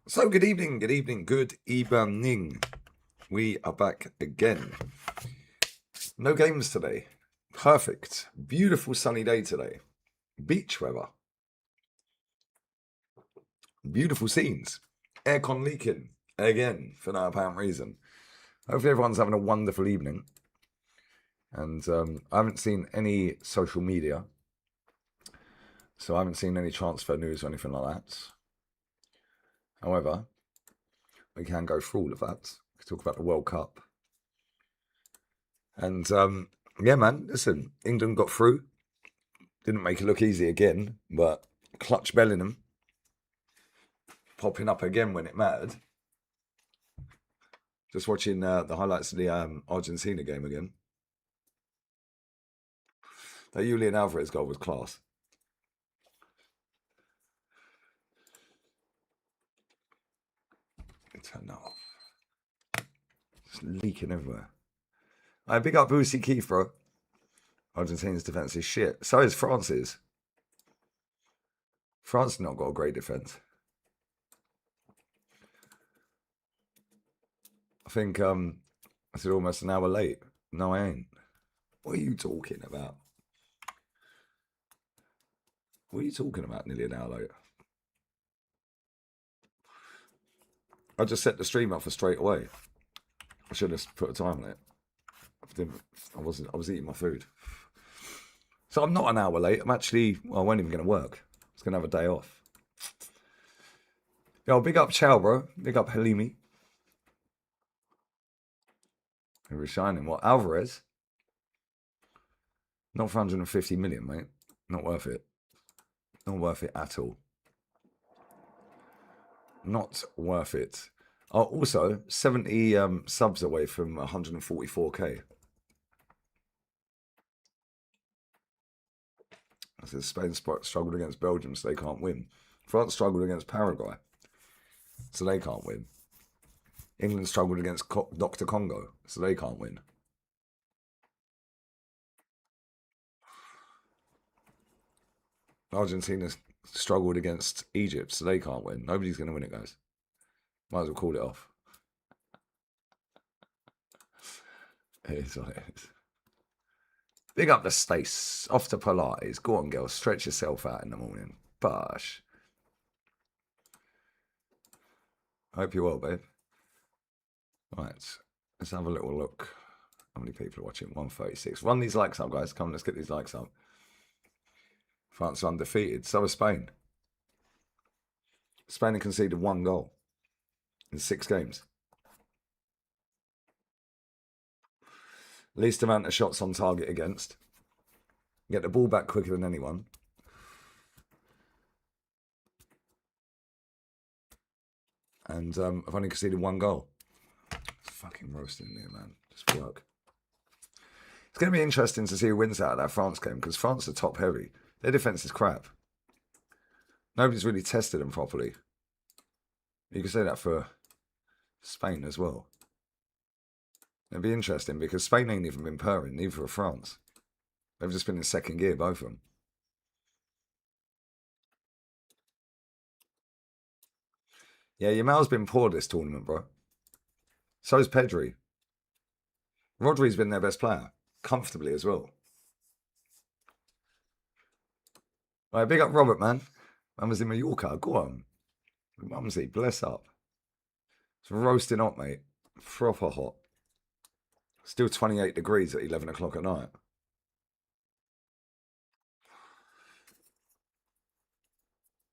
So good evening, good evening. We are back again. No games today. Perfect. Beautiful sunny day today. Beach weather. Beautiful scenes. Aircon leaking again for no apparent reason. Hopefully everyone's having a wonderful evening. And I haven't seen any social media. So I haven't seen any transfer news or anything like that. However, we can go through all of that. We can talk about the World Cup. And yeah, man, listen, England got through. Didn't make it look easy again, but clutch Bellingham popping up again when it mattered. Just watching the highlights of the Argentina game again. That Julian Alvarez goal was class. Turn that off. It's leaking everywhere. I big up Boosie Keith, bro. Argentina's defence is shit. So is France's. France not got a great defence. I think I said almost an hour late. No, I ain't. What are you talking about? What are you talking about nearly an hour late? I just set the stream up for straight away. I should have put a time on it. I was eating my food. So I'm not an hour late. I'm actually, well, I wasn't even going to work. I was going to have a day off. Yo, big up Chow, bro. Big up Halimi. He was shining. What, Alvarez? Not for 150 million, mate. Not worth it. Not worth it at all. Not worth it. Oh, also, 70 subs away from 144k. I said Spain struggled against Belgium, so they can't win. France struggled against Paraguay, so they can't win. England struggled against Dr. Congo, so they can't win. Argentina struggled against Egypt, so they can't win. Nobody's going to win it, guys. Might as well call it off. It is what it is. Big up the Stace. Off to Pilates. Go on, girl. Stretch yourself out in the morning. Bosh. Hope you're well, babe. Right. Let's have a little look. How many people are watching? 136. Run these likes up, guys. Come on, let's get these likes up. France are undefeated. So is Spain. Spain have conceded 1 goal in 6 games. Least amount of shots on target against. Get the ball back quicker than anyone. And I've only conceded 1 goal. It's fucking roasting in here, man. Just work. It's going to be interesting to see who wins out of that France game, because France are top heavy. Their defence is crap. Nobody's really tested them properly. You can say that for Spain as well. It'd be interesting because Spain ain't even been purring, neither have France. They've just been in second gear, both of them. Yeah, Yamal's been poor this tournament, bro. So's Pedri. Rodri's been their best player, comfortably as well. Right, big up Robert, man. Man was in Mallorca. Go on. Mumsy, bless up. It's roasting hot, mate. Proper hot. Still 28 degrees at 11 o'clock at night.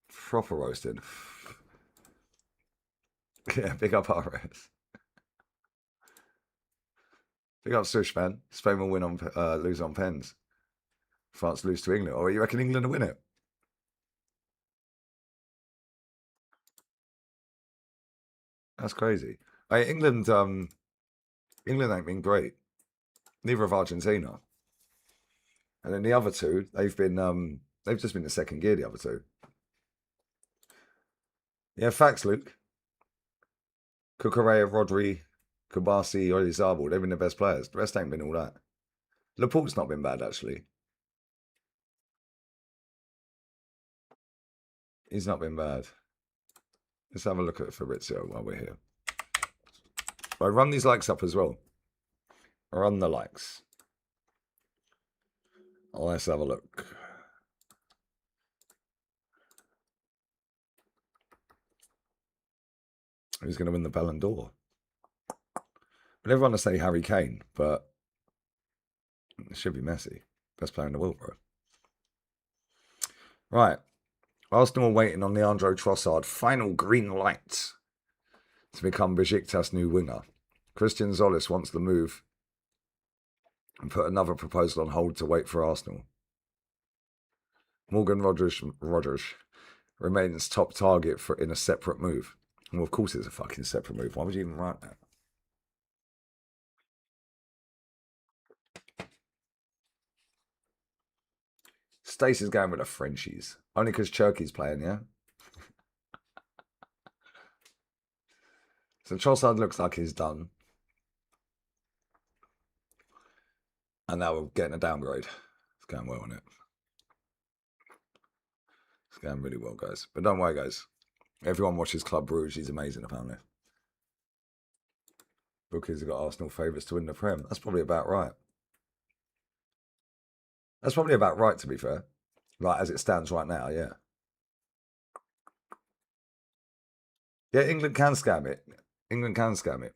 Proper roasting. Yeah, big up RS. Big up Sush, man. Spain will win on lose on pens. France lose to England. Or you reckon England will win it? That's crazy. Hey, England ain't been great. Neither have Argentina. And then the other two, they've just been in second gear, the other two. Yeah, facts, Luke. Cucurella, Rodri, Kubasi, Oyarzabal, they've been the best players. The rest ain't been all that. Laporte's not been bad, actually. He's not been bad. Let's have a look at Fabrizio while we're here. I run these likes up as well. Run the likes. Let's have a look. Who's going to win the Ballon d'Or? But everyone will say Harry Kane, but it should be Messi. Best player in the world, bro. Right. Arsenal are waiting on Leandro Trossard final green light to become Besiktas' new winger. Christian Zolis wants the move and put another proposal on hold to wait for Arsenal. Morgan Rogers remains top target for in a separate move. Well, of course it's a fucking separate move. Why would you even write that? Stacey's going with the Frenchies. Only because Cherky's playing, yeah? So Trossard looks like he's done. And now we're getting a downgrade. It's going well, isn't it? It's going really well, guys. But don't worry, guys. Everyone watches Club Brugge. He's amazing, apparently. Bookies have got Arsenal favourites to win the Prem. That's probably about right. That's probably about right, to be fair. Like, as it stands right now, yeah. Yeah, England can scam it. England can scam it.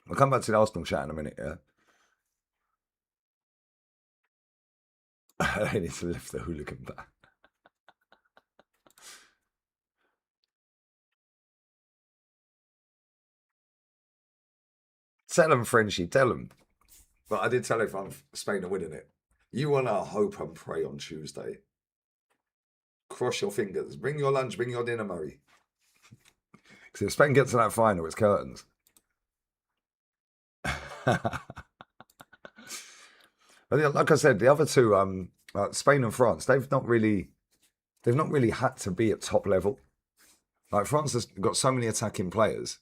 We'll come back to the Arsenal chat in a minute, yeah? They need to lift the hooligan back. Tell them, Frenchie, tell them. But I did tell if I'm Spain are winning it. You want to hope and pray on Tuesday. Cross your fingers. Bring your lunch, bring your dinner, Murray. Because if Spain gets to that final, it's curtains. But like I said, the other two, Spain and France, they've not really had to be at top level. Like France has got so many attacking players.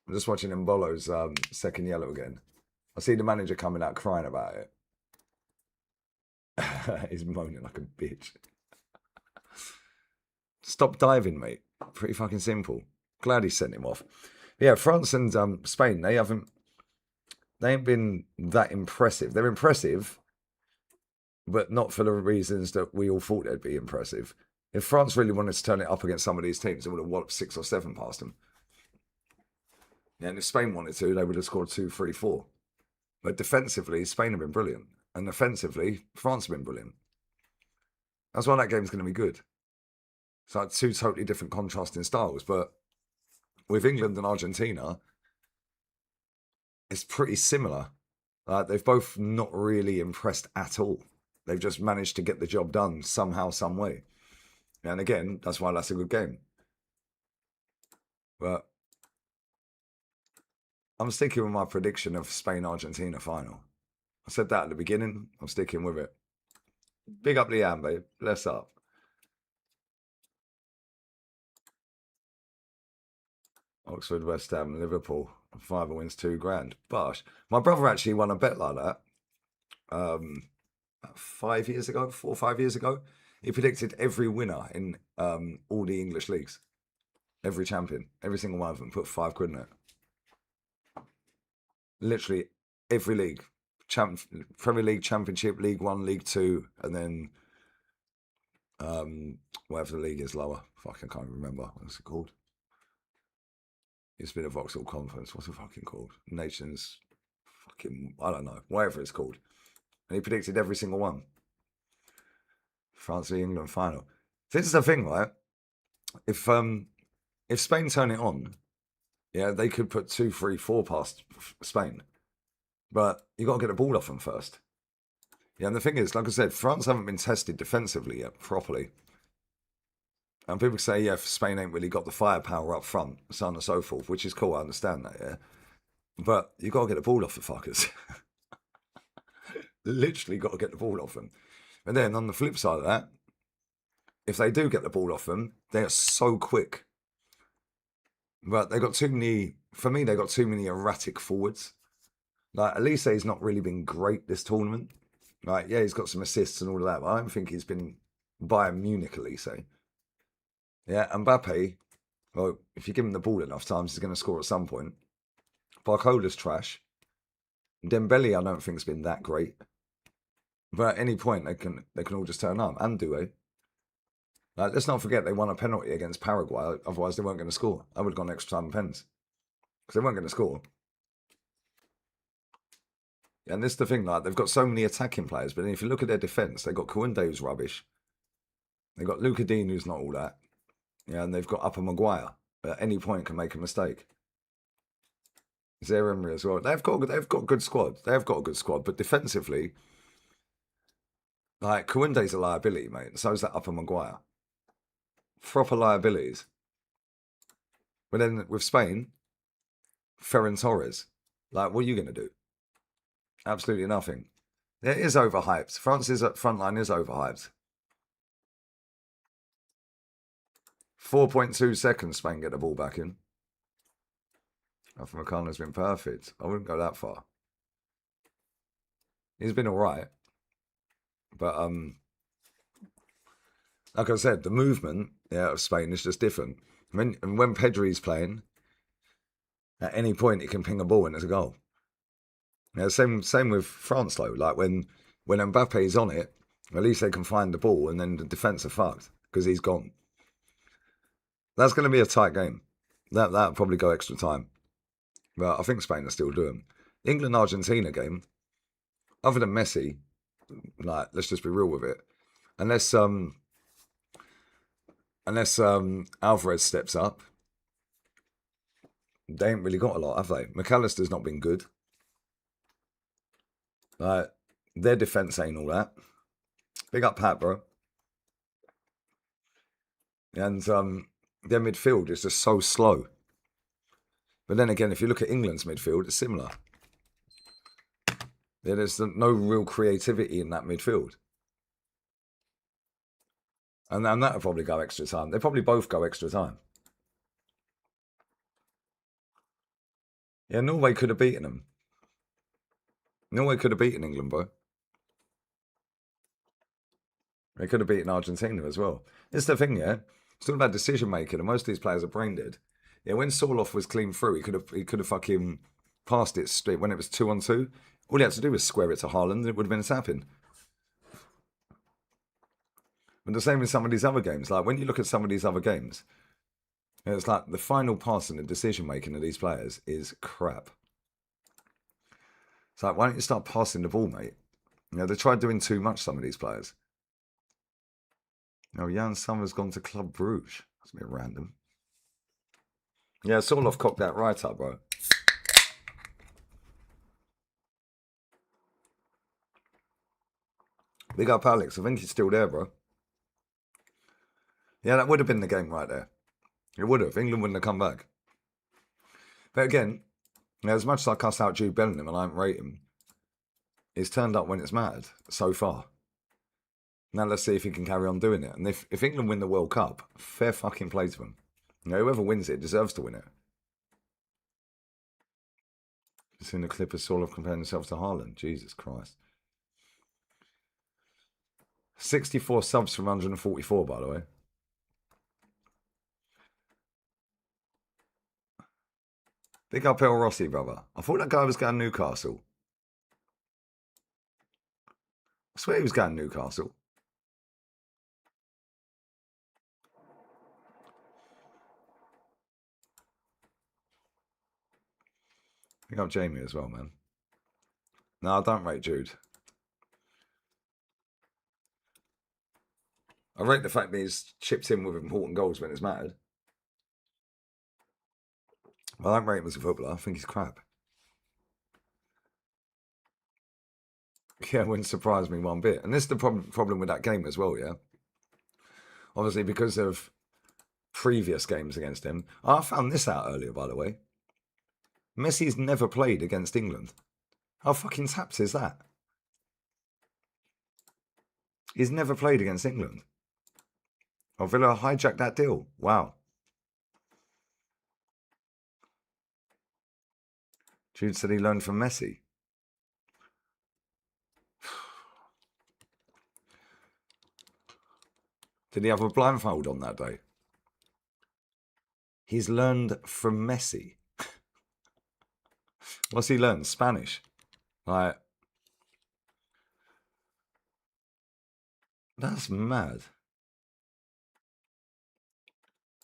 I'm just watching Mbolo's second yellow again. I see the manager coming out crying about it. He's moaning like a bitch. Stop diving, mate. Pretty fucking simple. Glad he sent him off. But yeah, France and Spain, they ain't been that impressive. They're impressive, but not for the reasons that we all thought they'd be impressive. If France really wanted to turn it up against some of these teams, they would have walloped 6 or 7 past them. Yeah, and if Spain wanted to, they would have scored 2, 3, 4. But defensively, Spain have been brilliant. And offensively, France have been brilliant. That's why that game's going to be good. It's like two totally different contrasting styles. But with England and Argentina, it's pretty similar. They've both not really impressed at all. They've just managed to get the job done somehow, some way. And again, that's why that's a good game. But I'm sticking with my prediction of Spain-Argentina final. I said that at the beginning. I'm sticking with it. Big up Leanne, babe. Bless up. Oxford, West Ham, Liverpool. 5 wins, 2 grand. Bosh. My brother actually won a bet like that. 5 years ago, 4 or 5 years ago. He predicted every winner in all the English leagues. Every champion. Every single one of them. Put 5 quid in it. Literally every league. Premier League, Championship, League 1, League 2, and then whatever the league is lower. Fuck, I can't remember. What's it called? It's been a Vauxhall Conference. What's it fucking called? Nations. Fucking, I don't know. Whatever it's called. And he predicted every single one. France v England final. This is the thing, right? If Spain turn it on, yeah, they could put 2, 3, 4 past Spain. But you got to get the ball off them first. Yeah, and the thing is, like I said, France haven't been tested defensively yet properly. And people say, yeah, Spain ain't really got the firepower up front, so on and so forth, which is cool. I understand that, yeah. But you got to get the ball off the fuckers. Literally got to get the ball off them. And then on the flip side of that, if they do get the ball off them, they are so quick. But they got too many, for me, they got too many erratic forwards. Like, Elise's not really been great this tournament. Like, yeah, he's got some assists and all of that, but I don't think he's been Bayern Munich Elise. Yeah, Mbappe, well, if you give him the ball enough times, he's going to score at some point. Barcola's trash. Dembele, I don't think has been that great. But at any point, they can all just turn up. And Doué. Like, let's not forget they won a penalty against Paraguay. Otherwise, they weren't going to score. I would have gone extra time and pens. Because they weren't going to score. And this is the thing, like, they've got so many attacking players, but then if you look at their defence, they've got Kounde, who's rubbish. They've got Luka Dean, who's not all that. Yeah, and they've got Upper Maguire. At any point can make a mistake. Zaire Emery as well. They've got a good squad. They have got a good squad, but defensively, like Kounde's a liability, mate. And so is that Upper Maguire. Proper liabilities. But then with Spain, Ferran Torres. Like, what are you going to do? Absolutely nothing. It is overhyped. France's front line is overhyped. 4.2 seconds Spain get the ball back in. Afro-Americano's been perfect. I wouldn't go that far. He's been all right. But, like I said, the movement of Spain is just different. When Pedri's playing, at any point he can ping a ball and it's a goal. Yeah, same with France though. Like when Mbappe's on it, at least they can find the ball, and then the defence are fucked because he's gone. That's going to be a tight game. That'll probably go extra time. But I think Spain will still do them. England-Argentina game, other than Messi, like, let's just be real with it. Unless Alvarez steps up, they ain't really got a lot, have they? McAllister's not been good. Their defence ain't all that. Big up Pat, bro. And their midfield is just so slow. But then again, if you look at England's midfield, it's similar. Yeah, there's no real creativity in that midfield. And that'll probably go extra time. They probably both go extra time. Yeah, Norway could have beaten them. Norway could have beaten England, bro. They could have beaten Argentina as well. It's the thing, yeah. It's all about decision making, and most of these players are brain dead. Yeah, when Sorloth was clean through, he could have fucking passed it straight when it was 2-on-2. All he had to do was square it to Haaland, and it would have been a tapping. But the same with some of these other games. Like when you look at some of these other games, it's like the final pass and the decision making of these players is crap. It's like, why don't you start passing the ball, mate? You know, they tried doing too much, some of these players. You know, Jan Sommer's gone to Club Bruges. That's a bit random. Yeah, Sorloth cocked that right up, bro. Big up Alex. I think he's still there, bro. Yeah, that would have been the game right there. It would have. England wouldn't have come back. But again, as much as I cuss out Jude Bellingham and I don't rate him, he's turned up when it's mad so far. Now let's see if he can carry on doing it. And if England win the World Cup, fair fucking play to them. You know, whoever wins it deserves to win it. You've seen the clip of Sorloth comparing himself to Haaland. Jesus Christ. 64 subs from 144, by the way. Big up El Rossi, brother. I thought that guy was going Newcastle. I swear he was going Newcastle. Big up Jamie as well, man. No, I don't rate Jude. I rate the fact that he's chipped in with important goals when it's mattered. I don't rate him as a footballer. I think he's crap. Yeah, it wouldn't surprise me one bit. And this is the problem with that game as well, yeah? Obviously, because of previous games against him. I found this out earlier, by the way. Messi's never played against England. How fucking tapped is that? He's never played against England. Oh, Villa hijacked that deal. Wow. Jude said he learned from Messi. Did he have a blindfold on that day? He's learned from Messi. What's he learned? Spanish. Like, that's mad.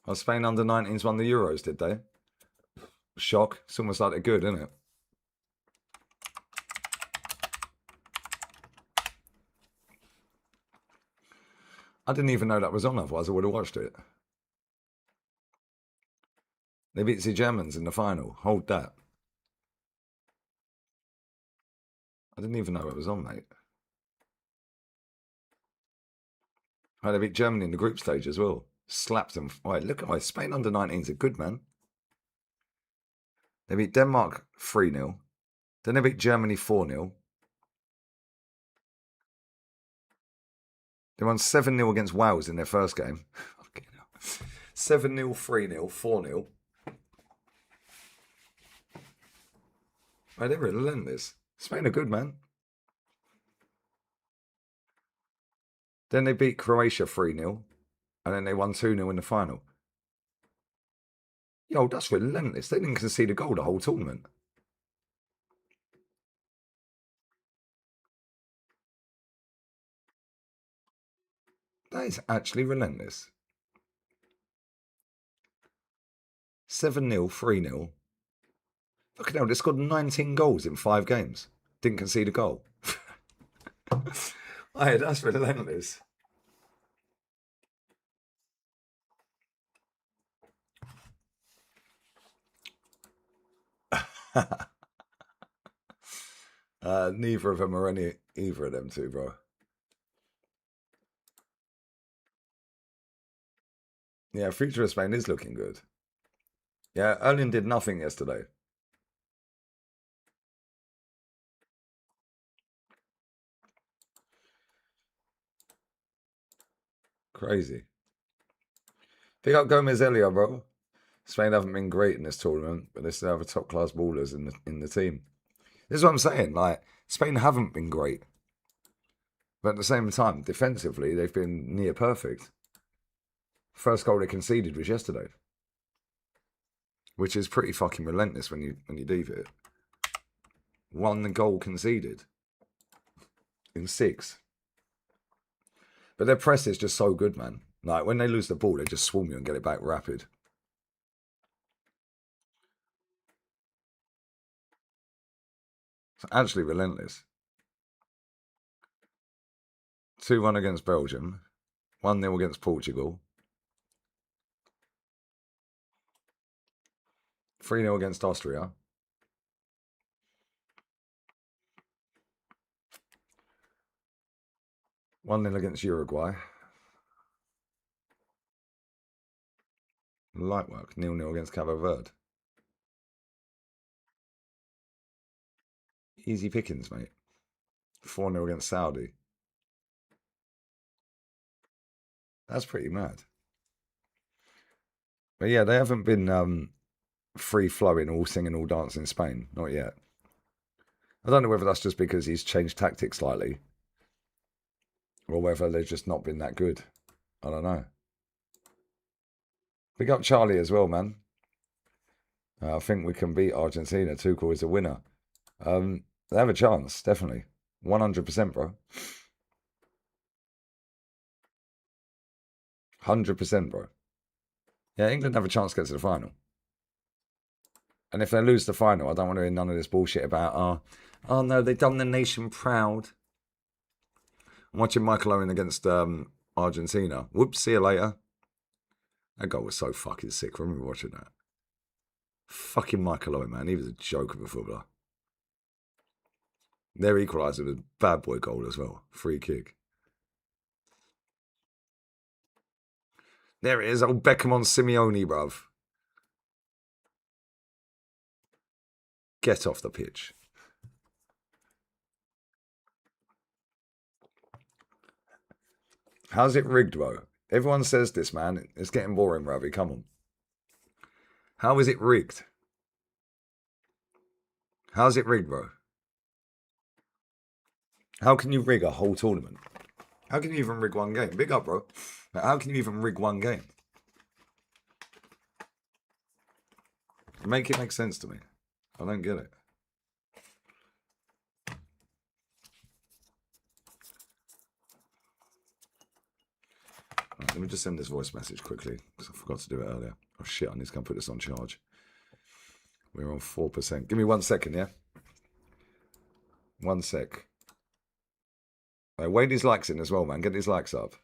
Oh, Spain under 19s won the Euros, did they? Shock. It's almost like they're good, isn't it? I didn't even know that was on, otherwise I would have watched it. They beat the Germans in the final. Hold that. I didn't even know it was on, mate. Oh, they beat Germany in the group stage as well. Slapped them. Right, look at Spain under 19s are good, man. They beat Denmark 3-0. Then they beat Germany 4-0. They won 7-0 against Wales in their first game. 7-0, 3-0, 4-0. Right, they're relentless. Spain are good, man. Then they beat Croatia 3-0. And then they won 2-0 in the final. Yo, that's relentless. They didn't concede a goal the whole tournament. That is actually relentless. 7-0, 3-0. Fucking hell, they scored 19 goals in 5 games. Didn't concede a goal. Hey, that's relentless. Neither of them are either of them two, bro. Yeah, future of Spain is looking good. Yeah, Erling did nothing yesterday. Crazy. Pick up Gomez Elia, bro. Spain haven't been great in this tournament, but they still have a top class ballers in the team. This is what I'm saying. Like, Spain haven't been great. But at the same time, defensively, they've been near perfect. First goal they conceded was yesterday. Which is pretty fucking relentless when you leave it. 1 goal conceded in 6. But their press is just so good, man. Like, when they lose the ball, they just swarm you and get it back rapid. It's actually relentless. 2-1 against Belgium. 1-0 against Portugal. 3-0 against Austria. 1-0 against Uruguay. Light work. 0-0 against Cabo Verde. Easy pickings, mate. 4-0 against Saudi. That's pretty mad. But yeah, they haven't been free-flowing, all singing, all dancing in Spain. Not yet. I don't know whether that's just because he's changed tactics slightly. Or whether they've just not been that good. I don't know. Big up Charlie as well, man. I think we can beat Argentina. Tuchel is a winner. They have a chance, definitely. 100%, bro. 100%, bro. Yeah, England have a chance to get to the final. And if they lose the final, I don't want to hear none of this bullshit about, oh no, they've done the nation proud. I'm watching Michael Owen against Argentina. Whoops, see you later. That goal was so fucking sick. I remember watching that. Fucking Michael Owen, man. He was a joke of a footballer. Their equaliser was a bad boy goal as well. Free kick. There it is. Old Beckham on Simeone, bruv. Get off the pitch. How's it rigged, bro? Everyone says this, man. It's getting boring, Ravi. Come on. How is it rigged? How's it rigged, bro? How can you rig a whole tournament? How can you even rig one game? Big up, bro. How can you even rig one game? Make it make sense to me. I don't get it. Right, let me just send this voice message quickly because I forgot to do it earlier. Oh shit, I need to go and put this on charge. We're on 4%. Give me 1 second, yeah? 1 sec. Wait these likes in as well, man. Get these likes up.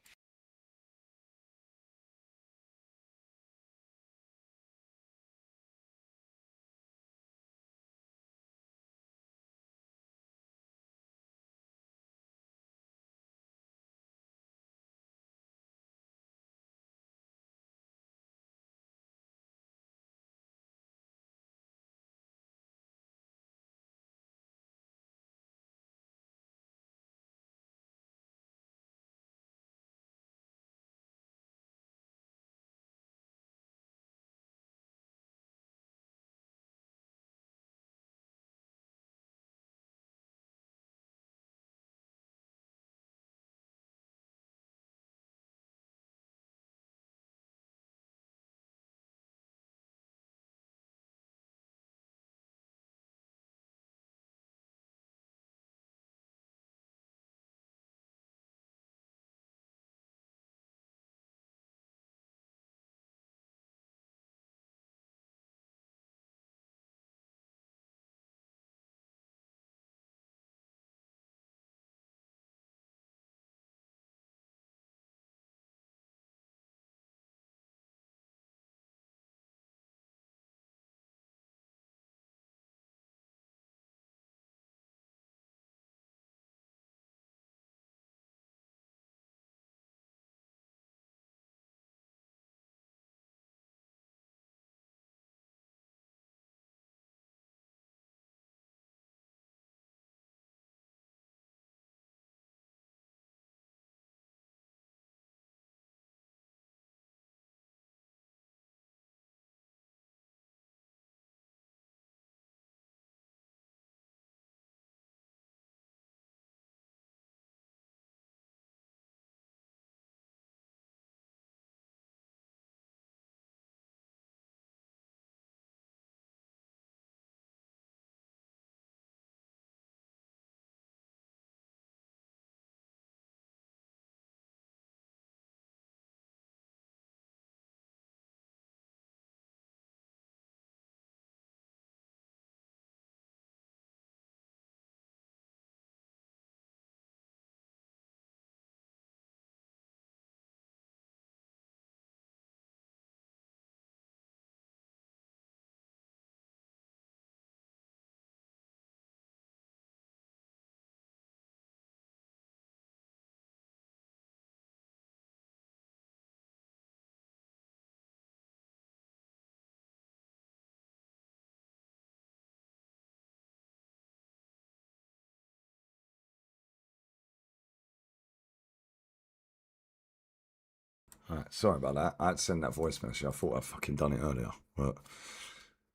All right, sorry about that. I had to send that voice message. I thought I'd fucking done it earlier, but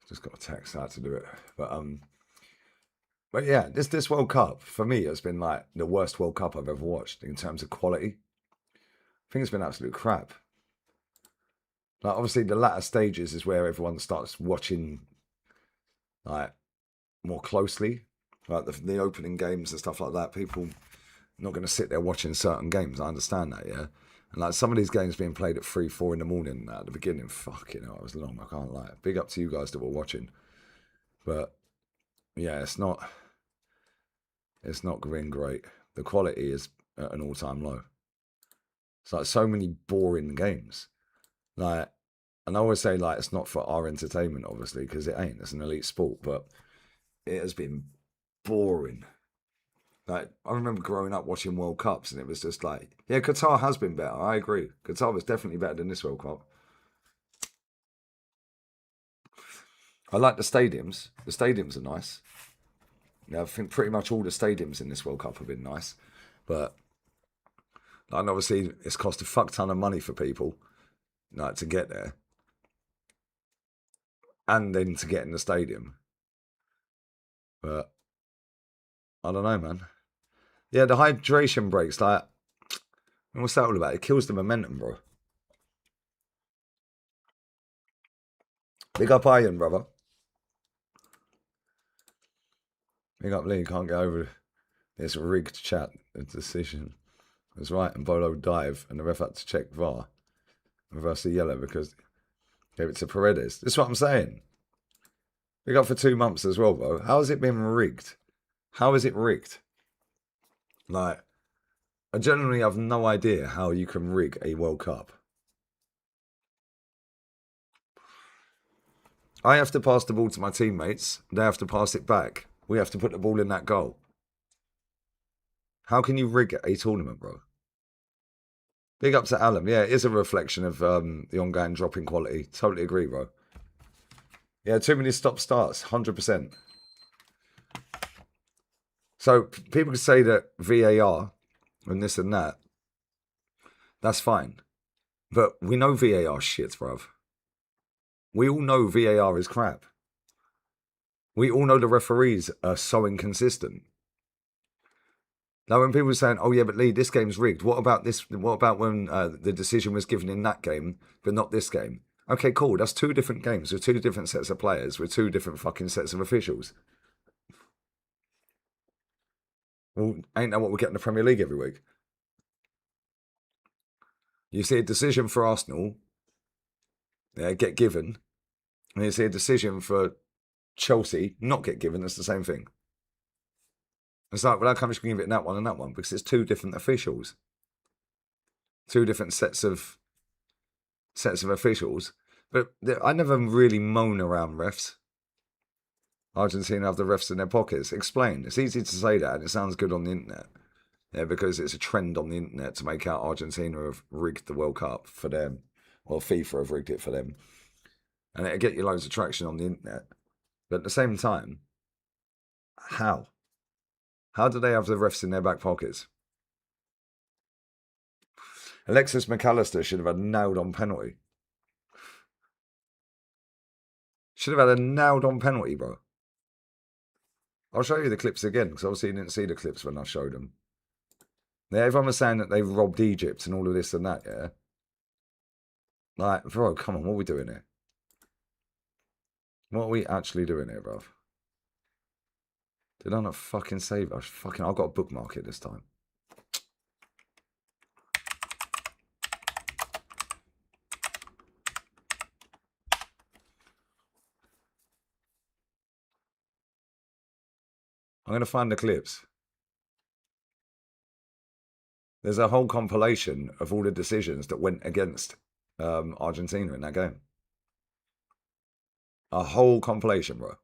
just got a text. I had to do it. But yeah, this World Cup for me has been like the worst World Cup I've ever watched in terms of quality. I think it's been absolute crap. Like obviously the latter stages is where everyone starts watching like more closely, like the opening games and stuff like that. People not going to sit there watching certain games. I understand that, yeah. And like some of these games being played at 3, 4 in the morning at the beginning, fuck, it was long. I can't lie. Big up to you guys that were watching, but yeah, it's not been great. The quality is at an all-time low. It's like so many boring games. Like, and I always say like it's not for our entertainment, obviously, because it ain't. It's an elite sport, but it has been boring. Like I remember growing up watching World Cups, and it was just like, yeah, Qatar has been better. I agree. Qatar was definitely better than this World Cup. I like the stadiums. The stadiums are nice. Yeah, I think pretty much all the stadiums in this World Cup have been nice, but and obviously it's cost a fuck ton of money for people like to get there, and then to get in the stadium. But I don't know, man. Yeah, the hydration breaks, like, what's that all about? It kills the momentum, bro. Big up Iron, brother. Big up Lee, can't get over this rigged chat. The decision was right, and Bolo dive, and the ref had to check VAR. Reverse the yellow because gave it to Paredes. That's what I'm saying. We got for 2 months as well, bro. How has it been rigged? How is it rigged? Like, I genuinely have no idea how you can rig a World Cup. I have to pass the ball to my teammates. They have to pass it back. We have to put the ball in that goal. How can you rig a tournament, bro? Big up to Alan. Yeah, it is a reflection of the ongoing drop in quality. Totally agree, bro. Yeah, too many stop starts. 100%. So people can say that VAR and this and that. That's fine. But we know VAR shit, bruv. We all know VAR is crap. We all know the referees are so inconsistent. Now, when people are saying, "Oh yeah, but Lee, this game's rigged," what about this? What about when the decision was given in that game, but not this game? Okay, cool. That's 2 different games with 2 different sets of players with 2 different fucking sets of officials. Well, ain't that what we get in the Premier League every week? You see a decision for Arsenal, get given, and you see a decision for Chelsea not get given. That's the same thing. It's like, well, how come you can give it that one and that one? Because it's 2 different officials, 2 different sets of officials. But I never really moan around refs. Argentina have the refs in their pockets. Explain. It's easy to say that, and it sounds good on the internet. Yeah, because it's a trend on the internet to make out Argentina have rigged the World Cup for them, or FIFA have rigged it for them, and it'll get you loads of traction on the internet. But at the same time, how? How do they have the refs in their back pockets? Alexis McAllister should have had a nailed-on penalty. Should have had a nailed-on penalty, bro. I'll show you the clips again, because obviously you didn't see the clips when I showed them. Yeah, everyone was saying that they've robbed Egypt and all of this and that, yeah? Like, bro, come on, what are we doing here? What are we actually doing here, bro? Did I not fucking save us? Fucking, I've got a bookmark it this time. I'm going to find the clips. There's a whole compilation of all the decisions that went against Argentina in that game. A whole compilation, bro.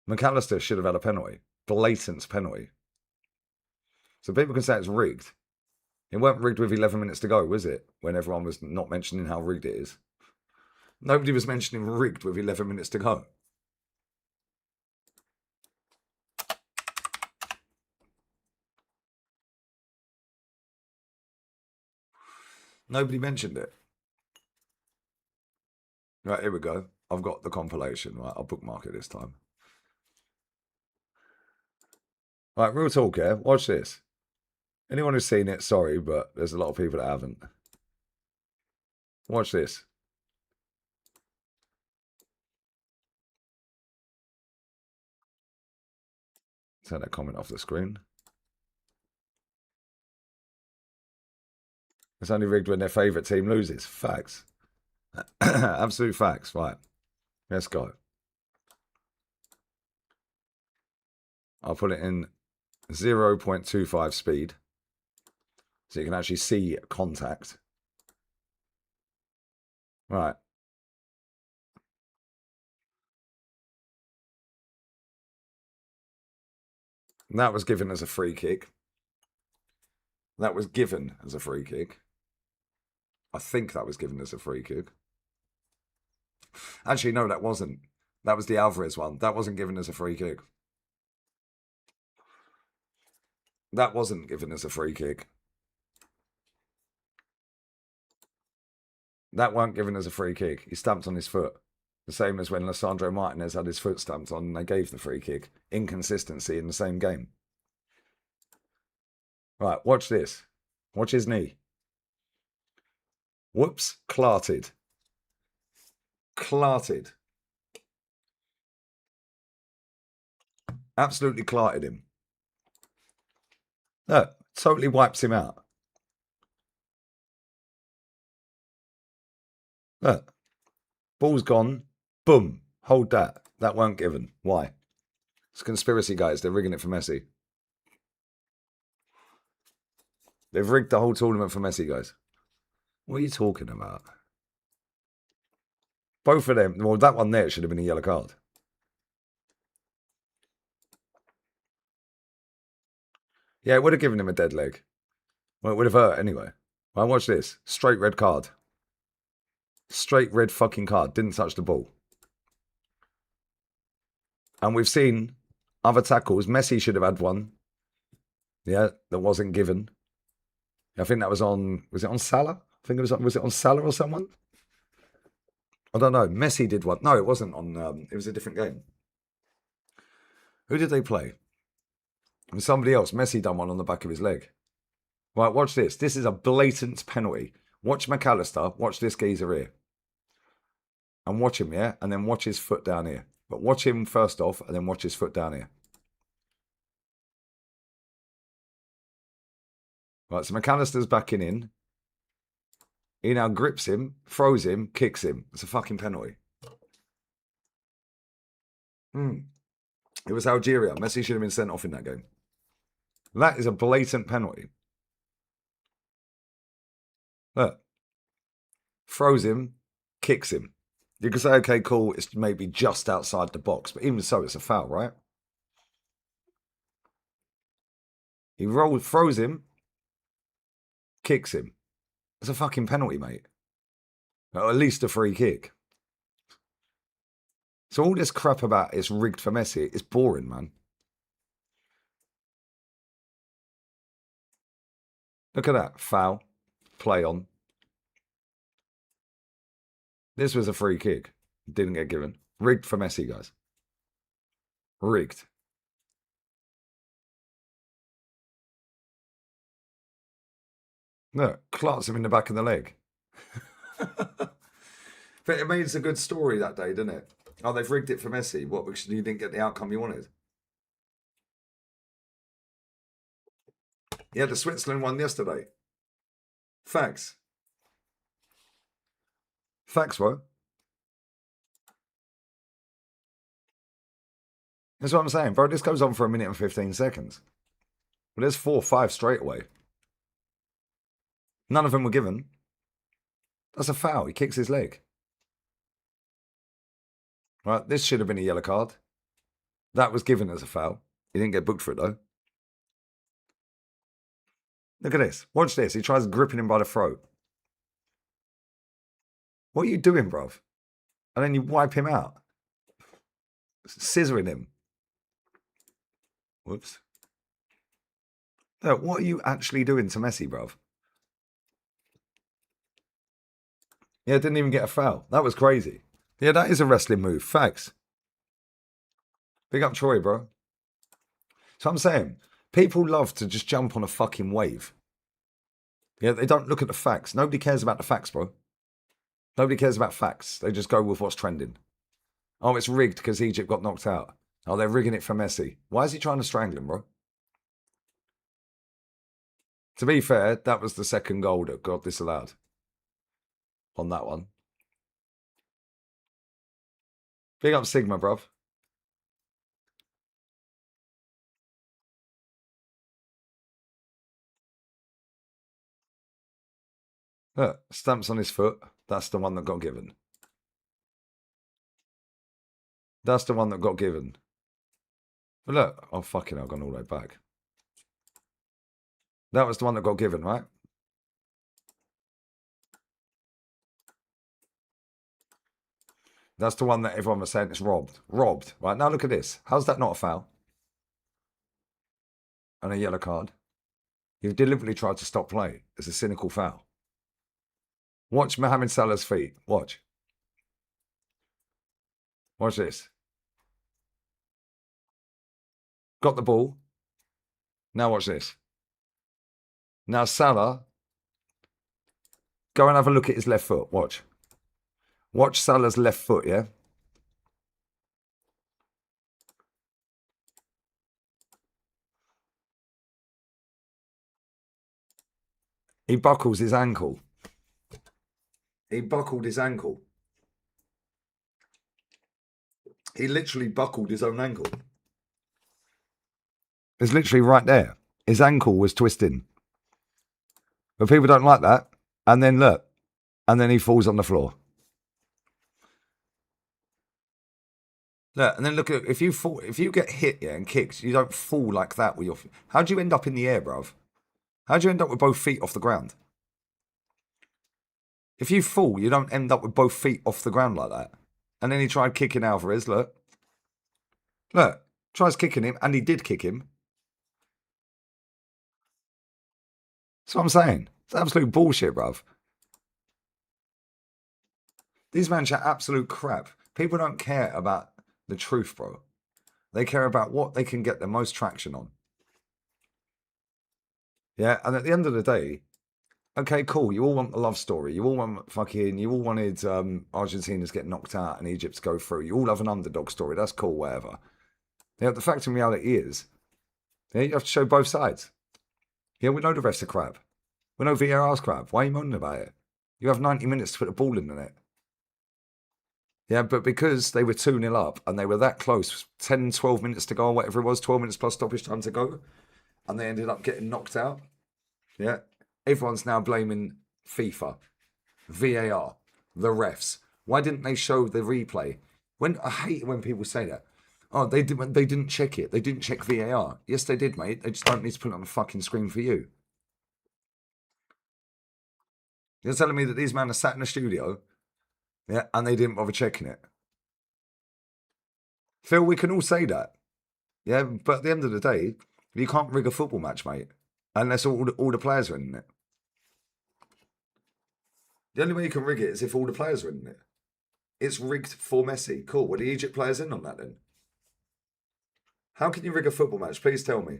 McAllister should have had a penalty. Blatant penalty. So people can say it's rigged. It weren't rigged with 11 minutes to go, was it? When everyone was not mentioning how rigged it is. Nobody was mentioning rigged with 11 minutes to go. Nobody mentioned it. Right, here we go. I've got the compilation. Right, I'll bookmark it this time. Right, real talk here. Watch this. Anyone who's seen it, sorry, but there's a lot of people that haven't. Watch this. Turn that comment off the screen. It's only rigged when their favourite team loses. Facts. Absolute facts. Right. Let's go. I'll put it in 0.25 speed. So you can actually see contact. Right. And that was given as a free kick. That was given as a free kick. I think that was given as a free kick. Actually, no, that wasn't. That was the Alvarez one. That wasn't given as a free kick. That wasn't given as a free kick. That weren't given as a free kick. He stamped on his foot. The same as when Lissandro Martinez had his foot stamped on and they gave the free kick. Inconsistency in the same game. Right, watch this. Watch his knee. Whoops, clarted. Clarted. Absolutely clarted him. Look, totally wipes him out. Look, ball's gone. Boom. Hold that. That weren't given. Why? It's conspiracy, guys. They're rigging it for Messi. They've rigged the whole tournament for Messi, guys. What are you talking about? Both of them. Well, that one there should have been a yellow card. Yeah, it would have given him a dead leg. Well, it would have hurt anyway. Well, watch this. Straight red card. Straight red fucking card. Didn't touch the ball. And we've seen other tackles. Messi should have had one. Yeah, that wasn't given. I think that was on. Was it on Salah? I think it was. Was it on Salah or someone? I don't know. Messi did one. No, it wasn't on. It was a different game. Who did they play? It was somebody else. Messi done one on the back of his leg. Right, watch this. This is a blatant penalty. Watch McAllister. Watch this geezer here. And watch him, yeah? And then watch his foot down here. But watch him first off, and then watch his foot down here. Right, so McAllister's backing in. He now grips him, throws him, kicks him. It's a fucking penalty. It was Algeria. Messi should have been sent off in that game. That is a blatant penalty. Look. Throws him, kicks him. You can say, okay, cool, it's maybe just outside the box. But even so, it's a foul, right? He throws him, kicks him. It's a fucking penalty, mate. Or at least a free kick. So all this crap about it's rigged for Messi, it's boring, man. Look at that. Foul. Play on. This was a free kick. Didn't get given. Rigged for Messi, guys. Rigged. Look, clarts him in the back of the leg. But it made a good story that day, didn't it? Oh, they've rigged it for Messi. What, because you didn't get the outcome you wanted? Yeah, the Switzerland won yesterday. Facts. Facts, bro. That's what I'm saying, bro. This goes on for 1 minute and 15 seconds. Well, there's 4 or 5 straight away. None of them were given. That's a foul. He kicks his leg. Right, this should have been a yellow card. That was given as a foul. He didn't get booked for it, though. Look at this. Watch this. He tries gripping him by the throat. What are you doing, bruv? And then you wipe him out. Scissoring him. Whoops. No, what are you actually doing to Messi, bruv? Yeah, didn't even get a foul. That was crazy. Yeah, that is a wrestling move. Facts. Big up Troy, bro. So I'm saying, people love to just jump on a fucking wave. Yeah, they don't look at the facts. Nobody cares about the facts, bro. Nobody cares about facts. They just go with what's trending. Oh, it's rigged because Egypt got knocked out. Oh, they're rigging it for Messi. Why is he trying to strangle him, bro? To be fair, that was the second goal that got disallowed. On that one. Big up Sigma, bruv. Look, stamps on his foot. That's the one that got given. That's the one that got given. But look, oh fucking hell, I've gone all the way back. That was the one that got given, right? That's the one that everyone was saying is robbed. Robbed. Right, now look at this. How's that not a foul? And a yellow card. You've deliberately tried to stop play. It's a cynical foul. Watch Mohamed Salah's feet. Watch. Watch this. Got the ball. Now watch this. Now Salah, go and have a look at his left foot. Watch. Watch Salah's left foot, yeah? He buckles his ankle. He buckled his ankle. He literally buckled his own ankle. It's literally right there. His ankle was twisting. But people don't like that. And then look. And then he falls on the floor. Look, and then look at if you get hit, yeah, and kicked, you don't fall like that with your. How do you end up in the air, bruv? How do you end up with both feet off the ground? If you fall, you don't end up with both feet off the ground like that. And then he tried kicking Alvarez. Look, tries kicking him, and he did kick him. That's what I'm saying. It's absolute bullshit, bruv. These men chat absolute crap. People don't care about the truth, bro. They care about what they can get the most traction on. Yeah, and at the end of the day, okay, cool. You all want the love story. You all wanted Argentina to get knocked out and Egypt to go through. You all have an underdog story. That's cool, whatever. Yeah, the fact in reality is, yeah, you have to show both sides. Yeah, we know the refs are crap. We know VAR's crap. Why are you moaning about it? You have 90 minutes to put the ball in the net. Yeah, but because they were 2-0 up and they were that close, 10, 12 minutes to go, or whatever it was, 12 minutes plus stoppage time to go, and they ended up getting knocked out. Yeah, everyone's now blaming FIFA, VAR, the refs. Why didn't they show the replay? I hate it when people say that. Oh, they didn't check it. They didn't check VAR. Yes, they did, mate. They just don't need to put it on the fucking screen for you. You're telling me that these men are sat in the studio, yeah, and they didn't bother checking it. Phil, we can all say that. Yeah, but at the end of the day, you can't rig a football match, mate, unless all the players are in it. The only way you can rig it is if all the players are in it. It's rigged for Messi. Cool. Were the Egypt players in on that then? How can you rig a football match? Please tell me.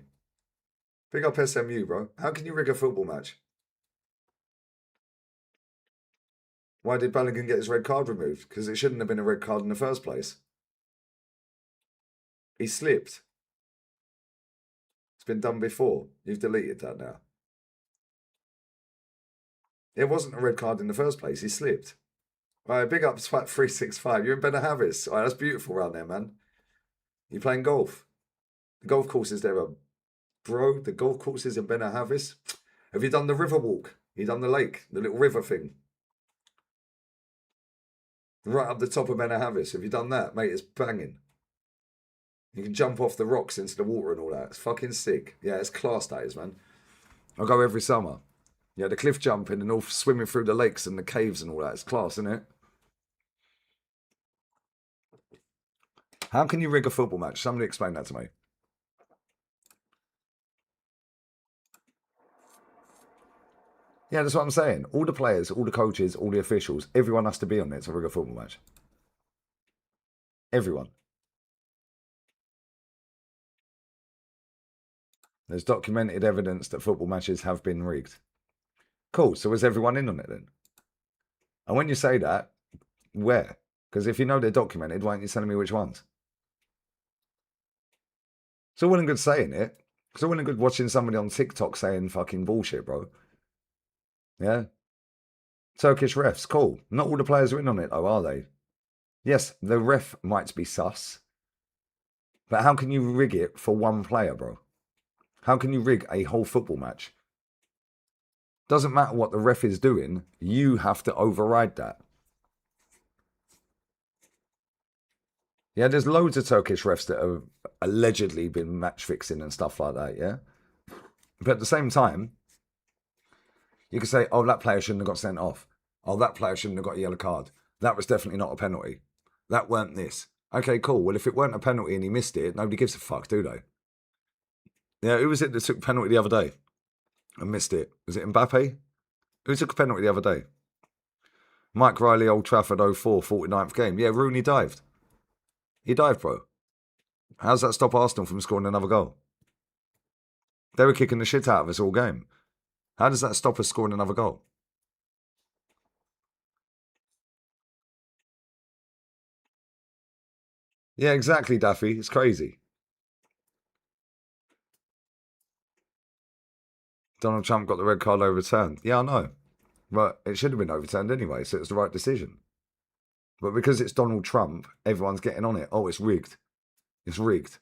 Big up SMU, bro. How can you rig a football match? Why did Balogun get his red card removed? Because it shouldn't have been a red card in the first place. He slipped. It's been done before. You've deleted that now. It wasn't a red card in the first place. He slipped. All right, big up Swat 365. You're in Benahavis. All right, that's beautiful around there, man. You playing golf? The golf courses there are, bro. The golf courses in Benahavis. Have you done the river walk? You done the lake, the little river thing? Right up the top of Benahavis. Have you done that, mate? It's banging. You can jump off the rocks into the water and all that. It's fucking sick. Yeah, it's class, that is, man. I go every summer. Yeah, the cliff jumping and all swimming through the lakes and the caves and all that. It's class, isn't it? How can you rig a football match? Somebody explain that to me. Yeah, that's what I'm saying. All the players, all the coaches, all the officials, everyone has to be on it to rig a football match. Everyone. There's documented evidence that football matches have been rigged. Cool. So was everyone in on it then? And when you say that, where? Because if you know they're documented, why aren't you telling me which ones? It's all well and good saying it. It's all well and good watching somebody on TikTok saying fucking bullshit, bro. Yeah? Turkish refs, cool. Not all the players are in on it, though, are they? Yes, the ref might be sus. But how can you rig it for one player, bro? How can you rig a whole football match? Doesn't matter what the ref is doing, you have to override that. Yeah, there's loads of Turkish refs that have allegedly been match fixing and stuff like that, yeah? But at the same time, you could say, oh, that player shouldn't have got sent off. Oh, that player shouldn't have got a yellow card. That was definitely not a penalty. That weren't this. Okay, cool. Well, if it weren't a penalty and he missed it, nobody gives a fuck, do they? Yeah, who was it that took penalty the other day and missed it? Was it Mbappe? Who took a penalty the other day? Mike Riley, Old Trafford 04, 49th game. Yeah, Rooney dived. He dived, bro. How's that stop Arsenal from scoring another goal? They were kicking the shit out of us all game. How does that stop us scoring another goal? Yeah, exactly, Daffy. It's crazy. Donald Trump got the red card overturned. Yeah, I know. But it should have been overturned anyway, so it's the right decision. But because it's Donald Trump, everyone's getting on it. Oh, it's rigged. It's rigged.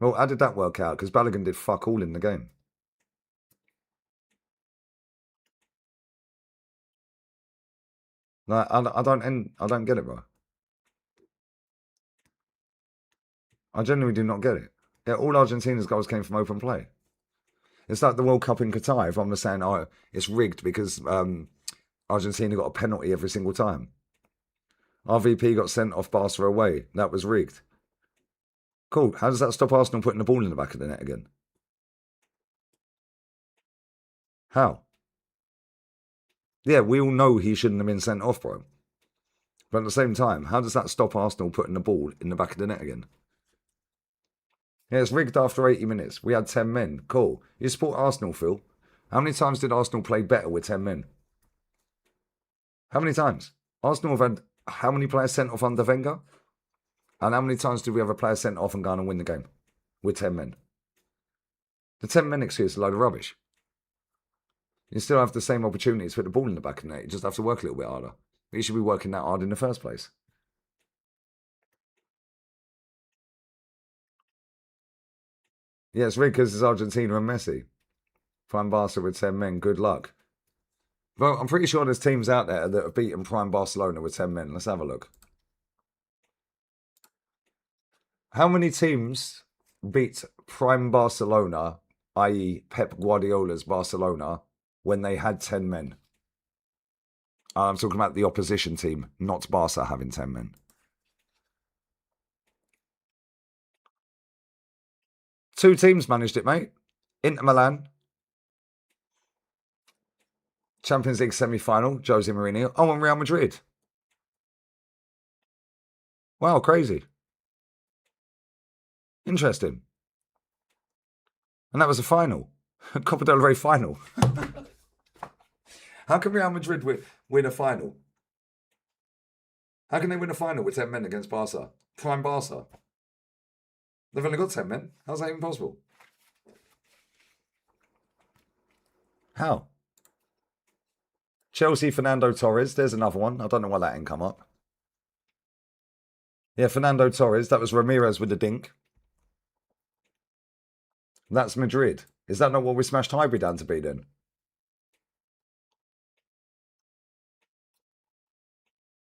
Well, how did that work out? Because Balogun did fuck all in the game. Like, I don't get it, bro. I genuinely do not get it. Yeah, all Argentina's goals came from open play. It's like the World Cup in Qatar. Everyone was saying, oh, it's rigged because Argentina got a penalty every single time. RVP got sent off Barca away. That was rigged. Cool. How does that stop Arsenal putting the ball in the back of the net again? How? Yeah, we all know he shouldn't have been sent off, bro. But at the same time, how does that stop Arsenal putting the ball in the back of the net again? Yeah, it's rigged after 80 minutes. We had 10 men. Cool. You support Arsenal, Phil. How many times did Arsenal play better with 10 men? How many times? Arsenal have had how many players sent off under Wenger? And how many times did we have a player sent off and go on and win the game with 10 men? The 10 men excuse is a load of rubbish. You still have the same opportunities to put the ball in the back of the net. You just have to work a little bit harder. But you should be working that hard in the first place. Yeah, it's rigged because it's Argentina and Messi. Prime Barca with 10 men. Good luck. Well, I'm pretty sure there's teams out there that have beaten Prime Barcelona with 10 men. Let's have a look. How many teams beat Prime Barcelona, i.e., Pep Guardiola's Barcelona, when they had 10 men? I'm talking about the opposition team, not Barca having 10 men. Two teams managed it, mate. Inter Milan, Champions League semi-final, Jose Mourinho. Oh, and Real Madrid. Wow, crazy. Interesting. And that was a final. Copa del Rey final. How can Real Madrid win a final? How can they win a final with 10 men against Barca? Prime Barca. They've only got 10 men. How's that even possible? How? Chelsea, Fernando Torres. There's another one. I don't know why that ain't come up. Yeah, Fernando Torres. That was Ramirez with the dink. That's Madrid. Is that not what we smashed Highbury down to be then?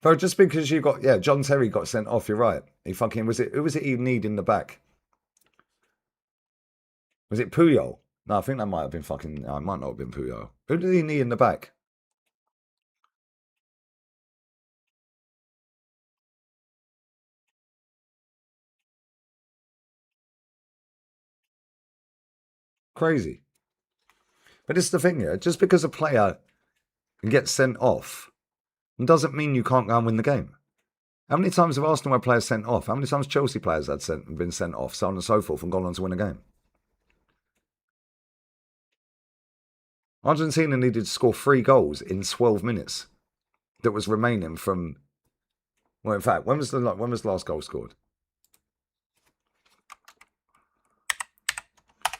Bro, just because you got, yeah, John Terry got sent off, you're right. He fucking, who was it he need in the back? Was it Puyol? No, I think that might have been fucking, no, it might not have been Puyol. Who did he need in the back? Crazy. But it's the thing, yeah, just because a player gets sent off doesn't mean you can't go and win the game. How many times have Arsenal had players sent off? How many times Chelsea players had been sent off, so on and so forth, and gone on to win a game? Argentina needed to score 3 goals in 12 minutes that was remaining from. Well, in fact, when was the last goal scored?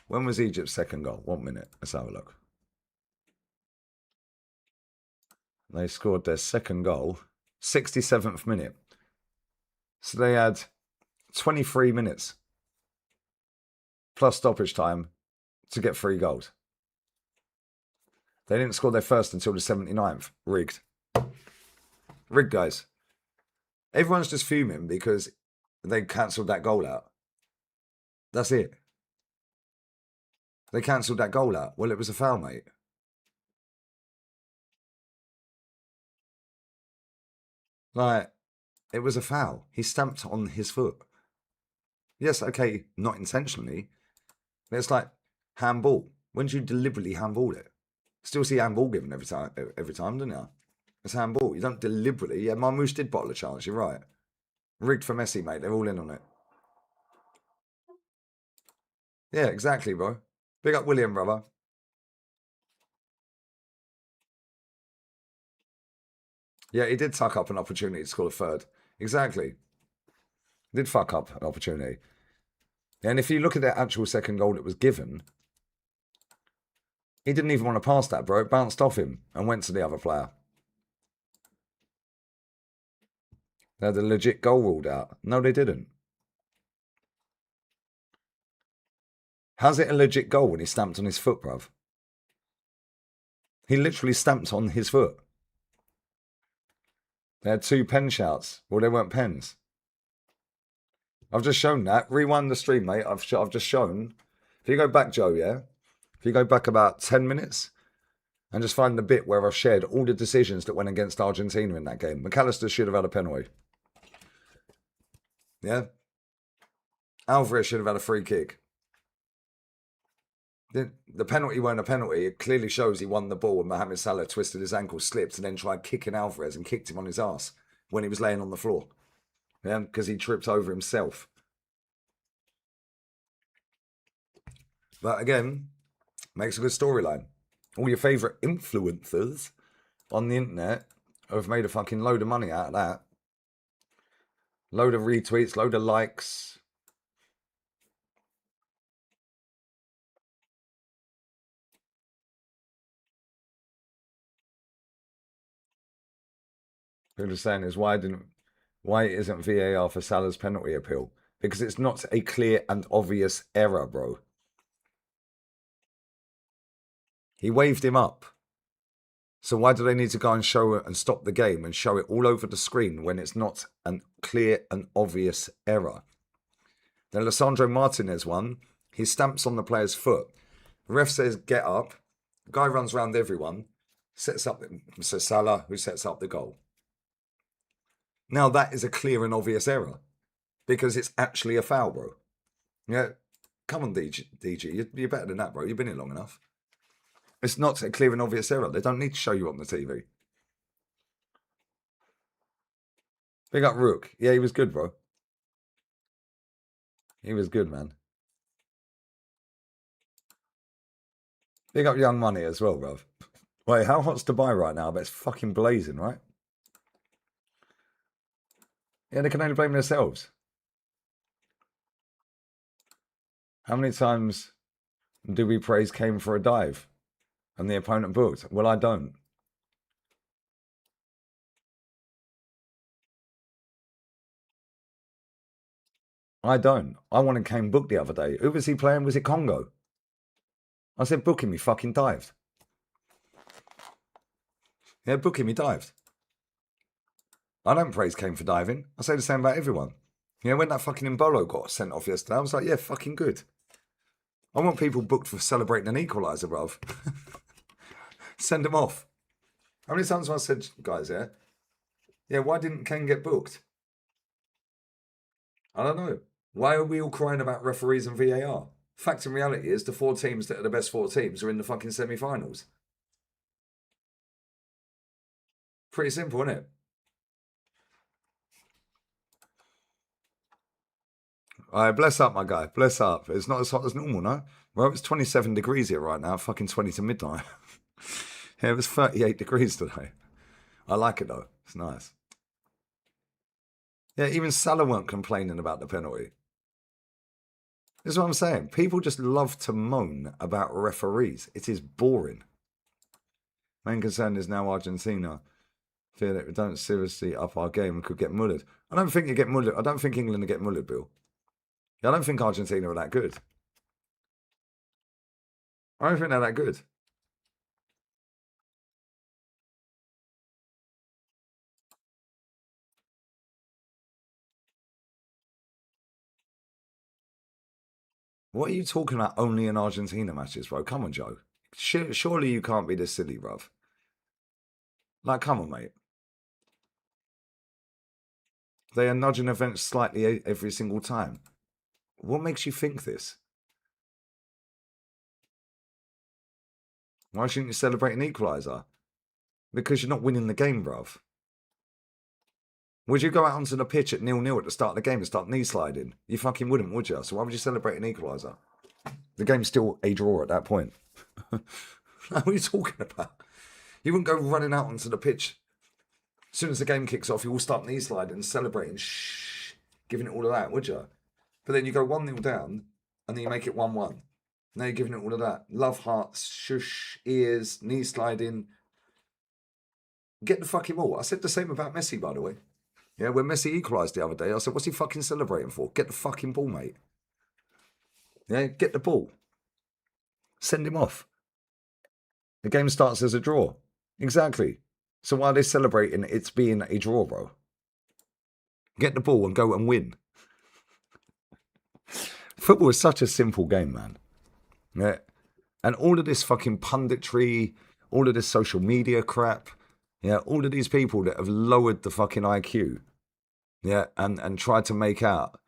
When was Egypt's second goal? 1 minute. Let's have a look. They scored their second goal, 67th minute. So they had 23 minutes plus stoppage time to get 3 goals. They didn't score their first until the 79th. Rigged. Rigged, guys. Everyone's just fuming because they cancelled that goal out. That's it. They cancelled that goal out. Well, it was a foul, mate. Like, it was a foul. He stamped on his foot. Yes, okay, not intentionally. But it's like handball. When do you deliberately handball it? Still see handball given every time, don't you? It's handball. You don't deliberately. Yeah, Marmoush did bottle a chance. You're right. Rigged for Messi, mate. They're all in on it. Yeah, exactly, bro. Big up William, brother. Yeah, he did tuck up an opportunity to score a third. Exactly. Did fuck up an opportunity. And if you look at the actual second goal that was given, he didn't even want to pass that, bro. It bounced off him and went to the other player. They had a legit goal ruled out. No, they didn't. How's it a legit goal when he stamped on his foot, bruv? He literally stamped on his foot. They had 2 pen shouts. Well, they weren't pens. I've just shown that. Rewind the stream, mate. I've just shown. If you go back, Joe, yeah? If you go back about 10 minutes and just find the bit where I've shared all the decisions that went against Argentina in that game. McAllister should have had a penalty. Yeah? Alvarez should have had a free kick. The penalty weren't a penalty. It clearly shows he won the ball and Mohamed Salah twisted his ankle, slipped, and then tried kicking Alvarez and kicked him on his ass when he was laying on the floor. Yeah, because he tripped over himself. But again, makes a good storyline. All your favourite influencers on the internet have made a fucking load of money out of that. Load of retweets, load of likes. People are saying is why isn't VAR for Salah's penalty appeal? Because it's not a clear and obvious error, bro. He waved him up. So why do they need to go and show it and stop the game and show it all over the screen when it's not a clear and obvious error? The Alessandro Martinez one, he stamps on the player's foot. The ref says, get up. The guy runs around everyone, sets up, so Salah, who sets up the goal. Now that is a clear and obvious error because it's actually a foul, bro. Yeah, come on, DG. You're better than that, bro. You've been here long enough. It's not a clear and obvious error. They don't need to show you on the TV. Big up Rook. Yeah, he was good, bro. He was good, man. Big up Young Money as well, bro. Wait, how hot's Dubai right now? But it's fucking blazing, right? Yeah, they can only blame themselves. How many times do we praise Kane for a dive and the opponent booked? Well, I don't. I don't. I wanted Kane booked the other day. Who was he playing? Was it Congo? I said, book him. He fucking dived. Yeah, book him. He dived. I don't praise Kane for diving. I say the same about everyone. You know, when that fucking Mbolo got sent off yesterday, I was like, yeah, fucking good. I want people booked for celebrating an equaliser, bruv. Send them off. How many times have I said, guys, yeah, why didn't Kane get booked? I don't know. Why are we all crying about referees and VAR? Fact and reality is the 4 teams that are the best 4 teams are in the fucking semi-finals. Pretty simple, isn't it? All right, bless up, my guy. Bless up. It's not as hot as normal, no? Well, it's 27 degrees here right now, fucking 20 to midnight. Yeah, it was 38 degrees today. I like it, though. It's nice. Yeah, even Salah weren't complaining about the penalty. This is what I'm saying. People just love to moan about referees. It is boring. Main concern is now Argentina. Fear that we don't seriously up our game and could get mullered. I don't think you get mullered. I don't think England will get mullered, Bill. I don't think Argentina are that good. I don't think they're that good. What are you talking about only in Argentina matches, bro? Come on, Joe. Surely you can't be this silly, bruv. Like, come on, mate. They are nudging events slightly every single time. What makes you think this? Why shouldn't you celebrate an equaliser? Because you're not winning the game, bruv. Would you go out onto the pitch at 0-0 at the start of the game and start knee sliding? You fucking wouldn't, would you? So why would you celebrate an equaliser? The game's still a draw at that point. What are you talking about? You wouldn't go running out onto the pitch. As soon as the game kicks off, you all start knee sliding and celebrating. Shh. giving it all of that, would you? But then you go 1-0 down, and then you make it 1-1. Now you're giving it all of that. Love hearts, shush, ears, knee sliding. Get the fucking ball. I said the same about Messi, by the way. Yeah, when Messi equalised the other day, I said, what's he fucking celebrating for? Get the fucking ball, mate. Yeah, get the ball. Send him off. The game starts as a draw. Exactly. So why are they celebrating it's being a draw, bro? Get the ball and go and win. Football is such a simple game, man. Yeah. And all of this fucking punditry, all of this social media crap, yeah, all of these people that have lowered the fucking IQ, yeah, and tried to make out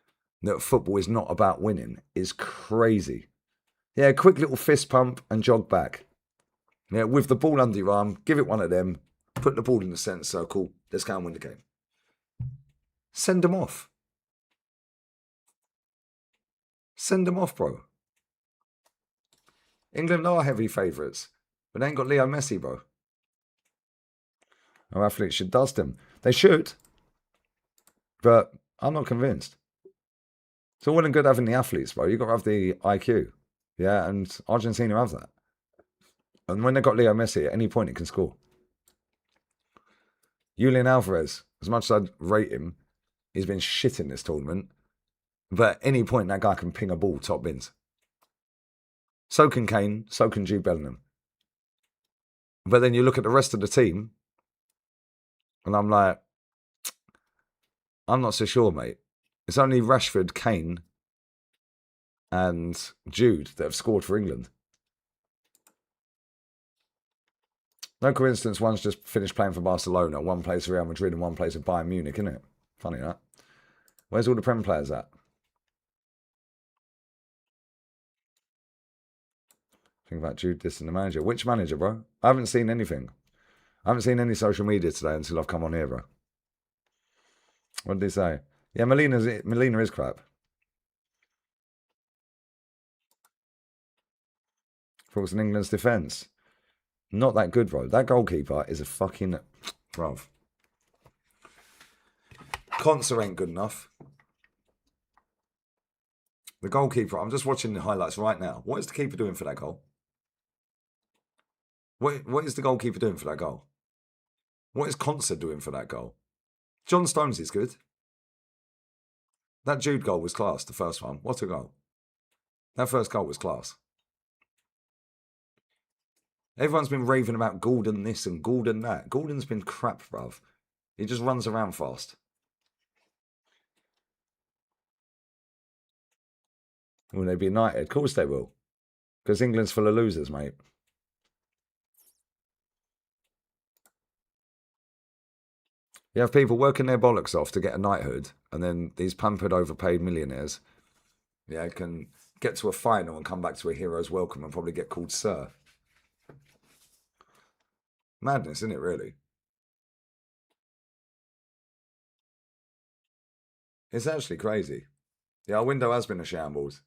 that football is not about winning is crazy. Yeah, quick little fist pump and jog back. Yeah, with the ball under your arm, give it one of them, put the ball in the centre circle, let's go and win the game. Send them off. Send them off, bro. England are heavy favourites, but they ain't got Leo Messi, bro. Our athletes should dust him. They should, but I'm not convinced. It's all well and good having the athletes, bro. You've got to have the IQ. Yeah, and Argentina have that. And when they've got Leo Messi, at any point it can score. Julian Alvarez, as much as I'd rate him, he's been shit in this tournament. But at any point that guy can ping a ball top bins. So can Kane, so can Jude Bellingham. But then you look at the rest of the team, and I'm like, I'm not so sure, mate. It's only Rashford, Kane, and Jude that have scored for England. No coincidence, one's just finished playing for Barcelona, one plays for Real Madrid, and one plays for Bayern Munich, isn't it? Funny that. Where's all the Prem players at? Think about Jude dissing the manager. Which manager, bro? I haven't seen anything. I haven't seen any social media today until I've come on here, bro. What did he say? Yeah, Molina is crap. Thoughts on England's defence? Not that good, bro. That goalkeeper is a fucking... Bruv. Conser ain't good enough. The goalkeeper, I'm just watching the highlights right now. What is the keeper doing for that goal? What is the goalkeeper doing for that goal? What is Conser doing for that goal? John Stones is good. That Jude goal was class, the first one. What a goal. That first goal was class. Everyone's been raving about Gordon this and Gordon that. Gordon's been crap, bruv. He just runs around fast. Will they be united? Of course they will. Because England's full of losers, mate. You have people working their bollocks off to get a knighthood, and then these pampered, overpaid millionaires, yeah, can get to a final and come back to a hero's welcome and probably get called sir. Madness, isn't it, really? It's actually crazy. Yeah, our window has been a shambles.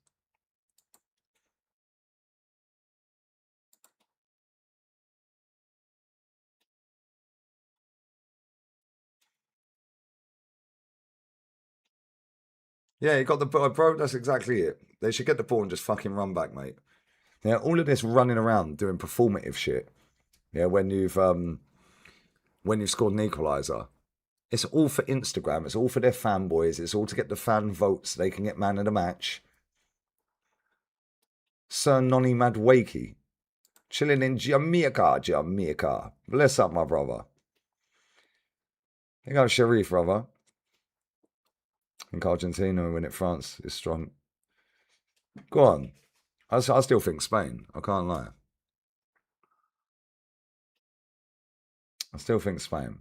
Yeah, you got the bro. That's exactly it. They should get the ball and just fucking run back, mate. Yeah, all of this running around doing performative shit. Yeah, when you've scored an equaliser, it's all for Instagram. It's all for their fanboys. It's all to get the fan votes so they can get man of the match. Sir Nonny Madwakey, chilling in Jamaica. Bless up, my brother. You go, Sharif, brother. I think Argentina will win it. France is strong. Go on. I still think Spain. I can't lie. I still think Spain.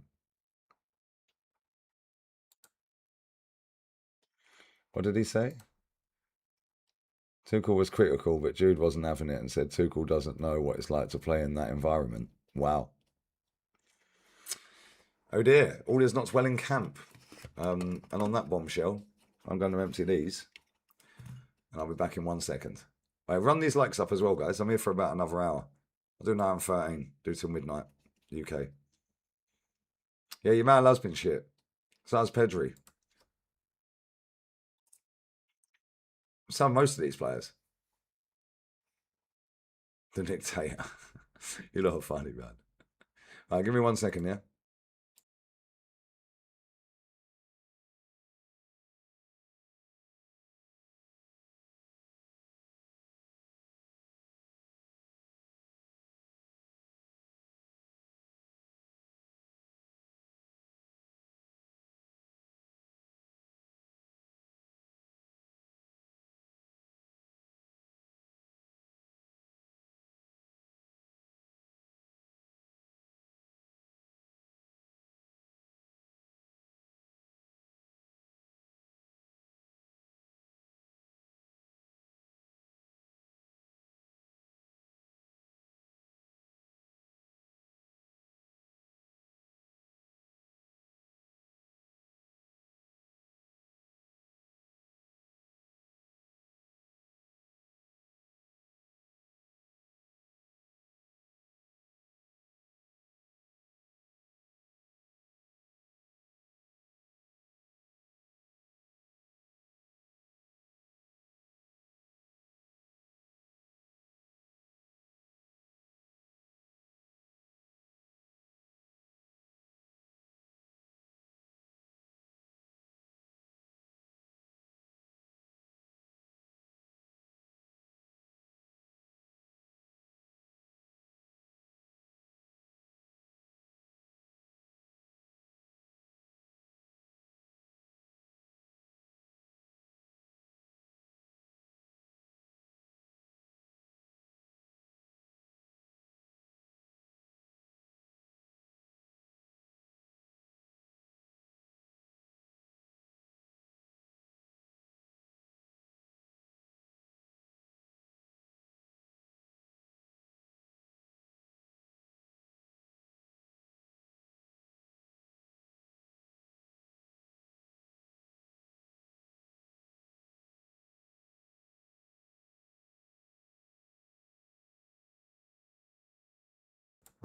What did he say? Tuchel was critical, but Jude wasn't having it and said Tuchel doesn't know what it's like to play in that environment. Wow. Oh dear, all is not well in camp. And on that bombshell, I'm going to empty these. And I'll be back in 1 second. Right, run these likes up as well, guys. I'm here for about another hour. I'll do 9:13. Do till midnight, UK. Yeah, your man has been shit. So has Pedri. most of these players. The dictator. You're not funny, man. All right, give me 1 second, yeah?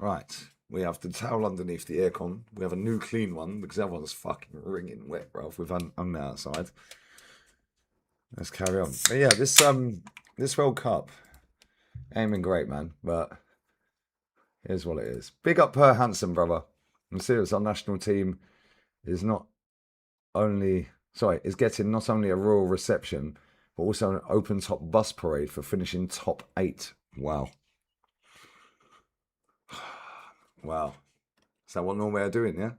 Right. We have the towel underneath the aircon. We have a new clean one because that one's fucking wringing wet, bro. We've hung that outside. Let's carry on. But yeah, this World Cup ain't been great, man. But here's what it is. Big up Per Hansen, brother. I'm serious. Our national team is not only is getting not only a royal reception, but also an open top bus parade for finishing top 8. Wow. Wow. Is that what Norway are doing, yeah?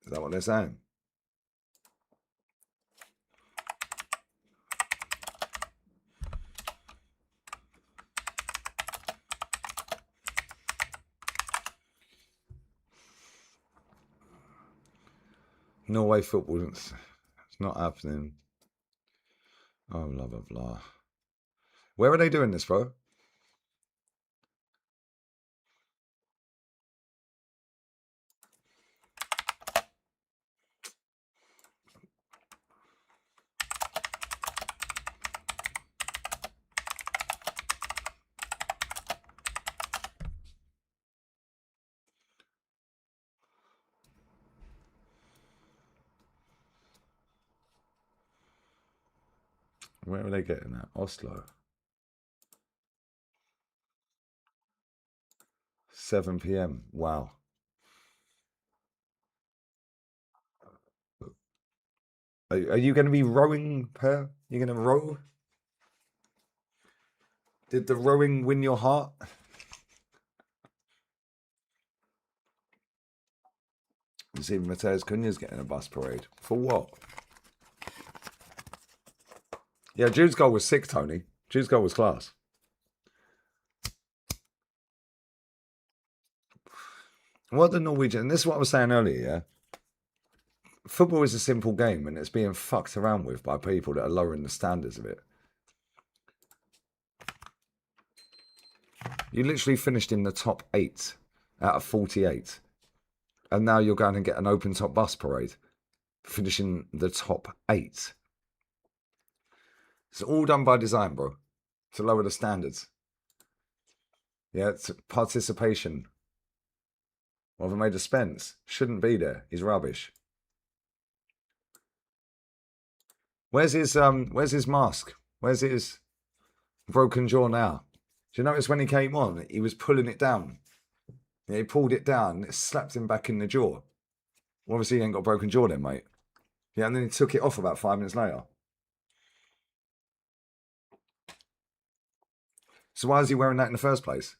Is that what they're saying? Norway football, it's not happening. Oh, blah, blah, blah. Where are they doing this, bro? Where are they getting that? Oslo. 7 p.m. Wow. Are you going to be rowing, Per? You going to row? Did the rowing win your heart? You see, Mateus Cunha's getting a bus parade. For what? Yeah, Jude's goal was sick, Tony. Jude's goal was class. What the Norwegian, and this is what I was saying earlier, yeah? Football is a simple game and it's being fucked around with by people that are lowering the standards of it. You literally finished in the top 8 out of 48. And now you're going to get an open top bus parade, finishing the top 8. It's all done by design, bro, to lower the standards. Yeah, it's participation. What have I made of Spence? Shouldn't be there. He's rubbish. Where's his mask? Where's his broken jaw now? Do you notice when he came on, he was pulling it down? Yeah, he pulled it down, it slapped him back in the jaw. Well, obviously, he ain't got a broken jaw then, mate. Yeah, and then he took it off about 5 minutes later. So why is he wearing that in the first place?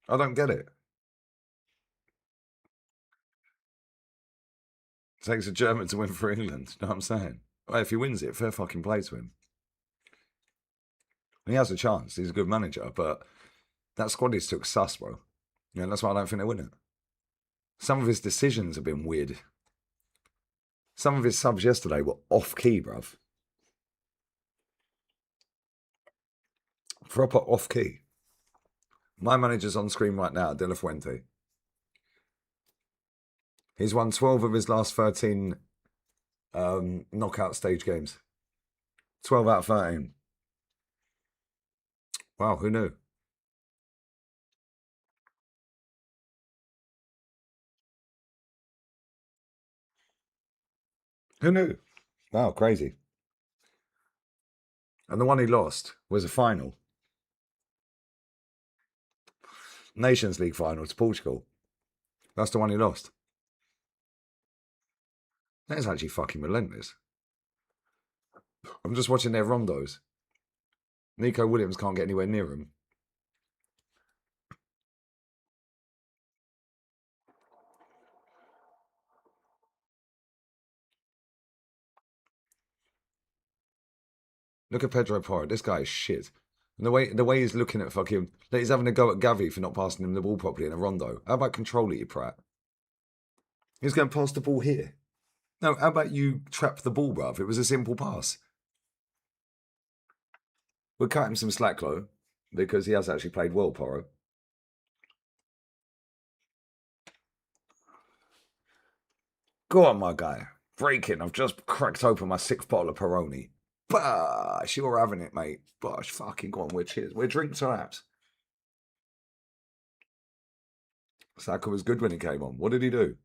I don't get it. It takes a German to win for England. You know what I'm saying? Well, if he wins it, fair fucking play to him. And he has a chance. He's a good manager, but that squad he's took sus, bro. Yeah, that's why I don't think they win it. Some of his decisions have been weird. Some of his subs yesterday were off key, bruv. Proper off key. My manager's on screen right now, De La Fuente. He's won 12 of his last 13 knockout stage games. 12 out of 13. Wow, who knew? Who knew? Wow, crazy. And the one he lost was a final. Nations League final to Portugal. That's the one he lost. That is actually fucking relentless. I'm just watching their rondos. Nico Williams can't get anywhere near him. Look at Pedro Porro. This guy is shit. And the way he's looking at fucking... He's having a go at Gavi for not passing him the ball properly in a rondo. How about control it, you prat? He's going to pass the ball here. No, how about you trap the ball, bruv? It was a simple pass. We'll cut him some slack, though, because he has actually played well, Porro. Go on, my guy. Breaking. I've just cracked open my 6th bottle of Peroni. Bosh, you're having it, mate. Bosh, fucking go on. We're drinks or apps. Saka was good when he came on. What did he do?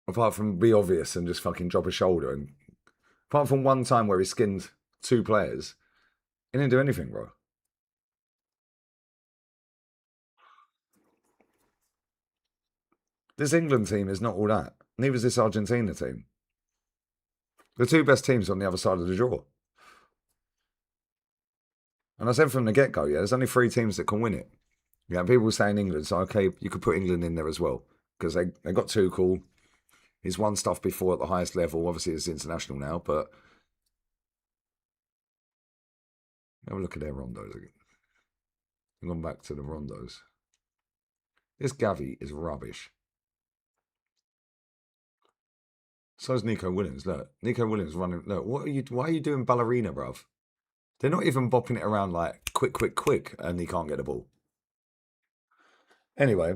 Apart from be obvious and just fucking drop a shoulder. And apart from one time where he skinned 2 players, he didn't do anything, bro. This England team is not all that. Neither is this Argentina team. The 2 best teams on the other side of the draw. And I said from the get-go, yeah, there's only 3 teams that can win it. Yeah, people saying England, so okay, you could put England in there as well. Because they got Tuchel. He's won stuff before at the highest level. Obviously, it's international now, but... Have a look at their rondos again. I'm going back to the rondos. This Gavi is rubbish. So is Nico Williams. Look, Nico Williams running. Look, why are you doing ballerina, bruv? They're not even bopping it around like quick, and he can't get the ball. Anyway,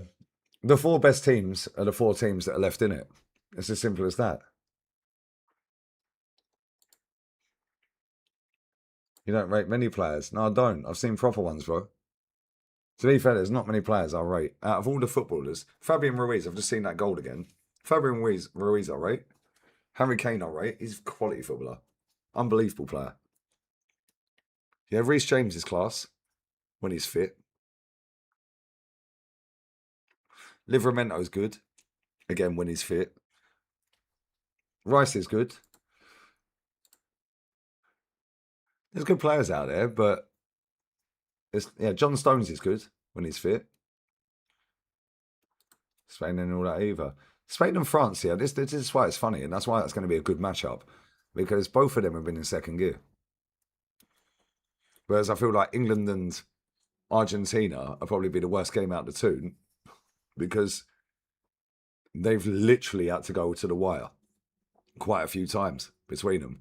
the 4 best teams are the 4 teams that are left in it. It's as simple as that. You don't rate many players. No, I don't. I've seen proper ones, bro. To be fair, there's not many players I rate. Out of all the footballers, Fabian Ruiz, I've just seen that goal again. Fabian Ruiz I rate. Harry Kane I rate. He's a quality footballer. Unbelievable player. Yeah, Reece James is class when he's fit. Livramento's good. Again, when he's fit. Rice is good. There's good players out there, but John Stones is good when he's fit. Spain and all that either. Spain and France, yeah, this is why it's funny, and that's why it's going to be a good matchup, because both of them have been in second gear. Whereas I feel like England and Argentina are probably be the worst game out of the 2, because they've literally had to go to the wire quite a few times between them.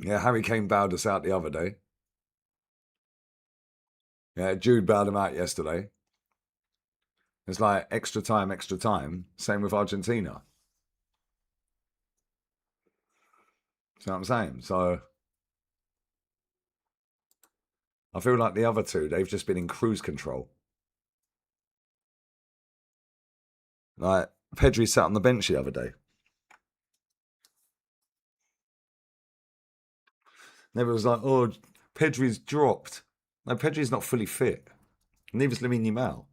Yeah, Harry Kane bowed us out the other day. Yeah, Jude bowed him out yesterday. It's like extra time. Same with Argentina. See what I'm saying? So I feel like the other two, they've just been in cruise control. Like, Pedri sat on the bench the other day. And everyone was like, oh, Pedri's dropped. No, Pedri's not fully fit. Neither's Lamine Yamal.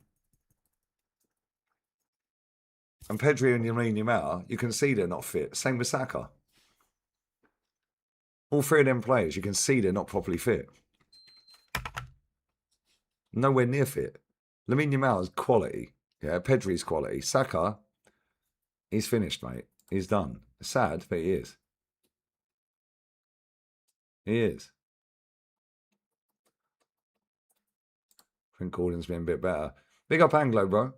And Pedri and Lamine Yamal, you can see they're not fit. Same with Saka. All three of them players, you can see they're not properly fit. Nowhere near fit. Lamine Yamal's quality. Yeah, Pedri's quality. Saka, he's finished, mate. He's done. Sad, but he is. He is. I think Gordon's been a bit better. Big up Anglo, bro.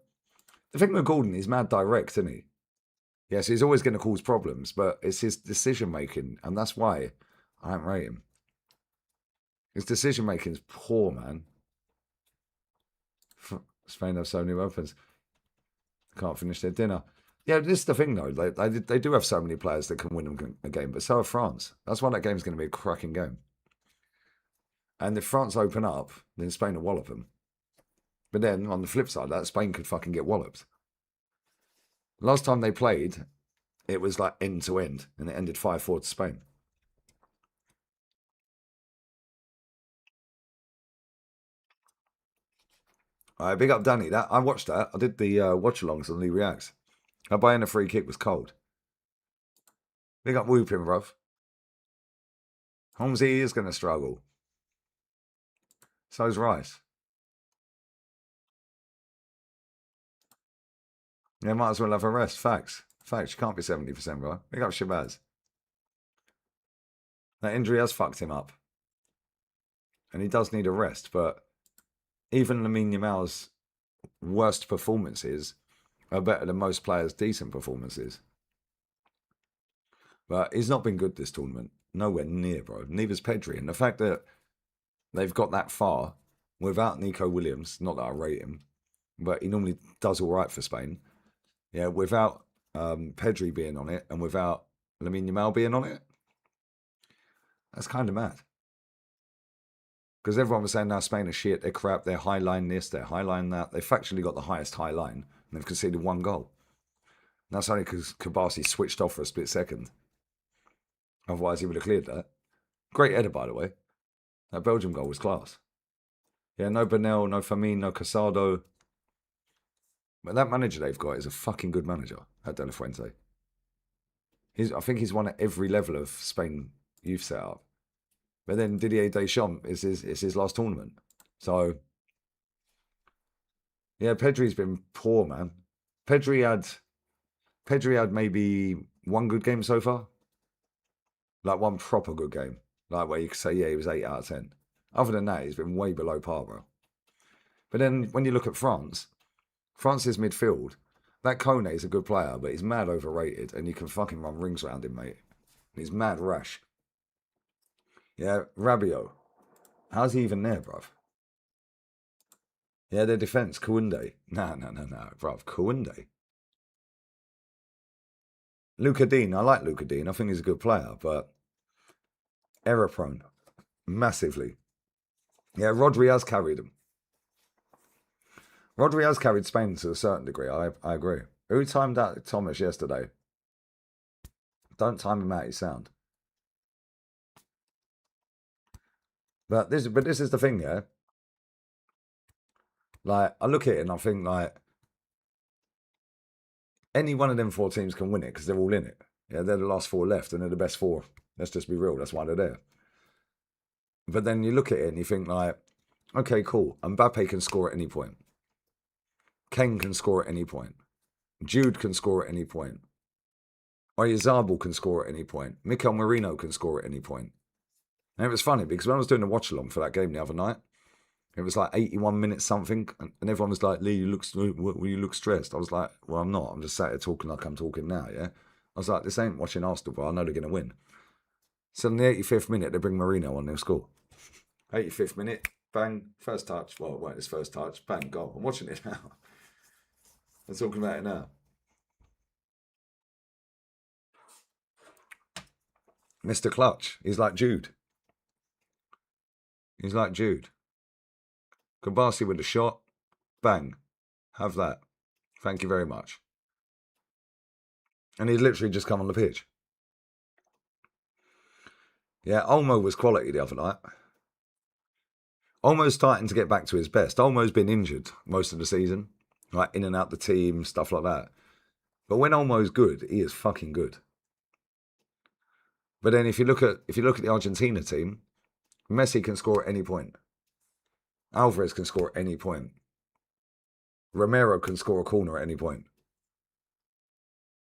The thing with Gordon, he's mad direct, isn't he? Yes, he's always going to cause problems, but it's his decision making, and that's why I don't rate him. His decision making is poor, man. Spain have so many weapons. Can't finish their dinner. Yeah, this is the thing, though. They do have so many players that can win them a game, but so have France. That's why that game's going to be a cracking game. And if France open up, then Spain will wallop them. But then, on the flip side, that Spain could fucking get walloped. Last time they played, it was like end to end, and it ended 5-4 to Spain. All right, big up Danny. That I watched that. I did the watch-alongs on Lee Reacts. That Bayern free kick was cold. Big up whooping, bruv. Holmesy is going to struggle. So's Rice. Yeah, might as well have a rest. Facts. Facts. You can't be 70%, bro. Big up Shabazz. That injury has fucked him up. And he does need a rest, but even Lamine Yamal's worst performances are better than most players' decent performances. But he's not been good this tournament. Nowhere near, bro. Neither's Pedri. And the fact that they've got that far without Nico Williams, not that I rate him, but he normally does all right for Spain. Yeah, without Pedri being on it and without Lamine Yamal being on it, that's kind of mad. Because everyone was saying now Spain are shit, they're crap, they're high line this, they're high line that. They've actually got the highest high line and they've conceded one goal. And that's only because Kabasi switched off for a split second. Otherwise, he would have cleared that. Great header, by the way. That Belgium goal was class. Yeah, no Benel, no Firmino, no Casado. But that manager they've got is a fucking good manager at De La Fuente. I think he's won at every level of Spain youth setup. But then Didier Deschamps is his last tournament. So, yeah, Pedri's been poor, man. Pedri had maybe one good game so far. Like one proper good game. Like where you could say, yeah, he was 8 out of 10. Other than that, he's been way below par, bro. But then when you look at France's midfield, that Kone is a good player, but he's mad overrated and you can fucking run rings around him, mate. He's mad rash. Yeah, Rabiot. How's he even there, bruv? Yeah, their defence, Kounde. No, bruv, Kounde. Luca Dean, I like Luca Dean. I think he's a good player, but error prone. Massively. Yeah, Rodri has carried him. Rodri has carried Spain to a certain degree. I agree. Who timed out Thomas yesterday? Don't time him out, you sound. But this is the thing, yeah. Like, I look at it and I think, like, any one of them 4 teams can win it because they're all in it. Yeah, they're the last 4 left and they're the best 4. Let's just be real. That's why they're there. But then you look at it and you think, like, okay, cool. Mbappe can score at any point. Kane can score at any point. Jude can score at any point. Oyarzabal can score at any point. Mikel Merino can score at any point. And it was funny because when I was doing the watch along for that game the other night, it was like 81 minutes something, and everyone was like, Lee, you look stressed. I was like, well, I'm not. I'm just sat here talking like I'm talking now, yeah? I was like, this ain't watching Arsenal, but I know they're going to win. So in the 85th minute, they bring Marino on, they'll score. 85th minute, bang, first touch. Well, it weren't his first touch, bang, goal. I'm watching it now. I'm talking about it now. Mr. Clutch. He's like Jude. He's like Jude. Kabasi with a shot. Bang. Have that. Thank you very much. And he'd literally just come on the pitch. Yeah, Olmo was quality the other night. Olmo's starting to get back to his best. Olmo's been injured most of the season. Like in and out the team, stuff like that. But when Olmo's good, he is fucking good. But then if you look at the Argentina team, Messi can score at any point. Alvarez can score at any point. Romero can score a corner at any point.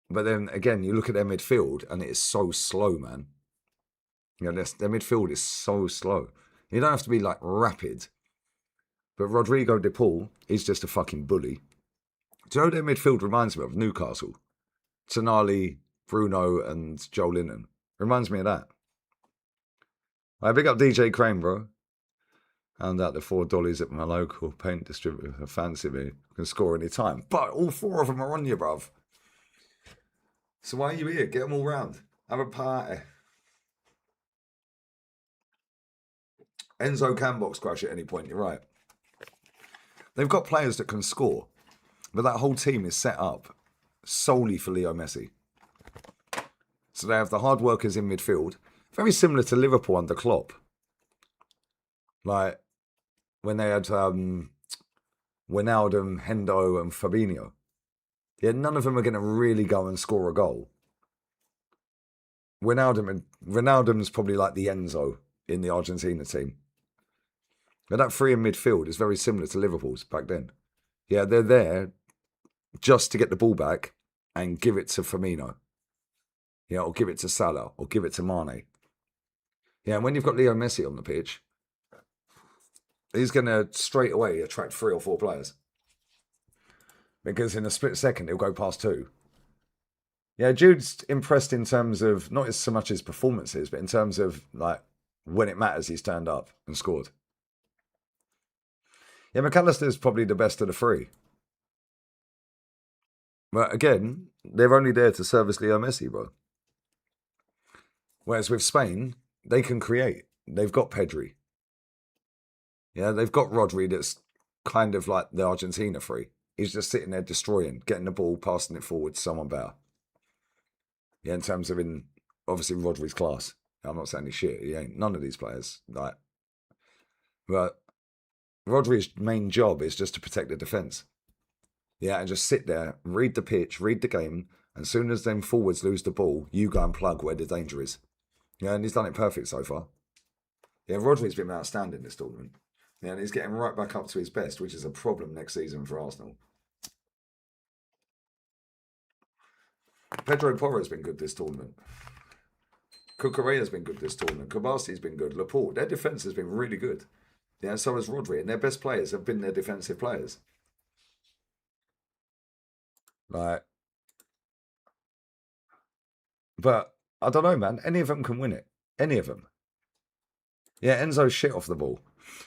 But then again, you look at their midfield and it is so slow, man. You know, their midfield is so slow. You don't have to be like rapid. But Rodrigo de Paul is just a fucking bully. Do you know what their midfield reminds me of? Newcastle. Tonali, Bruno, and Joe Linton. Reminds me of that. I big up DJ Crane, bro. Found out the $4 at my local paint distributor. Fancy me. Can score any time. But all 4 of them are on you, bruv. So why are you here? Get them all round. Have a party. Enzo can box crash at any point, you're right. They've got players that can score, but that whole team is set up solely for Leo Messi. So they have the hard workers in midfield, very similar to Liverpool under Klopp. Like when they had Wijnaldum, Hendo, and Fabinho. Yeah, none of them are going to really go and score a goal. Wijnaldum's probably like the Enzo in the Argentina team. But that 3 in midfield is very similar to Liverpool's back then. Yeah, they're there just to get the ball back and give it to Firmino. Yeah, or give it to Salah, or give it to Mane. Yeah, and when you've got Leo Messi on the pitch, he's going to straight away attract 3 or 4 players. Because in a split second, he'll go past 2. Yeah, Jude's impressed in terms of, not so much his performances, but in terms of, like, when it matters, he's turned up and scored. Yeah, McAllister's probably the best of the 3. But again, they're only there to service Leo Messi, bro. Whereas with Spain, they can create. They've got Pedri. Yeah, they've got Rodri that's kind of like the Argentina 3. He's just sitting there destroying, getting the ball, passing it forward to someone better. Yeah, in terms of obviously Rodri's class. I'm not saying he's shit. He ain't. None of these players. Like, but Rodri's main job is just to protect the defence. Yeah, and just sit there, read the pitch, read the game, and as soon as them forwards lose the ball, you go and plug where the danger is. Yeah, and he's done it perfect so far. Yeah, Rodri's been outstanding this tournament. Yeah, and he's getting right back up to his best, which is a problem next season for Arsenal. Pedro Porro's been good this tournament. Cucurella's been good this tournament. Kabasi's been good. Laporte, their defence has been really good. Yeah, so has Rodri, and their best players have been their defensive players. Like, but I don't know, man. Any of them can win it. Any of them. Yeah, Enzo's shit off the ball.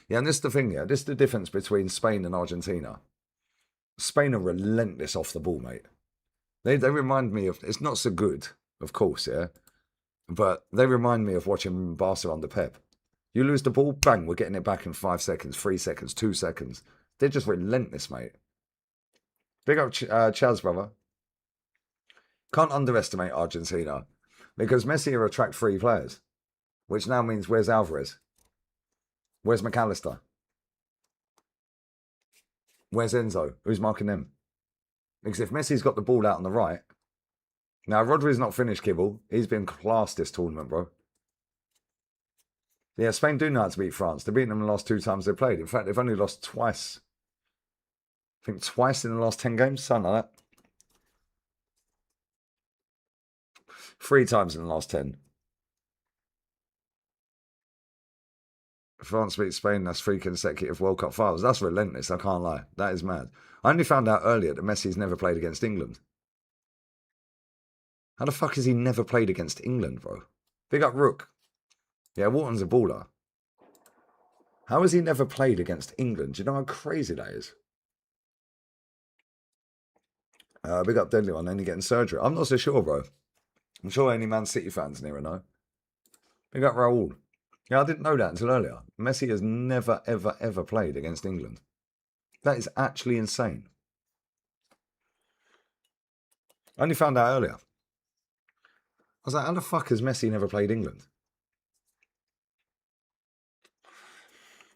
Yeah, and this is the thing, yeah. This is the difference between Spain and Argentina. Spain are relentless off the ball, mate. They remind me of, it's not so good, of course, yeah. But they remind me of watching Barca under Pep. You lose the ball, bang, we're getting it back in 5 seconds, 3 seconds, 2 seconds. They're just relentless, mate. Big up Chaz, brother. Can't underestimate Argentina because Messi will attract 3 players, which now means where's Alvarez? Where's McAllister? Where's Enzo? Who's marking them? Because if Messi's got the ball out on the right, now Rodri's not finished, Kibble. He's been class this tournament, bro. Yeah, Spain do know how to beat France. They've beaten them the last 2 times they played. In fact, they've only lost twice. I think twice in the last 10 games, something like that. 3 times in the last 10. France beat Spain, that's 3 consecutive World Cup finals. That's relentless, I can't lie. That is mad. I only found out earlier that Messi's never played against England. How the fuck has he never played against England, bro? Big up Rook. Yeah, Wharton's a baller. How has he never played against England? Do you know how crazy that is? Big up Deadly One, only getting surgery. I'm not so sure, bro. I'm sure any Man City fans near know. Big up Raul. Yeah, I didn't know that until earlier. Messi has never, ever, ever played against England. That is actually insane. I only found out earlier. I was like, how the fuck has Messi never played England?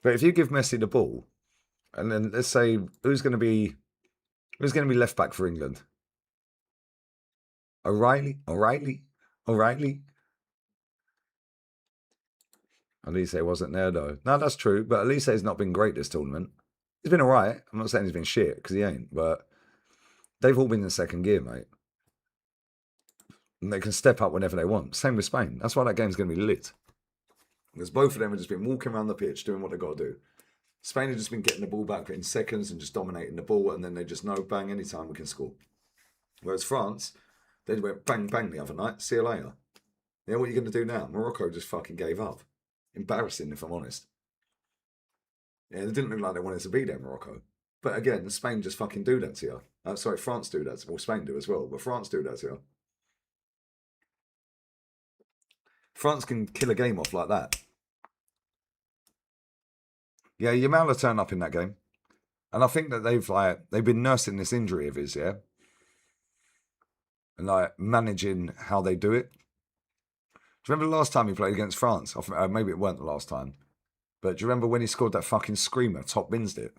But if you give Messi the ball, and then let's say who's going to be left back for England? O'Reilly. Elise wasn't there though. No, that's true. But Elise's not been great this tournament. He's been alright. I'm not saying he's been shit because he ain't. But they've all been in second gear, mate. And they can step up whenever they want. Same with Spain. That's why that game's going to be lit. Because both of them have just been walking around the pitch doing what they've got to do. Spain have just been getting the ball back in seconds and just dominating the ball, and then they just know, bang, anytime we can score. Whereas France, they went bang, bang the other night. See you later. Yeah, what are you going to do now? Morocco just fucking gave up. Embarrassing, if I'm honest. Yeah, it didn't look like they wanted to be there, Morocco. But again, Spain just fucking do that to you. Sorry, France do that. Well, Spain do as well, but France do that to you. France can kill a game off like that. Yeah, Yamal turned up in that game. And I think that they've been nursing this injury of his, yeah? And managing how they do it. Do you remember the last time he played against France? Maybe it weren't the last time. But do you remember when he scored that fucking screamer, top bins it?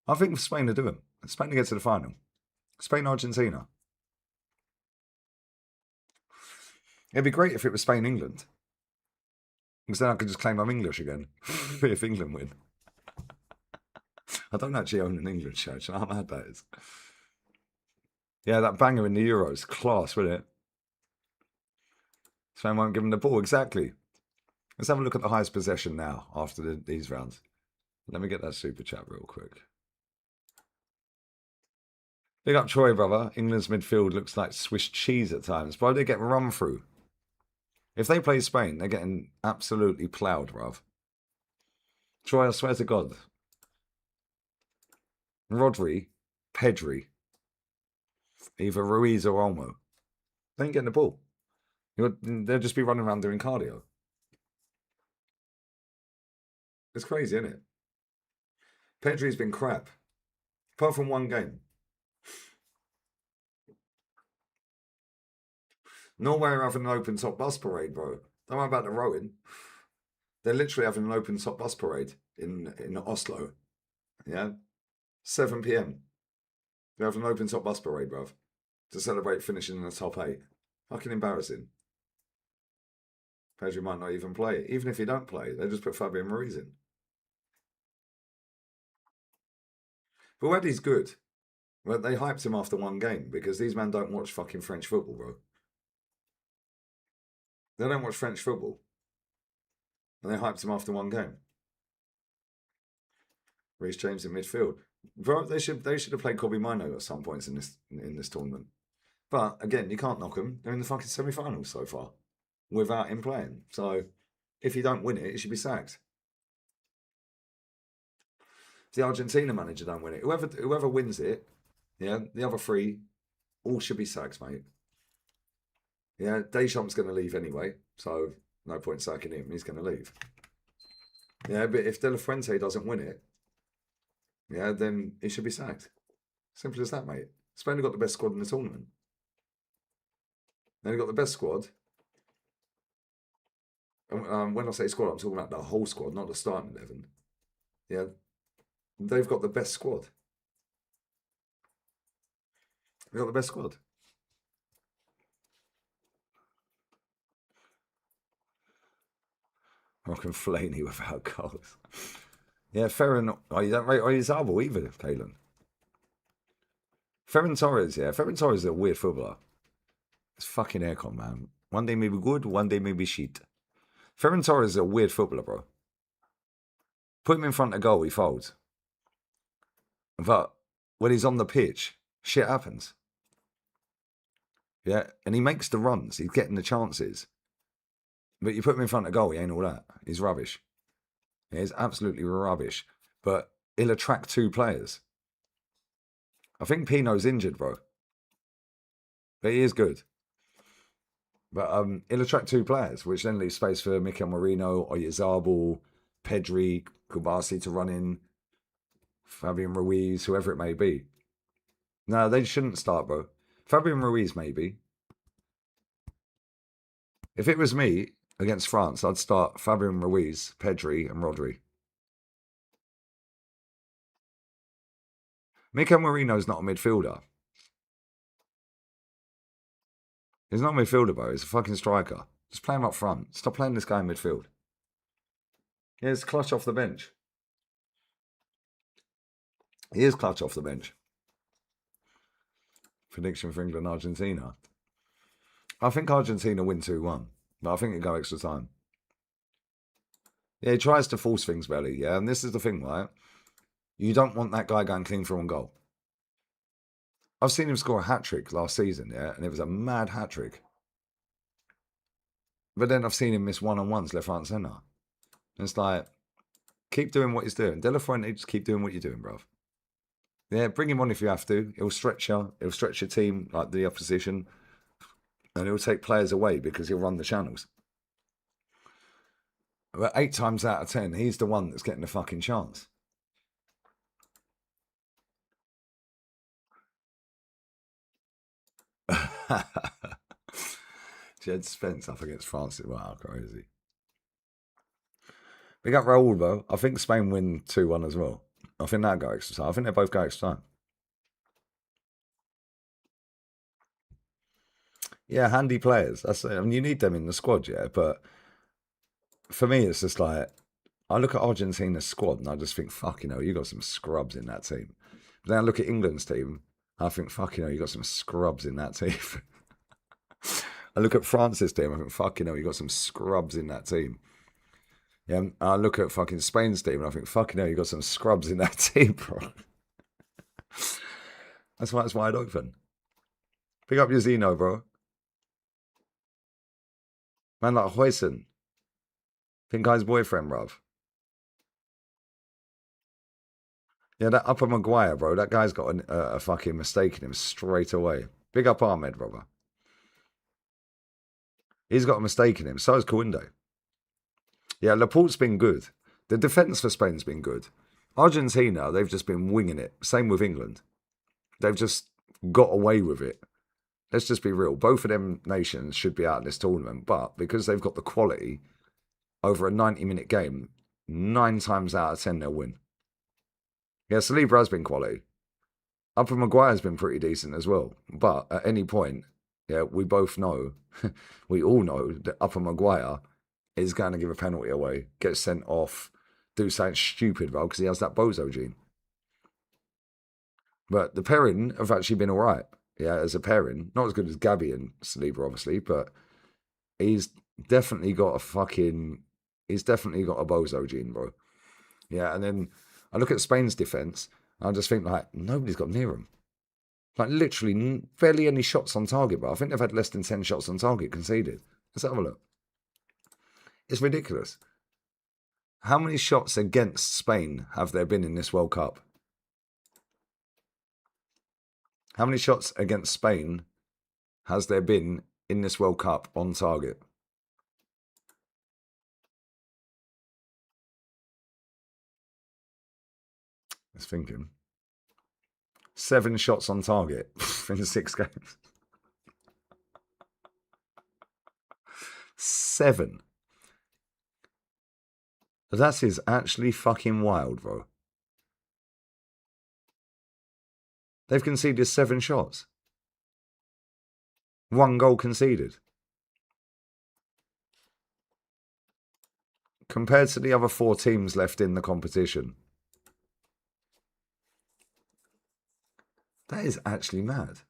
I think Spain are doing. Spain to get to the final. Spain, Argentina. It'd be great if it was Spain, England. Because then I could just claim I'm English again. If England win. I don't actually own an England shirt. You know how mad that is? Yeah, that banger in the Euros. Class, wasn't it? Spain won't give him the ball. Exactly. Let's have a look at the highest possession now after these rounds. Let me get that super chat real quick. Big up Troy, brother. England's midfield looks like Swiss cheese at times. But they get run through. If they play Spain, they're getting absolutely ploughed, bruv. Troy, I swear to God. Rodri, Pedri, either Ruiz or Olmo. They ain't getting the ball. They'll just be running around doing cardio. It's crazy, isn't it? Pedri's been crap. Apart from one game. Norway are having an open top bus parade, bro. Don't worry about the rowing. They're literally having an open top bus parade in Oslo. Yeah? 7 p.m. They're having an open top bus parade, bruv. To celebrate finishing in the top 8. Fucking embarrassing. Pedri might not even play. Even if he don't play, they just put Fabian Ruiz in. But Waddy's good. Well, they hyped him after one game because these men don't watch fucking French football, bro. They don't watch French football. And they hyped him after one game. Reece James in midfield. Bro, they should have played Kobe Mino at some points in this tournament. But again, you can't knock them. They're in the fucking semi-finals so far without him playing. So if you don't win it, it should be sacked. If the Argentina manager don't win it, whoever wins it, yeah, the other three all should be sacked, mate. Yeah, Deschamps going to leave anyway, so no point sacking him. He's going to leave. Yeah, but if De La Fuente doesn't win it, yeah, then he should be sacked. Simple as that, mate. Spain have got the best squad in the tournament. They've got the best squad. When I say squad, I'm talking about the whole squad, not the starting 11. Yeah, they've got the best squad. They've got the best squad. Rocking Flaney without goals. Yeah, Ferran. Oh, you don't rate Oyarzabal either, Kalen. Ferran Torres, yeah. Ferran Torres is a weird footballer. It's fucking aircon, man. One day may be good, one day may be shit. Ferran Torres is a weird footballer, bro. Put him in front of goal, he folds. But when he's on the pitch, shit happens. Yeah, and he makes the runs. He's getting the chances. But you put him in front of goal, he ain't all that. He's rubbish. He's absolutely rubbish. But he'll attract two players. I think Pino's injured, bro. But he is good. But he'll attract two players, which then leaves space for Mikel Merino or Yazabal, Pedri, Kubasi to run in, Fabian Ruiz, whoever it may be. No, they shouldn't start, bro. Fabian Ruiz, maybe. If it was me against France, I'd start Fabian Ruiz, Pedri, and Rodri. Mikel Merino's not a midfielder. He's not a midfielder, bro. He's a fucking striker. Just play him up front. Stop playing this guy in midfield. He is clutch off the bench. He is clutch off the bench. Prediction for England, Argentina. I think Argentina win 2-1, but I think it go extra time. Yeah, he tries to force things, Belly. Yeah, and this is the thing, right? You don't want that guy going clean for one goal. I've seen him score a hat-trick last season, yeah, and it was a mad hat-trick. But then I've seen him miss one-on-ones left, right, and centre. And it's like, keep doing what he's doing. De La Fuente, just keep doing what you're doing, bruv. Yeah, bring him on if you have to. He'll stretch you. He'll stretch your team, like the opposition. And he'll take players away because he'll run the channels. But 8 times out of 10, he's the one that's getting the fucking chance. Jed Spence up against France. Wow, crazy. Big up Raul, though. I think Spain win 2-1 as well. I think that'll go extra time. I think they both go extra time. Yeah, handy players. That's it. I mean, you need them in the squad, yeah. But for me, it's just like, I look at Argentina's squad and I just think, fuck, you got some scrubs in that team. But then I look at England's team, I think, fuck, you got some scrubs in that team. I look at France's team, I think, fuck, you got some scrubs in that team. Yeah, and I look at fucking Spain's team and I think, fuck, you got some scrubs in that team, bro. That's why it's wide open. Pick up your Zeno, bro. Man like Hoyson. Think guy's boyfriend, bruv. Yeah, that Upper Maguire, bro. That guy's got a fucking mistake in him straight away. Big up Ahmed, brother. He's got a mistake in him. So has Kounde. Yeah, Laporte's been good. The defence for Spain's been good. Argentina, they've just been winging it. Same with England. They've just got away with it. Let's just be real. Both of them nations should be out in this tournament, but because they've got the quality over a 90-minute game, 9 times out of 10 they'll win. Yeah, Saliba has been quality. Upper Maguire's been pretty decent as well. But at any point, yeah, we both know, we all know that Upper Maguire is going to give a penalty away, get sent off, do something stupid, bro, because he has that bozo gene. But the pairing have actually been all right. Yeah, as a pairing. Not as good as Gabby and Saliba, obviously, but he's definitely got a bozo gene, bro. Yeah, and then I look at Spain's defence, and I just think, like, nobody's got near them. Like, literally, barely any shots on target, bro. I think they've had less than 10 shots on target conceded. Let's have a look. It's ridiculous. How many shots against Spain have there been in this World Cup? How many shots against Spain has there been in this World Cup on target? Let's thinking. 7 shots on target in 6 games. 7. That is actually fucking wild, bro. They've conceded 7 shots. 1 goal conceded. Compared to the other 4 teams left in the competition. That is actually mad.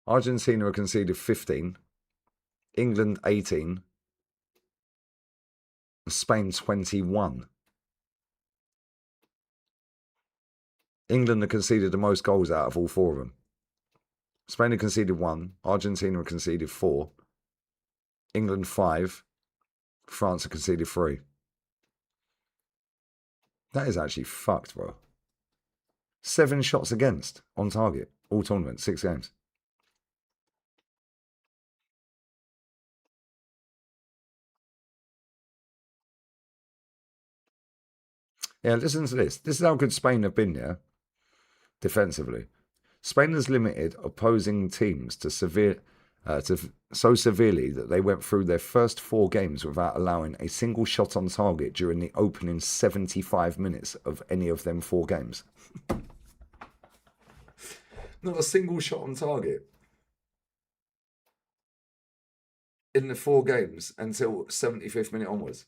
Argentina have conceded 15. England 18. Spain 21. England have conceded the most goals out of all 4 of them. Spain have conceded 1. Argentina have conceded 4. England 5. France have conceded 3. That is actually fucked, bro. 7 shots against on target, all tournaments, 6 games. Yeah, listen to this. This is how good Spain have been, yeah? Defensively. Spain has limited opposing teams so severely that they went through their first 4 games without allowing a single shot on target during the opening 75 minutes of any of them 4 games. Not a single shot on target in the 4 games until 75th minute onwards.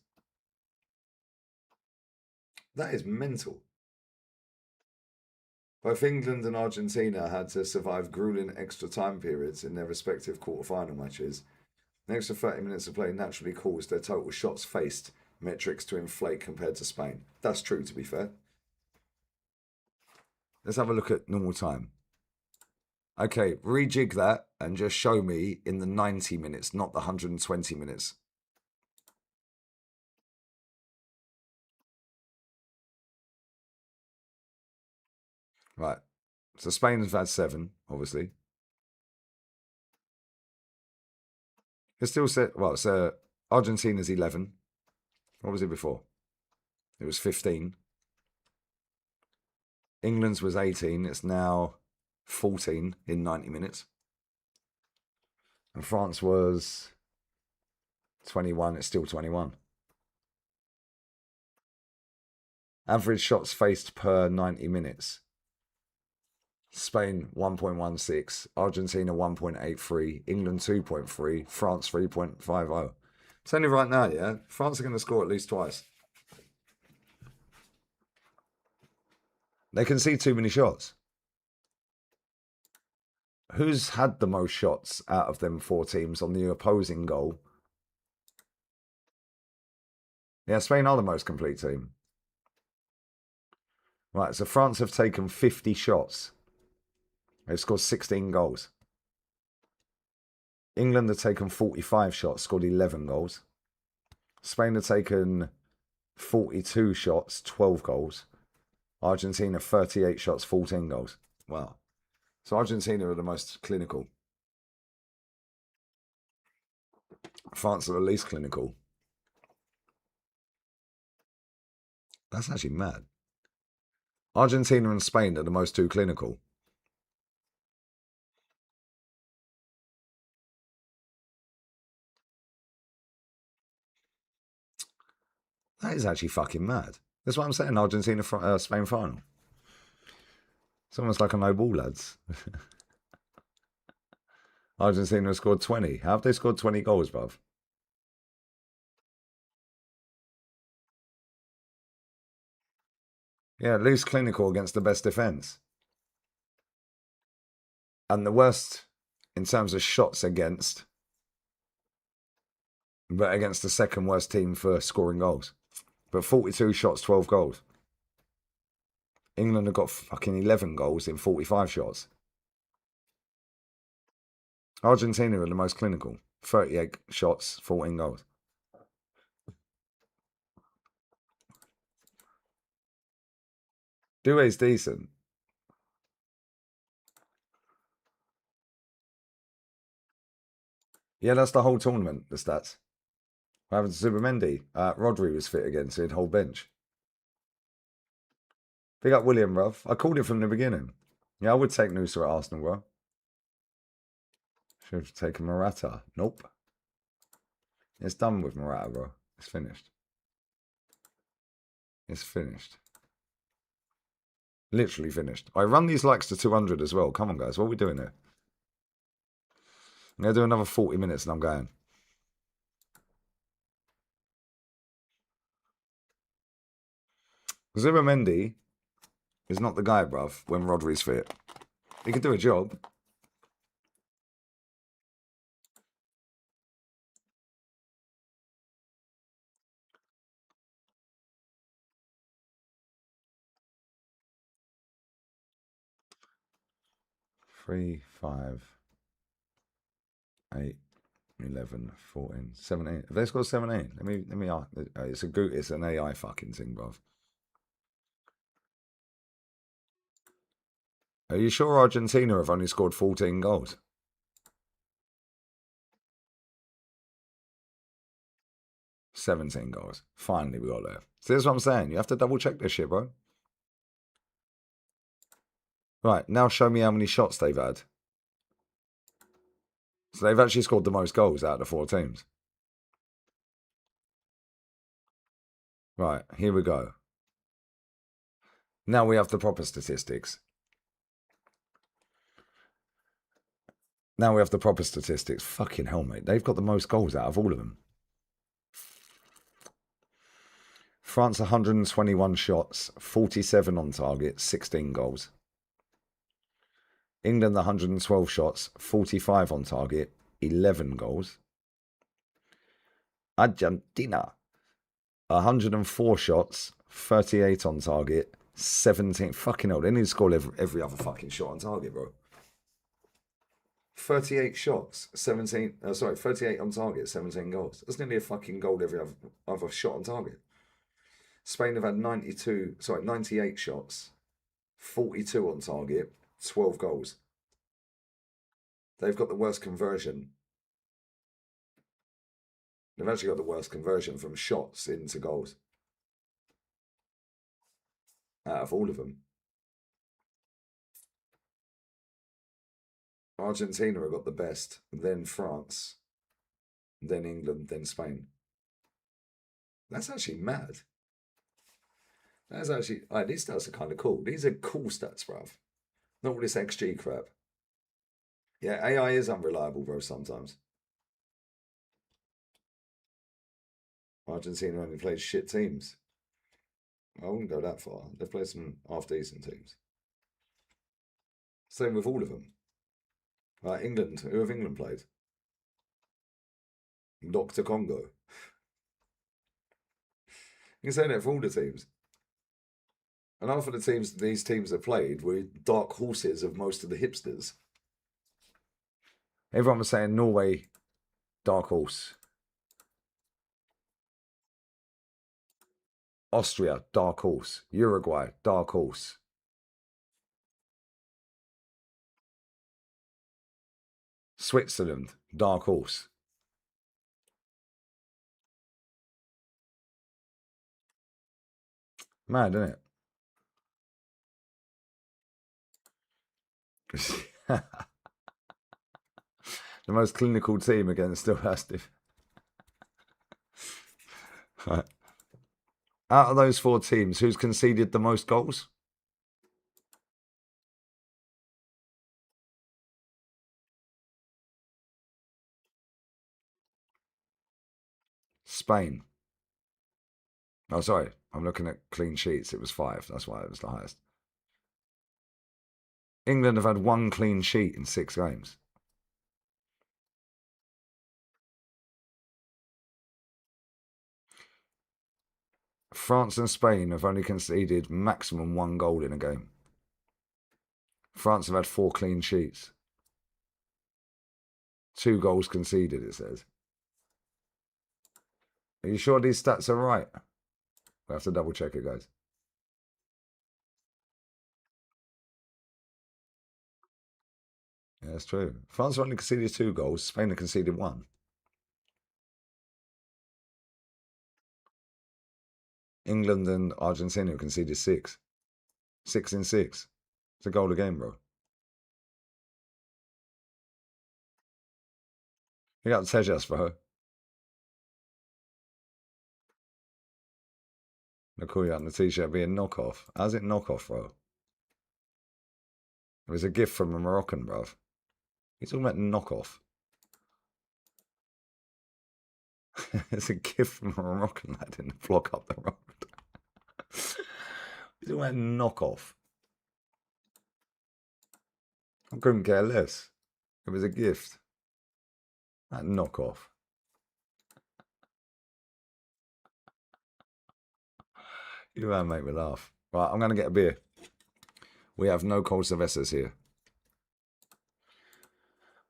That is mental. Both England and Argentina had to survive grueling extra time periods in their respective quarter-final matches. The extra 30 minutes of play naturally caused their total shots faced metrics to inflate compared to Spain. That's true, to be fair. Let's have a look at normal time. Okay, rejig that and just show me in the 90 minutes, not the 120 minutes. Right. So Spain has had 7, obviously. It's still set. Well, so Argentina's 11. What was it before? It was 15. England's was 18. It's now 14 in 90 minutes. And France was 21. It's still 21. Average shots faced per 90 minutes. Spain 1.16, Argentina 1.83, England 2.3, France 3.50. It's only right now, yeah? France are going to score at least twice. They can see too many shots. Who's had the most shots out of them 4 teams on the opposing goal? Yeah, Spain are the most complete team. Right, so France have taken 50 shots. They've scored 16 goals. England have taken 45 shots, scored 11 goals. Spain have taken 42 shots, 12 goals. Argentina, 38 shots, 14 goals. Wow. So Argentina are the most clinical. France are the least clinical. That's actually mad. Argentina and Spain are the most 2 clinical. That is actually fucking mad. That's what I'm saying. Argentina, Spain final. It's almost like a no ball, lads. Argentina have scored 20. How have they scored 20 goals, bruv? Yeah, least clinical against the best defence. And the worst in terms of shots against, but against the second worst team for scoring goals. But 42 shots, 12 goals. England have got fucking 11 goals in 45 shots. Argentina are the most clinical. 38 shots, 14 goals. Doué's decent. Yeah, that's the whole tournament, the stats. What happened to Supermendy? Rodri was fit again, so he'd hold bench. Big up William, bruv. I called it from the beginning. Yeah, I would take Noosa at Arsenal, bro. Should have taken Morata. Nope. It's done with Morata, bro. It's finished. It's finished. Literally finished. I run these likes to 200 as well. Come on, guys. What are we doing here? I'm going to do another 40 minutes and I'm going. Zubimendi is not the guy, bruv, when Rodri's fit. He can do a job. Three, 5, 8, 11, 14, 17. Have they scored 17? Let me. It's an AI fucking thing, bruv. Are you sure Argentina have only scored 14 goals? 17 goals. Finally, we got there. See, that's what I'm saying. You have to double check this shit, bro. Right, now show me how many shots they've had. So they've actually scored the most goals out of the 4 teams. Right, here we go. Now we have the proper statistics. Fucking hell, mate. They've got the most goals out of all of them. France, 121 shots, 47 on target, 16 goals. England, 112 shots, 45 on target, 11 goals. Argentina, 104 shots, 38 on target, 17. Fucking hell, they need to score every other fucking shot on target, bro. 38 shots, 17. 38 on target, 17 goals. That's nearly a fucking goal every other shot on target. Spain have had 98 shots, 42 on target, 12 goals. They've got the worst conversion. They've actually got the worst conversion from shots into goals out of all of them. Argentina have got the best, then France, then England, then Spain. That's actually mad. That's actually, these stats are kind of cool. These are cool stats, bruv. Not all this XG crap. Yeah, AI is unreliable, bro, sometimes. Argentina only played shit teams. I wouldn't go that far. They've played some half-decent teams. Same with all of them. England, who have England played? Dr. Congo. You can say that for all the teams. And half of the teams these teams have played were dark horses of most of the hipsters. Everyone was saying Norway, dark horse. Austria, dark horse. Uruguay, dark horse. Switzerland, dark horse. Mad, isn't it? The most clinical team against still has to. Right. Out of those 4 teams, who's conceded the most goals? Spain. Oh, sorry. I'm looking at clean sheets. It was 5. That's why it was the highest. England have had 1 clean sheet in 6 games. France and Spain have only conceded maximum 1 goal in a game. France have had 4 clean sheets. 2 goals conceded, it says. Are you sure these stats are right? We have to double check it, guys. Yeah, that's true. France have only conceded 2 goals. Spain have conceded 1. England and Argentina have conceded 6. 6 in 6. It's a goal a game, bro. You got Tejas for her. They'll call you out in the t-shirt being knockoff. How's it knockoff, bro? It was a gift from a Moroccan, bruv. You're talking about knockoff. It's a gift from a Moroccan lad in the block up the road. You're talking about knockoff. I couldn't care less. It was a gift. That knockoff. You man make me laugh. Right, I'm going to get a beer. We have no cold Sylvesters here.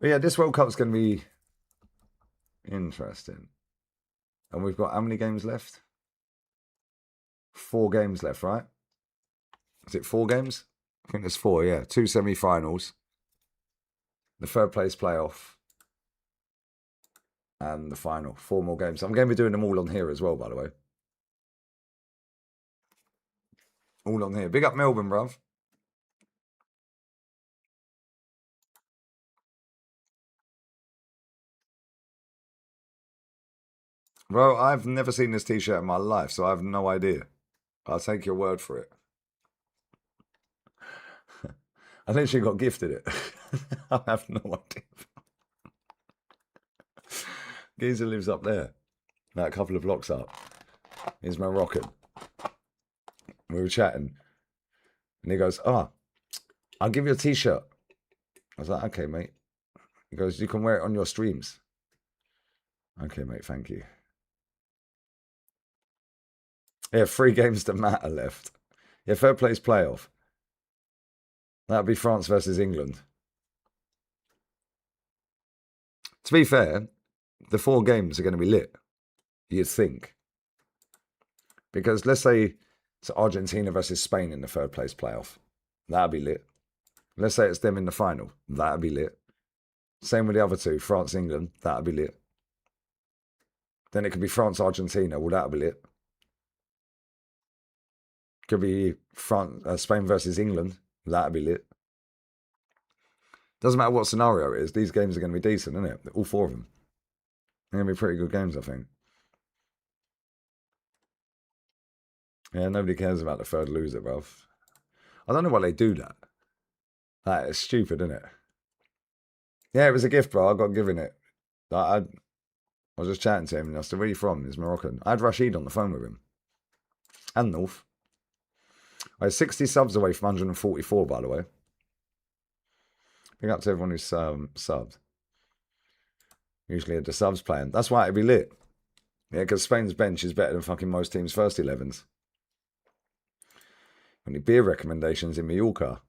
But yeah, this World Cup's going to be interesting. And we've got how many games left? 4 games left, right? Is it 4 games? I think there's 4, yeah. 2 semi-finals. The third place playoff. and the final. 4 more games. I'm going to be doing them all on here as well, by the way. All on here. Big up Melbourne, bruv. Bro, I've never seen this t-shirt in my life, so I have no idea. I'll take your word for it. I literally got gifted it. I have no idea. Geezer lives up there, like a couple of blocks up. He's Moroccan. We were chatting, and he goes, "Oh, I'll give you a t-shirt." I was like, "Okay, mate." He goes, "You can wear it on your streams." Okay, mate, thank you. Yeah, 3 games to matter left. Yeah, third place playoff. That'd be France versus England. To be fair, the 4 games are going to be lit, you'd think. Because let's say it's Argentina versus Spain in the third place playoff. That'd be lit. Let's say it's them in the final. That'd be lit. Same with the other 2, France, England. That'd be lit. Then it could be France, Argentina. Well, that'd be lit. Could be Spain versus England. That'd be lit. Doesn't matter what scenario it is. These games are going to be decent, isn't it? All 4 of them. They're going to be pretty good games, I think. Yeah, nobody cares about the third loser, bruv. I don't know why they do that. That is stupid, isn't it? Yeah, it was a gift, bro. I got given it. I was just chatting to him and I said, "Where are you from?" He's Moroccan. I had Rashid on the phone with him. And North. I was 60 subs away from 144, by the way. Big up to everyone who's subbed. Usually the subs playing. That's why it'd be lit. Yeah, because Spain's bench is better than fucking most teams' first 11s. Only beer recommendations in Mallorca.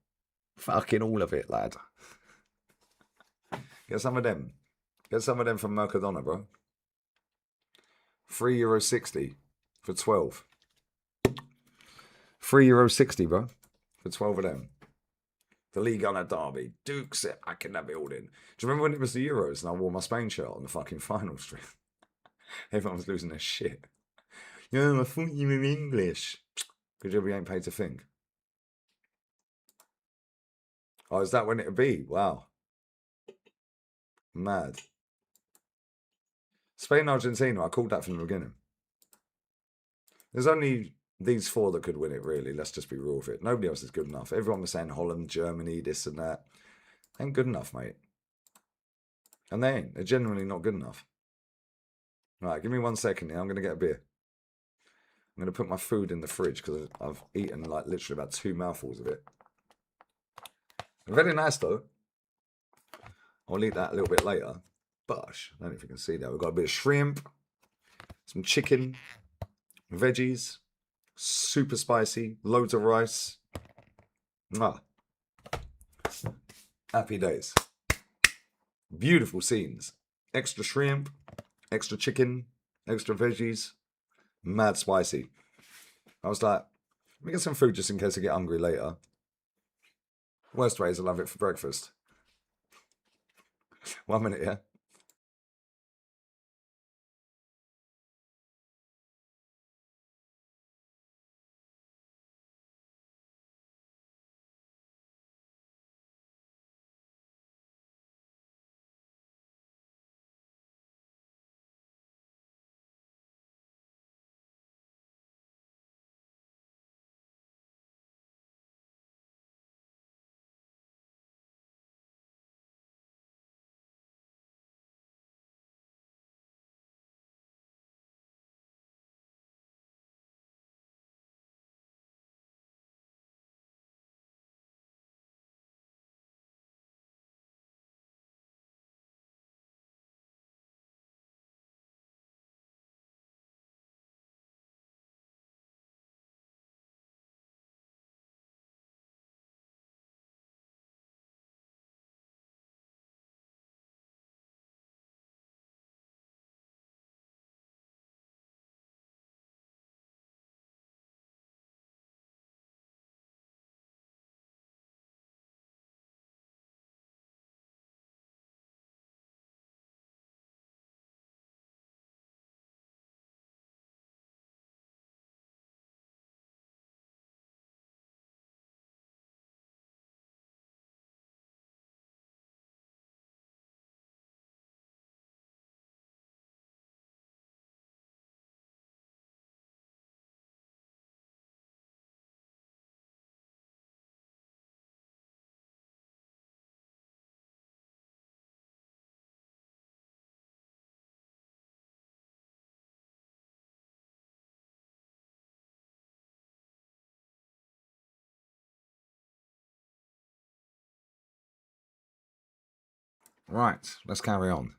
Fucking all of it, lad. Get some of them. Get some of them from Mercadona, bro. €3.60 for 12. €3.60, bro, for 12 of them. The League on a derby. Dukes it. I can have it all in. Do you remember when it was the Euros and I wore my Spain shirt on the fucking final stream? Everyone was losing their shit. Yeah, I thought you were English. Because you ain't paid to think. Oh, is that when it'll be? Wow. Mad. Spain, Argentina. I called that from the beginning. There's only these 4 that could win it, really. Let's just be real with it. Nobody else is good enough. Everyone was saying Holland, Germany, this and that. Ain't good enough, mate. And they ain't. They're genuinely not good enough. Right, give me 1 second here. I'm going to get a beer. I'm going to put my food in the fridge because I've eaten like literally about 2 mouthfuls of it. Very nice though. I'll eat that a little bit later. Bush. I don't know if you can see that. We've got a bit of shrimp, some chicken, veggies, super spicy, loads of rice. Ah. Happy days. Beautiful scenes. Extra shrimp, extra chicken, extra veggies. Mad spicy. I was like, let me get some food just in case I get hungry later. Worst way is I love it for breakfast. 1 minute, yeah? Right, let's carry on.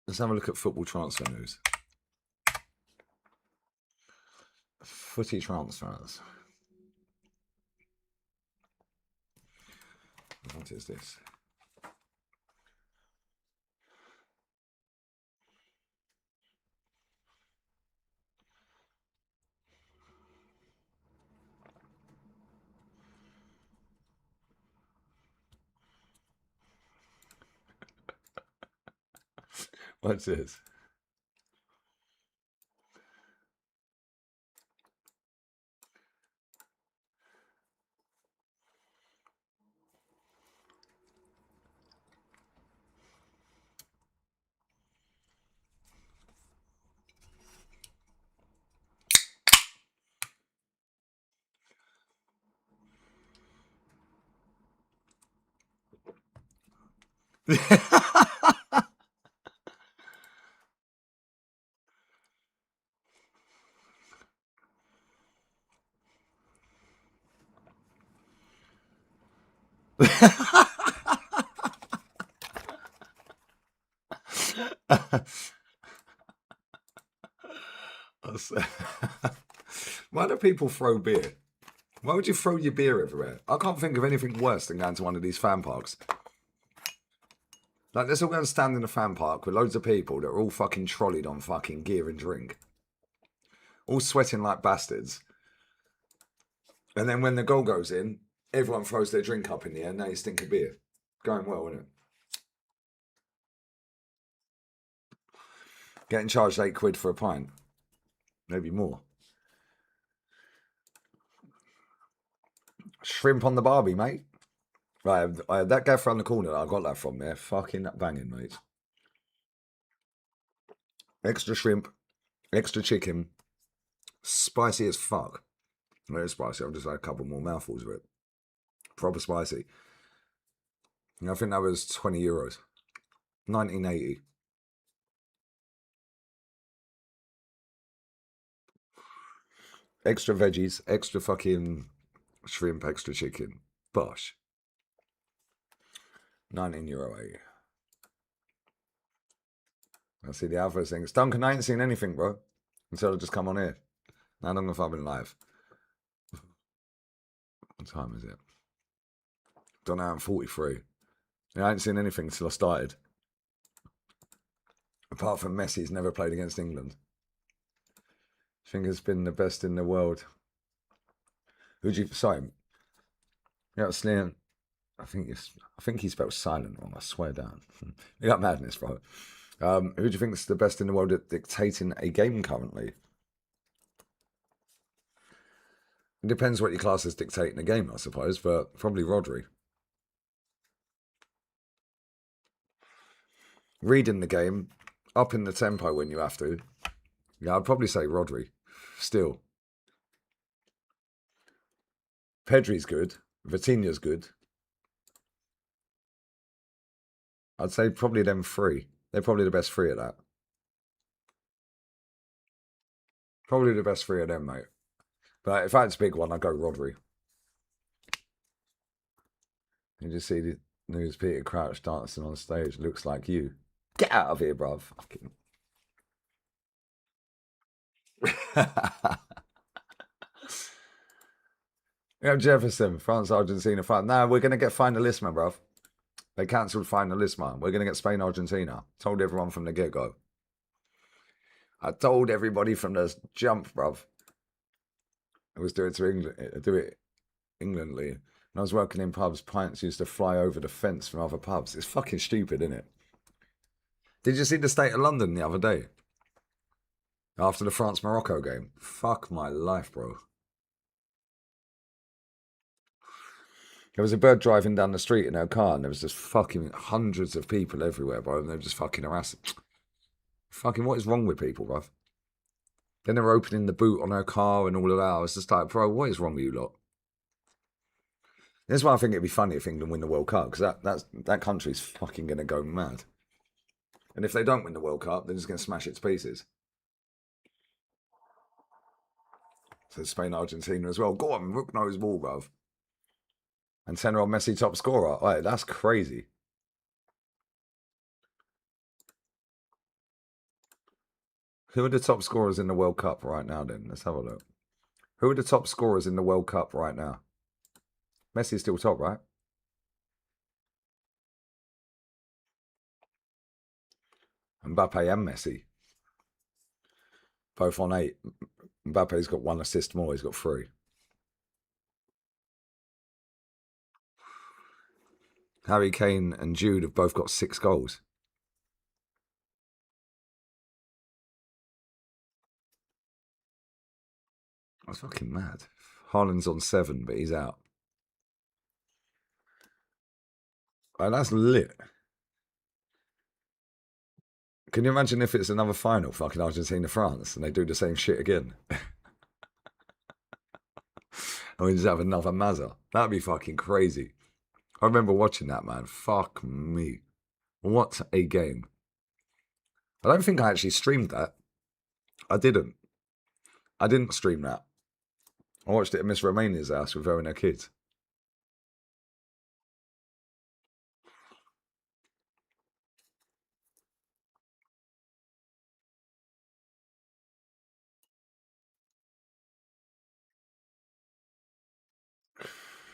Let's have a look at football transfer news. Footy transfers. What is this? What's this? Why do people throw beer? Why would you throw your beer everywhere? I can't think of anything worse than going to one of these fan parks. Like, let's all go and stand in a fan park with loads of people that are all fucking trolleyed on fucking gear and drink. All sweating like bastards. And then when the goal goes in, everyone throws their drink up in the air. Now you stink of beer. Going well, isn't it? Getting charged £8 for a pint. Maybe more. Shrimp on the barbie, mate. Right, I had that guy around the corner that I got that from there. Fucking banging, mate. Extra shrimp, extra chicken. Spicy as fuck. Very spicy. I've just had a couple more mouthfuls of it. Proper spicy. And I think that was €20. 1980. Extra veggies, extra fucking shrimp, extra chicken. Bosh. €19.80. I see the Alpha thing. Duncan, I ain't seen anything, bro. Until I just come on here. How long have I been live? What time is it? Don't know, I'm 43. Yeah, I ain't seen anything until I started. Apart from Messi's never played against England. I think it's been the best in the world. Who'd you... Sorry. Yeah, Slian. I think he spelled silent wrong. I swear down. You got madness, bro. Who do you think is the best in the world at dictating a game currently? It depends what your class is dictating a game, I suppose, but probably Rodri. Reading the game, up in the tempo when you have to. Yeah, I'd probably say Rodri. Still. Pedri's good. Vitinha's good. I'd say probably them three. They're probably the best three at that. Probably the best three of them, mate. But if I had to pick one, I'd go Rodri. You just see the news Peter Crouch dancing on stage. Looks like you. Get out of here, bruv. Fucking. Yeah, Jefferson, France, Argentina, France. Nah, we're going to get finalisma, bruv. They cancelled finalisma. We're going to get Spain, Argentina. Told everyone from the get-go. I told everybody from the jump, bruv. I was doing it to England, do it Englandly. When I was working in pubs, pints used to fly over the fence from other pubs. It's fucking stupid, isn't it? Did you see the state of London the other day? After the France-Morocco game? Fuck my life, bro. There was a bird driving down the street in her car, and there was just fucking hundreds of people everywhere, bro, and they were just fucking harassing. Fucking what is wrong with people, bruv? Then they were opening the boot on her car and all of that. I was just like, bro, what is wrong with you lot? That's why I think it'd be funny if England win the World Cup, because that country's fucking going to go mad. And if they don't win the World Cup, they're just going to smash it to pieces. So Spain, Argentina as well. Go on, Rook knows ball, bruv. And 10-year-old Messi top scorer. Right, that's crazy. Who are the top scorers in the World Cup right now then? Let's have a look. Who are the top scorers in the World Cup right now? Messi's still top, right? Mbappe and Messi. Both on 8. Mbappe's got 1 assist more. He's got 3. Harry Kane and Jude have both got 6 goals. That's fucking mad. Haaland's on 7, but he's out. Oh, that's lit. Can you imagine if it's another final, fucking Argentina-France, and they do the same shit again? And we just have another Mazza. That'd be fucking crazy. I remember watching that, man. Fuck me. What a game. I don't think I actually streamed that. I didn't. I didn't stream that. I watched it at Miss Romania's house with her and her kids.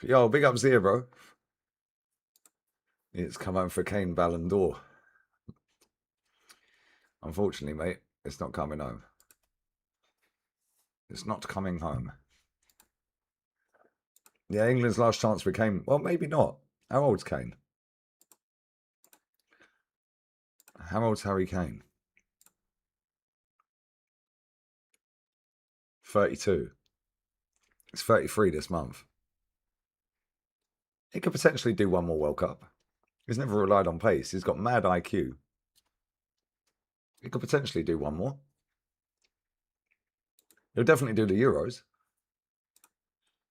Yo, big up Zia, bro. It's come home for Kane Ballon d'Or. Unfortunately, mate, it's not coming home. It's not coming home. Yeah, England's last chance for Kane. Well, maybe not. How old's Kane? How old's Harry Kane? 32. It's 33 this month. He could potentially do one more World Cup. He's never relied on pace. He's got mad IQ. He could potentially do one more. He'll definitely do the Euros.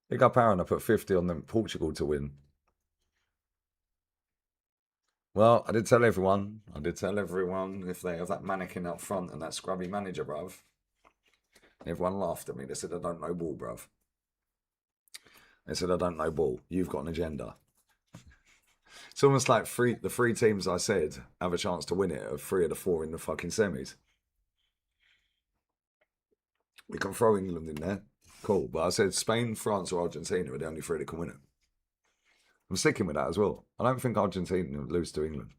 Big up Aaron, I put 50 on them Portugal to win. Well, I did tell everyone if they have that mannequin out front and that scrubby manager, bruv. Everyone laughed at me. They said, I don't know ball, bruv. They said, I don't know ball. You've got an agenda. It's almost like the 3 teams I said have a chance to win it of 3 of the 4 in the fucking semis. We can throw England in there. Cool. But I said Spain, France, or Argentina are the only 3 that can win it. I'm sticking with that as well. I don't think Argentina will lose to England.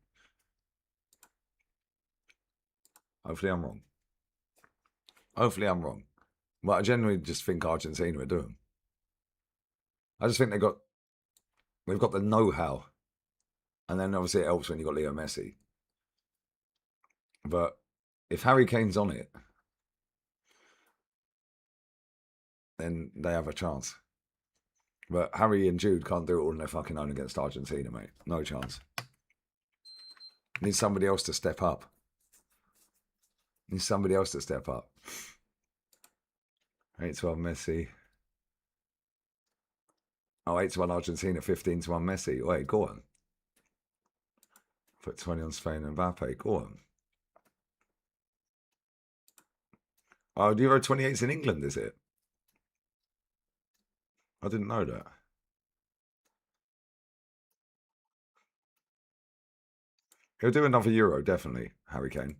Hopefully I'm wrong. Hopefully I'm wrong. But I genuinely just think Argentina are doing. I just think they've got the know-how. And then obviously it helps when you've got Leo Messi. But if Harry Kane's on it, then they have a chance. But Harry and Jude can't do it all on their fucking own against Argentina, mate. No chance. Need somebody else to step up. Need somebody else to step up. 8-1 Messi. Oh, 8-1 Argentina, 15-1 Messi. Wait, go on. Put 20 on Spain and Mbappe. Go on. Oh, the Euro 28's in England, is it? I didn't know that. He'll do another Euro, definitely, Harry Kane.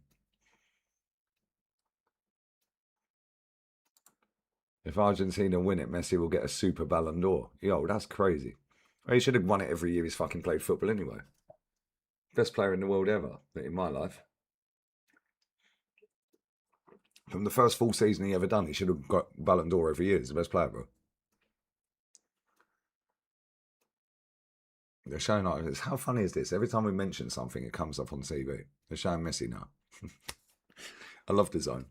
If Argentina win it, Messi will get a super Ballon d'Or. Yo, that's crazy. Well, he should have won it every year he's fucking played football anyway. Best player in the world ever, in my life. From the first full season he ever done, he should have got Ballon d'Or every year. He's the best player, bro. They're showing this. How funny is this? Every time we mention something, it comes up on TV. They're showing Messi now. I love the zone.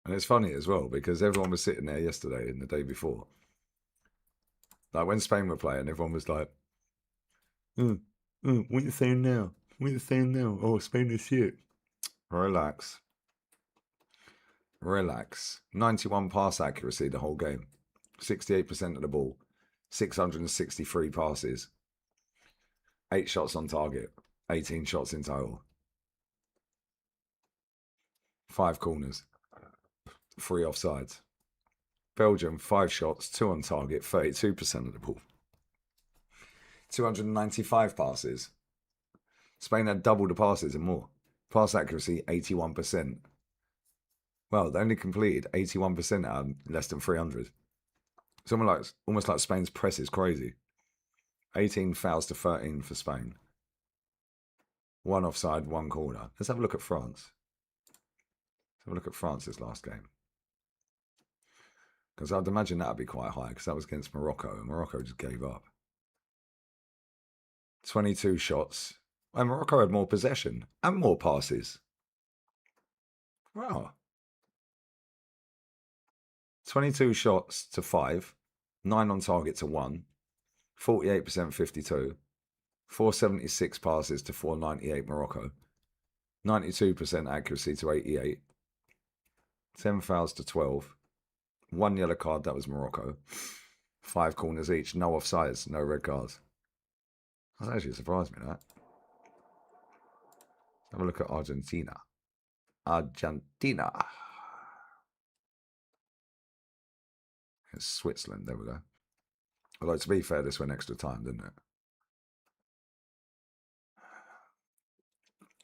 And it's funny as well because everyone was sitting there yesterday and the day before. Like when Spain were playing, everyone was like, what are you saying now? What are you saying now? Oh, Spain is shit. Relax. Relax. 91 pass accuracy the whole game. 68% of the ball. 663 passes. 8 shots on target. 18 shots in total. 5 corners. 3 offsides. Belgium, 5 shots, 2 on target, 32% of the ball. 295 passes. Spain had double the passes and more. Pass accuracy, 81%. Well, they only completed 81% out of less than 300. Someone like almost like Spain's press is crazy. 18 fouls to 13 for Spain. 1 offside, 1 corner. Let's have a look at France. Let's have a look at France's last game. Because I'd imagine that would be quite high because that was against Morocco and Morocco just gave up. 22 shots. And Morocco had more possession and more passes. Wow. 22 shots to 5. 9 on target to 1. 48% 52. 476 passes to 498 Morocco. 92% accuracy to 88. 10 fouls to 12. 1 yellow card, that was Morocco. 5 corners each, no offsides, no red cards. That actually surprised me, that. Have a look at Argentina. Argentina. It's Switzerland, there we go. Although, to be fair, this went extra time, didn't it?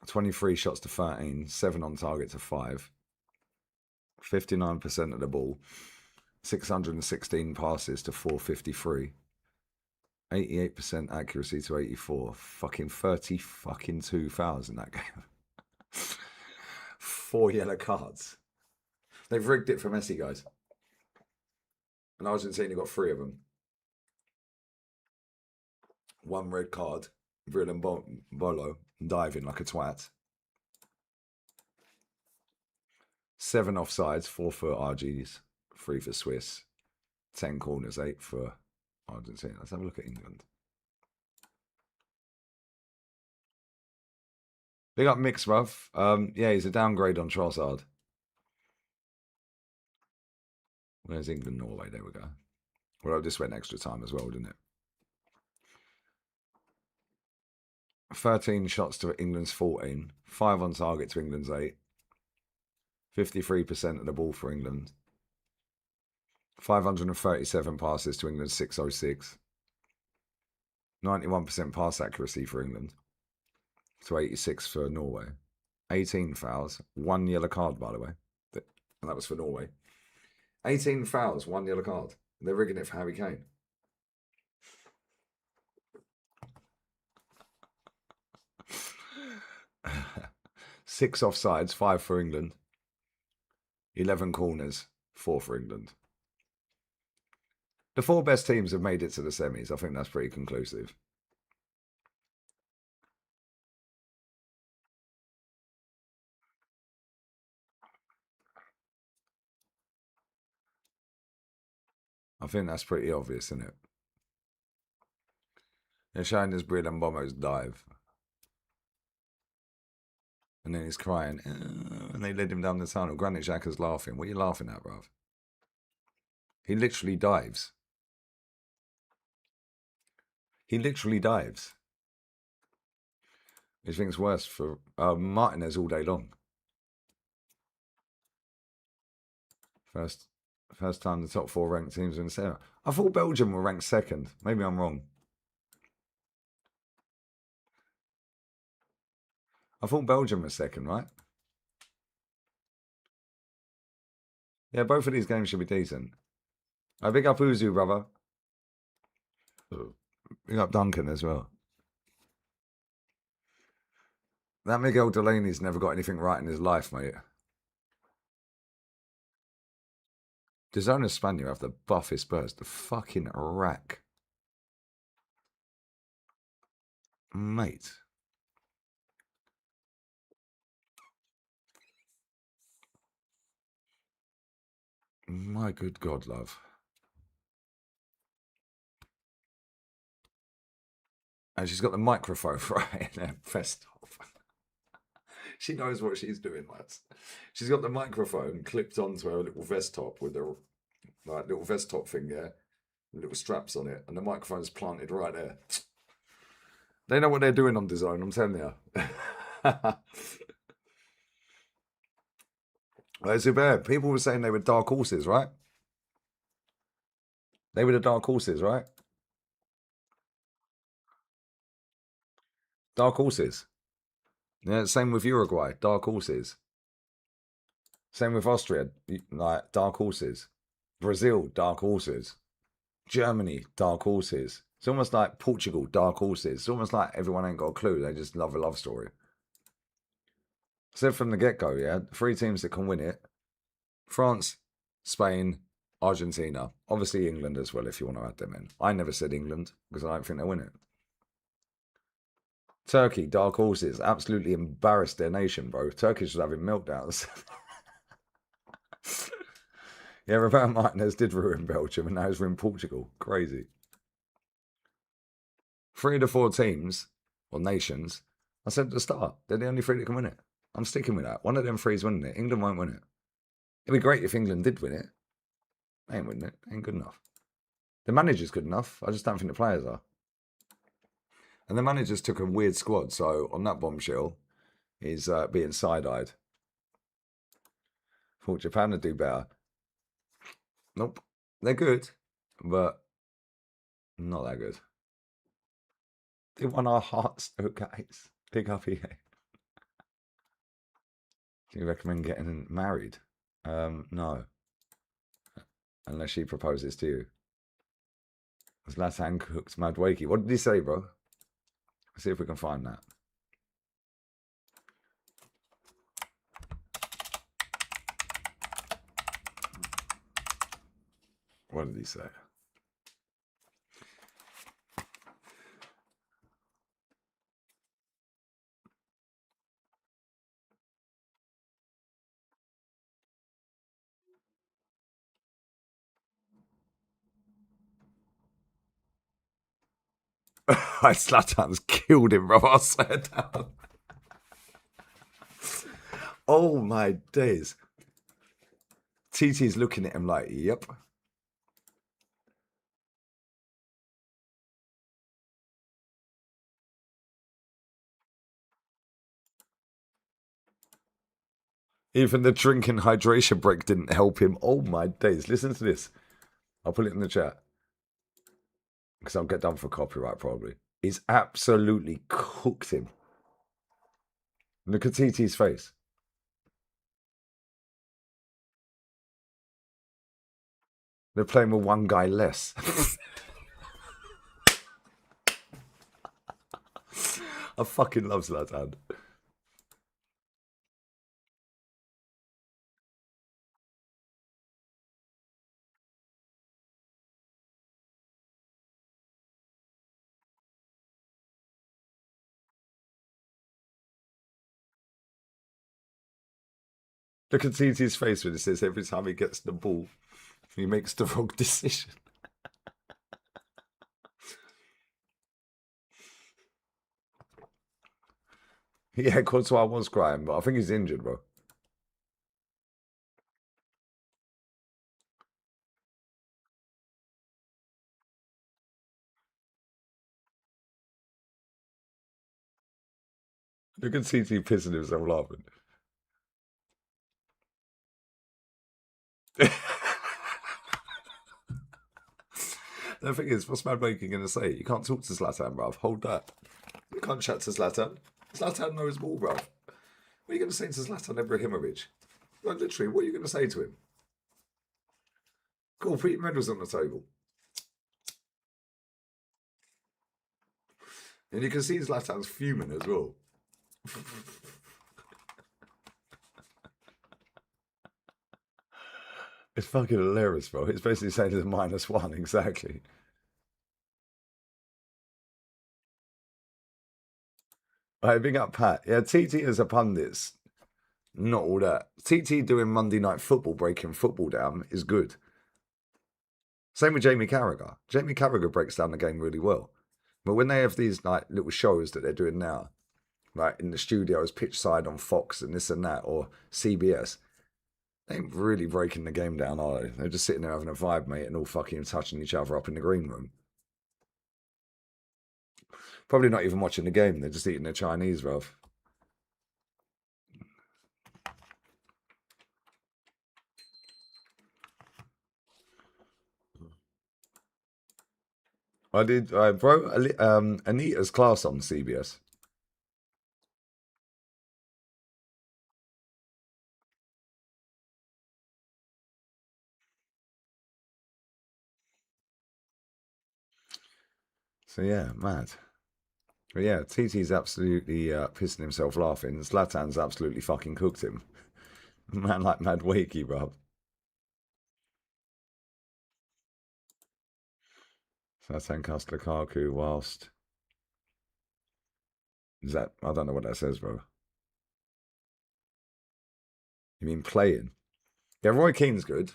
23 shots to 13, 7 on target to 5. 59% of the ball. 616 passes to 453. 88% accuracy to 84. Fucking 2 fouls in that game. 4 yellow cards. They've rigged it for Messi, guys. And Argentina got 3 of them. 1 red card. Bolo diving like a twat. 7 offsides, 4 for RGs, 3 for Swiss. 10 corners, 8 for Argentina. Let's have a look at England. Big up Mix, bruv. Yeah, he's a downgrade on Trossard. Where's England, Norway? There we go. Well, this went extra time as well, didn't it? 13 shots to England's 14. 5 on target to England's 8. 53% of the ball for England. 537 passes to England's 606. 91% pass accuracy for England. To 86 for Norway. 18 fouls. 1 yellow card, by the way. And that was for Norway. 18 fouls, 1 yellow card. They're rigging it for Harry Kane. Six offsides, 5 for England. 11 corners, 4 for England. The 4 best teams have made it to the semis. I think that's pretty conclusive. I think that's pretty obvious, isn't it? They're showing this Brill and Bomo's dive. And then he's crying. And they led him down the tunnel. Granit Xhaka's laughing. What are you laughing at, bruv? He literally dives. He literally dives. Which thinks worse for Martinez all day long. First time the top 4 ranked teams in the semi. I thought Belgium were ranked 2nd. Maybe I'm wrong. I thought Belgium was 2nd, right? Yeah, both of these games should be decent. Big up Uzu, brother. Big up Duncan as well. That Miguel Delaney's never got anything right in his life, mate. Dizona Spanier have the buffest burst. The fucking rack. Mate. My good God, love. And she's got the microphone right in her vest top. She knows what she's doing, lads. She's got the microphone clipped onto her little vest top with her like little vest top thing there, little straps on it, and the microphone's planted right there. They know what they're doing on design, I'm telling you. Zubair, people were saying they were dark horses, right? They were the dark horses, right? Dark horses. Yeah, same with Uruguay. Dark horses. Same with Austria. Like dark horses. Brazil, dark horses. Germany, dark horses. It's almost like Portugal, dark horses. It's almost like everyone ain't got a clue. They just love a love story. So from the get-go, yeah, 3 teams that can win it. France, Spain, Argentina. Obviously England as well, if you want to add them in. I never said England because I don't think they'll win it. Turkey, dark horses. Absolutely embarrassed their nation, bro. Turkish was having meltdowns. Yeah, Roberto Martinez did ruin Belgium and now he's ruined Portugal. Crazy. 3 of the 4 teams, or nations, I said at the start, they're the only 3 that can win it. I'm sticking with that. One of them 3's winning it. England won't win it. It'd be great if England did win it. They ain't winning it. Ain't good enough. The manager's good enough. I just don't think the players are. And the manager's took a weird squad. So on that bombshell, he's being side-eyed. Thought Japan would do better. Nope. They're good, but not that good. They won our hearts, though, guys. Big up EA. Do you recommend getting married? No. Unless she proposes to you. Zlatan cooked Mad Wakey. What did he say, bro? Let's see if we can find that. What did he say? Zlatan's killed him, bro. I swear down. Oh my days. TT's looking at him like, yep. Even the drinking hydration break didn't help him. Oh my days. Listen to this. I'll put it in the chat. Because I'll get done for copyright probably. He's absolutely cooked him. Look at TT's face. They're playing with one guy less. I fucking love Zlatan. Look at TT's face when it says every time he gets the ball, he makes the wrong decision. Yeah, Courtois was crying, but I think he's injured, bro. Look at CT pissing himself laughing. The thing is, what's Mad Making going to say? You can't talk to Zlatan, bruv. Hold that. You can't chat to Zlatan. Zlatan knows more, bruv. What are you going to say to Zlatan Ibrahimovic? Like, literally, what are you going to say to him? Cool, put your medals on the table. And you can see Zlatan's fuming as well. It's fucking hilarious, bro. It's basically saying it's -1, exactly. Alright, big up Pat. Yeah, TT as a pundit's not all that. TT doing Monday Night Football, breaking football down, is good. Same with Jamie Carragher. Jamie Carragher breaks down the game really well. But when they have these like little shows that they're doing now, like in the studios, pitch side on Fox and this and that, or CBS, they ain't really breaking the game down, are they? They're just sitting there having a vibe, mate, and all fucking touching each other up in the green room. Probably not even watching the game. They're just eating their Chinese, bruv. I did, bro. Anita's class on CBS. So yeah, mad. But yeah, TT's absolutely pissing himself laughing. Zlatan's absolutely fucking cooked him. Man like mad wakey, bruv. Zlatan cast Lukaku whilst... Is that... I don't know what that says, bro. You mean playing? Yeah, Roy Keane's good.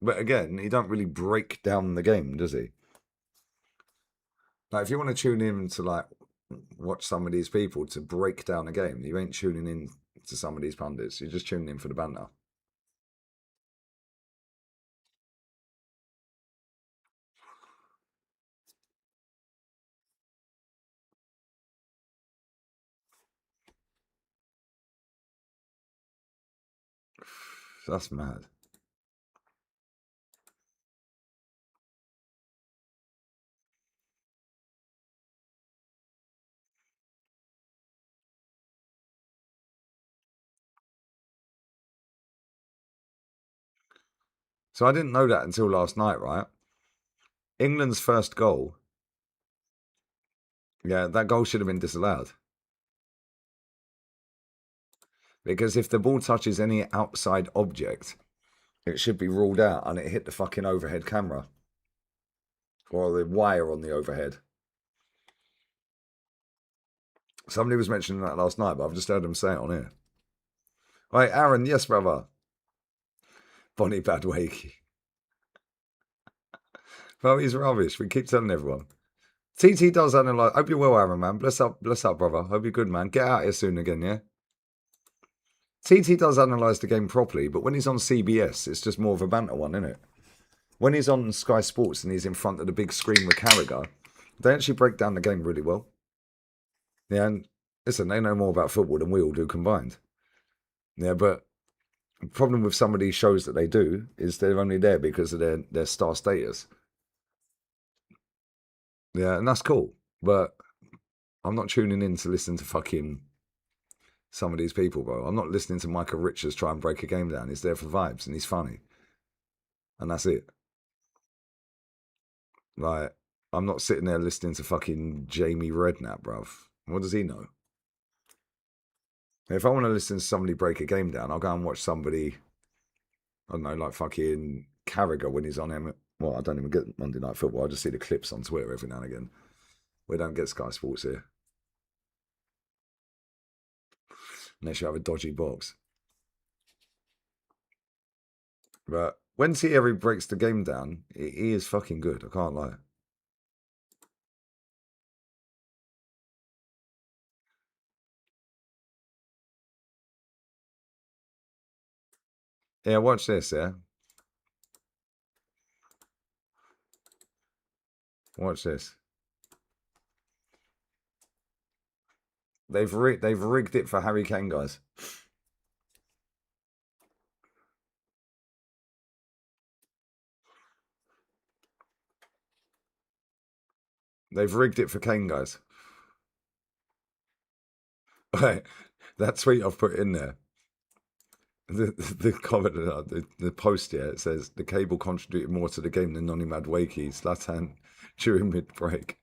But again, he don't really break down the game, does he? Like, if you want to tune in to, like, watch some of these people to break down a game, you ain't tuning in to some of these pundits. You're just tuning in for the banter. That's mad. So I didn't know that until last night, right? England's first goal, yeah, that goal should have been disallowed. Because if the ball touches any outside object, it should be ruled out and it hit the fucking overhead camera or the wire on the overhead. Somebody was mentioning that last night, but I've just heard them say it on here. Right, Aaron, yes, brother. Bonnie Badwakey. Well, he's rubbish. We keep telling everyone. TT does analyse. Hope you're well, Aaron, man. Bless up, brother. Hope you're good, man. Get out here soon again, yeah? TT does analyse the game properly, but when he's on CBS, it's just more of a banter one, isn't it? When he's on Sky Sports and he's in front of the big screen with Carragher, they actually break down the game really well. Yeah, and listen, they know more about football than we all do combined. Yeah, but the problem with some of these shows that they do is they're only there because of their star status. Yeah, and that's cool. But I'm not tuning in to listen to fucking some of these people, bro. I'm not listening to Michael Richards try and break a game down. He's there for vibes and he's funny. And that's it. Like, I'm not sitting there listening to fucking Jamie Redknapp, bruv. What does he know? If I want to listen to somebody break a game down, I'll go and watch somebody, I don't know, like fucking Carragher when he's on him. Well, I don't even get Monday Night Football. I just see the clips on Twitter every now and again. We don't get Sky Sports here. Unless you have a dodgy box. But when Thierry breaks the game down, he is fucking good. I can't lie. Yeah, watch this, yeah? Watch this. They've rigged it for Harry Kane, guys. They've rigged it for Kane, guys. Right, that tweet I've put in there. The comment, the post, yeah, it says the cable contributed more to the game than Noni Madueke, Zlatan during mid break.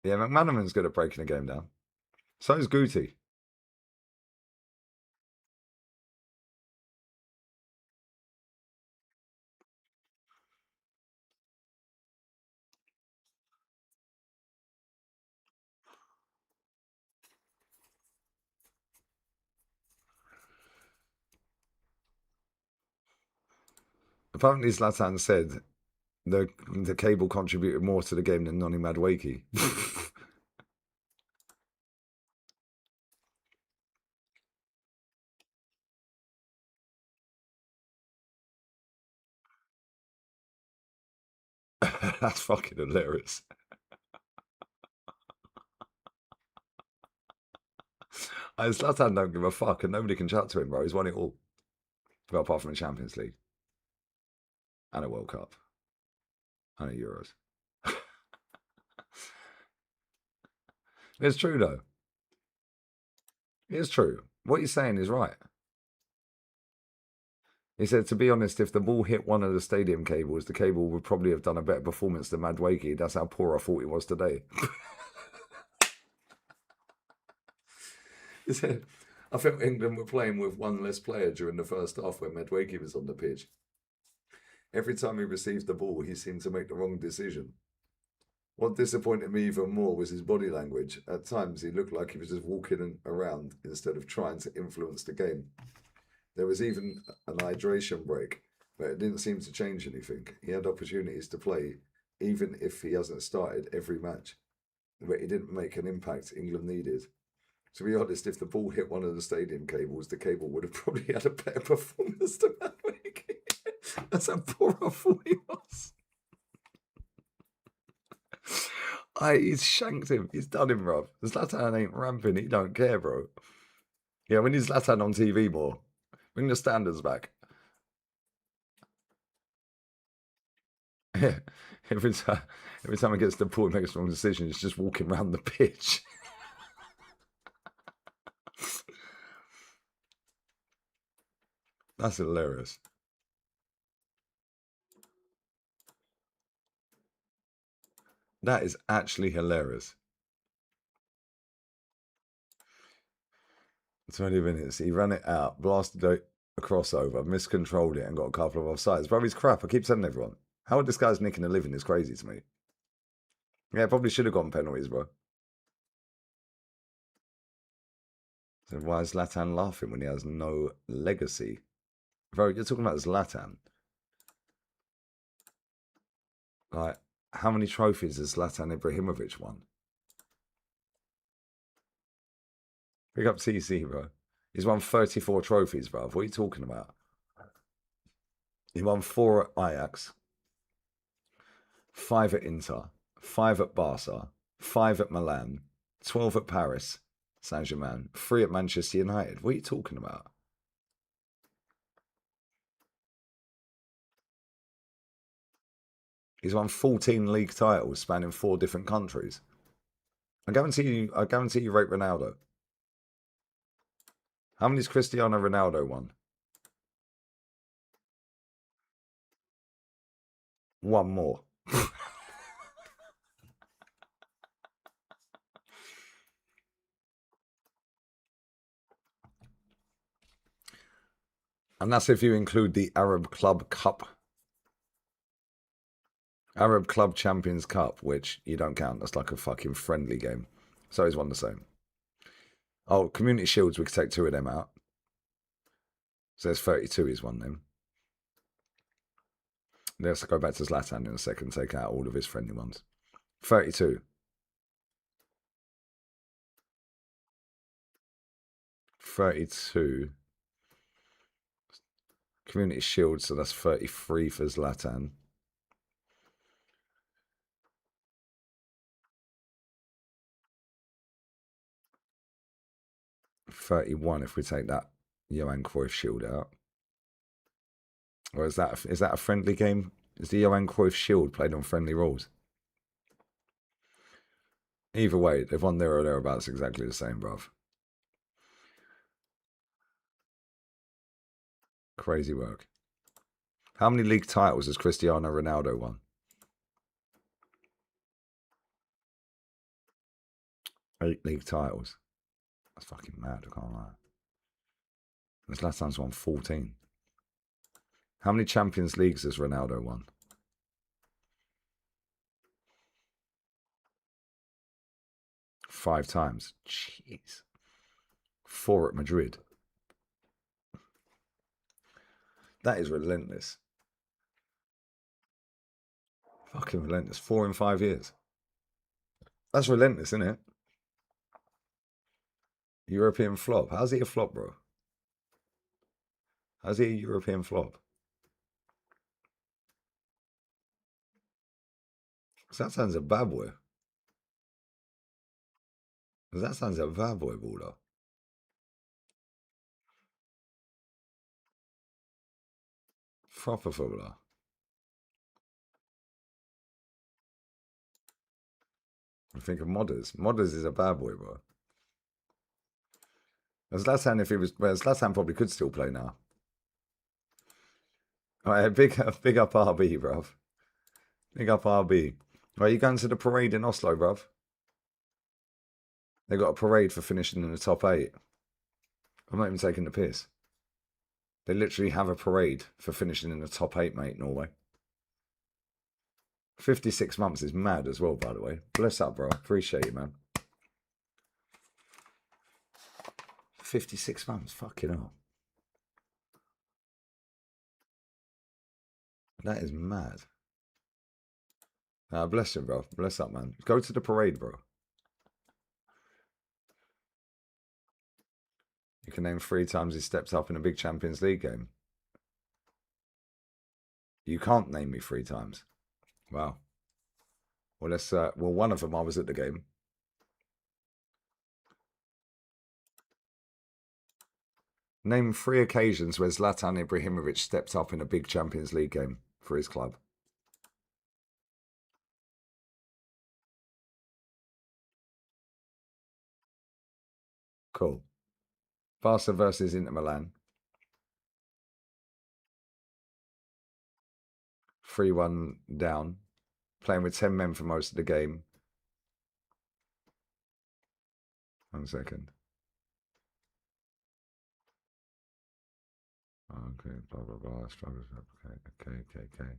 Yeah, McManaman's good at breaking a game down. So is Guti. Apparently, Zlatan said the cable contributed more to the game than Noni Madueke. That's fucking hilarious. Zlatan don't give a fuck, and nobody can chat to him, bro. He's won it all, well, apart from the Champions League. and a World Cup and a Euros. It's true though. It's true. What you're saying is right. He said, to be honest, if the ball hit one of the stadium cables, the cable would probably have done a better performance than Madwakey. That's how poor I thought he was today. He said, I think England were playing with one less player during the first half when Madwakey was on the pitch. Every time he received the ball, he seemed to make the wrong decision. What disappointed me even more was his body language. At times, he looked like he was just walking around instead of trying to influence the game. There was even an hydration break, but it didn't seem to change anything. He had opportunities to play, even if he hasn't started every match. But he didn't make an impact England needed. To be honest, if the ball hit one of the stadium cables, the cable would have probably had a better performance than that week. That's how poor I thought he was. He's shanked him. He's done him, bro. Zlatan ain't ramping. He don't care, bro. Yeah, we need Zlatan on TV more. Bring the standards back. Yeah. Every time he gets the ball and makes the wrong decision, he's just walking around the pitch. That's hilarious. That is actually hilarious. 20 minutes. He ran it out, blasted a crossover, miscontrolled it, and got a couple of offsides. Bro, he's crap. I keep telling everyone. How this guy's nicking a living is crazy to me. Yeah, probably should have gone penalties, bro. So why is Zlatan laughing when he has no legacy? Bro, you're talking about Zlatan. Like, how many trophies has Zlatan Ibrahimovic won? Pick up TC, bro. He's won 34 trophies, bro. What are you talking about? He won 4 at Ajax, 5 at Inter, 5 at Barca, 5 at Milan, 12 at Paris, Saint-Germain, 3 at Manchester United. What are you talking about? He's won 14 league titles spanning 4 different countries. I guarantee you rate Ronaldo. How many's Cristiano Ronaldo won? 1 more. And that's if you include the Arab Club Cup. Arab Club Champions Cup, which you don't count. That's like a fucking friendly game. So he's won the same. Oh, Community Shields, we could take 2 of them out. So there's 32 he's won them. Let's go back to Zlatan in a second, take out all of his friendly ones. 32. 32. Community Shield, so that's 33 for Zlatan. $31 if we take that Johan Cruyff Shield out. Or is that a friendly game? Is the Johan Cruyff Shield played on friendly rules? Either way, they've won there or thereabouts exactly the same, bruv. Crazy work. How many league titles has Cristiano Ronaldo won? 8 league titles. That's fucking mad, I can't lie. This last time's won 14. How many Champions Leagues has Ronaldo won? 5 times. Jeez. 4 at Madrid. That is relentless. Fucking relentless. 4 in 5 years. That's relentless, isn't it? European flop. How's he a flop, bro? How's he a European flop? That sounds a bad boy. That sounds a bad boy, baller. Proper footballer. I think of Modders. Modders is a bad boy, bro. Zlatan, if he was, well, Zlatan probably could still play now. All right, big up RB, bruv. Big up RB. Are you going to the parade in Oslo, bruv? They got a parade for finishing in the top 8. I'm not even taking the piss. They literally have a parade for finishing in the top 8, mate, Norway. 56 months is mad as well, by the way. Bless up, bro. Appreciate you, man. 56 months, fucking hell. That is mad. Bless him, bro. Bless up, man. Go to the parade, bro. You can name 3 times he stepped up in a big Champions League game. You can't name me 3 times. Wow. Well, let's. Well, one of them I was at the game. Name 3 occasions where Zlatan Ibrahimovic stepped up in a big Champions League game for his club. Cool. Barca versus Inter Milan. 3-1 down. Playing with 10 men for most of the game. 1 second. Okay, blah, blah, blah. Struggles. Okay.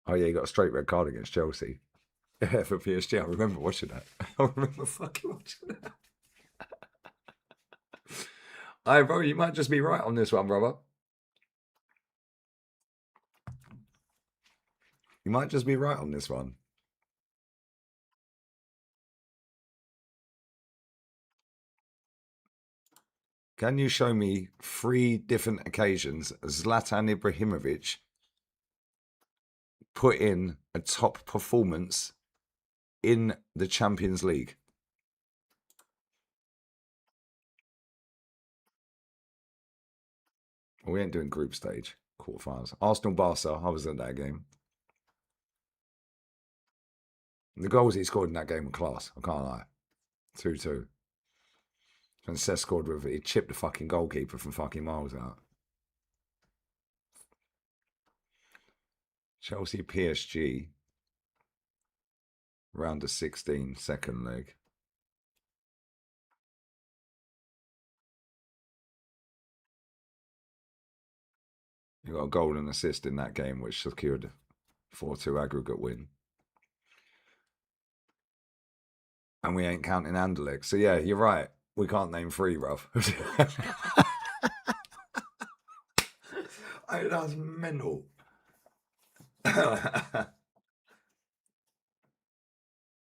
Oh, yeah, you got a straight red card against Chelsea. Yeah, for PSG. I remember watching that. I remember fucking watching that. Hey, bro, you might just be right on this one, brother. You might just be right on this one. Can you show me 3 different occasions Zlatan Ibrahimovic put in a top performance in the Champions League? Well, we ain't doing group stage, quarterfinals. Arsenal Barca, I was at that game. The goals he scored in that game were class, I can't lie. 2-2. And Cesc scored with it. He chipped the fucking goalkeeper from fucking miles out. Chelsea PSG. Round of 16, second leg. You got a goal and assist in that game, which secured 4-2 aggregate win. And we ain't counting Anderlecht. So yeah, you're right. We can't name 3, bruv. Hey, that's mental. That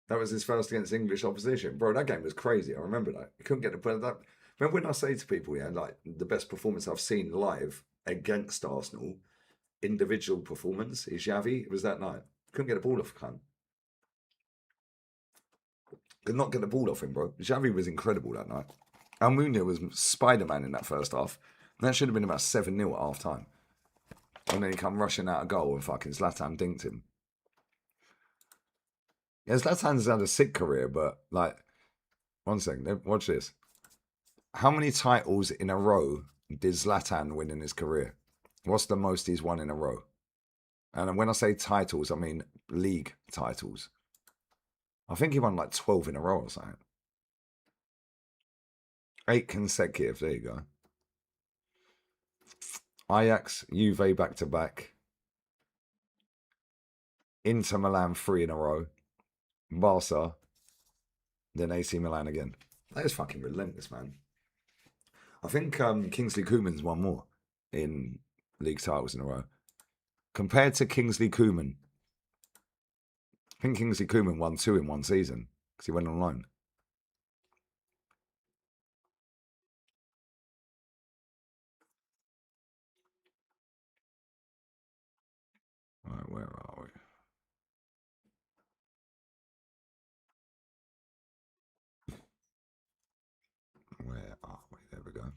was his first against English opposition. Bro, that game was crazy. I remember that. You couldn't get the point of that. Remember when I say to people, yeah, like the best performance I've seen live against Arsenal, individual performance, is Xavi. It was that night. Couldn't get a ball off, cunt. Could not get the ball off him, bro. Xavi was incredible that night. Almunia was Spider-Man in that first half. And that should have been about 7-0 at half time. And then he come rushing out a goal and fucking Zlatan dinked him. Yeah, Zlatan's had a sick career, but like, 1 second, watch this. How many titles in a row did Zlatan win in his career? What's the most he's won in a row? And when I say titles, I mean league titles. I think he won like 12 in a row or something. 8 consecutive, there you go. Ajax, Juve back to back. Inter Milan 3 in a row. Barca. Then AC Milan again. That is fucking relentless, man. I think Kingsley Coman's won more in league titles in a row. Compared to Kingsley Coman, I think Kingsley Coman won 2 in 1 season because he went on loan. Right, where are we? Where are we? There we go.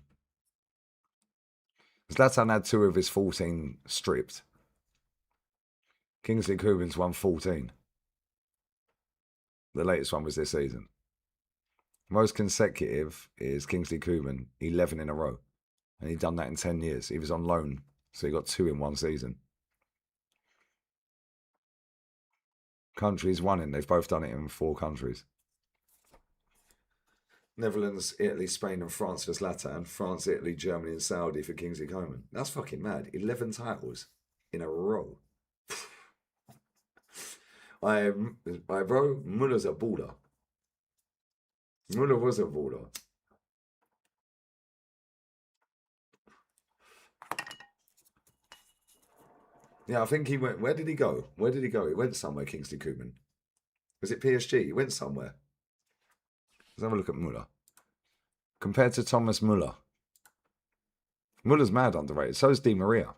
Zlatan had 2 of his 14 stripped. Kingsley Coman's won 14. The latest one was this season. Most consecutive is Kingsley Coman, 11 in a row. And he'd done that in 10 years. He was on loan, so he got 2 in one season. Countries won in. They've both done it in 4 countries. Netherlands, Italy, Spain and France for Zlatan. France, Italy, Germany and Saudi for Kingsley Coman. That's fucking mad. 11 titles in a row. Bro, Muller's a baller. Muller was a baller. Yeah, I think he went. Where did he go? Where did he go? He went somewhere, Kingsley Coman. Was it PSG? He went somewhere. Let's have a look at Muller. Compared to Thomas Muller. Muller's mad underrated. So is Di Maria.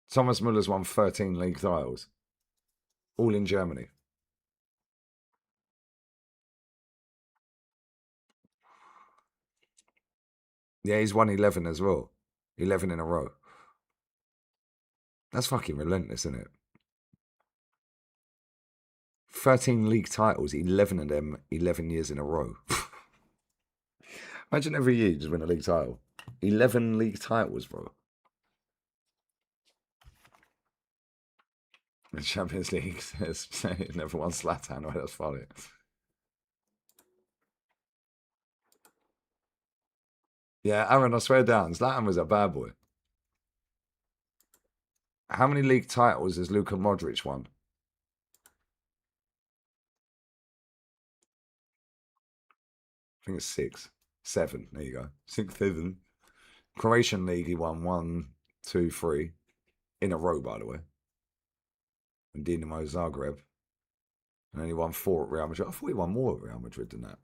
Thomas Muller's won 13 league titles. All in Germany. Yeah, he's won 11 as well. 11 in a row. That's fucking relentless, isn't it? 13 league titles, 11 of them, 11 years in a row. Imagine every year you just win a league title. 11 league titles, bro. The Champions League says never won Zlatan. Well, that's funny. Yeah, Aaron, I swear down, Zlatan was a bad boy. How many league titles has Luka Modric won? I think it's 6. 7. There you go. 6, 7. Croatian League, he won 1, 2, 3. In a row, by the way. And Dinamo Zagreb. And then he won 4 at Real Madrid. I thought he won more at Real Madrid than that.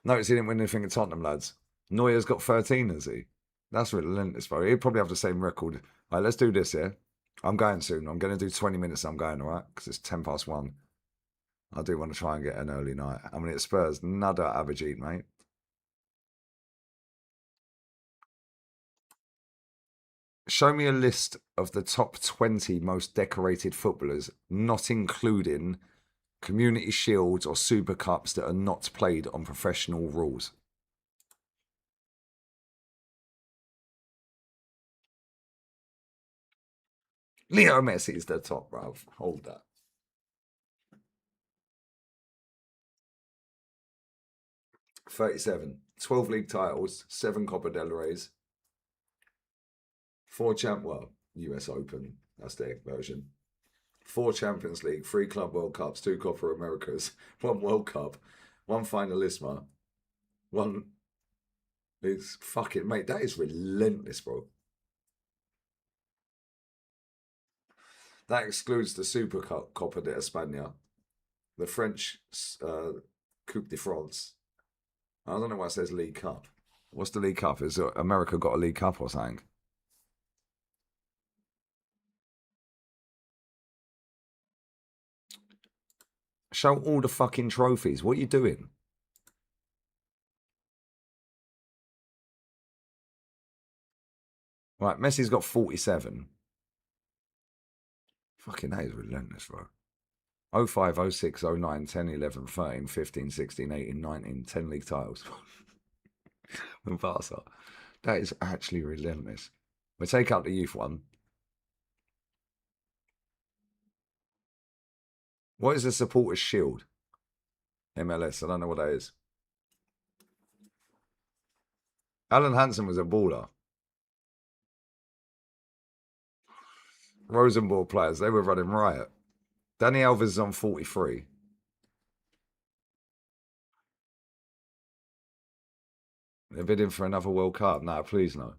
Notice he didn't win anything at Tottenham, lads. Neuer's got 13, has he? That's relentless, bro. He'd probably have the same record. All right, let's do this, yeah? I'm going soon. I'm going to do 20 minutes. I'm going, all right? Because it's 10 past 1. I do want to try and get an early night. I mean, it's Spurs. Nada Abhijit, mate. Show me a list of the top 20 most decorated footballers, not including Community Shields or Super Cups that are not played on professional rules. Leo Messi is the top, bruv. Hold that. $37. 12 league titles, 7 Copa del Reys, 4 US Open, that's their version. 4 Champions League, 3 Club World Cups, 2 Copa Americas, 1 World Cup, 1 Finalisma, 1. It's fucking, mate, that is relentless, bro. That excludes the Super Cup, Copa de España, the French Coupe de France. I don't know why it says League Cup. What's the League Cup? Is America got a League Cup or something? Show all the fucking trophies. What are you doing? Right, Messi's got 47. Fucking that is relentless, bro. 05, 06, 09, 10, 11, 13, 15, 16, 18, 19, 10 league titles. And Barca. That is actually relentless. We take out the youth one. What is the supporters shield? MLS. I don't know what that is. Alan Hansen was a baller. Rosenborg players, they were running riot. Danny Alves is on 43. They're bidding for another World Cup. No, please no.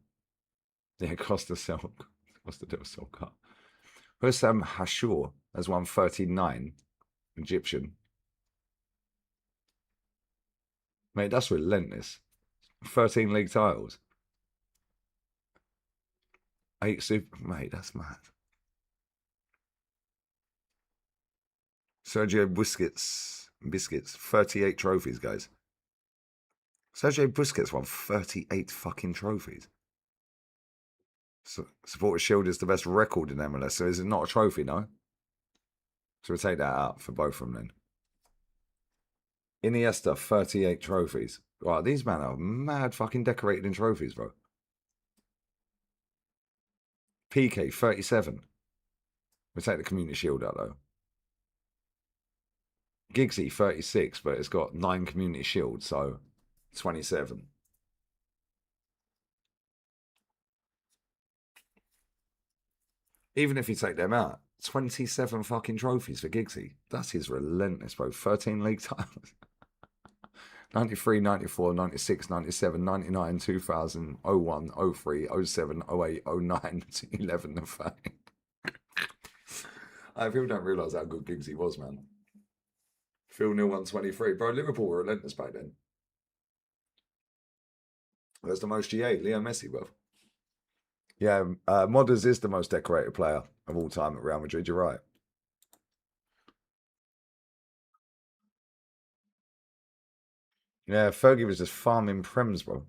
Yeah, Costa Del Sol Cup. Hussam Hashur has won 39. Egyptian. Mate, that's relentless. 13 league titles. 8 super. Mate, that's mad. Sergio Busquets. biscuits. 38 trophies, guys. Sergio Busquets won 38 fucking trophies. So, Supporter Shield is the best record in MLS, so is it not a trophy, no? So we'll take that out for both of them then. Iniesta, 38 trophies. Wow, these men are mad fucking decorated in trophies, bro. PK, 37. We'll take the Community Shield out, though. Giggsy, 36, but it's got 9 Community Shields, so 27. Even if you take them out, 27 fucking trophies for Giggsy. That is relentless, bro. 13 league titles. 93, 94, 96, 97, 99, 2000, 01, 03, 07, 08, 09, 11, and 13. People don't realise how good Giggsy was, man. Phil Neal 123. Bro, Liverpool were relentless back then. That's the most GA, Leo Messi, bro. Yeah, Modders is the most decorated player of all time at Real Madrid. You're right. Yeah, Fergie was just farming prems, bro.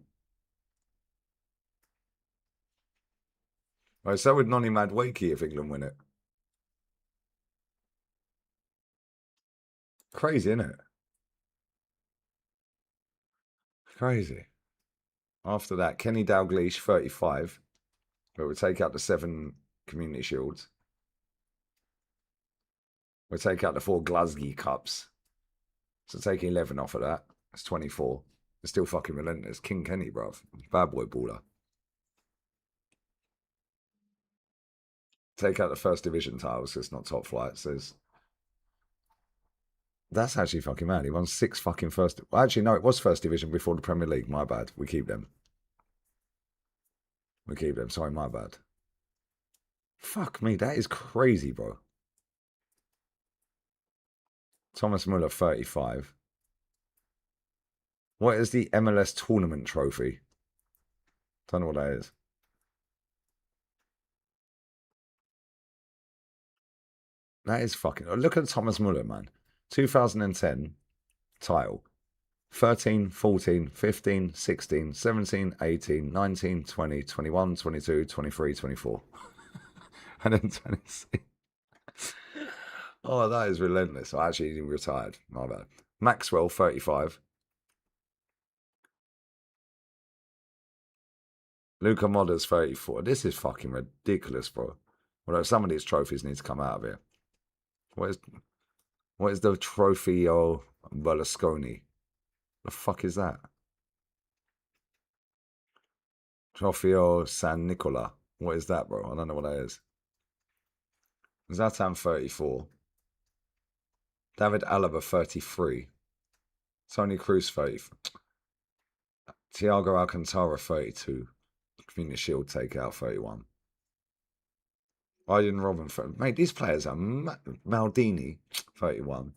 Right, so would Nonny Madwakey if England win it. Crazy, isn't it? Crazy. After that, Kenny Dalglish, 35. But we'll take out the 7 Community Shields. We'll take out the 4 Glasgow Cups. So taking 11 off of that. That's 24. It's still fucking relentless. King Kenny, bruv. Bad boy baller. Take out the first division titles, so it's not top flight. So that's actually fucking mad. He won 6 fucking first. Well, actually, no, it was first division before the Premier League. My bad. We keep them. We keep them. Sorry, my bad. Fuck me, that is crazy, bro. Thomas Muller, 35. What is the MLS tournament trophy? Don't know what that is. That is fucking. Look at Thomas Muller, man. 2010 title. 13, 14, 15, 16, 17, 18, 19, 20, 21, 22, 23, 24. And then 26. Oh, that is relentless. I actually retired. My bad. Maxwell, 35. Luca Modder's 34. This is fucking ridiculous, bro. Well, some of these trophies need to come out of here. What is the Trofeo Berlusconi? The fuck is that? Trofeo San Nicola. What is that, bro? I don't know what that is. Zlatan, 34. David Alaba, 33. Tony Cruz, 30. Thiago Alcantara, 32. Community Shield takeout, 31. Arjen Robben, mate, these players are Maldini, 31.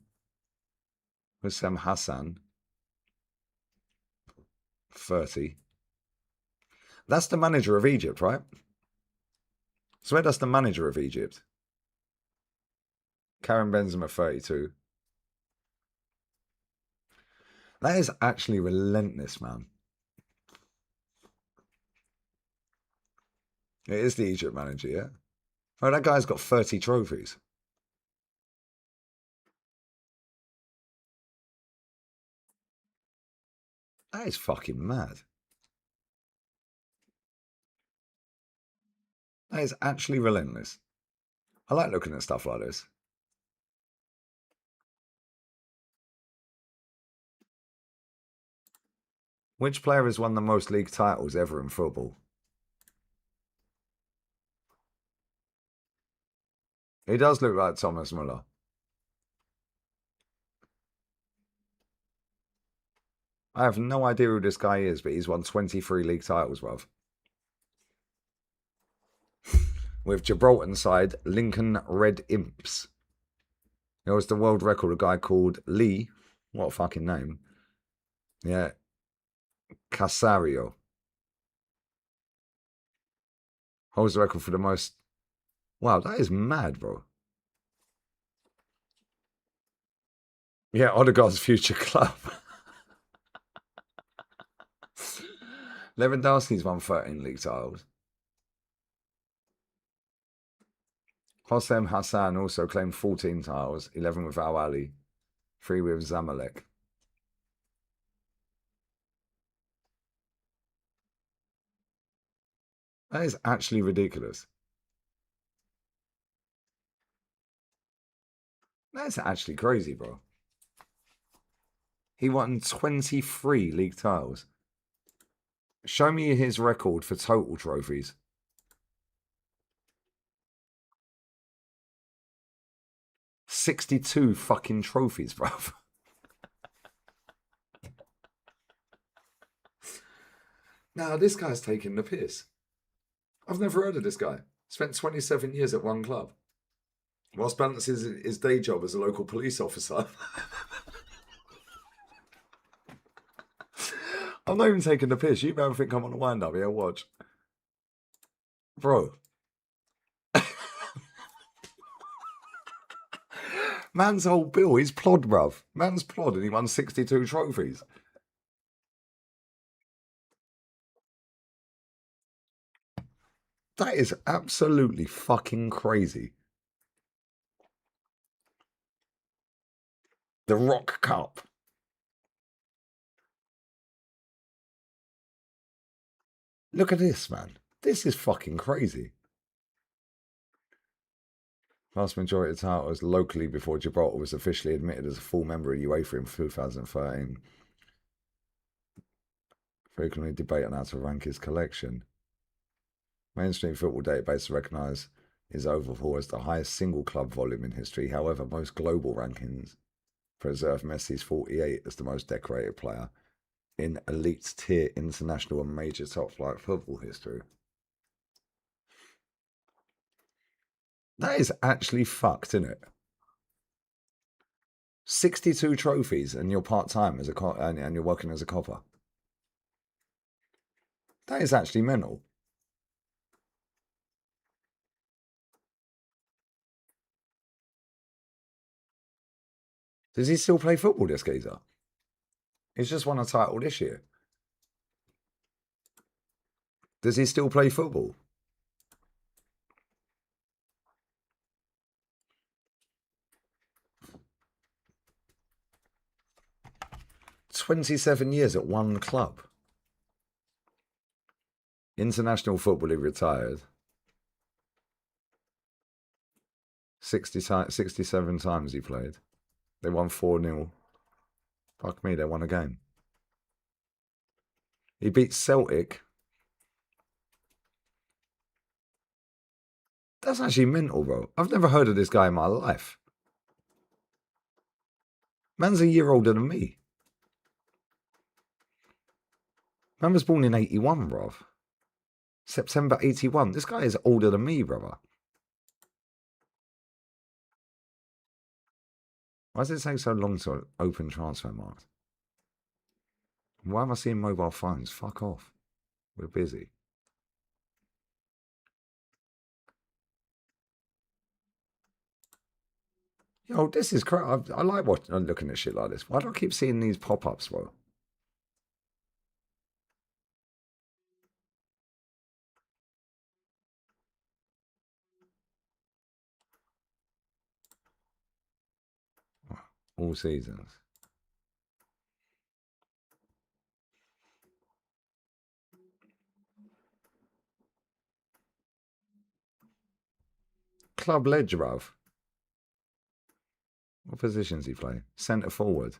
Wissam Hassan, 30. That's the manager of Egypt, right? So where does the manager of Egypt? Karim Benzema, 32. That is actually relentless, man. It is the Egypt manager, yeah? Oh, that guy's got 30 trophies. That is fucking mad. That is actually relentless. I like looking at stuff like this. Which player has won the most league titles ever in football? He does look like Thomas Muller. I have no idea who this guy is, but he's won 23 league titles, bruv. With Gibraltar side, Lincoln Red Imps. There was the world record, a guy called Lee. What a fucking name. Yeah. Casario. Holds the record for the most. Wow, that is mad, bro. Yeah, Odegaard's future club. Lewandowski's won 13 league titles. Hossein Hassan also claimed 14 titles, 11 with Al Ali, 3 with Zamalek. That is actually ridiculous. That's actually crazy, bro. He won 23 league titles. Show me his record for total trophies. 62 fucking trophies, bruv. Now, this guy's taking the piss. I've never heard of this guy. Spent 27 years at one club. Whilst balances his day job as a local police officer. I'm not even taking the piss. You better think I'm on a wind up. Yeah, watch. Bro. Man's whole bill, he's plod, bruv. Man's plod and he won 62 trophies. That is absolutely fucking crazy. The Rock Cup. Look at this, man. This is fucking crazy. Vast majority of titles locally before Gibraltar was officially admitted as a full member of UEFA in 2013. Frequently debate on how to rank his collection. Mainstream football database recognise his overhaul as the highest single club volume in history. However, most global rankings preserve Messi's 48 as the most decorated player in elite tier international and major top flight football history. That is actually fucked, isn't it? 62 trophies and you're part-time as and you're working as a copper. That is actually mental. Does he still play football, this geezer? He's just won a title this year. Does he still play football? "27 years at one club. International football, he retired. 67 times he played. They won 4-0. Fuck me, they won a game. He beat Celtic. That's actually mental, bro. I've never heard of this guy in my life. Man's a year older than me. Man was born in 81, bruv. September 81. This guy is older than me, brother. Why does it take so long to open transfer marks? Why am I seeing mobile phones? Fuck off. We're busy. Yo, this is crap. I like looking at shit like this. Why do I keep seeing these pop-ups, bro? All seasons. Club ledge, bruv. What positions he play? Centre forward.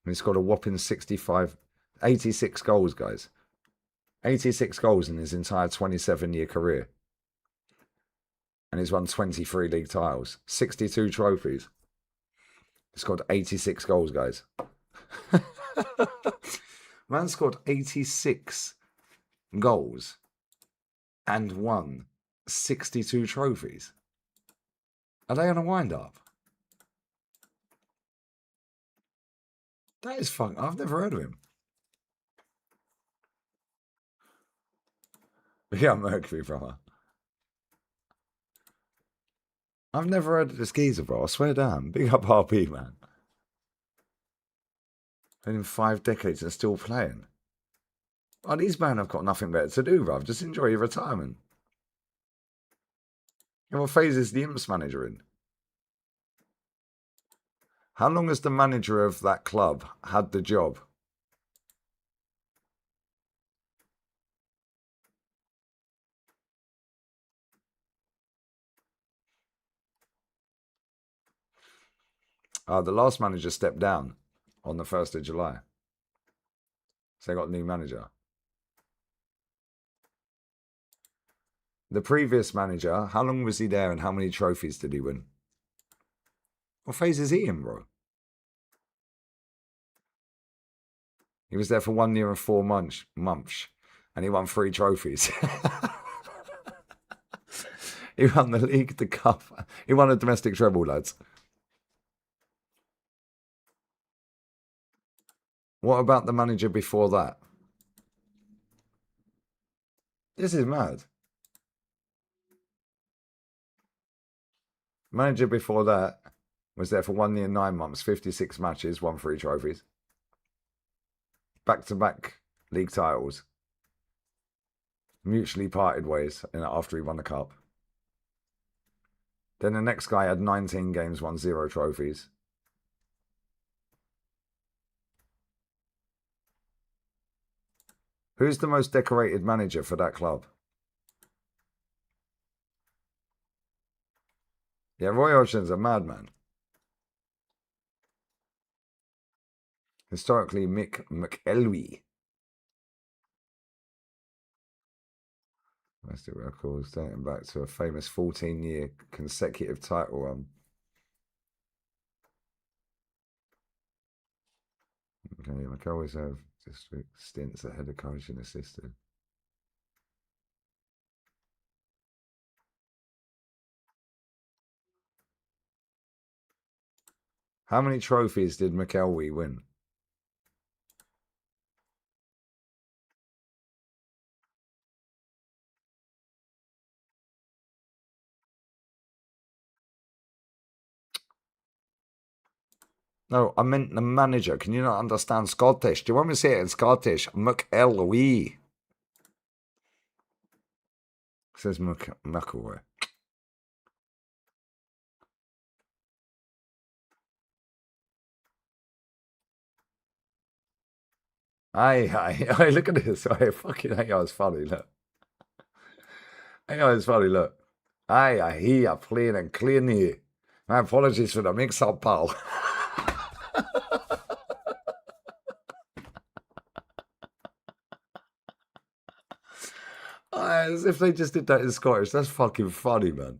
And he's got a whopping 86 goals, guys. 86 goals in his entire 27-year career. And he's won 23 league titles, 62 trophies. He scored 86 goals, guys. Man scored 86 goals and won 62 trophies. Are they on a wind-up? That is fun. I've never heard of him. Yeah, Mercury, brother. I've never heard of this geezer, bro. I swear down. Big up RP, man. Been in 5 decades and still playing. Oh, these men have got nothing better to do, bruv. Just enjoy your retirement. And what phase is the Imps manager in? How long has the manager of that club had the job? The last manager stepped down on the 1st of July. So they got a new manager. The previous manager, how long was he there and how many trophies did he win? What phase is he in, bro? He was there for 1 year and 4 months, and he won 3 trophies. He won the league, the cup. He won a domestic treble, lads. What about the manager before that? This is mad. Manager before that was there for 1 year, 9 months, 56 matches, won 3 trophies. Back-to-back league titles. Mutually parted ways after he won the cup. Then the next guy had 19 games, won 0 trophies. Who's the most decorated manager for that club? Yeah, Roy Hodgson's a madman. Historically, Mick McElwee. Domestic records dating back to a famous 14-year consecutive title run. Okay, McElwee's have district stints ahead of coach and assistant. How many trophies did McElwee win? No, I meant the manager. Can you not understand Scottish? Do you want me to say it in Scottish? McElwee. It says McElwee. Aye, look at this. Aye, fucking AI is funny, look. AI is funny, look. Aye, I hear you playing and clean here. My apologies for the mix-up, pal. As if they just did that in Scottish. That's fucking funny, man.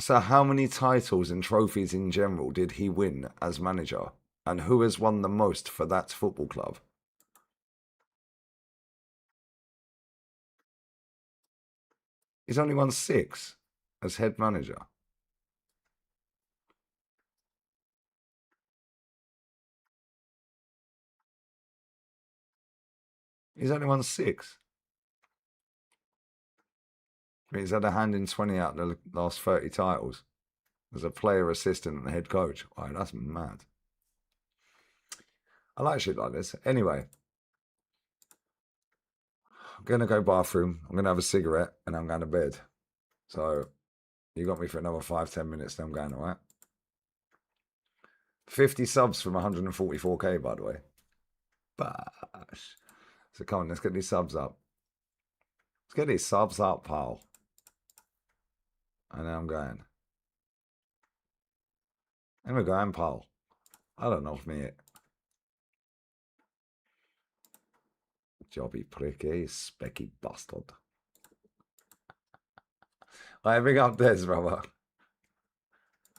So how many titles and trophies in general did he win as manager? And who has won the most for that football club? He's only won 6 as head manager. He's only won 6. He's had a hand in 20 out of the last 30 titles as a player, assistant, and head coach. Oh, that's mad. I like shit like this. Anyway, I'm going to go bathroom. I'm going to have a cigarette and I'm going to bed. So you got me for another 5-10 minutes, then I'm going, all right? 50 subs from 144k, by the way. Bash. So come on, let's get these subs up. Let's get these subs up, pal. And now I'm going. And we're going, pal. I don't know, mate. Jobby prick, eh? Specky bastard. I bring up this, brother.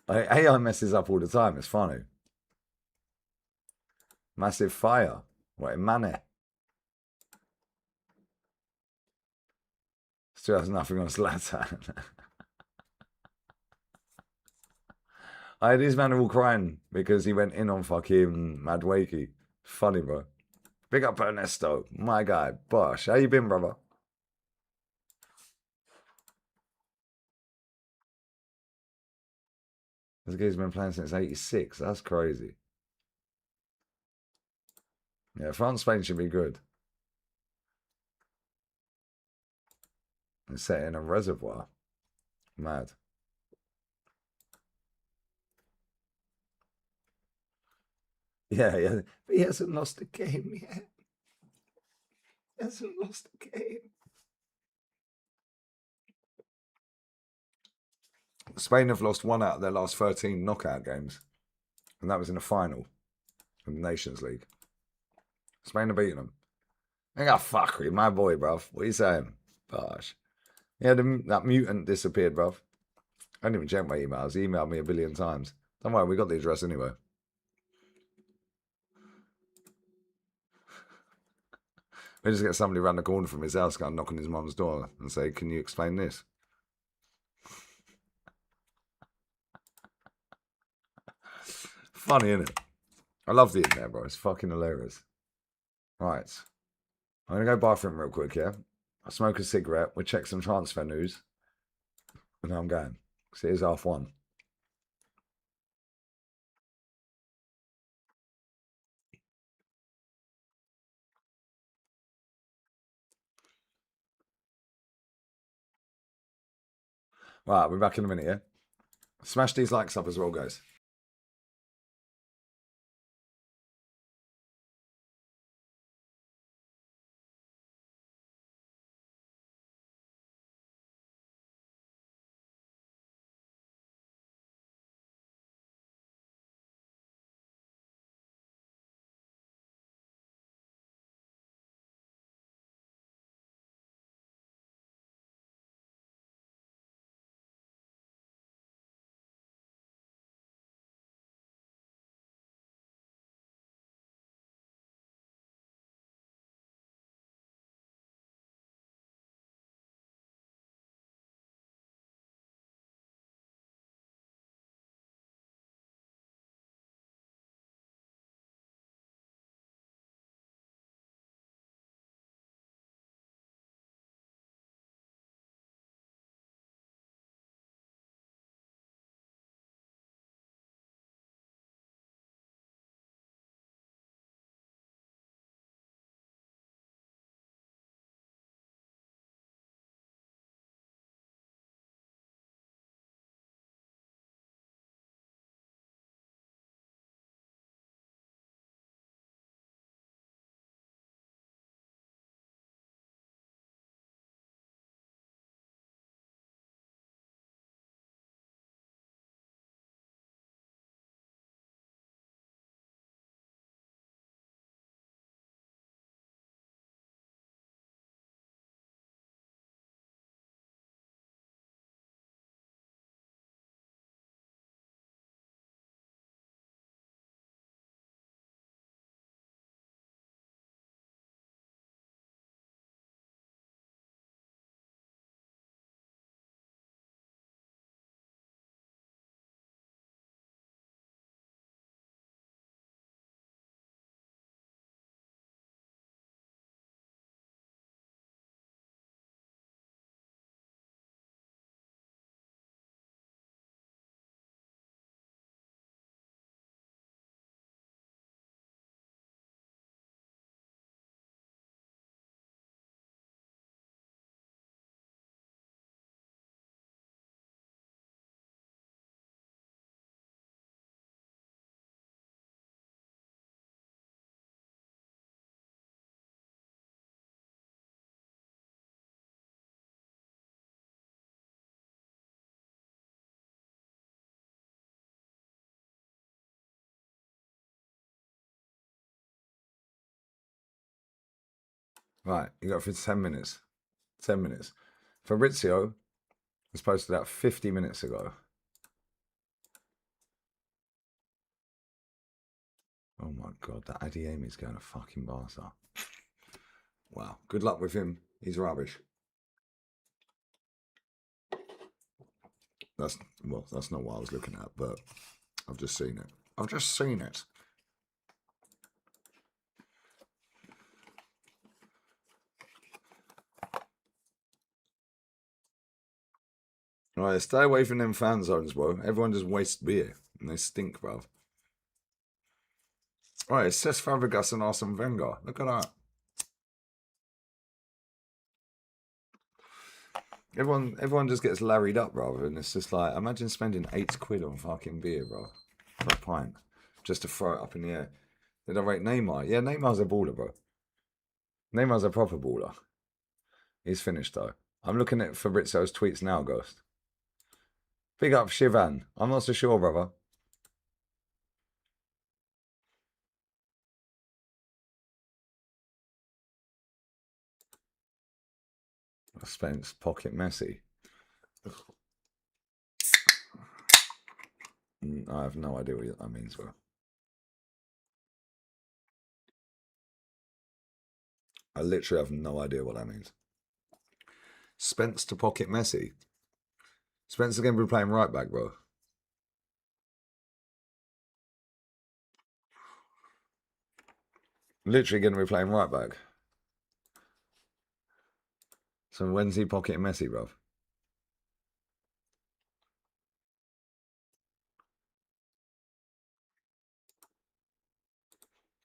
AI messes up all the time. It's funny. Massive fire. What in money? Still has nothing on Zlatan. These men are all crying because he went in on fucking Madwakey. Funny, bro. Big up Ernesto. My guy. Bosh. How you been, brother? This game's been playing since '86. That's crazy. Yeah, France Spain should be good. It's set in a reservoir. Mad. Yeah, yeah. But he hasn't lost a game yet. He hasn't lost a game. Spain have lost one out of their last 13 knockout games. And that was in a final in the Nations League. Spain have beaten them. I got fuckery, my boy, bruv. What are you saying? Gosh. Yeah, that mutant disappeared, bruv. I didn't even check my emails. He emailed me a billion times. Don't worry, we got the address anyway. We just get somebody around the corner from his house, go and knock on his mum's door and say, "Can you explain this?" Funny, isn't it? I love the internet, bro. It's fucking hilarious. Right. I'm going to go bathroom real quick, yeah? I'll smoke a cigarette. We'll check some transfer news. And then I'm going. Because it is 1:30. Right, we're back in a minute, yeah? Smash these likes up as well, guys. Right, you got for 10 minutes. 10 minutes. Fabrizio was posted out 50 minutes ago. Oh my god, that Adeyemi's going to fucking Barca. Wow, good luck with him. He's rubbish. That's not what I was looking at, but I've just seen it. I've just seen it. Right, stay away from them fan zones, bro. Everyone just wastes beer and they stink, bro. Right, it's Cesc Fabregas and Arsene Wenger. Look at that. Everyone just gets larried up, bro. And it's just like, imagine spending £8 on fucking beer, bro. For a pint. Just to throw it up in the air. Did I rate Neymar? Yeah, Neymar's a baller, bro. Neymar's a proper baller. He's finished, though. I'm looking at Fabrizio's tweets now, Ghost. Big up Shivan. I'm not so sure, brother. Spence, pocket Messi. I have no idea what that means, bro. I literally have no idea what that means. Spence to pocket Messi. Spence is going to be playing right back, bro. Literally going to be playing right back. So when's he pocketing Messi, bro?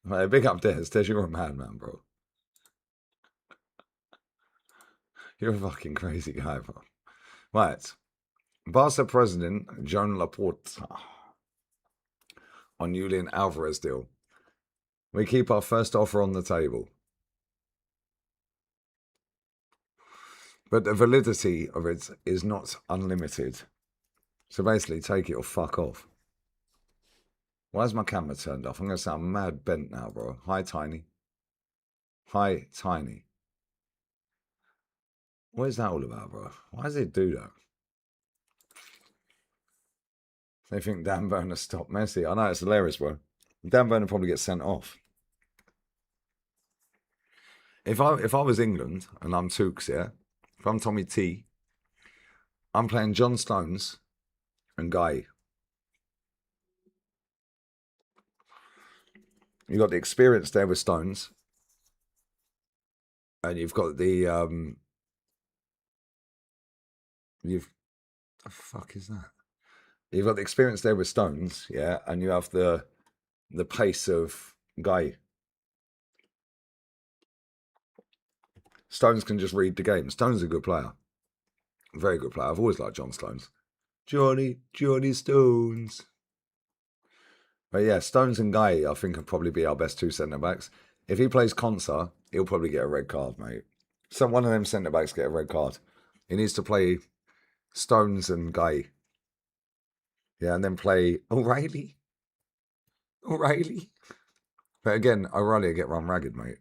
Like, big up Des. Des, you're a madman, bro. You're a fucking crazy guy, bro. Right. Barca president Joan Laporta on Julian Alvarez deal. We keep our first offer on the table. But the validity of it is not unlimited. So basically, take it or fuck off. Why is my camera turned off? I'm going to sound mad bent now, bro. Hi, Tiny. Hi, Tiny. What is that all about, bro? Why does it do that? They think Dan Burner stopped Messi. I know, it's hilarious, bro. Dan Burner probably gets sent off. If I was England and I'm Tukes, yeah, if I'm Tommy T, I'm playing John Stones and Guy. You've got the experience there with Stones, and you've got the the fuck is that? You've got the experience there with Stones, yeah, and you have the pace of Guy. Stones can just read the game. Stones is a good player. Very good player. I've always liked John Stones. Johnny Stones. But yeah, Stones and Guy, I think, would probably be our best two centre backs. If he plays Consa, he'll probably get a red card, mate. So one of them centre backs get a red card. He needs to play Stones and Guy. Yeah, and then play O'Reilly. O'Reilly. But again, O'Reilly will get run ragged, mate.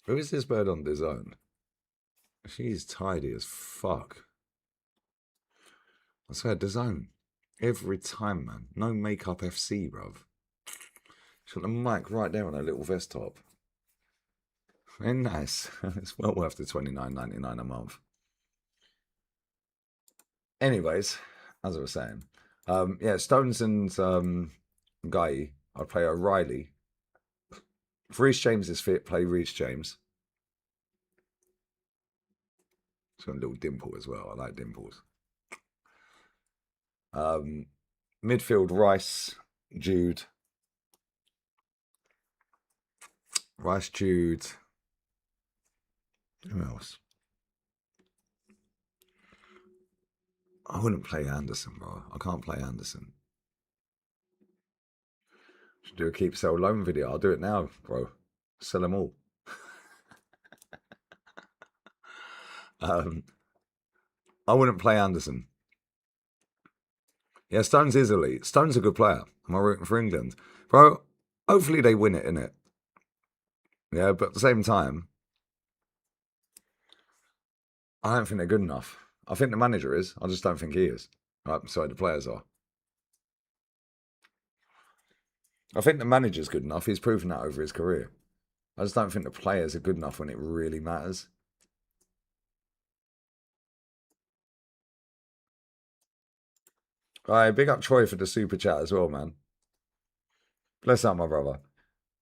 Who is this bird on his own? She's tidy as fuck. I swear, DAZN. Every time, man. No makeup FC, bruv. She's got the mic right there on her little vest top. Very nice. It's well worth the $29.99 a month. Anyways, as I was saying, yeah, Stones and Guy, I'd play O'Reilly. If Reece James is fit, play Reece James. It's got a little dimple as well. I like dimples. Midfield, Rice, Jude. Rice, Jude. Who else? I wouldn't play Anderson, bro. I can't play Anderson. Should do a keep, sell, loan video. I'll do it now, bro. Sell them all. I wouldn't play Anderson. Yeah, Stones is elite. Stones a good player. Am I rooting for England? Bro, hopefully they win it, innit? Yeah, but at the same time, I don't think they're good enough. I think the manager is. I just don't think he is. Right, sorry, the players are. I think the manager's good enough. He's proven that over his career. I just don't think the players are good enough when it really matters. All right, big up Troy for the super chat as well, man. Bless up, my brother.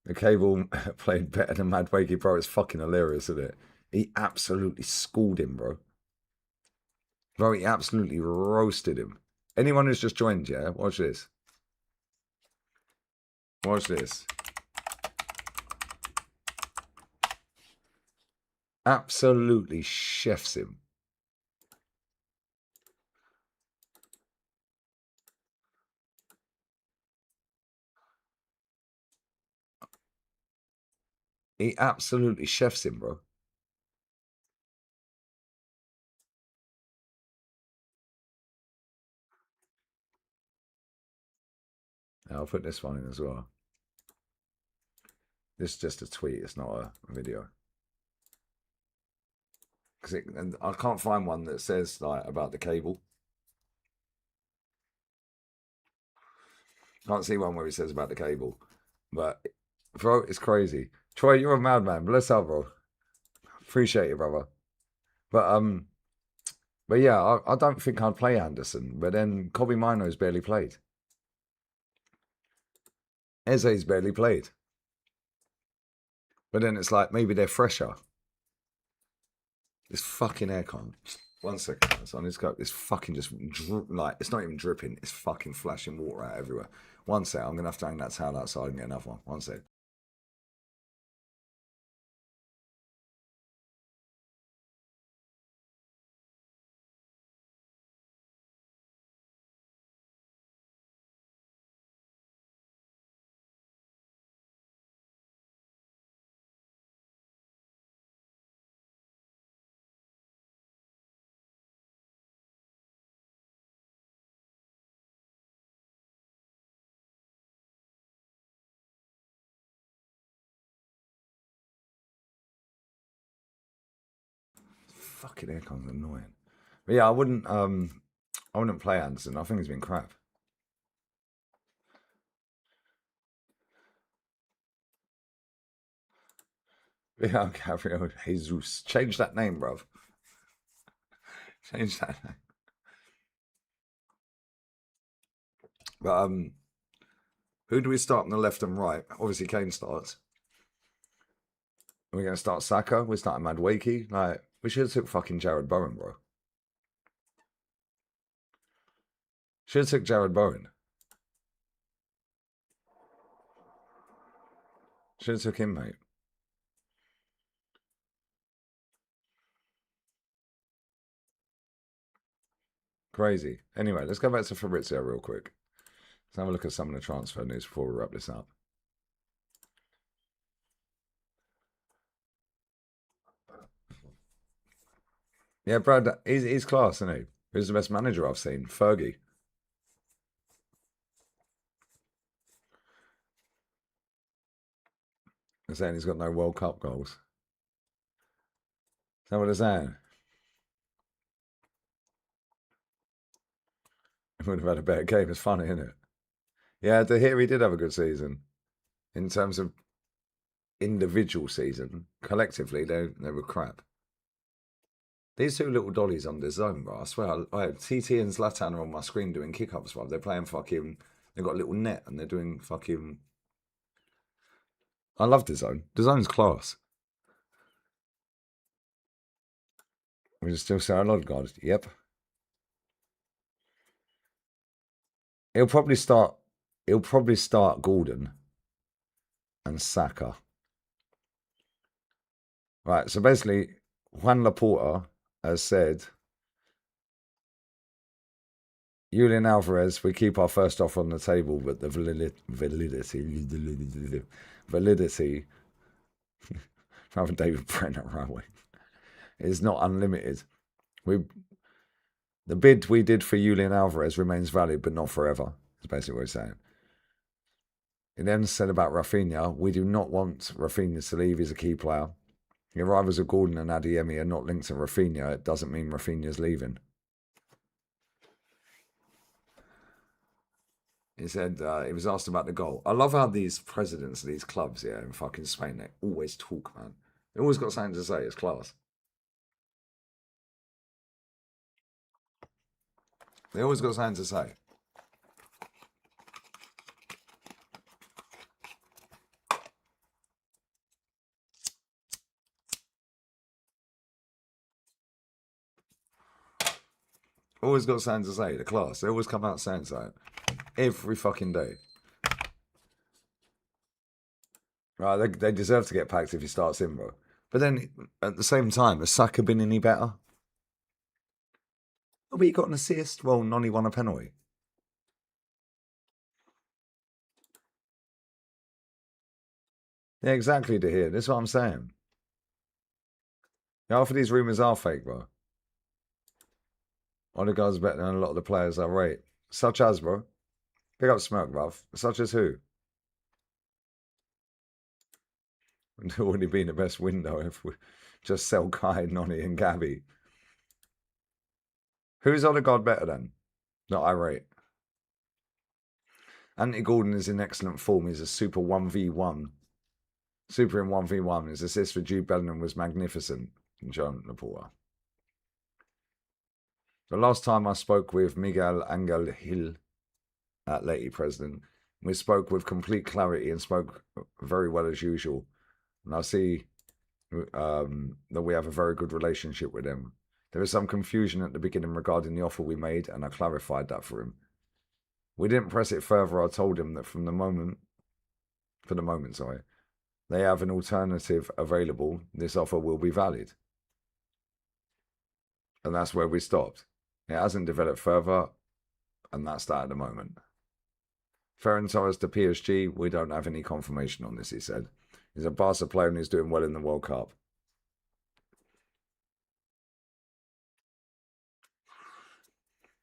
The cable played better than Mad Wakey, bro. It's fucking hilarious, isn't it? He absolutely schooled him, bro. Bro, he absolutely roasted him. Anyone who's just joined, yeah, watch this. Watch this. Absolutely chefs him. He absolutely chefs him, bro. I'll put this one in as well. This is just a tweet. It's not a video. Because I can't find one that says like about the cable. Can't see one where it says about the cable. But bro, it's crazy. Troy, you're a madman. Bless up, bro. Appreciate it, brother. But yeah, I don't think I'd play Anderson. But then Kobe Mino's barely played. Eze's barely played. But then it's like maybe they're fresher. This fucking aircon. 1 second, guys. I need to go. It's fucking just like it's not even dripping. It's fucking flashing water out everywhere. 1 sec. I'm gonna have to hang that towel outside and get another one. 1 sec. Fucking aircon's annoying. But yeah, I wouldn't play Anderson. I think he's been crap. Yeah, Gabriel Jesus. Change that name, bruv. Change that name. But who do we start on the left and right? Obviously Kane starts. Are we gonna start Saka? We're starting Madwakey. Like, we should have took fucking Jared Bowen, bro. Should have took Jared Bowen. Should have took him, mate. Crazy. Anyway, let's go back to Fabrizio real quick. Let's have a look at some of the transfer news before we wrap this up. Yeah, Brad, he's class, isn't he? Who's the best manager I've seen? Fergie. They're saying he's got no World Cup goals. Is that what they're saying? He would have had a better game. It's funny, isn't it? Yeah, to hear he did have a good season. In terms of individual season, collectively, they were crap. These two little dollies on the zone, bro. I swear, I have TT and Zlatan are on my screen doing kick-ups, bro. They're playing fucking. They've got a little net and they're doing fucking. I love the zone. The zone's class. We just still say a lot, God. Yep. He'll probably start. He'll probably start Gordon and Saka. Right. So basically, Juan Laporta has said, Julian Alvarez, we keep our first offer on the table, but the validity, rather David Brenner Railway, is not unlimited. The bid we did for Julian Alvarez remains valid, but not forever. That's basically what he's saying. He then said about Rafinha, we do not want Rafinha to leave. He's a key player. The arrivals of Gordon and Adeyemi are not linked to Rafinha. It doesn't mean Rafinha's leaving. He said he was asked about the goal. I love how these presidents of these clubs, yeah, in fucking Spain, they always talk, man. They always got something to say. It's class. They always got something to say. Always got something to say. The class, they always come out saying something. Every fucking day. Right, they deserve to get packed if he starts in, bro. But then, at the same time, has Saka been any better? Oh, but he got an assist. Well, Noni won a penalty. Yeah, exactly, to hear. That's what I'm saying. Half of these rumours are fake, bro. Odegaard's better than a lot of the players I rate. Such as, bro. Pick up smoke, bruv. Such as who? It would have been the best window if we just sell Kai, Noni, and Gabby. Who's Odegaard better than? That I rate. Anthony Gordon is in excellent form. He's a super 1v1. Super in 1v1. His assist for Jude Bellingham was magnificent. John Laporta. The last time I spoke with Miguel Angel Hill, Atleti president, we spoke with complete clarity and spoke very well as usual. And I see that we have a very good relationship with him. There was some confusion at the beginning regarding the offer we made, and I clarified that for him. We didn't press it further. I told him that for the moment, they have an alternative available. This offer will be valid. And that's where we stopped. It hasn't developed further, and that's that at the moment. Ferran Torres to PSG, we don't have any confirmation on this, he said. He's a Barca player and he's doing well in the World Cup.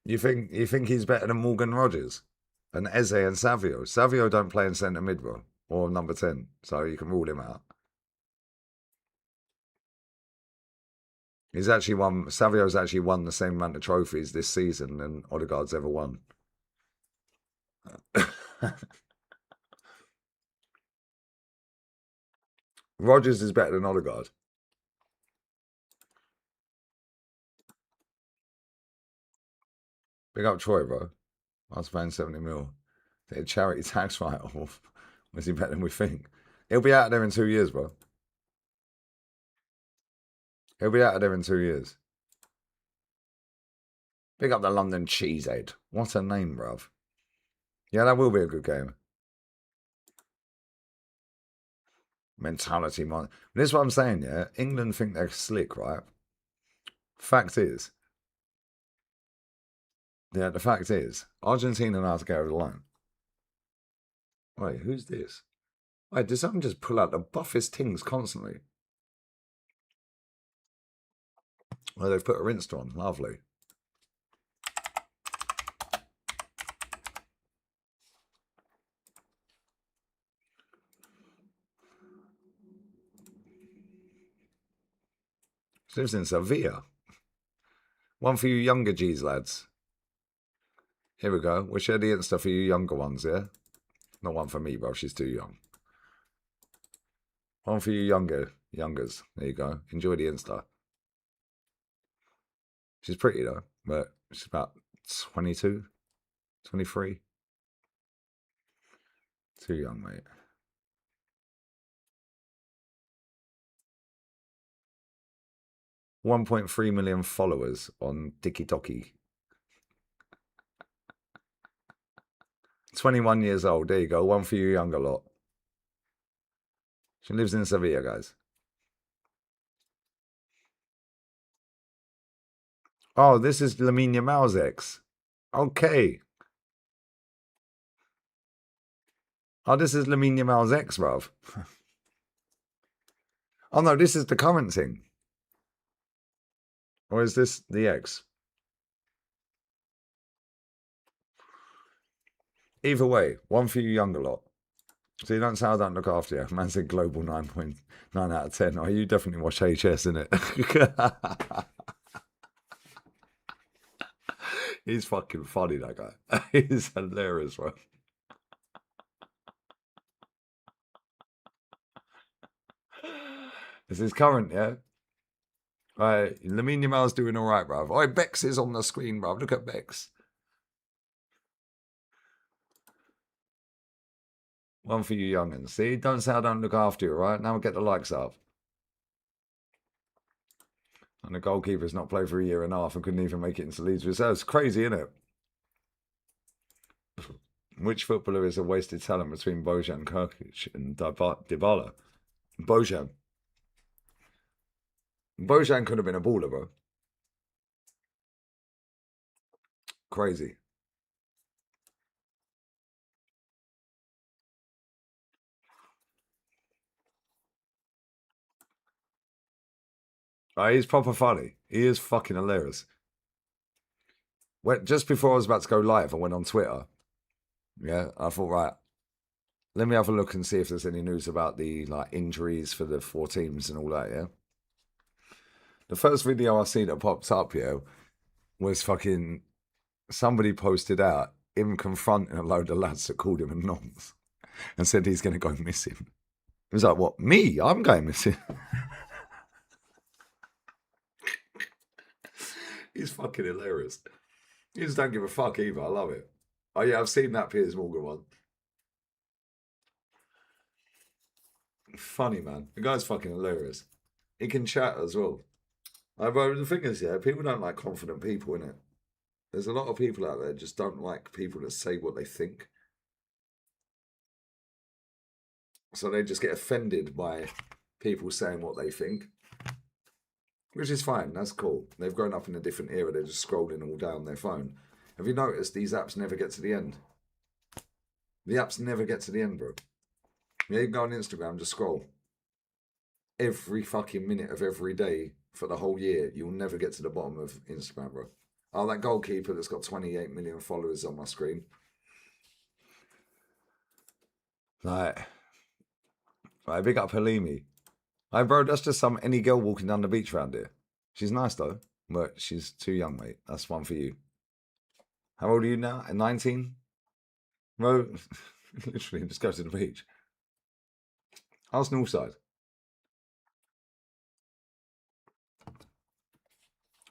You think he's better than Morgan Rogers and Eze and Savio? Savio don't play in centre mid, bro, or number 10, so you can rule him out. Savio's actually won the same amount of trophies this season than Odegaard's ever won. Rogers is better than Odegaard. Big up Troy, bro. I was paying 70 mil. The charity tax write-off. Was he better than we think? He'll be out of there in 2 years, bro. He'll be out of there in 2 years. Big up the London Cheesehead. What a name, bruv. Yeah, that will be a good game. Mentality, man. This is what I'm saying, yeah? England think they're slick, right? Fact is, the fact is, Argentina know how to get over the line. Wait, who's this? Wait, does someone just pull out the buffest things constantly? Oh, they've put a Insta on. Lovely. She lives in Sevilla. One for you younger G's, lads. Here we go. We'll share the Insta for you younger ones, yeah? Not one for me, bro. She's too young. One for you youngers. There you go. Enjoy the Insta. She's pretty, though, but she's about 22, 23. Too young, mate. 1.3 million followers on TikTok. 21 years old. There you go. One for you younger lot. She lives in Sevilla, guys. Oh, this is Lamine Yamal's ex. Okay. Oh, this is Lamine Yamal's ex, bruv. Oh, no, this is the current thing. Or is this the ex? Either way, one for you younger lot. So you don't say I don't look after you. Man said global 9.9 out of 10. Oh, you definitely watch HS, innit? He's fucking funny, that guy. He's hilarious, bro. This is current, yeah? Right, Lamine Yamal's doing all right, bruv. Oh, Bex is on the screen, bruv. Look at Bex. One for you youngins. See, don't say I don't look after you, right? Now we'll get the likes up. And the goalkeeper's not played for a year and a half and couldn't even make it into Leeds reserves. Crazy, isn't it? Which footballer is a wasted talent between Bojan Kirkic and Dybala? Bojan. Bojan could have been a baller, bro. Crazy. He's proper funny. He is fucking hilarious. Just before I was about to go live, I went on Twitter. Yeah, I thought, right, let me have a look and see if there's any news about the injuries for the 4 teams and all that, yeah? The first video I seen that popped up, yeah, was fucking somebody posted out him confronting a load of lads that called him a nonce and said he's going to go missing. He was like, what, me? I'm going missing. He's fucking hilarious. He just don't give a fuck either. I love it. Oh, yeah, I've seen that Piers Morgan one. Funny, man. The guy's fucking hilarious. He can chat as well. But the thing is, yeah, people don't like confident people, innit? There's a lot of people out there just don't like people that say what they think. So they just get offended by people saying what they think. Which is fine, that's cool. They've grown up in a different era, they're just scrolling all down their phone. Have you noticed these apps never get to the end? The apps never get to the end, bro. Yeah, you can go on Instagram, just scroll. Every fucking minute of every day for the whole year, you'll never get to the bottom of Instagram, bro. Oh, that goalkeeper that's got 28 million followers on my screen. Like, big up Halimi. Bro, that's just any girl walking down the beach around here. She's nice though, but she's too young, mate. That's one for you. How old are you now? At 19? Bro, literally, just go to the beach. Arsenal side.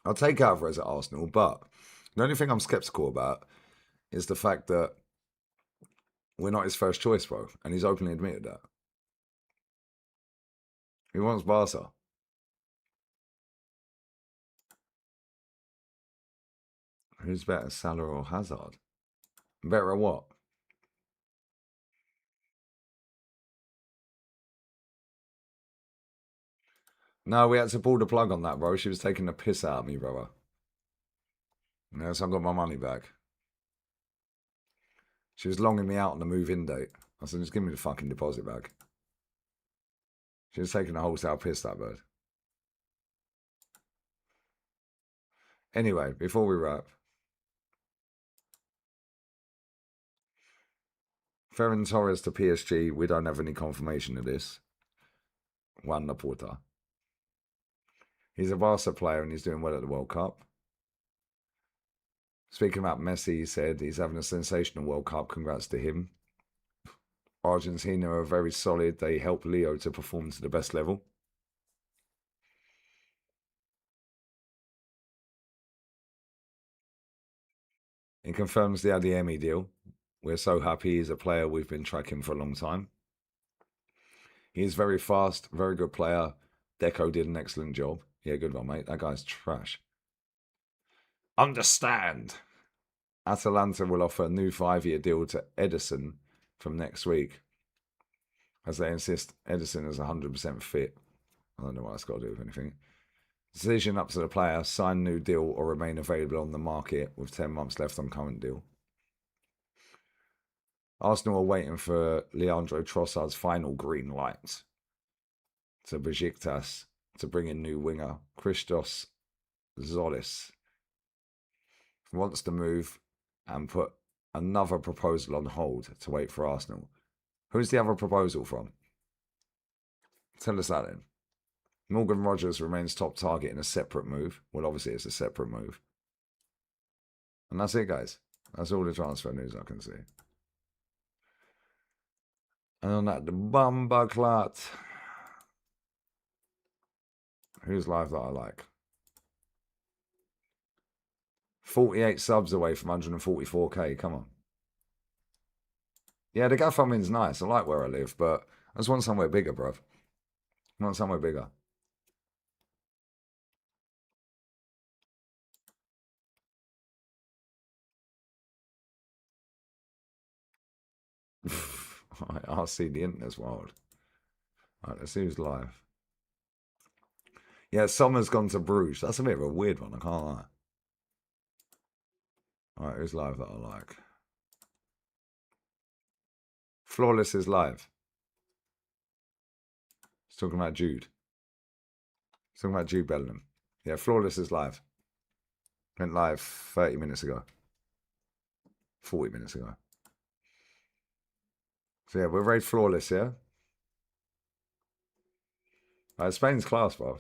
I'll take Alvarez at Arsenal, but the only thing I'm sceptical about is the fact that we're not his first choice, bro. And he's openly admitted that. He wants Barca. Who's better, Salah or Hazard? Better at what? No, we had to pull the plug on that, bro. She was taking the piss out of me, brother. Yeah, so I got my money back. She was longing me out on the move-in date. I said, just give me the fucking deposit back. She was taking a wholesale piss, that bird. Anyway, before we wrap, Ferran Torres to PSG, we don't have any confirmation of this. Juan Laporta. He's a Barca player and he's doing well at the World Cup. Speaking about Messi, he said he's having a sensational World Cup. Congrats to him. Argentina are very solid. They help Leo to perform to the best level. He confirms the Adeyemi deal. We're so happy he's a player we've been tracking for a long time. He is very fast, very good player. Deco did an excellent job. Yeah, good one, mate. That guy's trash. Understand. Atalanta will offer a new 5-year deal to Edison from next week, as they insist Edison is 100% fit. I don't know what that's got to do with anything. Decision up to the player, sign new deal or remain available on the market with 10 months left on current deal. Arsenal are waiting for Leandro Trossard's final green light to Besiktas to bring in new winger Christos Zolis. Wants to move and put another proposal on hold to wait for Arsenal. Who's the other proposal from? Tell us that then. Morgan Rogers remains top target in a separate move. Well, obviously it's a separate move. And that's it, guys. That's all the transfer news I can see. And on that, the Bumba Clat. Who's live that I like? 48 subs away from 144k. Come on. Yeah, the GoFundMe's nice. I like where I live, but I just want somewhere bigger, bruv. I want somewhere bigger. I'll see the internet's wild. Alright, let's see who's live. Yeah, Sommer's gone to Bruges. That's a bit of a weird one, I can't lie. Alright, who's live that I like? Flawless is live. He's talking about Jude. He's talking about Jude Bellingham. Yeah, Flawless is live. Went live 30 minutes ago. 40 minutes ago. So yeah, we're very Flawless, yeah? Spain's class, bro.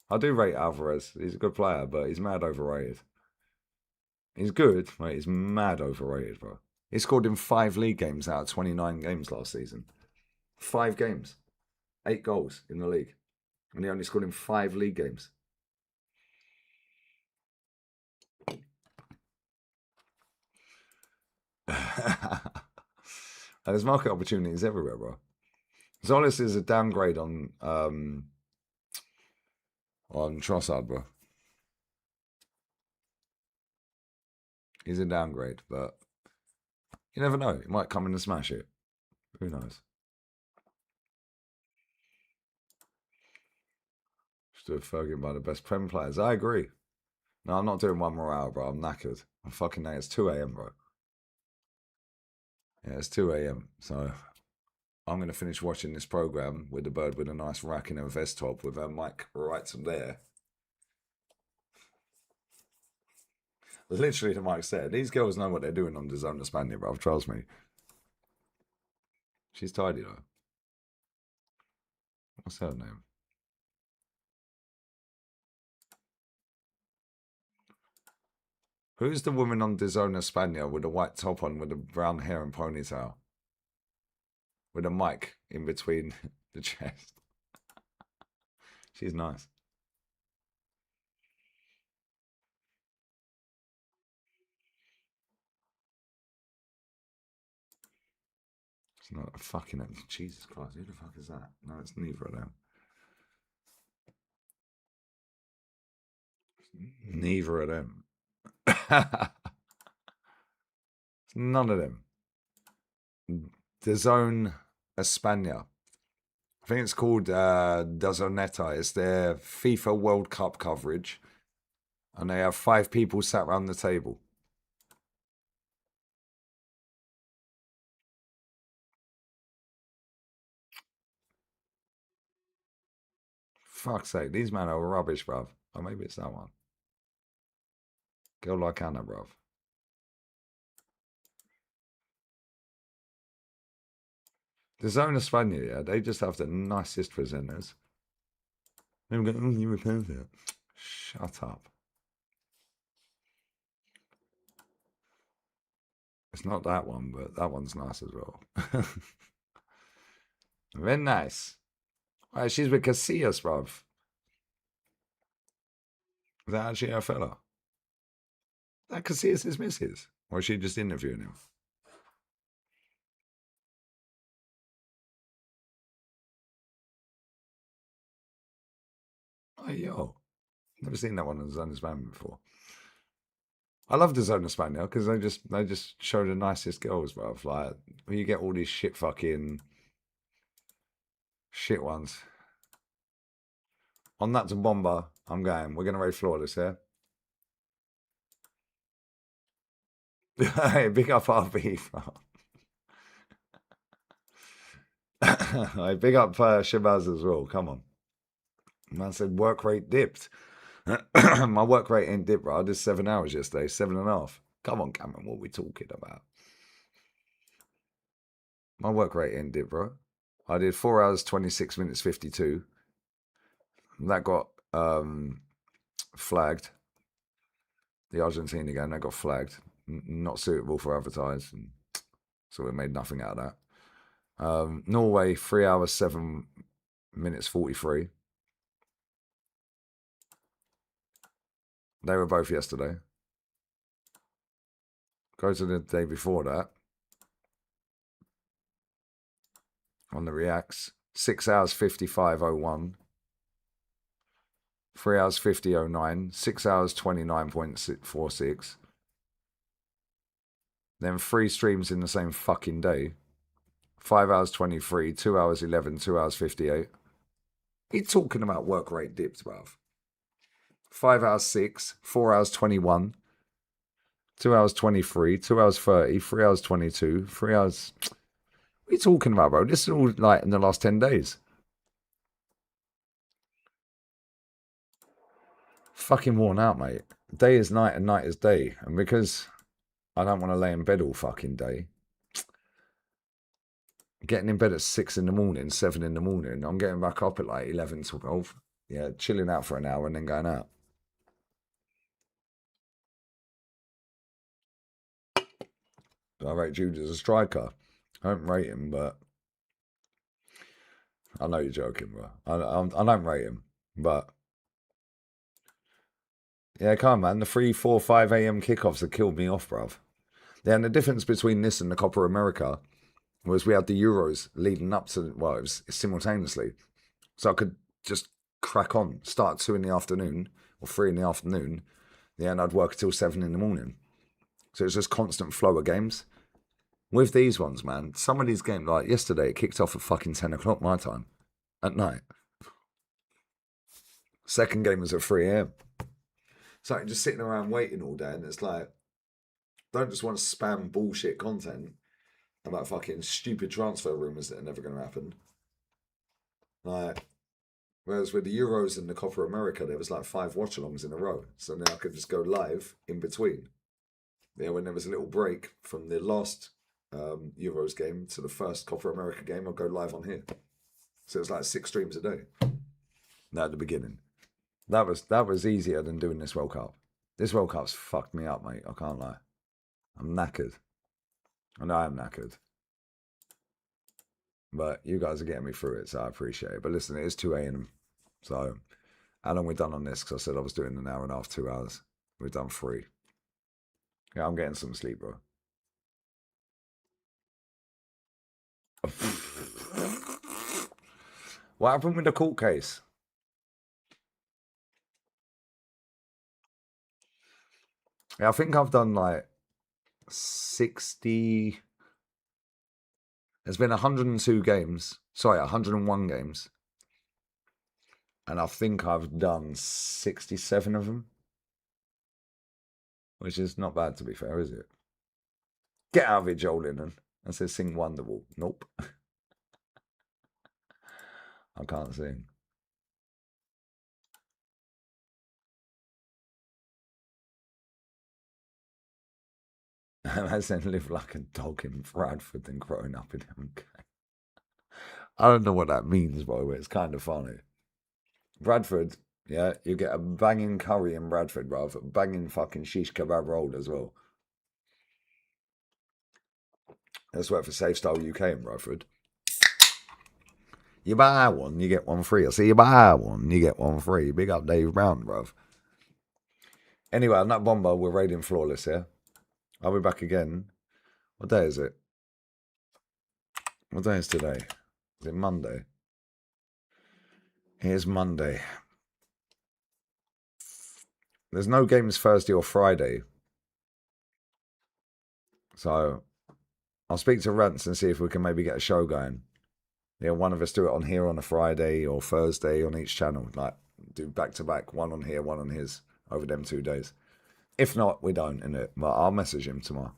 I do rate Alvarez. He's a good player, but he's mad overrated. He's good, mate. He's mad overrated, bro. He scored in 5 league games out of 29 games last season. 5 games. 8 goals in the league. And he only scored in 5 league games. There's market opportunities everywhere, bro. Zolis is a downgrade on Trossard, bro. He's a downgrade, but you never know. He might come in and smash it. Who knows? Stood Fergie by the best Prem players. I agree. No, I'm not doing one more hour, bro. I'm knackered. I'm fucking knackered. It's 2 a.m., bro. Yeah, it's 2 a.m. So I'm going to finish watching this program with the bird with a nice rack in her vest top with her mic right to there. Literally, the mic said, these girls know what they're doing on DAZN Spaniard, bro. Trust me. She's tidy, though. What's her name? Who's the woman on DAZN Spaniard with a white top on with the brown hair and ponytail? With a mic in between the chest. She's nice. It's not a fucking... Jesus Christ, who the fuck is that? No, it's neither of them. Neither of them. It's none of them. DAZN España. I think it's called DAZNeta. It's their FIFA World Cup coverage. And they have 5 people sat around the table. Fuck's sake, these men are rubbish, bruv. Or maybe it's that one. Girl like Anna, bruv. DAZN España, yeah, they just have the nicest presenters. They go, oh, you repent it. Shut up. It's not that one, but that one's nice as well. Very nice. Right, she's with Casillas, bruv. Is that actually her fella? That Casillas is missus. Or is she just interviewing him? Oh, yo. Never seen that one on DAZN España before. I love DAZN España because they just show the nicest girls, bruv. Like, you get all these shit fucking shit ones. On that to Bomba, I'm going. We're going to raid Flawless, yeah? Hey, big up RB, bro. Hey, big up Shabazz as well. Come on. Man said work rate dipped. My work rate ain't dipped, bro. I did 7 hours yesterday, 7.5. Come on, Cameron, what are we talking about? My work rate ain't dipped, bro. I did 4 hours, 26 minutes, 52. That got flagged. The Argentina game, that got flagged. Not suitable for advertising. So we made nothing out of that. Norway, 3 hours, 7 minutes, 43. They were both yesterday. Go to the day before that. On the reacts. 6 hours, 55.01. 3 hours, 50.09. 6 hours, 29.46. Then 3 streams in the same fucking day. 5 hours 23, 2 hours 11, 2 hours 58. He's talking about work rate dips, bruv. 5 hours 6, 4 hours 21, 2 hours 23, 2 hours 30, 3 hours 22, 3 hours. What are you talking about, bro? This is all like in the last 10 days. Fucking worn out, mate. Day is night and night is day. And because I don't want to lay in bed all fucking day, getting in bed at 6 in the morning, 7 in the morning, I'm getting back up at like 11, 12. Yeah, chilling out for an hour and then going out. I rate Jude as a striker. I don't rate him, but I know you're joking, bro. I don't rate him, but yeah, come on, man. The 3, 4, 5 a.m. kickoffs have killed me off, bruv. Yeah, and the difference between this and the Copa America was we had the Euros leading up to, well, it was simultaneously. So I could just crack on, start at 2 in the afternoon or 3 in the afternoon, yeah, and I'd work until 7 in the morning. So it's just constant flow of games. With these ones, man, some of these games, like yesterday, it kicked off at fucking 10 o'clock my time at night. Second game was at 3 a.m. So just sitting around waiting all day, and it's like, don't just want to spam bullshit content about fucking stupid transfer rumours that are never going to happen. Like, whereas with the Euros and the Copa America, there was like 5 watch-alongs in a row. So now I could just go live in between. Yeah, when there was a little break from the last Euros game to the first Copa America game, I'd go live on here. So it was like 6 streams a day. Now at the beginning. That was easier than doing this World Cup. This World Cup's fucked me up, mate. I can't lie. I'm knackered. I know I'm knackered. But you guys are getting me through it, so I appreciate it. But listen, it is 2 a.m. So how long we done on this? Because I said I was doing an hour and a half, 2 hours. We've done 3. Yeah, I'm getting some sleep, bro. What happened with the court case? Yeah, I think I've done like 60. There's been 102 games. Sorry, 101 games. And I think I've done 67 of them. Which is not bad, to be fair, is it? Get out of it, Joel Lennon. I said sing Wonderwall. Nope. I can't sing. And I said live like a dog in Bradford and growing up in MK. I don't know what that means, by the way. It's kind of funny. Bradford, yeah, you get a banging curry in Bradford, bruv. A banging fucking shish kebab roll as well. Let's work for Safe Style UK in Bradford. You buy one, you get one free. I see you buy one, you get one free. Big up Dave Brown, bruv. Anyway, on that bomber, we're raiding Flawless here. I'll be back again. What day is it? What day is today? Is it Monday? Here's Monday. There's no games Thursday or Friday. So I'll speak to Rance and see if we can maybe get a show going. Yeah, one of us do it on here on a Friday or Thursday on each channel. Like, do back to back, one on here, one on his, over them 2 days. If not, we don't, innit? But I'll message him tomorrow.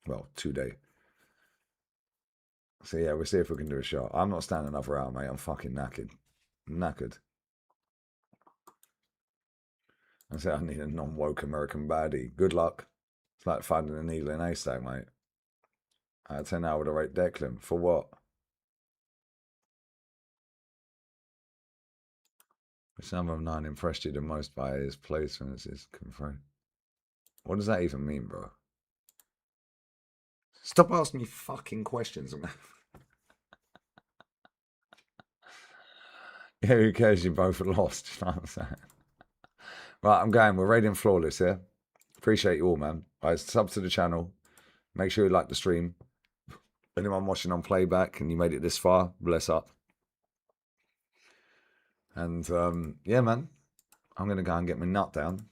Well, today. So yeah, we'll see if we can do a show. I'm not standing another hour, mate. I'm fucking knackered. Knackered. I said I need a non-woke American baddie. Good luck. It's like finding a needle in a haystack, mate. Out of 10 I would have rate Declan. For what? Some of 9 impressed you the most by his placements is confirmed. What does that even mean, bro? Stop asking me fucking questions. Yeah, who cares? You both lost. You know what I'm saying? Right, I'm going. We're raiding Flawless here. Appreciate you all, man. Right, sub to the channel. Make sure you like the stream. Anyone watching on playback and you made it this far, bless up. And yeah, man, I'm going to go and get my nut down.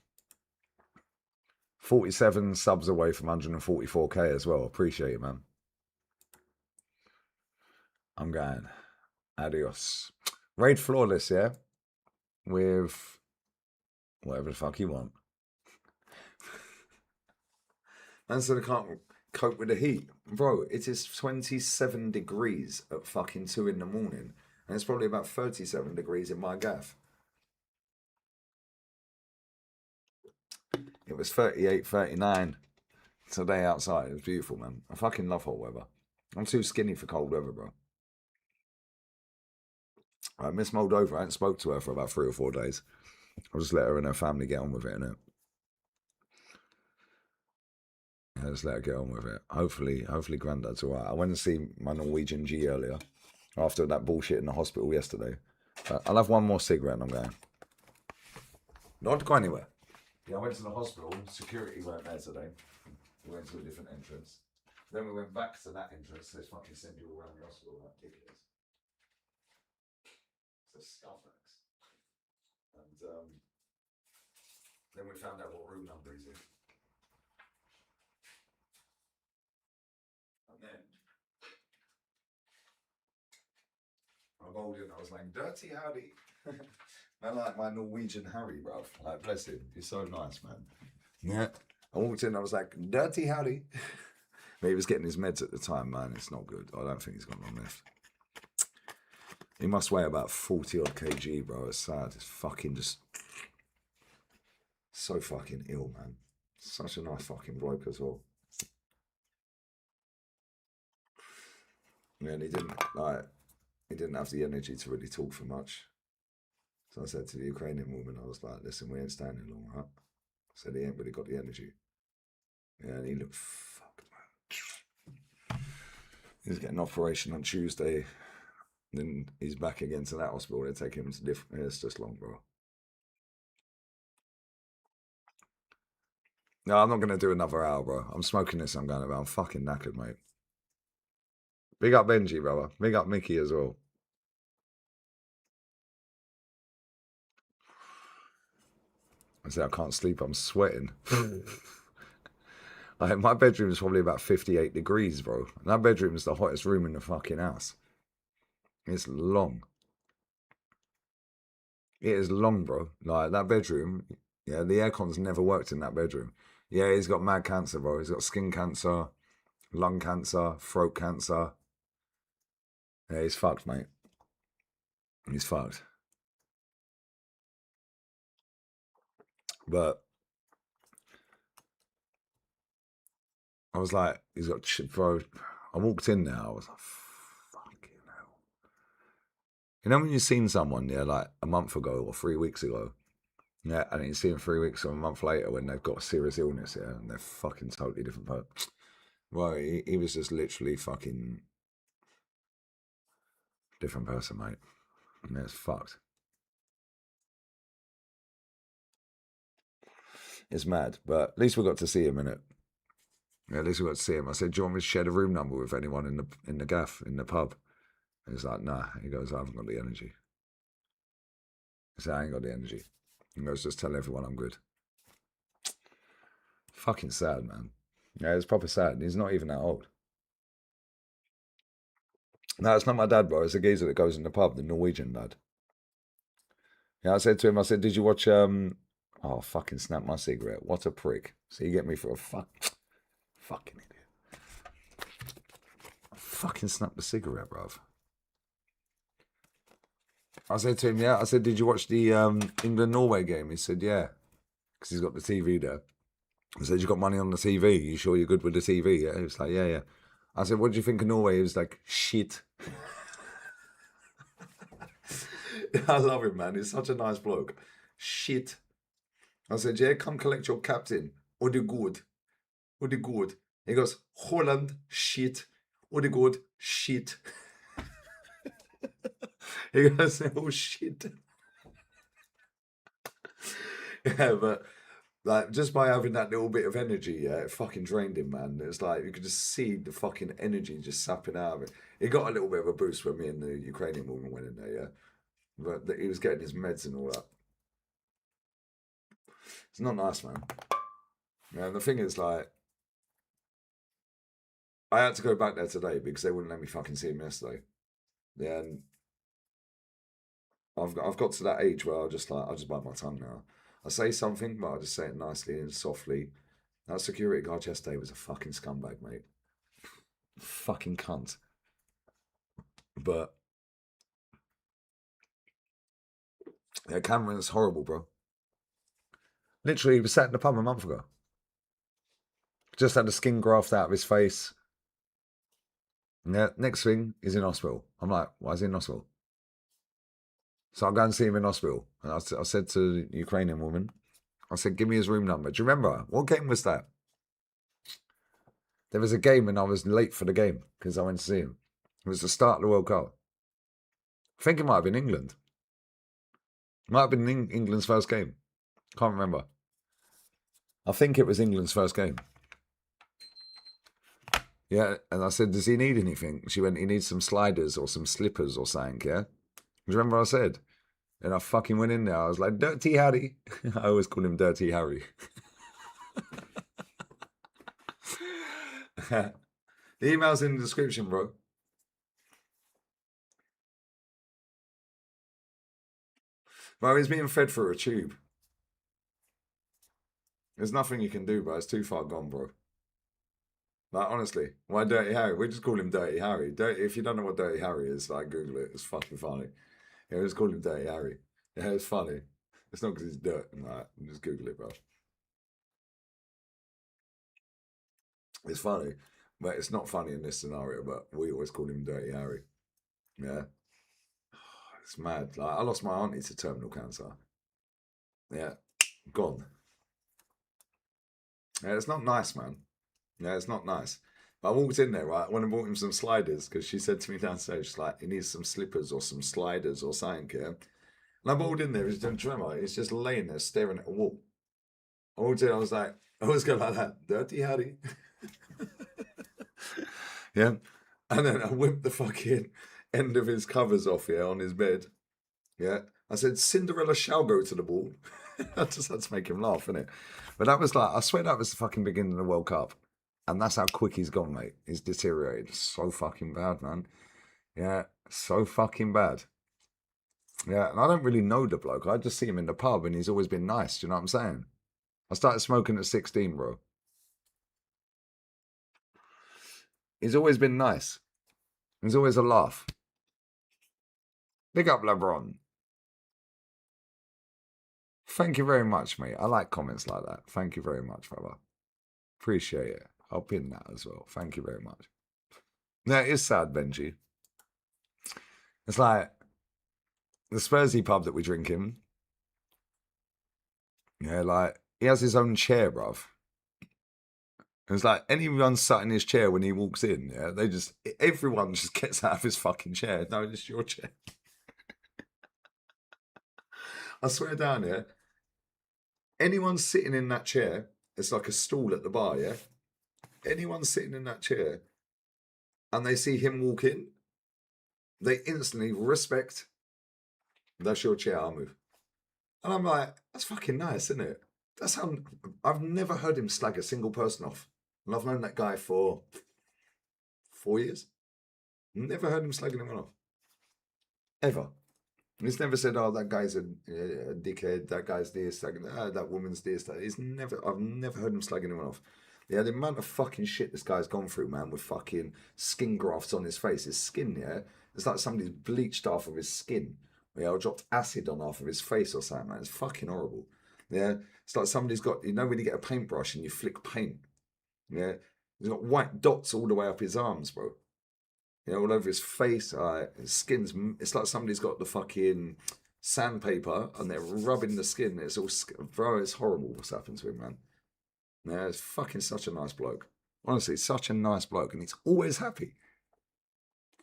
47 subs away from 144k as well. Appreciate it, man. I'm going. Adios. Raid flawless, yeah? With whatever the fuck you want. And so they can't cope with the heat. Bro, it is 27 degrees at fucking 2 in the morning. And it's probably about 37 degrees in my gaff. It was 38, 39 today outside. It was beautiful, man. I fucking love hot weather. I'm too skinny for cold weather, bro. Miss Moldova, I hadn't spoke to her for about 3 or 4 days. I'll just let her and her family get on with it, innit? Yeah, just let her get on with it. Hopefully Grandad's alright. I went to see my Norwegian G earlier after that bullshit in the hospital yesterday. I'll have one more cigarette and I'm going. Not to go anywhere. Yeah, I went to the hospital. Security weren't there today. We went to a different entrance. Then we went back to that entrance. They fucking send you all around the hospital like dickheads. It's a scumbags. And then we found out what room number he's in. And then I rolled in. I was like, "Dirty howdy." Man, like my Norwegian Harry, bruv. Like, bless him. He's so nice, man. Yeah. I walked in, I was like, "Dirty howdy." But he was getting his meds at the time, man. It's not good. I don't think he's got long left. He must weigh about 40 odd kg, bro. It's sad. It's fucking just so fucking ill, man. Such a nice fucking bloke as well. Yeah, and he didn't have the energy to really talk for much. So I said to the Ukrainian woman, I was like, "Listen, we ain't standing long, right?" I said, "He ain't really got the energy." Yeah, and he looked fucked, man. He's getting an operation on Tuesday. Then he's back again to that hospital. They take him to different. It's just long, bro. No, I'm not going to do another hour, bro. I'm smoking this. I'm going about. I'm fucking knackered, mate. Big up Benji, brother. Big up Mickey as well. I say I can't sleep. I'm sweating. Like, my bedroom is probably about 58 degrees, bro. And that bedroom is the hottest room in the fucking house. It's long. It is long, bro. Like, that bedroom, yeah, the aircon's never worked in that bedroom. Yeah, he's got mad cancer, bro. He's got skin cancer, lung cancer, throat cancer. Yeah, he's fucked, mate. He's fucked. But I was like, he's got, bro. I walked in there, I was like, fucking hell. You know when you've seen someone, yeah, like a month ago or 3 weeks ago, yeah, and then you see them 3 weeks or a month later when they've got a serious illness, yeah, and they're fucking totally different person. Well, he was just literally fucking different person, mate. And it's fucked. It's mad, but at least we got to see him in it. Yeah, at least we got to see him. I said, "Do you want me to share the room number with anyone in the gaff in the pub?" And he's like, "Nah." He goes, "I haven't got the energy." I said, "I ain't got the energy." He goes, "Just tell everyone I'm good." Fucking sad, man. Yeah, it's proper sad. He's not even that old. No, it's not my dad, bro. It's a geezer that goes in the pub, the Norwegian dad. Yeah, I said to him, I said, "Did you watch oh, fucking snap my cigarette. What a prick." So you get me for a fucking idiot. Fucking snap the cigarette, bruv. I said to him, yeah. I said, "Did you watch the England-Norway game?" He said, "Yeah." Because he's got the TV there. I said, "You got money on the TV? You sure you're good with the TV?" Yeah. He was like, "Yeah, yeah." I said, "What do you think of Norway?" He was like, "Shit." I love him, man. He's such a nice bloke. Shit. I said, "Yeah, come collect your captain. Odegaard. Odegaard." He goes, "Holland, shit. Odegaard, shit." He goes, "Oh, shit." Yeah, but like just by having that little bit of energy, yeah, it fucking drained him, man. It's like you could just see the fucking energy just sapping out of it. He got a little bit of a boost when me and the Ukrainian woman went in there, yeah. But he was getting his meds and all that. It's not nice, man. Yeah, and the thing is, like, I had to go back there today because they wouldn't let me fucking see him yesterday. Yeah, and I've got to that age where I'll just bite my tongue now. I say something, but I just say it nicely and softly. That security guard yesterday was a fucking scumbag, mate. Fucking cunt. But yeah, Cameron's horrible, bro. Literally, he was sat in the pub a month ago. Just had the skin graft out of his face. Yeah, next thing, he's in hospital. I'm like, why is he in hospital? So I'll go and see him in hospital. And I said to the Ukrainian woman, I said, give me his room number. Do you remember? What game was that? There was a game and I was late for the game because I went to see him. It was the start of the World Cup. I think it might have been England. It might have been England's first game. Can't remember. I think it was England's first game. Yeah, and I said, does he need anything? She went, he needs some sliders or some slippers or something, yeah? Do you remember what I said? And I fucking went in there. I was like, Dirty Harry. I always call him Dirty Harry. The email's in the description, bro. Bro, he's being fed through a tube. There's nothing you can do, bro. It's too far gone, bro. Like, honestly, why Dirty Harry? We just call him Dirty Harry. If you don't know what Dirty Harry is, like, Google it. It's fucking funny. Yeah, we just call him Dirty Harry. Yeah, it's funny. It's not because he's dirt. Like, just Google it, bro. It's funny, but it's not funny in this scenario. But we always call him Dirty Harry. Yeah, it's mad. Like, I lost my auntie to terminal cancer. Yeah, gone. Yeah, it's not nice, man. Yeah, it's not nice. But I walked in there, right? When I bought him some sliders, because she said to me downstairs, she's like, he needs some slippers or some sliders or something, yeah? And I walked in there, he's doing tremor. He's just laying there staring at a wall. I walked in, I was like, I was going like that, Dirty Harry. Yeah. And then I whipped the fucking end of his covers off here on his bed. Yeah. I said, Cinderella shall go to the ball. I just had to make him laugh, innit? But that was like, I swear that was the fucking beginning of the World Cup. And that's how quick he's gone, mate. He's deteriorated so fucking bad, man. Yeah, so fucking bad. Yeah, and I don't really know the bloke. I just see him in the pub and he's always been nice. Do you know what I'm saying? I started smoking at 16, bro. He's always been nice. He's always a laugh. Big up, LeBron. Thank you very much, mate. I like comments like that. Thank you very much, brother. Appreciate it. I'll pin that as well. Thank you very much. Yeah, it is sad, Benji. It's like the Spursy pub that we drink in. Yeah, like he has his own chair, bruv. It's like anyone sat in his chair when he walks in, yeah, everyone just gets out of his fucking chair. No, it's your chair. I swear down, yeah. Anyone sitting in that chair, it's like a stool at the bar, yeah. Anyone sitting in that chair and they see him walk in, they instantly respect. That's your chair, I'll move. And I'm like, that's fucking nice, isn't it? That's how I've never heard him slag a single person off. And I've known that guy for 4 years. Never heard him slagging anyone off. Ever. He's never said, oh, that guy's a dickhead, that guy's this, that woman's this. I've never heard him slagging anyone off. Yeah, the amount of fucking shit this guy's gone through, man, with fucking skin grafts on his face. His skin, yeah, it's like somebody's bleached half of his skin. Yeah, or dropped acid on half of his face or something, man. It's fucking horrible. Yeah, it's like somebody's got, when you get a paintbrush and you flick paint. Yeah, he's got white dots all the way up his arms, bro. You know, all over his face, his skin's. It's like somebody's got the fucking sandpaper and they're rubbing the skin. It's all, bro. It's horrible what's happened to him, man. Yeah, it's fucking such a nice bloke. Honestly, such a nice bloke, and he's always happy.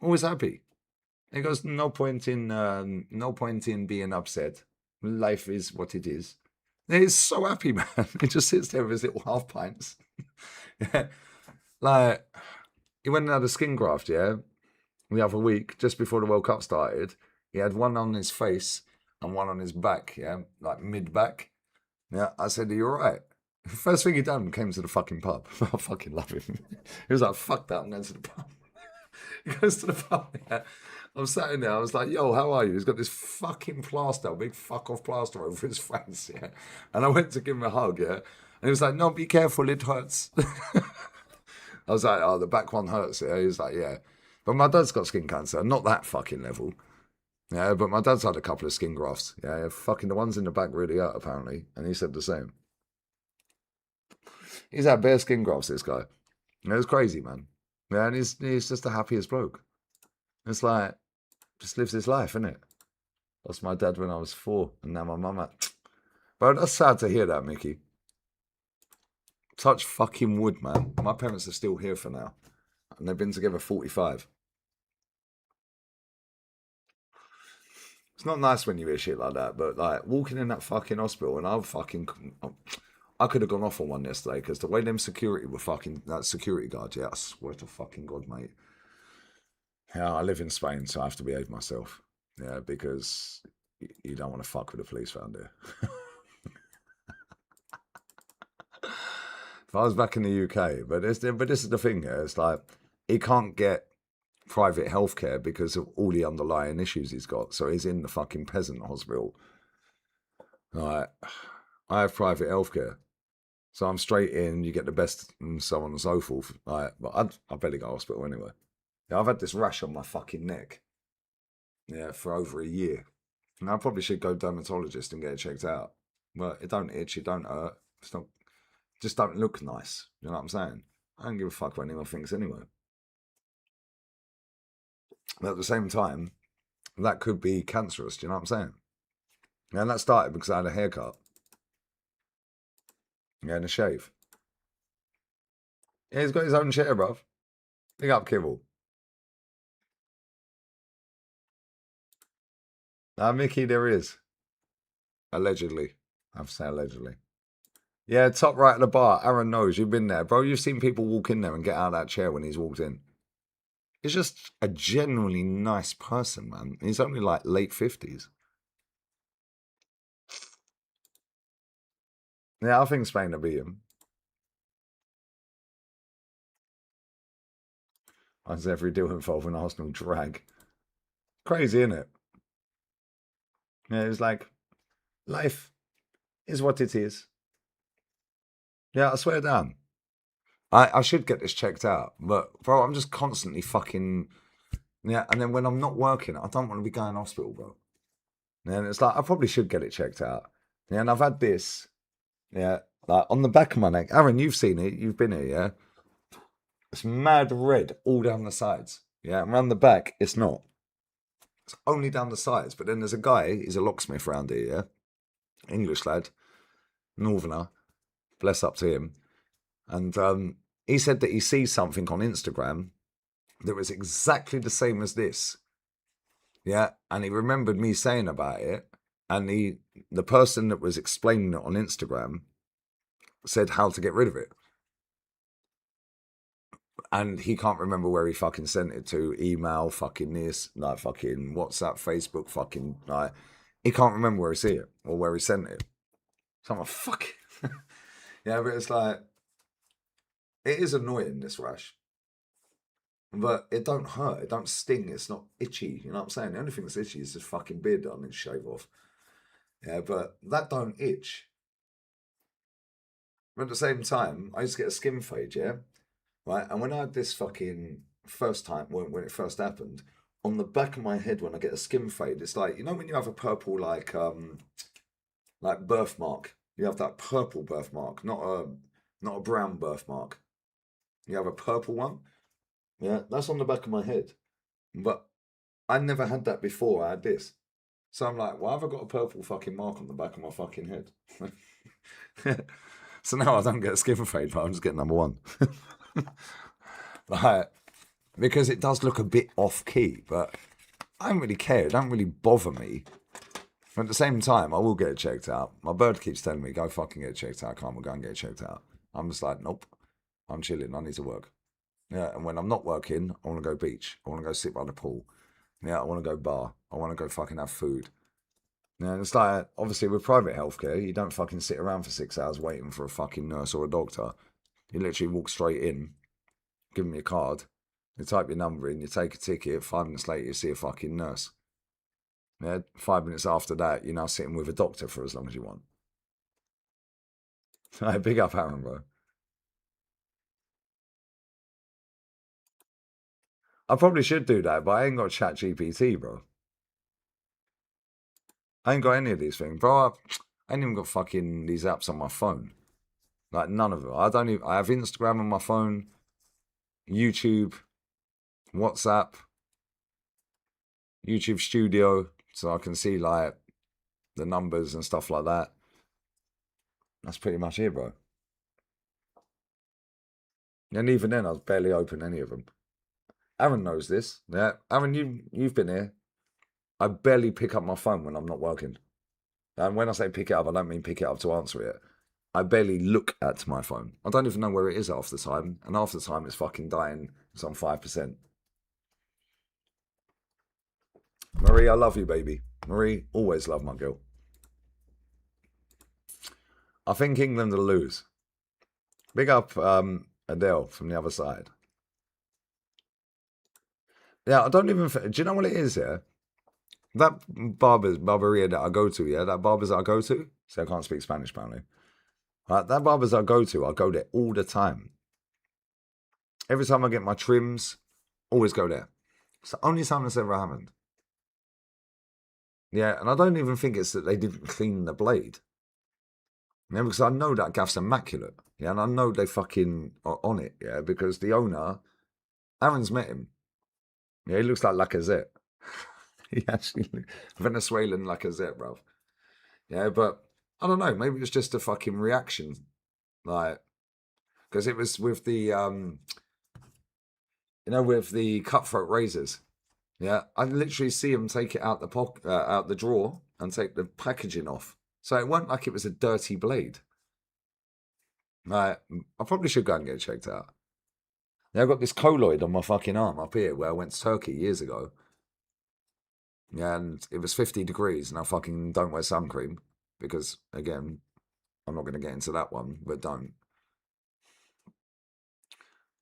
Always happy. He goes, no point in being upset. Life is what it is. He's so happy, man. He just sits there with his little half pints. Yeah, like he went and had a skin graft, yeah, the other week, just before the World Cup started. He had one on his face and one on his back, yeah, like mid-back. Yeah, I said, are you all right? First thing he done came to the fucking pub. I fucking love him. He was like, fuck that, I'm going to the pub. He goes to the pub. Yeah. I'm sat in there. I was like, "Yo, how are you?" He's got this fucking plaster, big fuck off plaster over his face. Yeah, and I went to give him a hug. Yeah, and he was like, "No, be careful, it hurts." I was like, "Oh, the back one hurts." Yeah, he was like, "Yeah," but my dad's got skin cancer, not that fucking level. Yeah, but my dad's had a couple of skin grafts. Yeah, fucking the ones in the back really hurt apparently, and he said the same. He's had bare skin grafts. This guy. It was crazy, man. Yeah, and he's just the happiest bloke. It's like just lives his life, isn't it? Lost my dad when I was 4, and now my mum. But that's sad to hear that, Mickey. Touch fucking wood, man. My parents are still here for now, and they've been together 45. It's not nice when you hear shit like that, but like walking in that fucking hospital, and I could have gone off on one yesterday because the way them security were fucking that security guard. Yeah, I swear to fucking God, mate. Yeah, I live in Spain, so I have to behave myself. Yeah, because you don't want to fuck with the police around here. If I was back in the UK, but this is the thing here. It's like he can't get private healthcare because of all the underlying issues he's got. So he's in the fucking peasant hospital. Like, I have private healthcare, so I'm straight in. You get the best, and so on and so forth. Like, but I barely go to hospital anyway. Yeah, I've had this rash on my fucking neck. Yeah, for over a year. And I probably should go dermatologist and get it checked out. But it don't itch, it don't hurt. It's not, just don't look nice. You know what I'm saying? I don't give a fuck what anyone thinks anyway. But at the same time, that could be cancerous. Do you know what I'm saying? And that started because I had a haircut. Yeah, and a shave. Yeah, he's got his own chair, bruv. Big up, Kibble. Mickey, there is. Allegedly. I have to say allegedly. Yeah, top right of the bar. Aaron knows. You've been there. Bro, you've seen people walk in there and get out of that chair when he's walked in. He's just a genuinely nice person, man. He's only like late 50s. Yeah, I think Spain will beat him. As every deal involving Arsenal drag. Crazy, isn't it? Yeah, it's like, life is what it is. Yeah, I swear down. I should get this checked out, but bro, I'm just constantly fucking yeah. And then when I'm not working, I don't want to be going to hospital, bro. And it's like I probably should get it checked out. Yeah, and I've had this, yeah, like on the back of my neck. Aaron, you've seen it. You've been here, yeah. It's mad red all down the sides. Yeah, and around the back, it's not. It's only down the sides. But then there's a guy. He's a locksmith around here, yeah. English lad, northerner. Bless up to him. And he said that he sees something on Instagram that was exactly the same as this. Yeah. And he remembered me saying about it. And the person that was explaining it on Instagram said how to get rid of it. And he can't remember where he fucking sent it to. Email, fucking this, like fucking WhatsApp, Facebook, fucking like he can't remember where he see it or where he sent it. So I'm like, fuck. Yeah, but it's like it is annoying, this rash. But it don't hurt, it don't sting, it's not itchy, you know what I'm saying? The only thing that's itchy is this fucking beard that I need to shave off. Yeah, but that don't itch. But at the same time, I used to get a skin fade, yeah? Right? And when I had this fucking first time, when it first happened, on the back of my head when I get a skin fade, it's like, you know when you have a purple like birthmark? You have that purple birthmark, not a brown birthmark. You have a purple one. Yeah, that's on the back of my head. But I never had that before. I had this. So I'm like, why have I got a purple fucking mark on the back of my fucking head? So now I don't get a skin fade, but I'm just getting number one. Like, because it does look a bit off key, but I don't really care. It don't really bother me. But at the same time, I will get it checked out. My bird keeps telling me, go fucking get it checked out. Can't we go and get it checked out? I'm just like, nope. I'm chilling. I need to work. Yeah, and when I'm not working, I want to go beach. I want to go sit by the pool. Yeah, I want to go bar. I want to go fucking have food. Yeah, and it's like, obviously with private healthcare, you don't fucking sit around for 6 hours waiting for a fucking nurse or a doctor. You literally walk straight in, give them your card, You type your number in, you take a ticket, 5 minutes later you see a fucking nurse. Yeah, 5 minutes after that, you're now sitting with a doctor for as long as you want. Hey, big up Aaron, bro. I probably should do that, but I ain't got Chat GPT, bro. I ain't got any of these things, bro. I ain't even got fucking these apps on my phone. Like none of them. I don't even. I have Instagram on my phone, YouTube, WhatsApp, YouTube Studio, so I can see like the numbers and stuff like that. That's pretty much it, bro. And even then, I was barely open any of them. Aaron knows this. Yeah, Aaron, you've been here. I barely pick up my phone when I'm not working. And when I say pick it up, I don't mean pick it up to answer it. I barely look at my phone. I don't even know where it is half the time. And half the time it's fucking dying. It's on 5%. Marie, I love you, baby. Marie, always love my girl. I think England will lose. Big up Adele from the other side. Yeah, I don't even... Do you know what it is, yeah? That barberia that I go to, yeah? That barbers that I go to? So I can't speak Spanish, apparently. That barbers I go there all the time. Every time I get my trims, always go there. It's the only time that's ever happened. Yeah, and I don't even think it's that they didn't clean the blade. Yeah, because I know that gaff's immaculate. Yeah, and I know they fucking are on it. Yeah, because the owner, Aaron's met him. Yeah, he looks like Lacazette. He actually, Venezuelan Lacazette, bro. Yeah, but I don't know. Maybe it's just a fucking reaction. Like, because it was with the, with the cutthroat razors. Yeah, I literally see him take it out out the drawer and take the packaging off. So it wasn't like it was a dirty blade. Like, I probably should go and get it checked out. Yeah, I've got this colloid on my fucking arm up here where I went to Turkey years ago. Yeah, and it was 50 degrees and I fucking don't wear sun cream because, again, I'm not going to get into that one, but don't.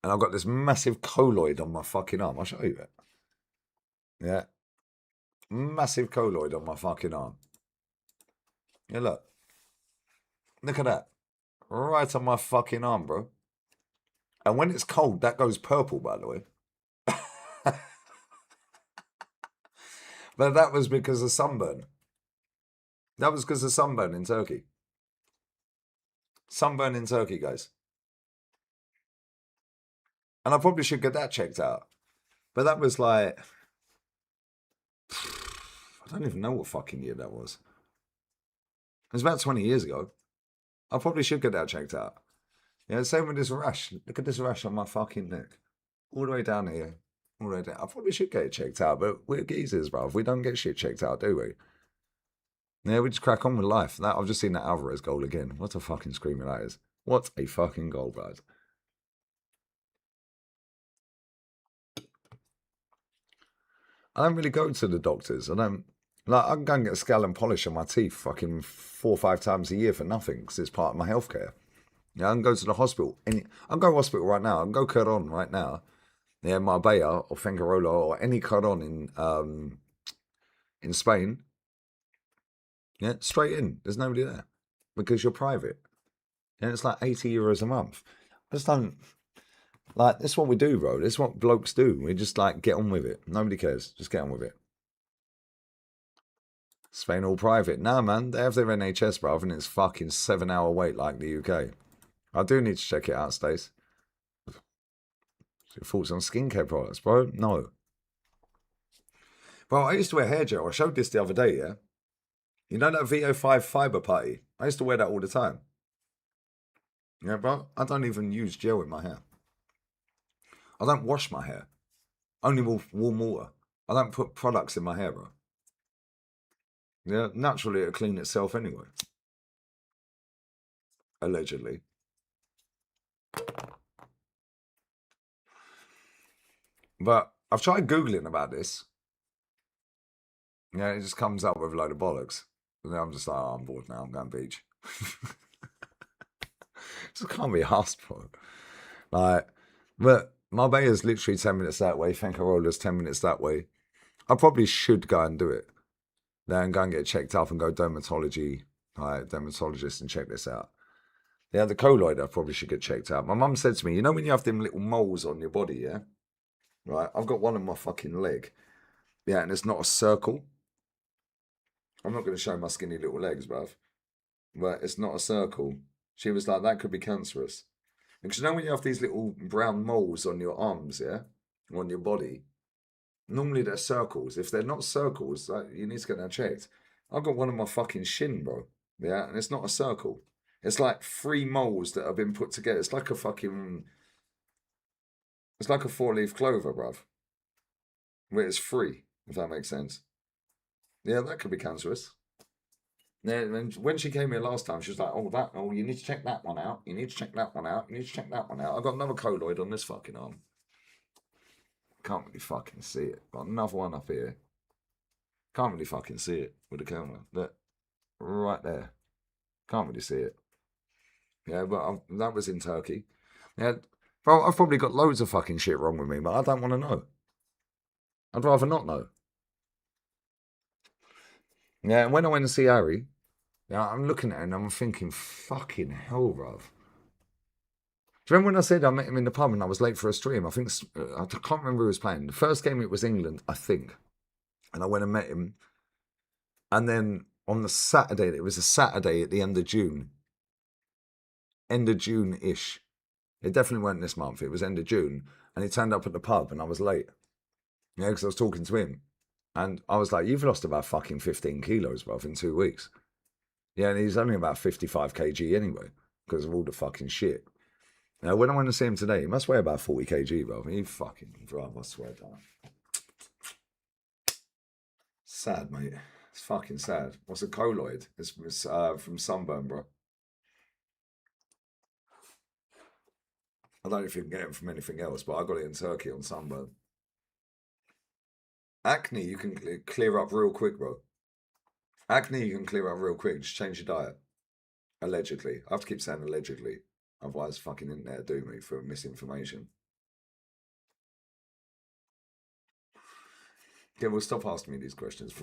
And I've got this massive colloid on my fucking arm. I'll show you it. Yeah. Massive colloid on my fucking arm. Yeah, look. Look at that. Right on my fucking arm, bro. And when it's cold, that goes purple, by the way. But that was because of sunburn. That was because of sunburn in Turkey. Sunburn in Turkey, guys. And I probably should get that checked out. But that was like... I don't even know what fucking year that was. It was about 20 years ago. I probably should get that checked out. Yeah, same with this rash. Look at this rash on my fucking neck. All the way down here. All the way down. I probably should get it checked out, but we're geezers, bruv. We don't get shit checked out, do we? Yeah, we just crack on with life. I've just seen that Alvarez goal again. What a fucking screamer that is. What a fucking goal, bruv. I don't really go to the doctors. I don't... Like, I can go and get a scale and polish on my teeth fucking 4 or 5 times a year for nothing because it's part of my healthcare. Yeah, I can go to the hospital. I can go to the hospital right now. I can go Cordon right now. Yeah, Marbella or Fengarola or any Cordon in Spain. Yeah, straight in. There's nobody there because you're private. And it's like €80 a month. I just don't... Like, this is what we do, bro. This is what blokes do. We just, like, get on with it. Nobody cares. Just get on with it. Spain all private. Nah, man. They have their NHS, bro, and it's fucking 7-hour wait like the UK. I do need to check it out, Stace. Your thoughts on skincare products, bro? No. Bro, I used to wear hair gel. I showed this the other day, yeah? You know that VO5 fiber putty? I used to wear that all the time. Yeah, bro? I don't even use gel in my hair. I don't wash my hair. Only with warm water. I don't put products in my hair, bro. Yeah, naturally it'll clean itself anyway. Allegedly. But I've tried Googling about this. Yeah, it just comes up with a load of bollocks. And then I'm just like, oh, I'm bored now. I'm going beach. Just can't be asked for. Like, but Marbella's literally 10 minutes that way. Fancarola's 10 minutes that way. I probably should go and do it. Then go and get checked up and go dermatology, dermatologist and check this out. Yeah, the colloid I probably should get checked out. My mum said to me, you know when you have them little moles on your body, yeah? Right, I've got one on my fucking leg. Yeah, and it's not a circle. I'm not going to show my skinny little legs, bruv. But it's not a circle. She was like, that could be cancerous. Because you know when you have these little brown moles on your arms, yeah? On your body, normally they're circles. If they're not circles, you need to get that checked. I've got one on my fucking shin, bro. Yeah, and it's not a circle. It's like three moles that have been put together. It's like a fucking. It's like a four-leaf clover, bruv. Where it's free, if that makes sense. Yeah, that could be cancerous. Yeah, and when she came here last time, she was like, oh, you need to check that one out. You need to check that one out. You need to check that one out. I've got another colloid on this fucking arm. Can't really fucking see it. Got another one up here. Can't really fucking see it with the camera. Look, right there. Can't really see it. Yeah, but that was in Turkey. Yeah, bro, I've probably got loads of fucking shit wrong with me, but I don't want to know. I'd rather not know. Yeah, and when I went to see Harry, yeah, I'm looking at him and I'm thinking, fucking hell, bruv. Do you remember when I said I met him in the pub and I was late for a stream? I think, I can't remember who was playing. The first game it was England, I think. And I went and met him. And then on the Saturday, it was a Saturday at the end of June. End of June-ish. It definitely weren't this month. It was end of June. And he turned up at the pub and I was late. Yeah, because I was talking to him. And I was like, you've lost about fucking 15 kilos, bruv, in 2 weeks. Yeah, and he's only about 55 kg anyway, because of all the fucking shit. Now, when I went to see him today, he must weigh about 40 kg, bruv. He fucking, bruv, I swear down. Sad, mate. It's fucking sad. What's a colloid? It's from sunburn, bro. I don't know if you can get it from anything else, but I got it in Turkey on sunburn. Acne, you can clear up real quick, bro. Acne, you can clear up real quick. Just change your diet. Allegedly. I have to keep saying allegedly. Otherwise, fucking internet do me for misinformation. Yeah, well, stop asking me these questions.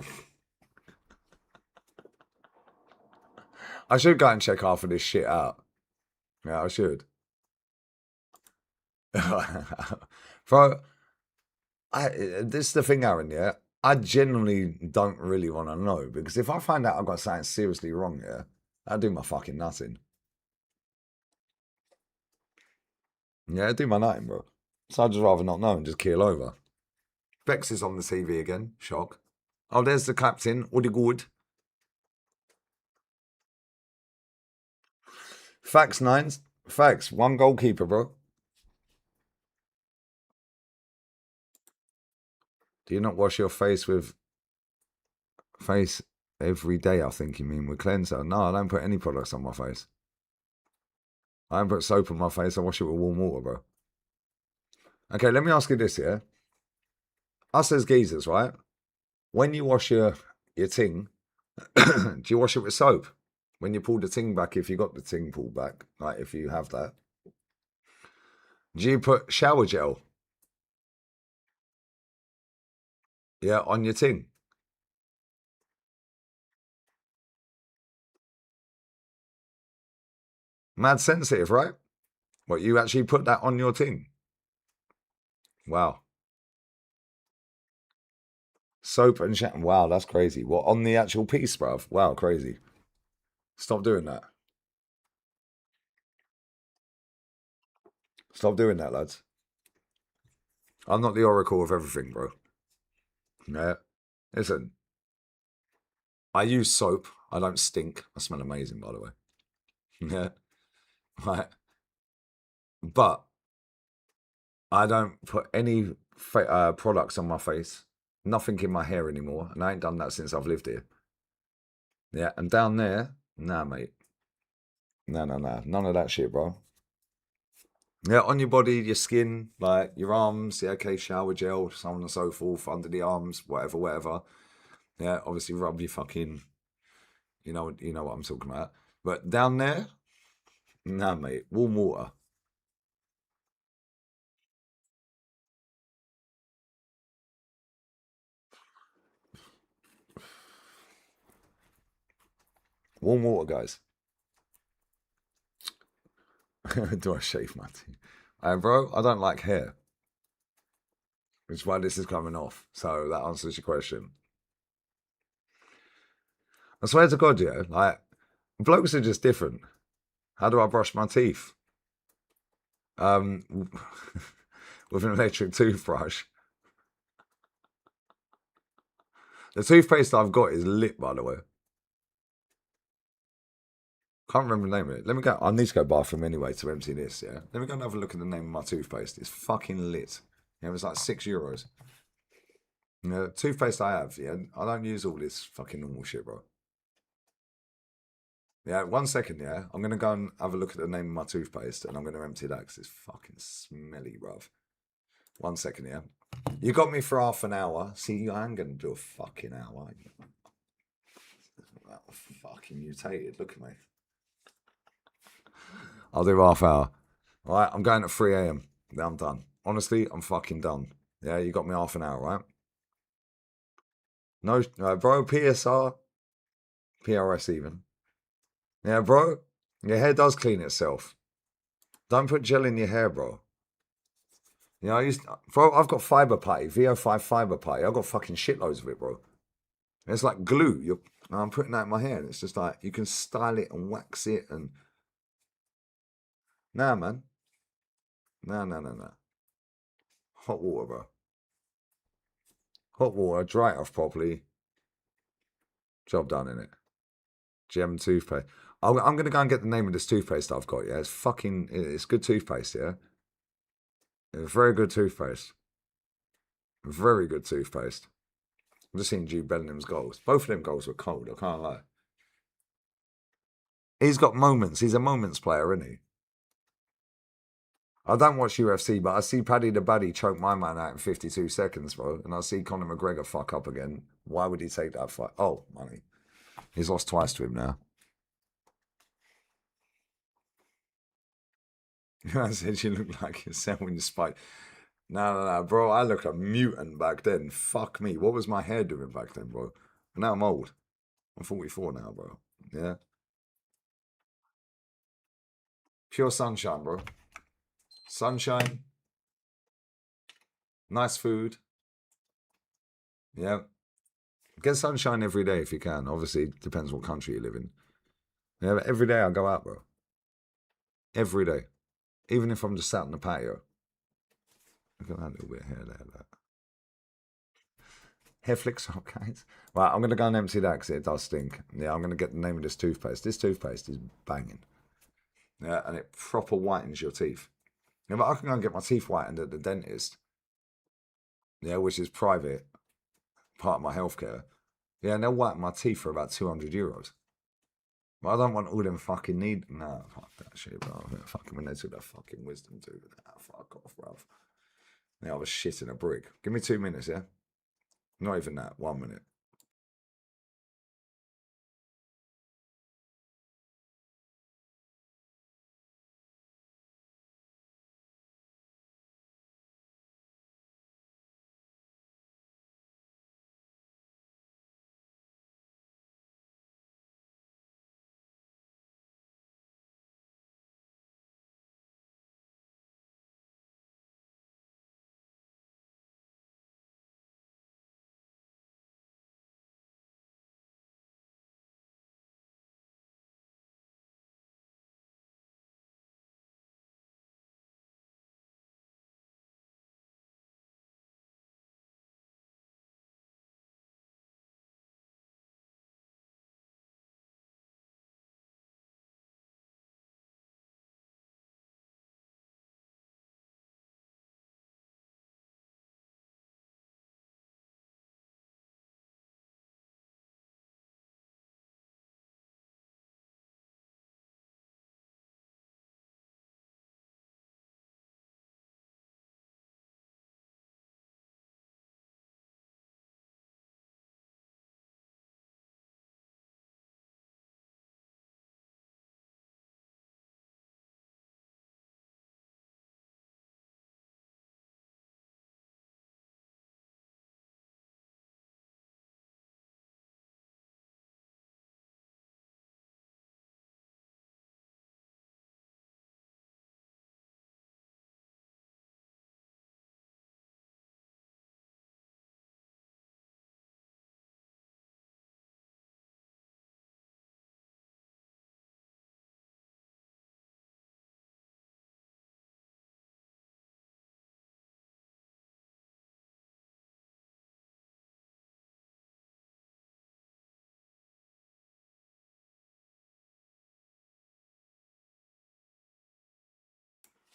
I should go and check half of this shit out. Yeah, I should. Bro, this is the thing, Aaron, yeah? I genuinely don't really want to know, because if I find out I've got something seriously wrong, yeah, I'd do my fucking nothing. Yeah, do my nothing, bro. So I'd just rather not know and just keel over. Bex is on the TV again. Shock. Oh, there's the captain. Odegaard. Facts, nines. Facts. One goalkeeper, bro. Do you not wash your face every day? I think you mean with cleanser. No, I don't put any products on my face. I don't put soap on my face. I wash it with warm water, bro. Okay, let me ask you this, yeah? Us as geezers, right? When you wash your ting, do you wash it with soap? When you pull the ting back, if you got the ting pulled back, like if you have that. Do you put shower gel? Yeah, on your ting. Mad sensitive, right? What, you actually put that on your ting? Wow. Soap and shower. Wow, that's crazy. What, on the actual piece, bruv? Wow, crazy. Stop doing that. Stop doing that, lads. I'm not the oracle of everything, bro. Yeah. Listen, I use soap. I don't stink. I smell amazing, by the way. Yeah. Right. But I don't put any products on my face. Nothing in my hair anymore. And I ain't done that since I've lived here. Yeah. And down there, nah, mate. No. None of that shit, bro. Yeah, on your body, your skin, like your arms, yeah, okay, shower gel, so on and so forth, under the arms, whatever. Yeah, obviously rub your fucking, you know what I'm talking about. But down there, nah, mate, warm water. Warm water, guys. Do I shave my teeth? Bro, I don't like hair. Which is why this is coming off. So that answers your question. I swear to God, yeah, like, blokes are just different. How do I brush my teeth? With an electric toothbrush. The toothpaste I've got is lit, by the way. Can't remember the name of it. Let me go. I need to go bathroom anyway to empty this, yeah? Let me go and have a look at the name of my toothpaste. It's fucking lit. Yeah, it was like €6. Yeah, toothpaste I have, yeah? I don't use all this fucking normal shit, bro. Yeah, 1 second, yeah? I'm going to go and have a look at the name of my toothpaste and I'm going to empty that because it's fucking smelly, bruv. 1 second, yeah? You got me for half an hour. See, I ain't going to do a fucking hour. That fucking mutated. Look at me. I'll do half hour. All right, I'm going at 3 a.m. Yeah, I'm done. Honestly, I'm fucking done. Yeah, you got me half an hour, right? No, bro, PSR, PRS even. Yeah, bro, your hair does clean itself. Don't put gel in your hair, bro. You know, bro, I've got fiber putty, VO5 fiber putty. I've got fucking shitloads of it, bro. It's like glue. I'm putting that in my hair, and it's just like you can style it and wax it and. Nah, man. Nah. Hot water, bro. Hot water, dry it off properly. Job done, innit? Gem toothpaste. I'm going to go and get the name of this toothpaste I've got, yeah? It's good toothpaste, yeah? It's very good toothpaste. Very good toothpaste. I'm just seeing Jude Bellingham's goals. Both of them goals were cold, I can't lie. He's got moments. He's a moments player, isn't he? I don't watch UFC, but I see Paddy the Baddy choke my man out in 52 seconds, bro. And I see Conor McGregor fuck up again. Why would he take that fight? Oh, money. He's lost twice to him now. I said you look like yourself when you spike. No, bro. I looked a mutant back then. Fuck me. What was my hair doing back then, bro? Now I'm old. I'm 44 now, bro. Yeah. Pure sunshine, bro. Sunshine. Nice food. Yeah. Get sunshine every day if you can. Obviously, it depends what country you live in. Yeah, but every day I go out, bro. Every day. Even if I'm just sat on the patio. Look at that little bit of hair there. Look. Hair flicks up, guys. Right, I'm going to go and empty that because it does stink. Yeah, I'm going to get the name of this toothpaste. This toothpaste is banging. Yeah, and it proper whitens your teeth. Yeah, but I can go and get my teeth whitened at the dentist. Yeah, which is private, part of my healthcare. Yeah, and they'll whiten my teeth for about €200. But I don't want all them fucking need. Nah, fuck that shit, bro. Fucking when they took that fucking wisdom tooth. Nah, fuck off, bro. Yeah, I was shit in a brick. Give me 2 minutes, yeah? Not even that. 1 minute.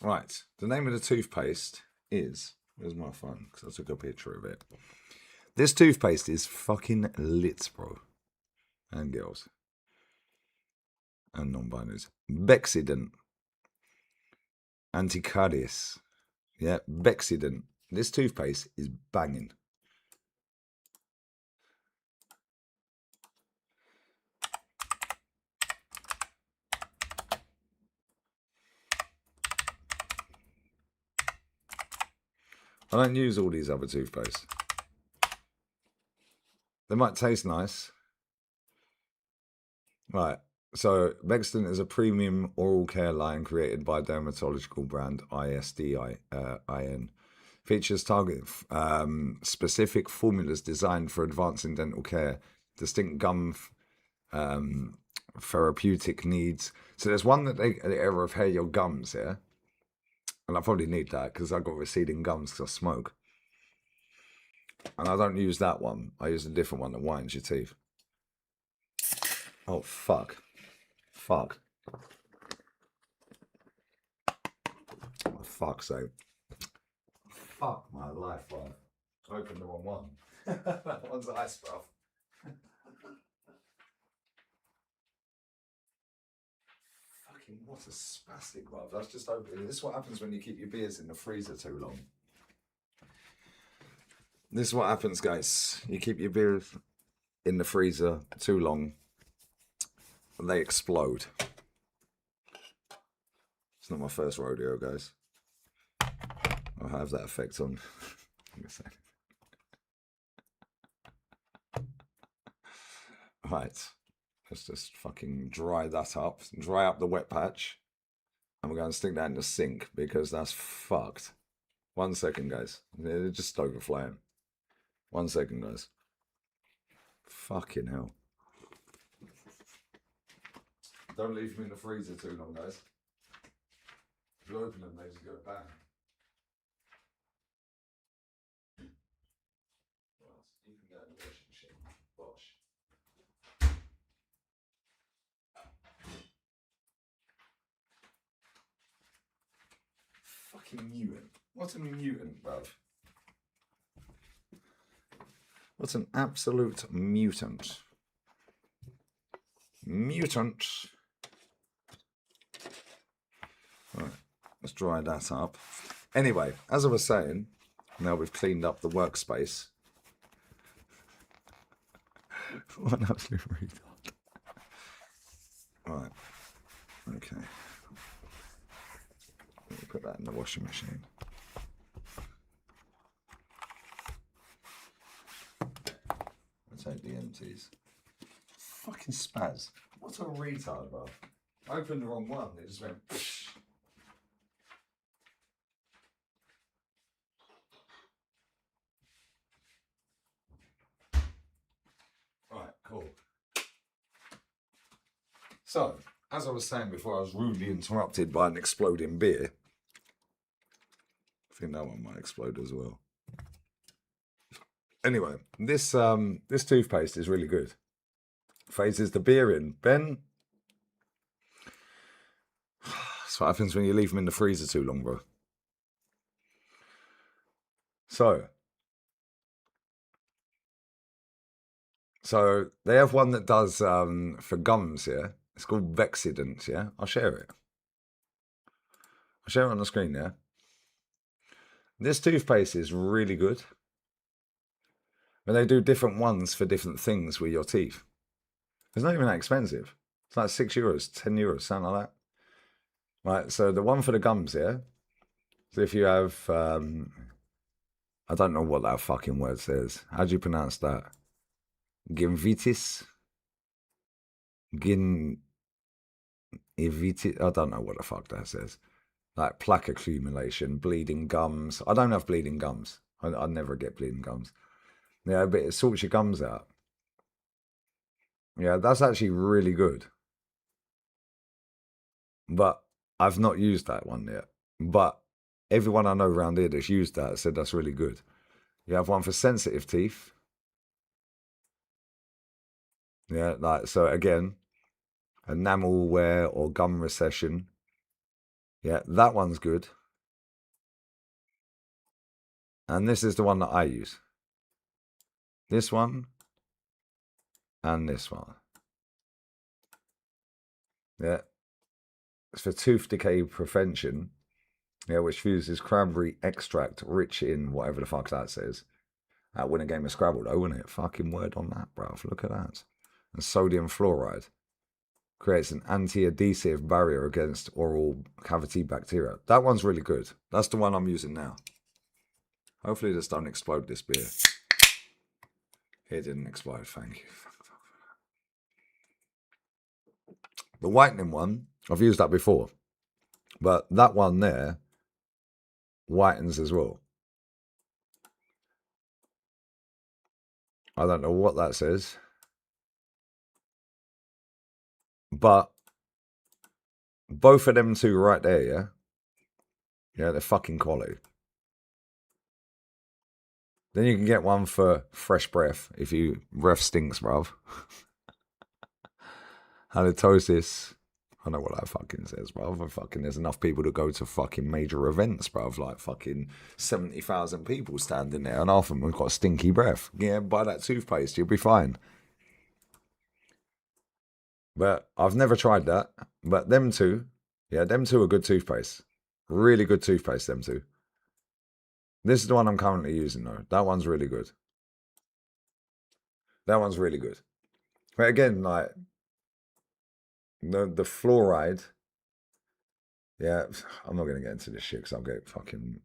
Right, the name of the toothpaste is, where's my phone? Because I took a picture of it. This toothpaste is fucking lit, bro. And girls. And non-binaries. Bexident. Anticaries. Yeah, Bexident. This toothpaste is banging. I don't use all these other toothpastes. They might taste nice. Right. So Bexident is a premium oral care line created by dermatological brand ISDIN. Features target specific formulas designed for advancing dental care, distinct gum therapeutic needs. So there's one that they repair your gums, yeah? And I probably need that because I've got receding gums because I smoke. And I don't use that one. I use a different one that whitens your teeth. Oh, fuck. Fuck. Oh, fuck's sake. Fuck my life, bro. I opened the wrong one. That one's ice, bro. Fucking what a spastic, bro. That's just opening. This is what happens when you keep your beers in the freezer too long. This is what happens, guys. You keep your beers in the freezer too long, and they explode. It's not my first rodeo, guys. I'll have that effect on. Right. Let's just fucking dry that up. Dry up the wet patch. And we're going to stick that in the sink because that's fucked. 1 second, guys. They're just overflowing. 1 second, guys. Fucking hell. Don't leave them in the freezer too long, guys. If you open them, they just go bang. Right, you can go in the washing machine. Wash. Fucking mutant. What a mutant, bruv. What's an absolute mutant? Mutant. Right, let's dry that up. Anyway, as I was saying, now we've cleaned up the workspace. What an absolute retard. Right, okay. Let me put that in the washing machine. I'll take the empties. Fucking spaz. What a retard, bro. I opened the wrong one. It just went. Right, cool. So, as I was saying before, I was rudely interrupted by an exploding beer. I think that one might explode as well. Anyway, this toothpaste is really good. Phases the beer in. Ben, that's what happens when you leave them in the freezer too long, bro. So they have one that does for gums, yeah? It's called Vexident, yeah? I'll share it. I'll share it on the screen, yeah? This toothpaste is really good. And they do different ones for different things with your teeth. It's not even that expensive. It's like €6, €10, something like that. Right, so the one for the gums, yeah? So if you have, I don't know what that fucking word says. How do you pronounce that? Gingivitis? Gingivitis? I don't know what the fuck that says. Like plaque accumulation, bleeding gums. I don't have bleeding gums. I never get bleeding gums. Yeah, but it sorts your gums out. Yeah, that's actually really good. But I've not used that one yet. But everyone I know around here that's used that said that's really good. You have one for sensitive teeth. Yeah, like so again, enamel wear or gum recession. Yeah, that one's good. And this is the one that I use. This one and this one. Yeah. It's for tooth decay prevention. Yeah, which uses cranberry extract rich in whatever the fuck that says. That win a game of Scrabble though, wouldn't it? Fucking word on that, bruv. Look at that. And sodium fluoride creates an anti-adhesive barrier against oral cavity bacteria. That one's really good. That's the one I'm using now. Hopefully this doesn't explode, this beer. It didn't explode, thank you. The whitening one, I've used that before. But that one there whitens as well. I don't know what that says. But both of them two right there, yeah? Yeah, they're fucking quality. Then you can get one for fresh breath if you breath stinks, bruv. Halitosis. I know what that fucking says, bruv. Fucking there's enough people to go to fucking major events, bruv. Like fucking 70,000 people standing there, and half of them have got stinky breath. Yeah, buy that toothpaste, you'll be fine. But I've never tried that. But them two, yeah, them two are good toothpaste. Really good toothpaste, them two. This is the one I'm currently using though. That one's really good. That one's really good. But again, like the fluoride, yeah, I'm not gonna get into this shit because I'll get fucking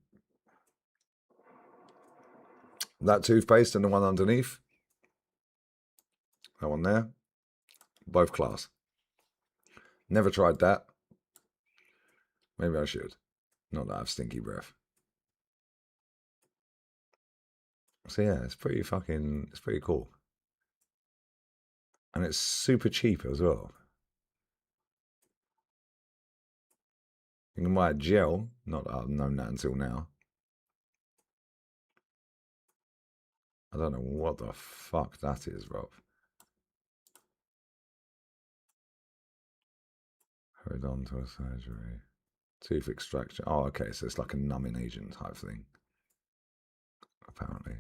that toothpaste and the one underneath. That one there. Both class. Never tried that. Maybe I should. Not that I have stinky breath. So yeah, it's pretty cool. And it's super cheap as well. You can buy a gel, not that I've known that until now. I don't know what the fuck that is, Rob. Periodontal surgery. Tooth extraction. Oh, okay, so it's like a numbing agent type thing. Apparently.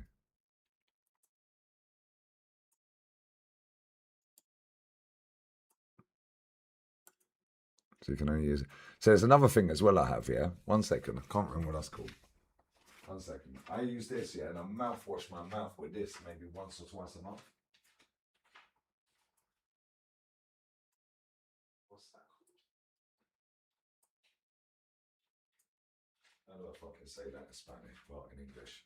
So you can only use it. So there's another thing as well I have, yeah? 1 second. I can't remember what that's called. 1 second. I use this, yeah, and I mouthwash my mouth with this maybe once or twice a month. What's that called? How do I fucking say that in Spanish? Well, in English.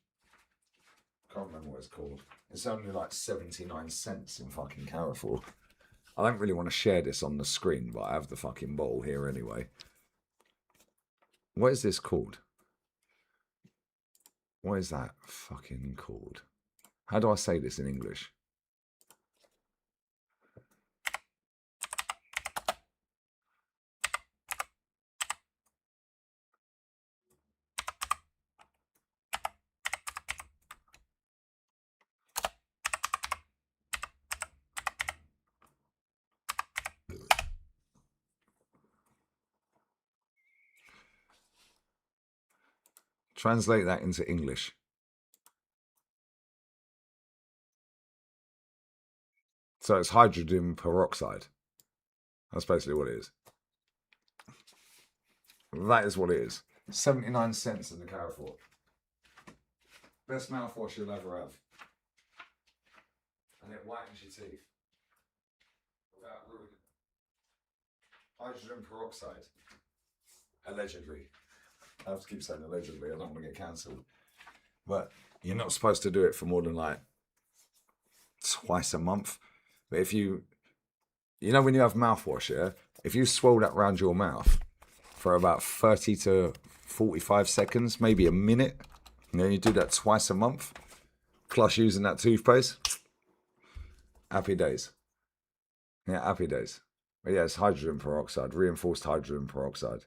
Can't remember what it's called. It's only like 79 cents in fucking Carrefour. I don't really want to share this on the screen, but I have the fucking bottle here anyway. What is this called? What is that fucking called? How do I say this in English? Translate that into English. So it's hydrogen peroxide. That's basically what it is. That is what it is. 79 cents in the Carrefour. Best mouthwash you'll ever have. And it whitens your teeth. Without ruining them. Hydrogen peroxide. Allegedly. I have to keep saying allegedly, I don't want to get cancelled. But you're not supposed to do it for more than like twice a month. But if you know when you have mouthwash, yeah, if you swirl that around your mouth for about 30 to 45 seconds, maybe a minute, and then you do that twice a month, plus using that toothpaste, happy days. Yeah, happy days. But yeah, it's hydrogen peroxide, reinforced hydrogen peroxide.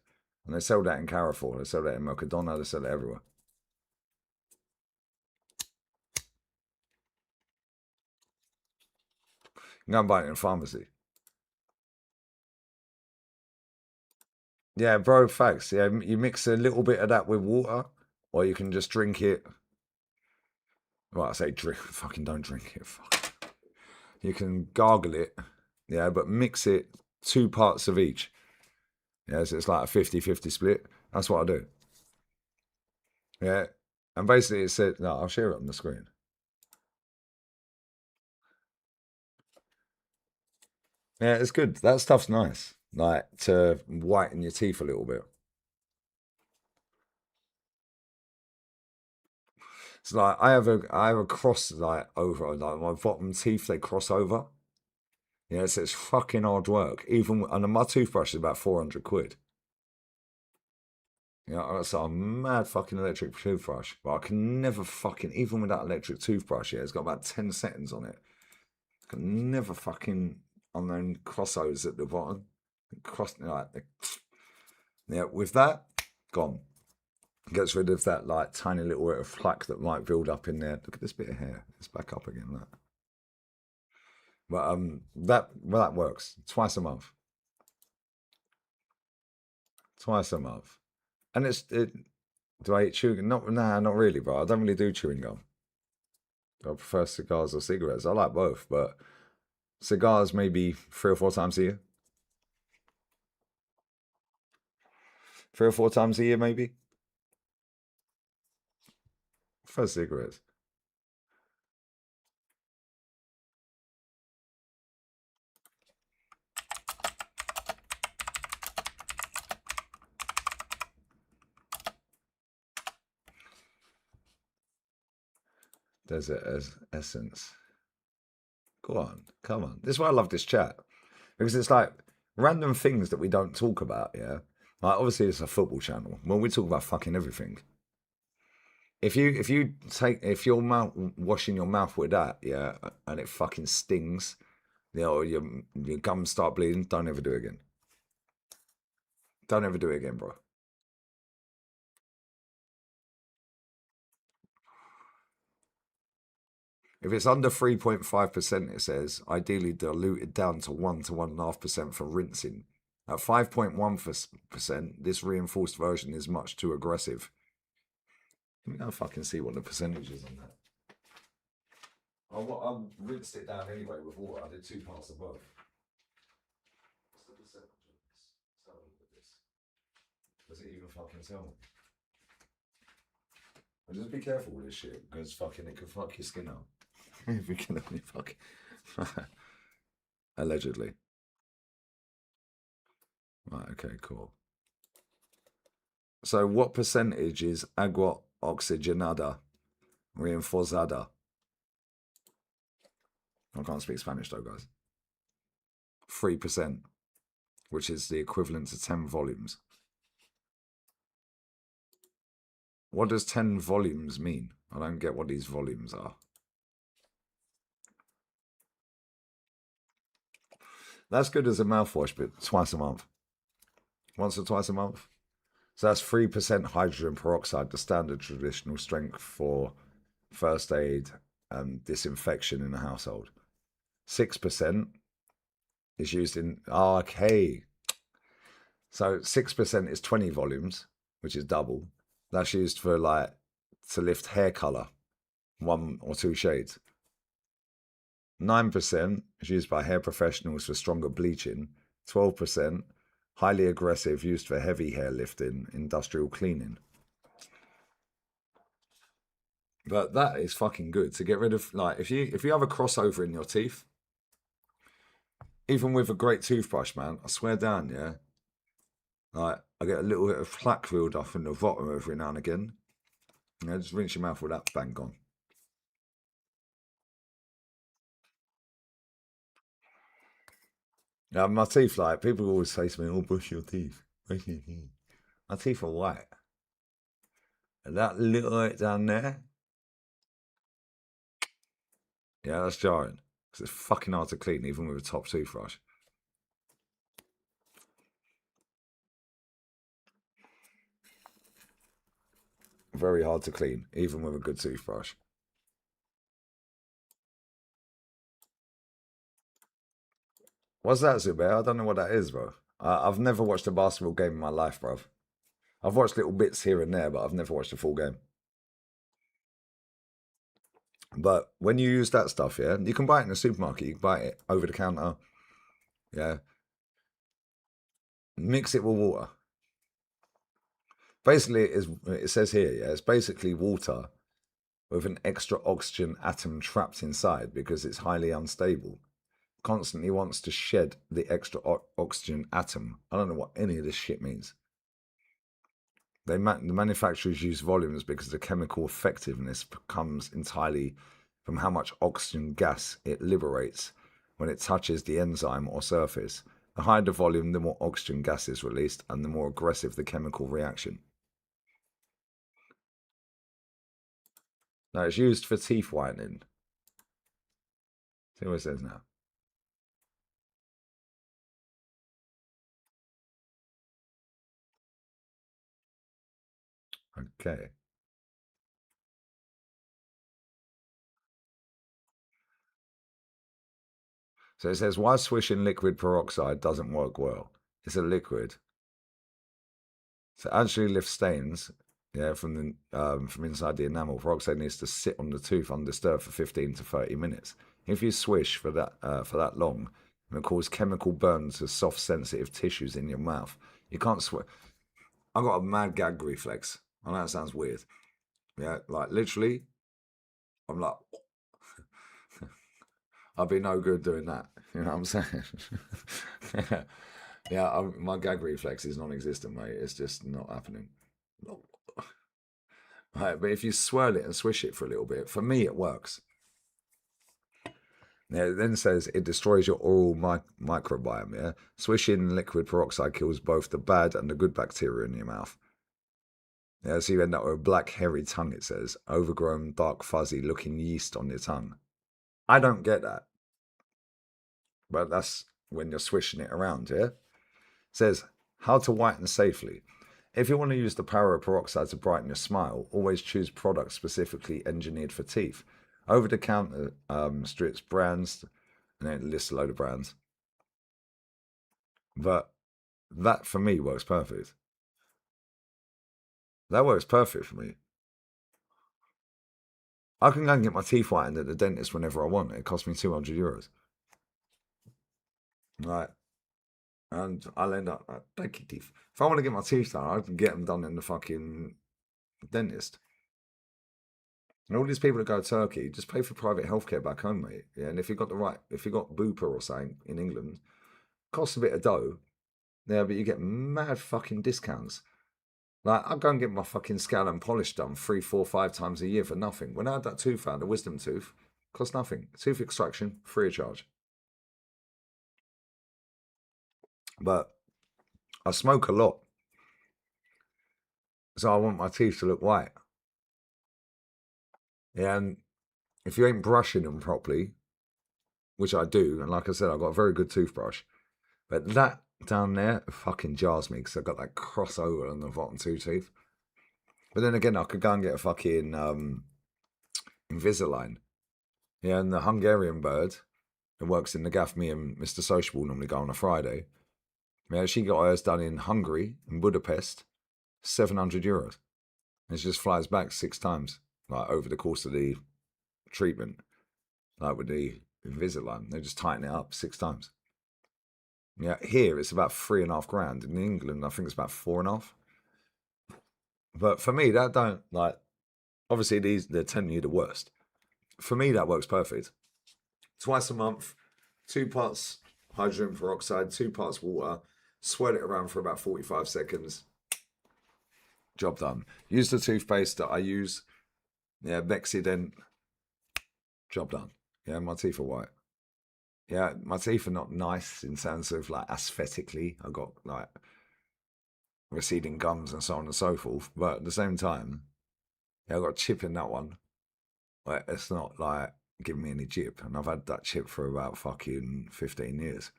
And they sell that in Carrefour, they sell that in Mercadona, they sell it everywhere. You can go and buy it in a pharmacy. Yeah, bro, facts. Yeah, you mix a little bit of that with water, or you can just drink it. Well, I say drink, fucking don't drink it. Fuck. You can gargle it, yeah, but mix it 2 parts of each. Yeah, so it's like a 50-50 split. That's what I do. Yeah. And basically it said, no, I'll share it on the screen. Yeah, it's good. That stuff's nice. Like to whiten your teeth a little bit. It's like I have a cross like over like my bottom teeth they cross over. Yeah, so it's fucking hard work. Even and my toothbrush is about 400 quid. Yeah, that's a mad fucking electric toothbrush. But I can never fucking even with that electric toothbrush, yeah, it's got about 10 settings on it. I can never fucking unknown crossos at the bottom. Cross like yeah, with that, gone. Gets rid of that like tiny little bit of plaque that might build up in there. Look at this bit of hair. It's back up again. That. But that works twice a month. Twice a month, and it. Do I eat chewing? Not really, bro. I don't really do chewing gum. I prefer cigars or cigarettes. I like both, but cigars maybe 3 or 4 times a year. 3 or 4 times a year, maybe. For cigarettes. Desert as essence. Go on, come on. This is why I love this chat because it's like random things that we don't talk about. Yeah, like obviously it's a football channel. Well, we talk about fucking everything. If you're mouth washing your mouth with that, yeah, and it fucking stings, you know, or your gums start bleeding, don't ever do it again. Don't ever do it again, bro. If it's under 3.5%, it says ideally dilute it down to 1 to 1.5% for rinsing. At 5.1%, this reinforced version is much too aggressive. Let me go fucking see what the percentage is on that. I rinsed it down anyway with water. I did 2 parts of both. What's the percentage of this? Let's have a look at this. Does it even fucking tell me? And just be careful with this shit because fucking it could fuck your skin up. If you can only fuck. Allegedly. Right, okay, cool. So what percentage is agua oxigenada reinforzada? I can't speak Spanish though, guys. 3%, which is the equivalent to 10 volumes. What does 10 volumes mean? I don't get what these volumes are. That's good as a mouthwash, but twice a month. Once or twice a month. So that's 3% hydrogen peroxide, the standard traditional strength for first aid and disinfection in the household. 6% is used in. Oh, okay. So 6% is 20 volumes, which is double. That's used for like to lift hair color, 1 or 2 shades. 9% is used by hair professionals for stronger bleaching. 12% highly aggressive, used for heavy hair lifting, industrial cleaning. But that is fucking good to get rid of. Like if you have a crossover in your teeth, even with a great toothbrush, man, I swear down, yeah. Like I get a little bit of plaque build up in the bottom every now and again. You know, just rinse your mouth with that, bang gone. Now my teeth, like people always say to me, "Oh, brush your teeth, brush your teeth." My teeth are white, and that little bit down there, yeah, that's jarring because it's fucking hard to clean, even with a top toothbrush. Very hard to clean, even with a good toothbrush. What's that, Zubair? I don't know what that is, bro. I've never watched a basketball game in my life, bruv. I've watched little bits here and there, but I've never watched a full game. But when you use that stuff, yeah, you can buy it in the supermarket. You can buy it over the counter. Yeah. Mix it with water. Basically, it says here, yeah, it's basically water with an extra oxygen atom trapped inside because it's highly unstable. Constantly wants to shed the extra oxygen atom. I don't know what any of this shit means. The manufacturers use volumes because the chemical effectiveness comes entirely from how much oxygen gas it liberates when it touches the enzyme or surface. The higher the volume, the more oxygen gas is released and the more aggressive the chemical reaction. Now, it's used for teeth whitening. See what it says now. Okay. So it says why swishing liquid peroxide doesn't work well. It's a liquid. So it actually lifts stains, yeah, from inside the enamel. Peroxide needs to sit on the tooth undisturbed for 15 to 30 minutes. If you swish for that long, it will cause chemical burns to soft, sensitive tissues in your mouth. You can't swish. I've got a mad gag reflex. I know that sounds weird. Yeah, like literally, I'm like, I'd be no good doing that. You know what I'm saying? Yeah, my gag reflex is non-existent, mate. It's just not happening. Right, but if you swirl it and swish it for a little bit, for me it works. Yeah, it then says it destroys your oral microbiome. Yeah, swishing liquid peroxide kills both the bad and the good bacteria in your mouth. Yeah, so you end up with a black hairy tongue. It says overgrown, dark, fuzzy looking yeast on your tongue. I don't get that, but that's when you're swishing it around. Yeah, it says how to whiten safely. If you want to use the power of peroxide to brighten your smile, always choose products specifically engineered for teeth. Over the counter strips brands, and it lists a load of brands. But that for me works perfect. That works perfect for me. I can go and get my teeth whitened at the dentist whenever I want. It costs me €200. Right. And I'll end up like, thank you, teeth. If I want to get my teeth done, I can get them done in the fucking dentist. And all these people that go to Turkey just pay for private healthcare back home, mate. Yeah, and if you got Bupa or something in England, costs a bit of dough. Yeah, but you get mad fucking discounts. Like I go and get my fucking scale and polish done 3, 4, 5 times a year for nothing. When I had that tooth out, the wisdom tooth, cost nothing. Tooth extraction, free of charge. But I smoke a lot, so I want my teeth to look white. Yeah, and if you ain't brushing them properly, which I do, and like I said, I've got a very good toothbrush, but that down there fucking jars me because I've got that crossover on the bottom two teeth. But then again, I could go and get a fucking Invisalign. Yeah, and the Hungarian bird that works in the gaff me and Mr. Sociable normally go on a Friday. Yeah, she got hers done in Hungary, in Budapest, €700. And she just flies back 6 times, like over the course of the treatment, like with the Invisalign. They just tighten it up 6 times. Yeah, here it's about 3.5 grand. In England, I think it's about 4.5. But for me, that don't like. Obviously, they're telling you the worst. For me, that works perfect. Twice a month, 2 parts hydrogen peroxide, 2 parts water. Swirl it around for about 45 seconds. Job done. Use the toothpaste that I use. Yeah, Mexident. Job done. Yeah, my teeth are white. Yeah, my teeth are not nice in terms of like aesthetically. I've got like receding gums and so on and so forth. But at the same time, yeah, I've got a chip in that one. Like, it's not like giving me any chip. And I've had that chip for about fucking 15 years.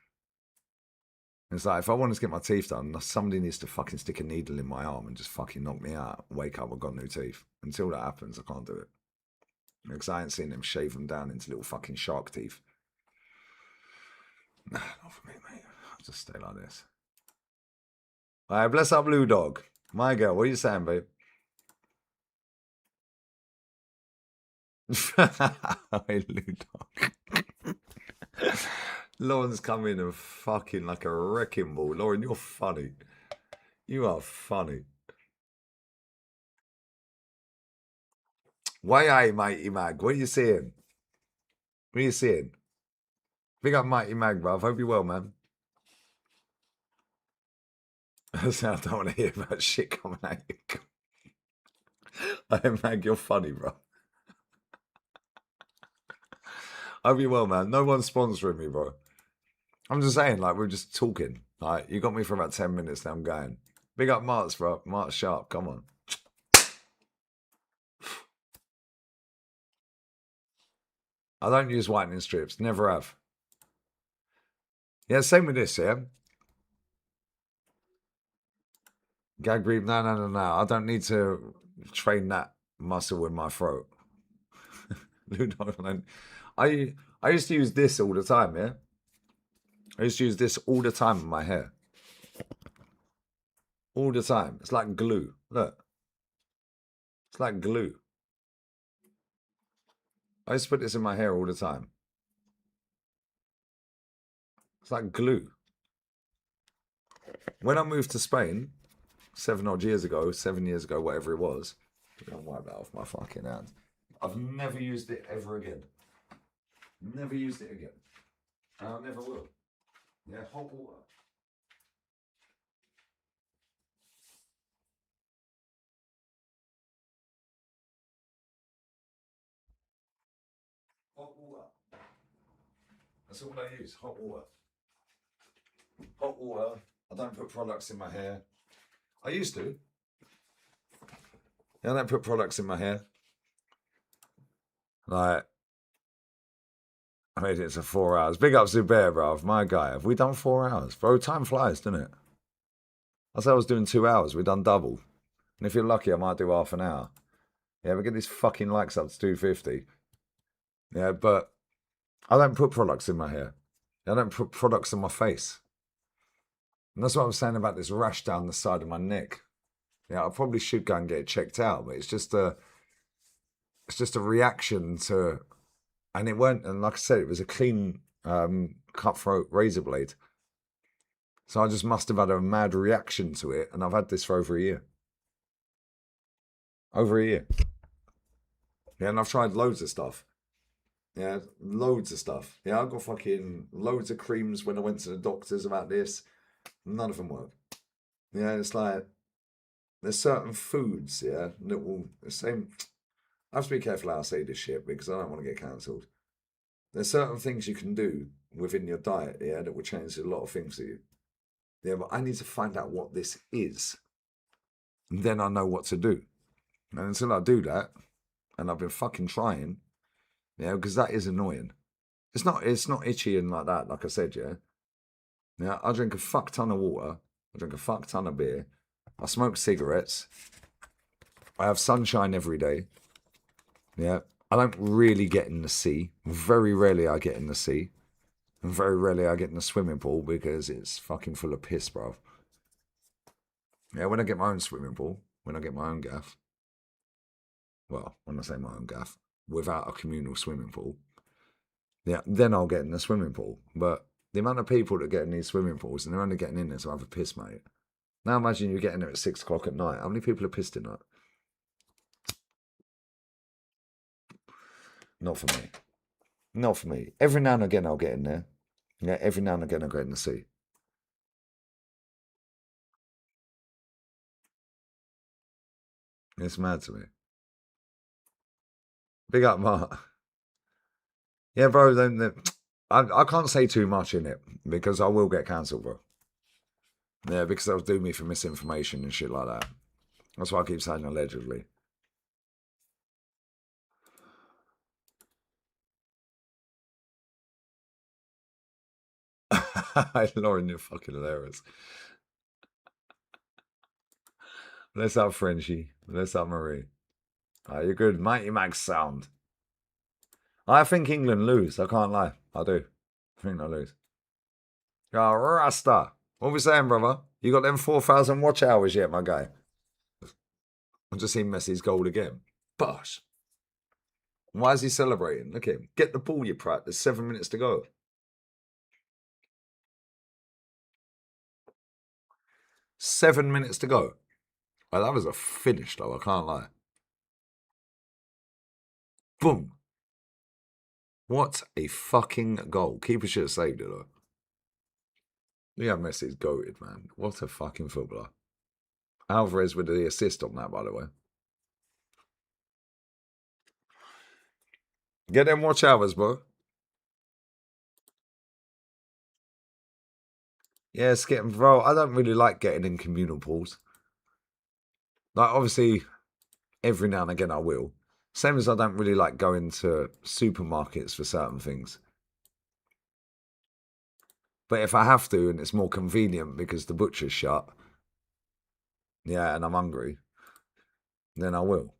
It's like if I wanted to get my teeth done, somebody needs to fucking stick a needle in my arm and just fucking knock me out. Wake up, I've got new teeth. Until that happens, I can't do it. Because I ain't seen them shave them down into little fucking shark teeth. Nah, not for me, mate. I'll just stay like this. All right, bless up Blue Dog. My girl, what are you saying, babe? Hey, Blue Dog. Lauren's coming and fucking like a wrecking ball. Lauren, you're funny. You are funny. Why, aye, Mighty Mag? What are you saying? What are you saying? Big up Mighty Mag, bruv. Hope you're well, man. I don't want to hear about shit coming at you. Hey, Mag, you're funny, bro. Hope you're well, man. No one's sponsoring me, bro. I'm just saying, like, we're just talking. Like, you got me for about 10 minutes, now I'm going. Big up Marks, bro. Marks Sharp, come on. I don't use whitening strips. Never have. Yeah, same with this, yeah? Gag breathe. No. I don't need to train that muscle in my throat. I used to use this all the time, yeah? I used to use this all the time in my hair. All the time. It's like glue. Look. It's like glue. I used to put this in my hair all the time. It's like glue. When I moved to Spain 7 years ago, whatever it was, I'm gonna wipe that off my fucking hand. I've never used it ever again. Never used it again. And I never will. Yeah, hot water. Hot water. That's all I use, hot water. Hot water. I don't put products in my hair. I used to. Yeah, I don't put products in my hair. Like, I made it to 4 hours. Big up Zubair, bruv. My guy. Have we done 4 hours? Bro, time flies, doesn't it? I said I was doing 2 hours. We've done double. And if you're lucky, I might do half an hour. Yeah, we get these fucking likes up to 250. Yeah, but I don't put products in my hair. I don't put products in my face. And that's what I was saying about this rash down the side of my neck. Yeah, I probably should go and get it checked out, but it's just a reaction to, and it weren't, and like I said, it was a clean cutthroat razor blade. So I just must have had a mad reaction to it, and I've had this for over a year. Over a year. Yeah, and I've tried loads of stuff. Yeah, loads of stuff. Yeah, I got fucking loads of creams when I went to the doctors about this. None of them work. Yeah, it's like there's certain foods, yeah, that will the same. I have to be careful how I say this shit because I don't want to get cancelled. There's certain things you can do within your diet, yeah, that will change a lot of things for you. Yeah, but I need to find out what this is. And then I know what to do. And until I do that, and I've been fucking trying, yeah, because that is annoying. It's not itchy and like that, like I said, yeah. Yeah, I drink a fuck ton of water. I drink a fuck ton of beer. I smoke cigarettes. I have sunshine every day. Yeah. I don't really get in the sea. Very rarely I get in the sea. And very rarely I get in the swimming pool because it's fucking full of piss, bro. Yeah, when I get my own swimming pool, when I get my own gaff, well, when I say my own gaff, without a communal swimming pool, yeah, then I'll get in the swimming pool. But the amount of people that get in these swimming pools and they're only getting in there to have a piss, mate. Now imagine you're getting there at 6 o'clock at night. How many people are pissed in that? Not for me. Not for me. Every now and again I'll get in there. Yeah, every now and again I'll get in the sea. It's mad to me. Big up, Mark. Yeah, bro, then I can't say too much in it because I will get cancelled, bro. Yeah, because they'll do me for misinformation and shit like that. That's why I keep saying allegedly. Lauren, you're fucking hilarious. Bless up, Frenchie. Bless up, Marie. You're good. Mighty Max sound. I think England lose. I can't lie. I do. I think they lose. Oh, Rasta. What are we saying, brother? You got them 4,000 watch hours yet, my guy? I've just seen Messi's goal again. Bosh. Why is he celebrating? Look at him. Get the ball, you prat. There's 7 minutes to go. 7 minutes to go. Oh, that was a finish, though. I can't lie. Boom. What a fucking goal. Keeper should have saved it, though. Yeah, Messi's goated, man. What a fucking footballer. Alvarez with the assist on that, by the way. Get them watch hours, bro. Yeah, it's getting, bro. I don't really like getting in communal pools. Like, obviously, every now and again I will. Same as I don't really like going to supermarkets for certain things. But if I have to and it's more convenient because the butcher's shut, yeah, and I'm hungry, then I will.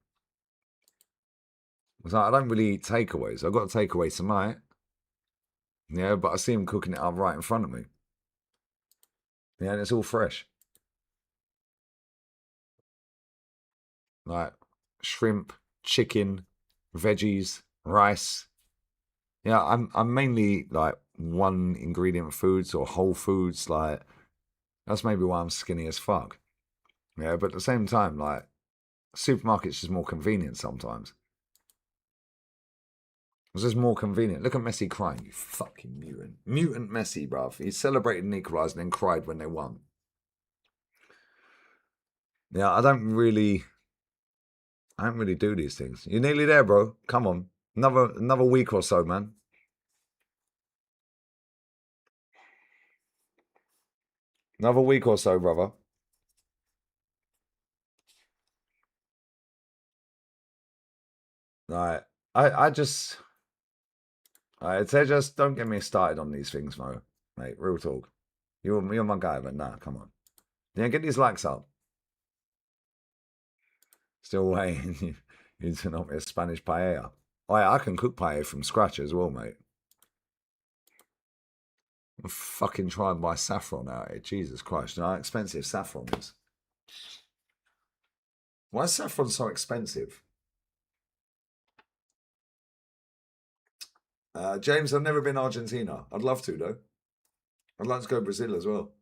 So I don't really eat takeaways. I've got a takeaway tonight. Yeah, but I see him cooking it up right in front of me. Yeah, and it's all fresh. Like shrimp, chicken, veggies, rice. Yeah, I'm mainly like one ingredient foods or whole foods. Like that's maybe why I'm skinny as fuck. Yeah, but at the same time, like supermarkets is more convenient sometimes. It's just more convenient. Look at Messi crying, you fucking mutant. Mutant Messi, bruv. He celebrated and equalised and then cried when they won. Yeah, I don't really do these things. You're nearly there, bro. Come on. Another week or so, man. Another week or so, brother. Like, I just they just don't get me started on these things, Mo. Mate, real talk. You're my guy, but nah, come on. Yeah, get these likes up. Still waiting. You to not be a Spanish paella. Oh, yeah, I can cook paella from scratch as well, mate. I'm fucking try and buy saffron out here. Jesus Christ, you know how expensive saffron is. Why is saffron so expensive? James, I've never been to Argentina. I'd love to, though. I'd like to go to Brazil as well.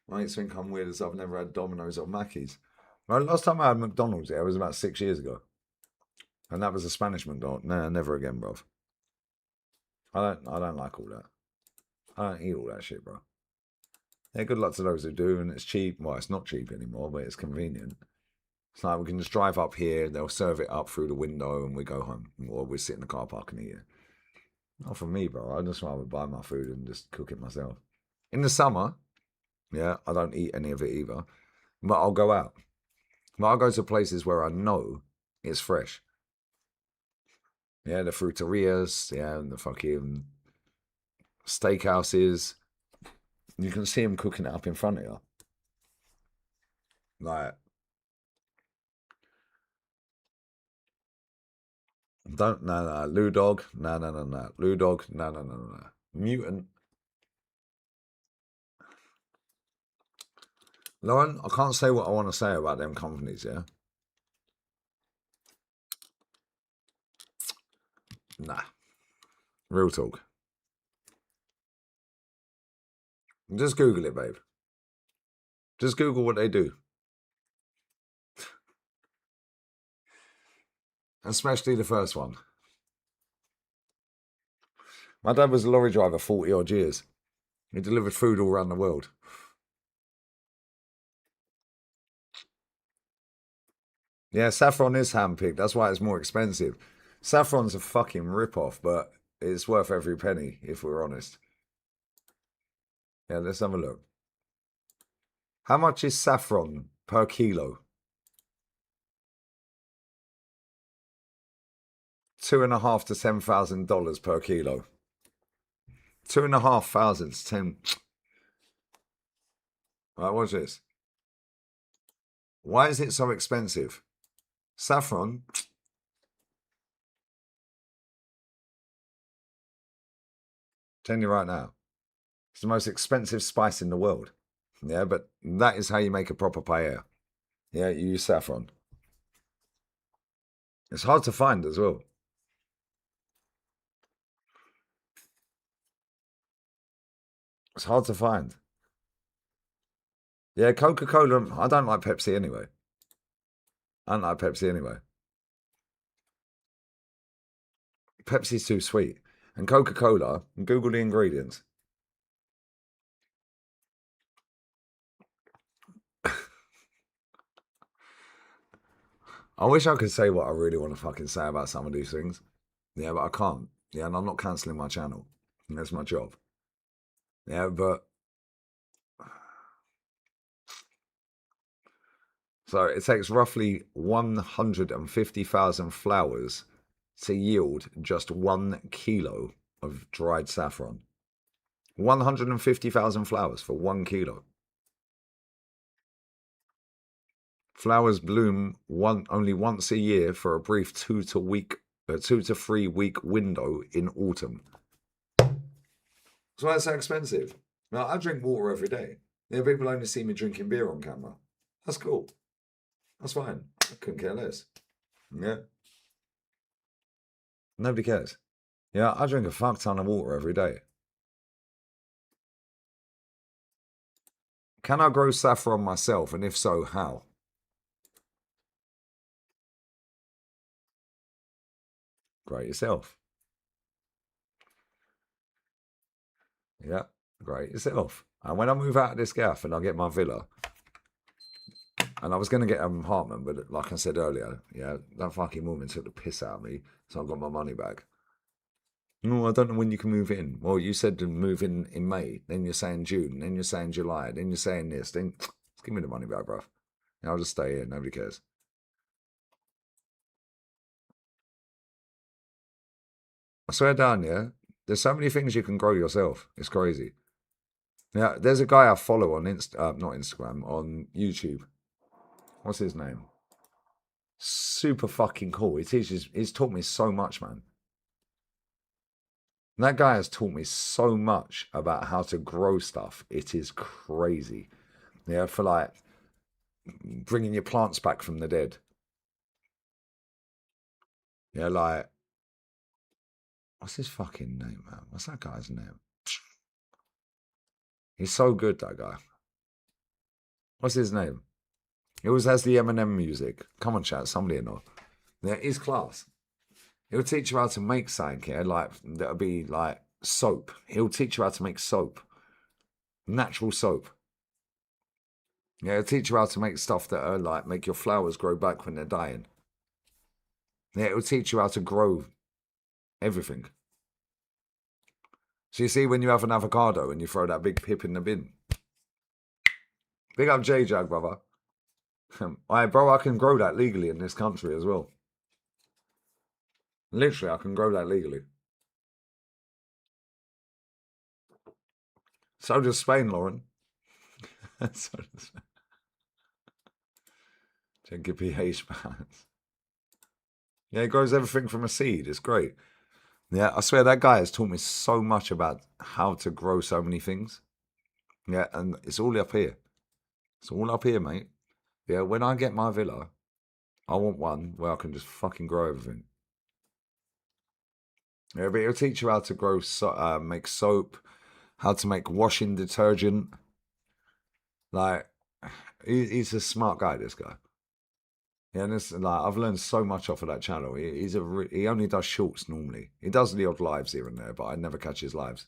My mates think I'm weird as I've never had Domino's or Mackey's. Well, last time I had McDonald's here was about 6 years ago. And that was a Spanish McDonald's. No, never again, bro. I don't like all that. I don't eat all that shit, bro. Yeah, good luck to those who do, and it's cheap. Well, it's not cheap anymore, but it's convenient. It's like we can just drive up here, they'll serve it up through the window, and we go home. Or we sit in the car park and eat it. Not for me, bro. I just rather buy my food and just cook it myself. In the summer, yeah, I don't eat any of it either. But I'll go out. But I'll go to places where I know it's fresh. Yeah, the fruterias, yeah, and the fucking steakhouses. You can see them cooking it up in front of you. Like, don't, no, Lou Dog, no, Lou Dog, no. Mutant. Lauren, I can't say what I want to say about them companies, yeah? Nah. Real talk. Just Google it, babe. Just Google what they do. Especially the first one. My dad was a lorry driver 40 odd years. He delivered food all around the world. Yeah, saffron is handpicked. That's why it's more expensive. Saffron's a fucking rip-off, but it's worth every penny, if we're honest. Yeah, let's have a look. How much is saffron per kilo? $2,500 to $10,000 per kilo. 2,500 to 10. Right, what's this? Why is it so expensive? Saffron. Tell you right now. It's the most expensive spice in the world. Yeah, but that is how you make a proper paella. Yeah, you use saffron. It's hard to find as well. It's hard to find. Yeah, Coca-Cola. I don't like Pepsi anyway. I don't like Pepsi anyway. Pepsi's too sweet. And Coca-Cola, Google the ingredients. I wish I could say what I really want to fucking say about some of these things. Yeah, but I can't. Yeah, and I'm not cancelling my channel. That's my job. Yeah, but so it takes roughly 150,000 flowers to yield just 1 kilo of dried saffron. 150,000 flowers for 1 kilo. Flowers bloom only once a year for a brief 2 to 3 week window in autumn. That's why it's so expensive. Now, I drink water every day. Yeah, people only see me drinking beer on camera. That's cool. That's fine. I couldn't care less. Yeah. Nobody cares. Yeah, I drink a fuck ton of water every day. Can I grow saffron myself? And if so, how? Grow it yourself. Yeah, grow it yourself. And when I move out of this gaff and I get my villa, and I was going to get an apartment, but like I said earlier, yeah, that fucking woman took the piss out of me, so I got my money back. No, I don't know when you can move in. Well, you said to move in May, then you're saying June, then you're saying July, then you're saying this, then just give me the money back, bruv. I'll just stay here, nobody cares. I swear down, yeah, there's so many things you can grow yourself. It's crazy. Yeah, there's a guy I follow on not Instagram, on YouTube. What's his name? Super fucking cool. He's taught me so much, man. And that guy has taught me so much about how to grow stuff. It is crazy. Yeah, for like bringing your plants back from the dead. Yeah, like, what's his fucking name, man? What's that guy's name? He's so good, that guy. What's his name? He always has the Eminem music. Come on, chat, somebody or not. Yeah, he's class. He'll teach you how to make something here, like that'll be like soap. He'll teach you how to make soap, natural soap. Yeah, he'll teach you how to make stuff that are like make your flowers grow back when they're dying. Yeah, it'll teach you how to grow everything. So you see, when you have an avocado and you throw that big pip in the bin. Big up J-Jag, brother. Alright, bro, I can grow that legally in this country as well. Literally, I can grow that legally. So does Spain, Lauren. So does Spain. Check your pH balance. Yeah, it grows everything from a seed. It's great. Yeah, I swear that guy has taught me so much about how to grow so many things. Yeah, and it's all up here. It's all up here, mate. Yeah, when I get my villa, I want one where I can just fucking grow everything. Yeah, but it'll teach you how to grow, make soap, how to make washing detergent. Like, he's a smart guy, this guy. Yeah, and it's like I've learned so much off of that channel. He only does shorts normally. He does the odd lives here and there, but I never catch his lives.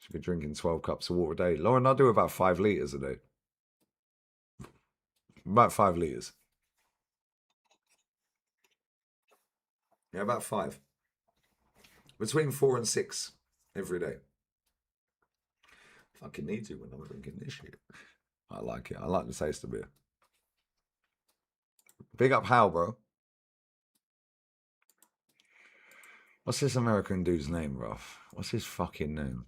Should be drinking 12 cups of water a day. Lauren, I do about 5 litres a day. About 5 litres. Yeah, about 5. Between 4 and 6 every day. Fucking need to when I'm drinking this shit. I like it. I like the taste of beer. Big up Hal, bro. What's this American dude's name, Ruff? What's his fucking name?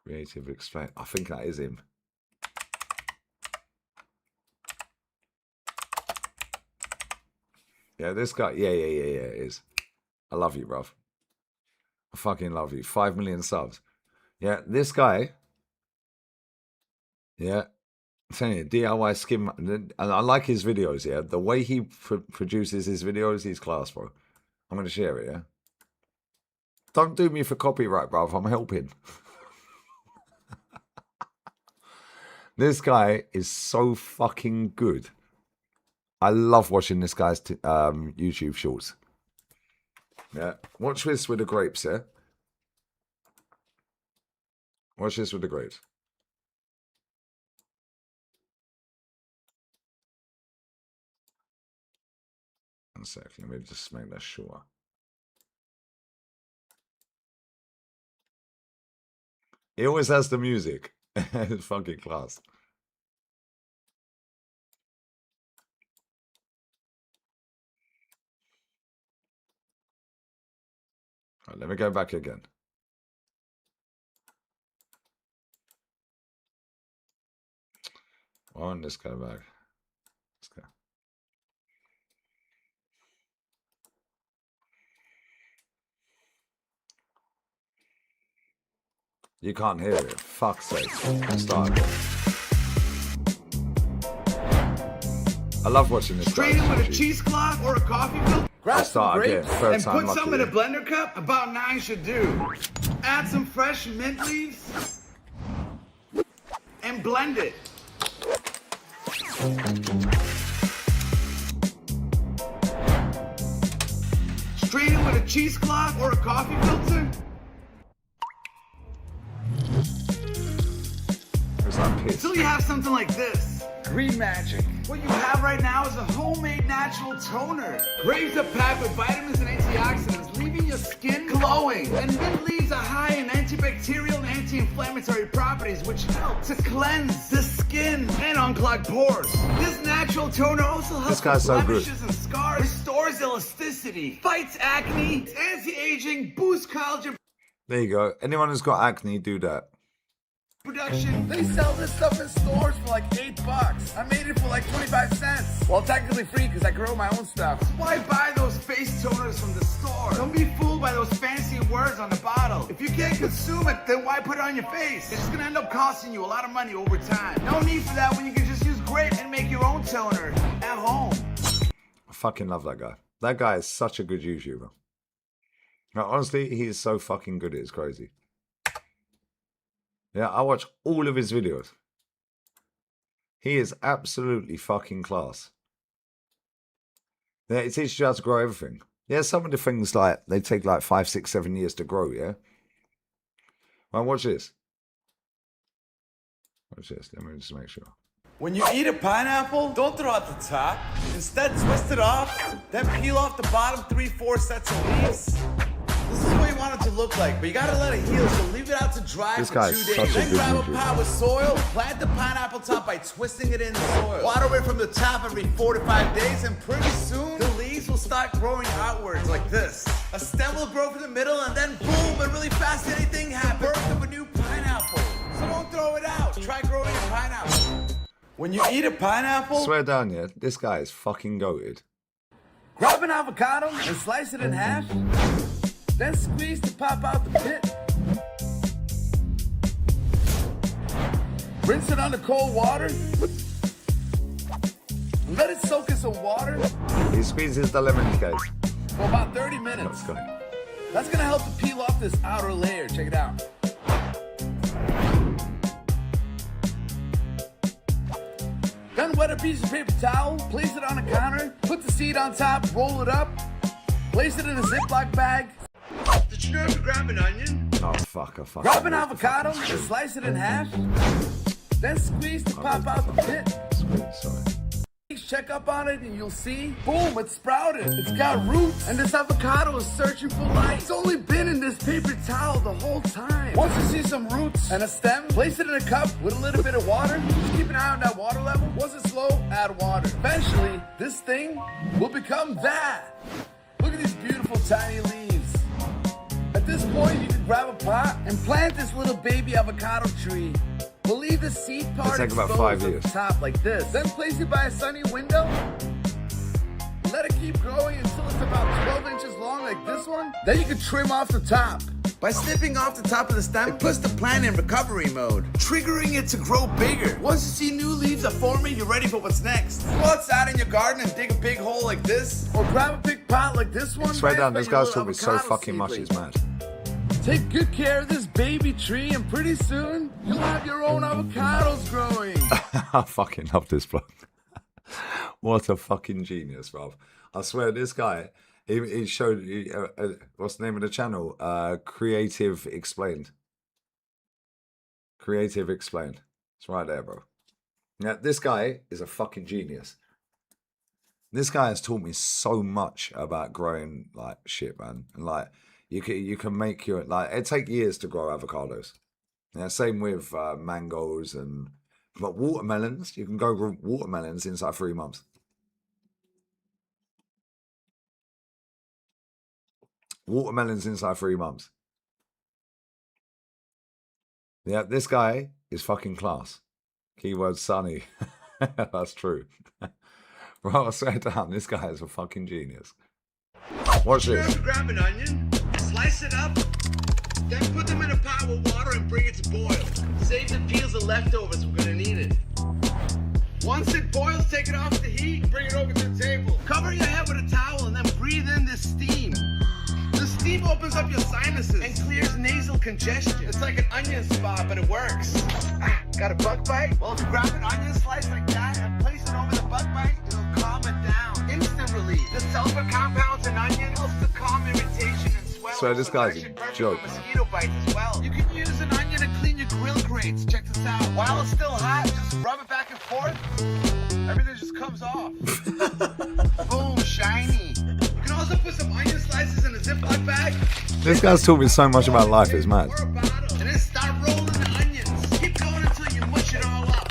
Creative Explain. I think that is him. Yeah, this guy. Yeah, it is. I love you, bruv. I fucking love you. 5 million subs. Yeah, this guy. Yeah. I'm telling you, DIY skin. And I like his videos, yeah. The way he produces his videos, he's class, bro. I'm going to share it, yeah. Don't do me for copyright, bruv. I'm helping. This guy is so fucking good. I love watching this guy's YouTube shorts. Yeah. Watch this with the grapes, yeah? Watch this with the grapes. One sec. Let me just make that sure. He always has the music. It's fucking class. Right, let me go back again. On, let's go back. Let's go. You can't hear it. Fuck's sake. Start again. I love watching this. Strain it with a cheesecloth or a coffee filter. I'll start again. Third and time put some lucky. in a blender cup. About 9 should do. Add some fresh mint leaves and blend it. Strain it with a cheesecloth or a coffee filter. Until you have something like this. Green Magic. What you have right now is a homemade natural toner. Grapes are packed with vitamins and antioxidants, leaving your skin glowing. And mint leaves are high in antibacterial and anti-inflammatory properties, which help to cleanse the skin and unclog pores. This natural toner also helps with blemishes and scars, restores elasticity, fights acne, anti-aging, boosts collagen. There you go. Anyone who's got acne, do that. Production. They sell this stuff in stores for like $8. I made it for like 25 cents. Well, technically free because I grow my own stuff. Why buy those face toners from the store? Don't be fooled by those fancy words on the bottle. If you can't consume it, then why put it on your face? It's gonna end up costing you a lot of money over time. No need for that when you can just use grape and make your own toner at home. I fucking love that guy. That guy is such a good YouTuber. Now, honestly, he is so fucking good. It's crazy. Yeah, I watch all of his videos. He is absolutely fucking class. Yeah, it teaches you how to grow everything. Yeah, some of the things like they take like 5, 6, 7 years to grow, yeah? Well, watch this. Watch this. Let me just make sure. When you eat a pineapple, don't throw out the top. Instead, twist it off, then peel off the bottom 3-4 sets of leaves. This is what you want it to look like, but you gotta let it heal, so leave it out to dry for 2 days. Then grab a pot with soil, plant the pineapple top by twisting it in the soil. Water it from the top every 4 to 5 days, and pretty soon, the leaves will start growing outwards like this. A stem will grow from the middle, and then boom, and really fast anything happens. Birth of a new pineapple. So don't throw it out, try growing a pineapple. When you eat a pineapple... Swear down, yeah, this guy is fucking goated. Grab an avocado and slice it in half. Then squeeze to pop out the pit. Rinse it under cold water. Let it soak in some water. He squeezes the lemon case. For about 30 minutes. That's gonna help to peel off this outer layer. Check it out. Then wet a piece of paper towel, place it on a counter, put the seed on top, roll it up, place it in a Ziploc bag. Did you know to grab an onion? Oh, fuck, I fucking... Grab an avocado and slice it in half. Then squeeze to pop out the pit. Sorry. Check up on it and you'll see, boom, it's sprouted. It's got roots, and this avocado is searching for light. It's only been in this paper towel the whole time. Once you see some roots and a stem, place it in a cup with a little bit of water. Just keep an eye on that water level. Once it's low, add water. Eventually, this thing will become that. Look at these beautiful tiny leaves. At this point, you can grab a pot and plant this little baby avocado tree. We'll leave the seed part exposed about 5 at years. the top like this. Then place it by a sunny window. Let it keep growing until it's about 12 inches long like this one. Then you can trim off the top. By snipping off the top of the stem, it puts the plant in recovery mode, triggering it to grow bigger. Once you see new leaves are forming, you're ready for what's next. Go outside in your garden and dig a big hole like this. Or grab a big pot like this one. Swear down, this for your guy's little talking so avocado fucking much, seedling. he's mad. Take good care of this baby tree, and pretty soon you'll have your own avocados growing. I fucking love this vlog. What a fucking genius, bruv. I swear, this guy, he showed, what's the name of the channel? Creative Explained. Creative Explained. It's right there, bro. Yeah, this guy is a fucking genius. This guy has taught me so much about growing, like, shit, man. And, like, you can make your, like, it take years to grow avocados. Yeah, same with mangoes but watermelons, you can grow watermelons inside 3 months. Watermelons inside 3 months. Yeah, this guy is fucking class. Keyword sunny. That's true. Bro, I swear down, this guy is a fucking genius. Watch this. Grab an onion, slice it up, then put them in a pot with water and bring it to boil. Save the peels and leftovers, we're gonna need it. Once it boils, take it off the heat and bring it over to the table. Cover your head with a towel and then breathe in this steam. The steam opens up your sinuses and clears nasal congestion. It's like an onion spa, but it works. Got a bug bite? Well, if you grab an onion slice like that and place it over the bug bite, it'll calm it down. Instant relief. The sulfur compounds in onion helps to calm irritation and swelling. So this guy's a joke. Mosquito bites as well. You can use an onion to clean your grill grates. Check this out. While it's still hot, just rub it back and forth. Everything just comes off. Boom, shiny. You can also put some onion slices in a Ziploc bag. This guy's taught me so much about life, it's mad. Or a bottle. And then start rolling the onions. Keep going until you mush it all up.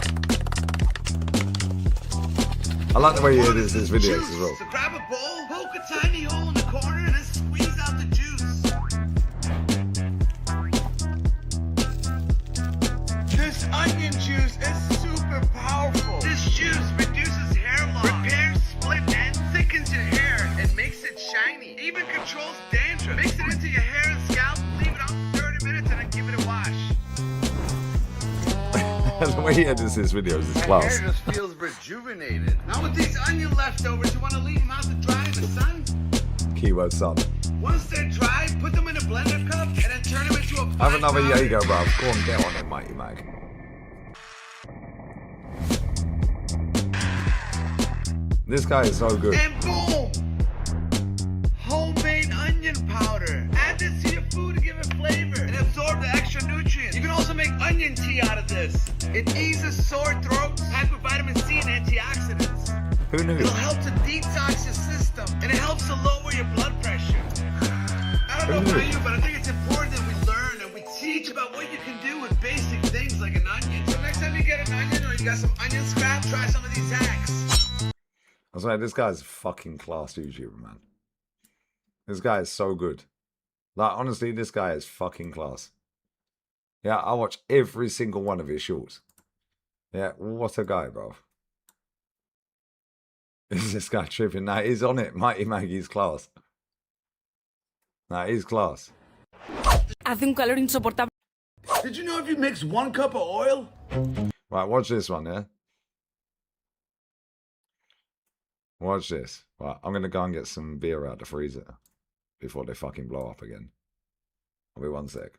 I like the way he edits his videos as well. So grab a bowl, poke a tiny hole in the corner, and then squeeze out the juice. This onion juice is super powerful. This juice reduces hair loss, repairs split ends, thickens your hair, and makes it shiny. Even controls dandruff. Mix it into your hair and scalp, leave it on for 30 minutes, and then give it a wash. The way he edits his videos is Your class. hair just feels rejuvenated. Now with these onion leftovers, you want to leave them out to dry in the sun? Keyword son. Once they're dry, put them in a blender cup and then turn them into a fine Have another powder. Jaeger, bruv. Go on, get on it, mighty mag. This guy is so good. And boom! Homemade onion powder. Add this to your food to give it flavor and absorb the extra nutrients. You can also make onion tea out of this. It eases sore throats, packed with vitamin C and antioxidants. Who knew? It'll help to detox your system and it helps to lower your blood pressure. I don't know about you, but I think it's important that we learn and we teach about what you can do with basic things like an onion. So next time you get an onion or you got some onion scrap, try some of these hacks. I was like, this guy's a fucking class YouTuber, man. This guy is so good. Like, honestly, this guy is fucking class. Yeah, I watch every single one of his shorts. Yeah, what a guy, bro. Is this guy tripping? Nah, he's on it. Mighty Maggie's class. Nah, he's class. Hace un calor insoportable. Did you know if you mix 1 cup of oil? Right, watch this one, yeah? Watch this. Right, I'm going to go and get some beer out the freezer before they fucking blow up again. I'll be 1 sec.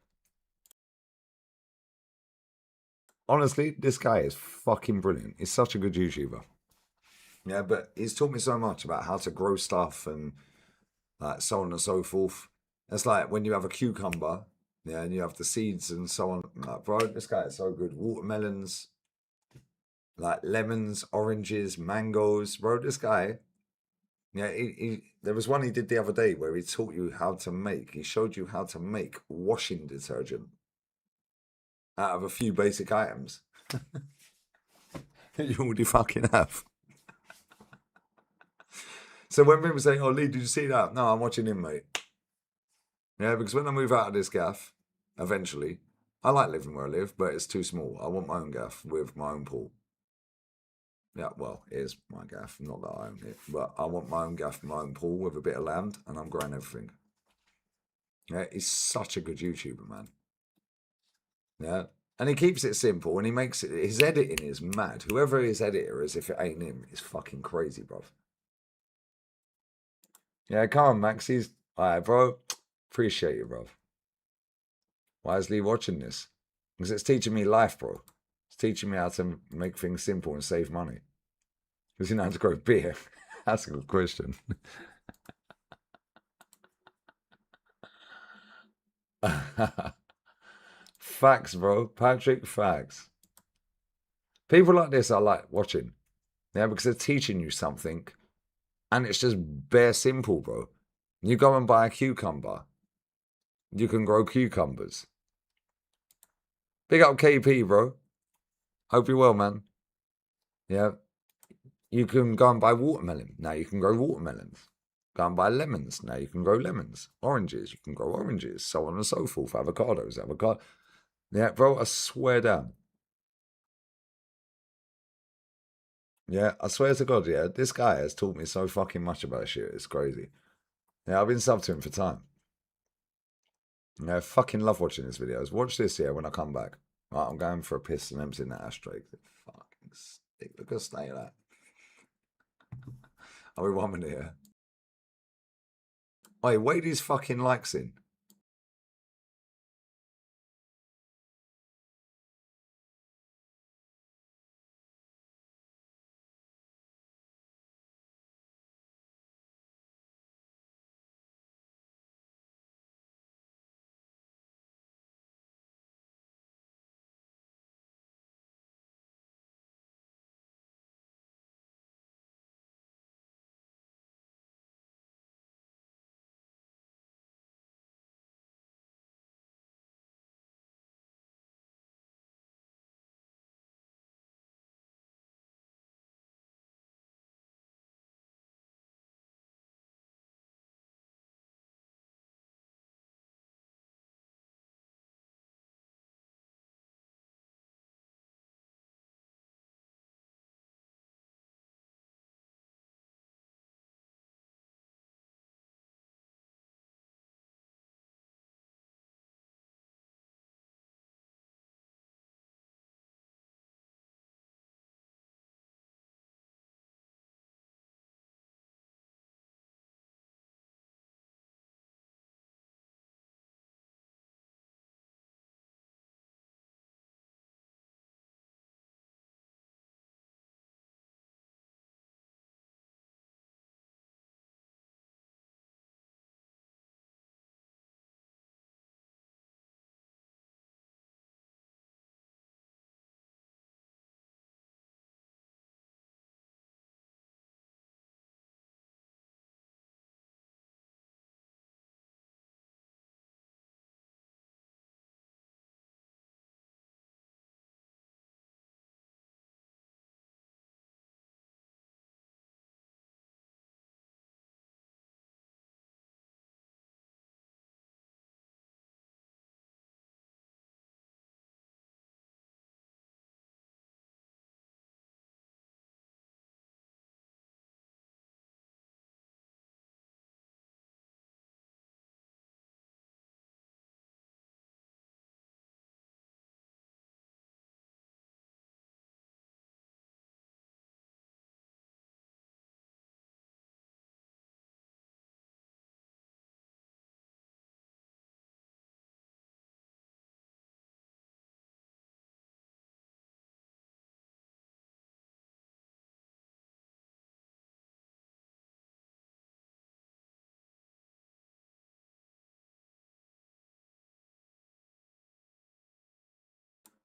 Honestly, this guy is fucking brilliant. He's such a good YouTuber. Yeah, but he's taught me so much about how to grow stuff and like so on and so forth. It's like when you have a cucumber, yeah, and you have the seeds and so on. Like, bro, this guy is so good. Watermelons, like lemons, oranges, mangoes. Bro, this guy, yeah, there was one he did the other day where he taught you how to make, he showed you how to make washing detergent out of a few basic items that you already fucking have. So when people say, oh, Lee, did you see that? No, I'm watching him, mate. Yeah, because when I move out of this gaff, eventually, I like living where I live, but it's too small. I want my own gaff with my own pool. Yeah, well, it is my gaff, not that I own it, but I want my own gaff, my own pool with a bit of land, and I'm growing everything. Yeah, he's such a good YouTuber, man. Yeah. And he keeps it simple and he makes it, his editing is mad. Whoever his editor is, if it ain't him, is fucking crazy, bruv. Yeah, come on, Max. He's, alright, bro. Appreciate you, bruv. Why is Lee watching this? Because it's teaching me life, bro. It's teaching me how to make things simple and save money. Because you know how to grow beer. That's a good question. Facts, bro. Patrick, facts. People like this I like watching. Yeah, because they're teaching you something. And it's just bare simple, bro. You go and buy a cucumber. You can grow cucumbers. Big up KP, bro. Hope you're well, man. Yeah. You can go and buy watermelon. Now you can grow watermelons. Go and buy lemons. Now you can grow lemons. Oranges. You can grow oranges. So on and so forth. Avocados. Avocado. Yeah, bro, I swear down. Yeah, I swear to God, yeah, this guy has taught me so fucking much about shit. It's crazy. Yeah, I've been subbed to him for time. Yeah, I fucking love watching his videos. Watch this, yeah, when I come back. Right, I'm going for a piss and emptying that ashtray. Fucking stick. Look at the state of that. I'll be 1 minute here. Wait these fucking likes in.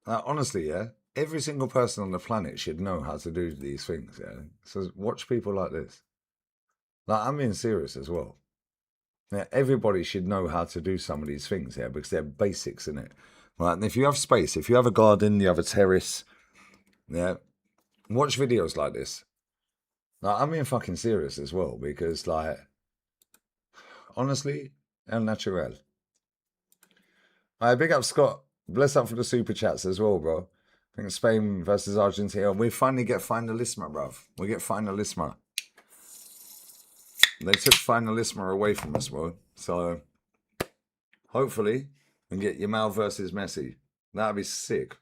Honestly, yeah, every single person on the planet should know how to do these things, yeah. So watch people like this. Like, I'm being serious as well. Yeah, everybody should know how to do some of these things, yeah, because they're basics in it. Right, and if you have space, if you have a garden, you have a terrace, yeah, watch videos like this. Like, I'm being fucking serious as well, because, like, honestly, el natural. Big up Scott. Bless up for the super chats as well, bro. I think Spain versus Argentina. We finally get finalisma, bruv. We get finalisma. They took finalisma away from us, bro. So Hopefully, and get Yamal versus Messi. That'd be sick.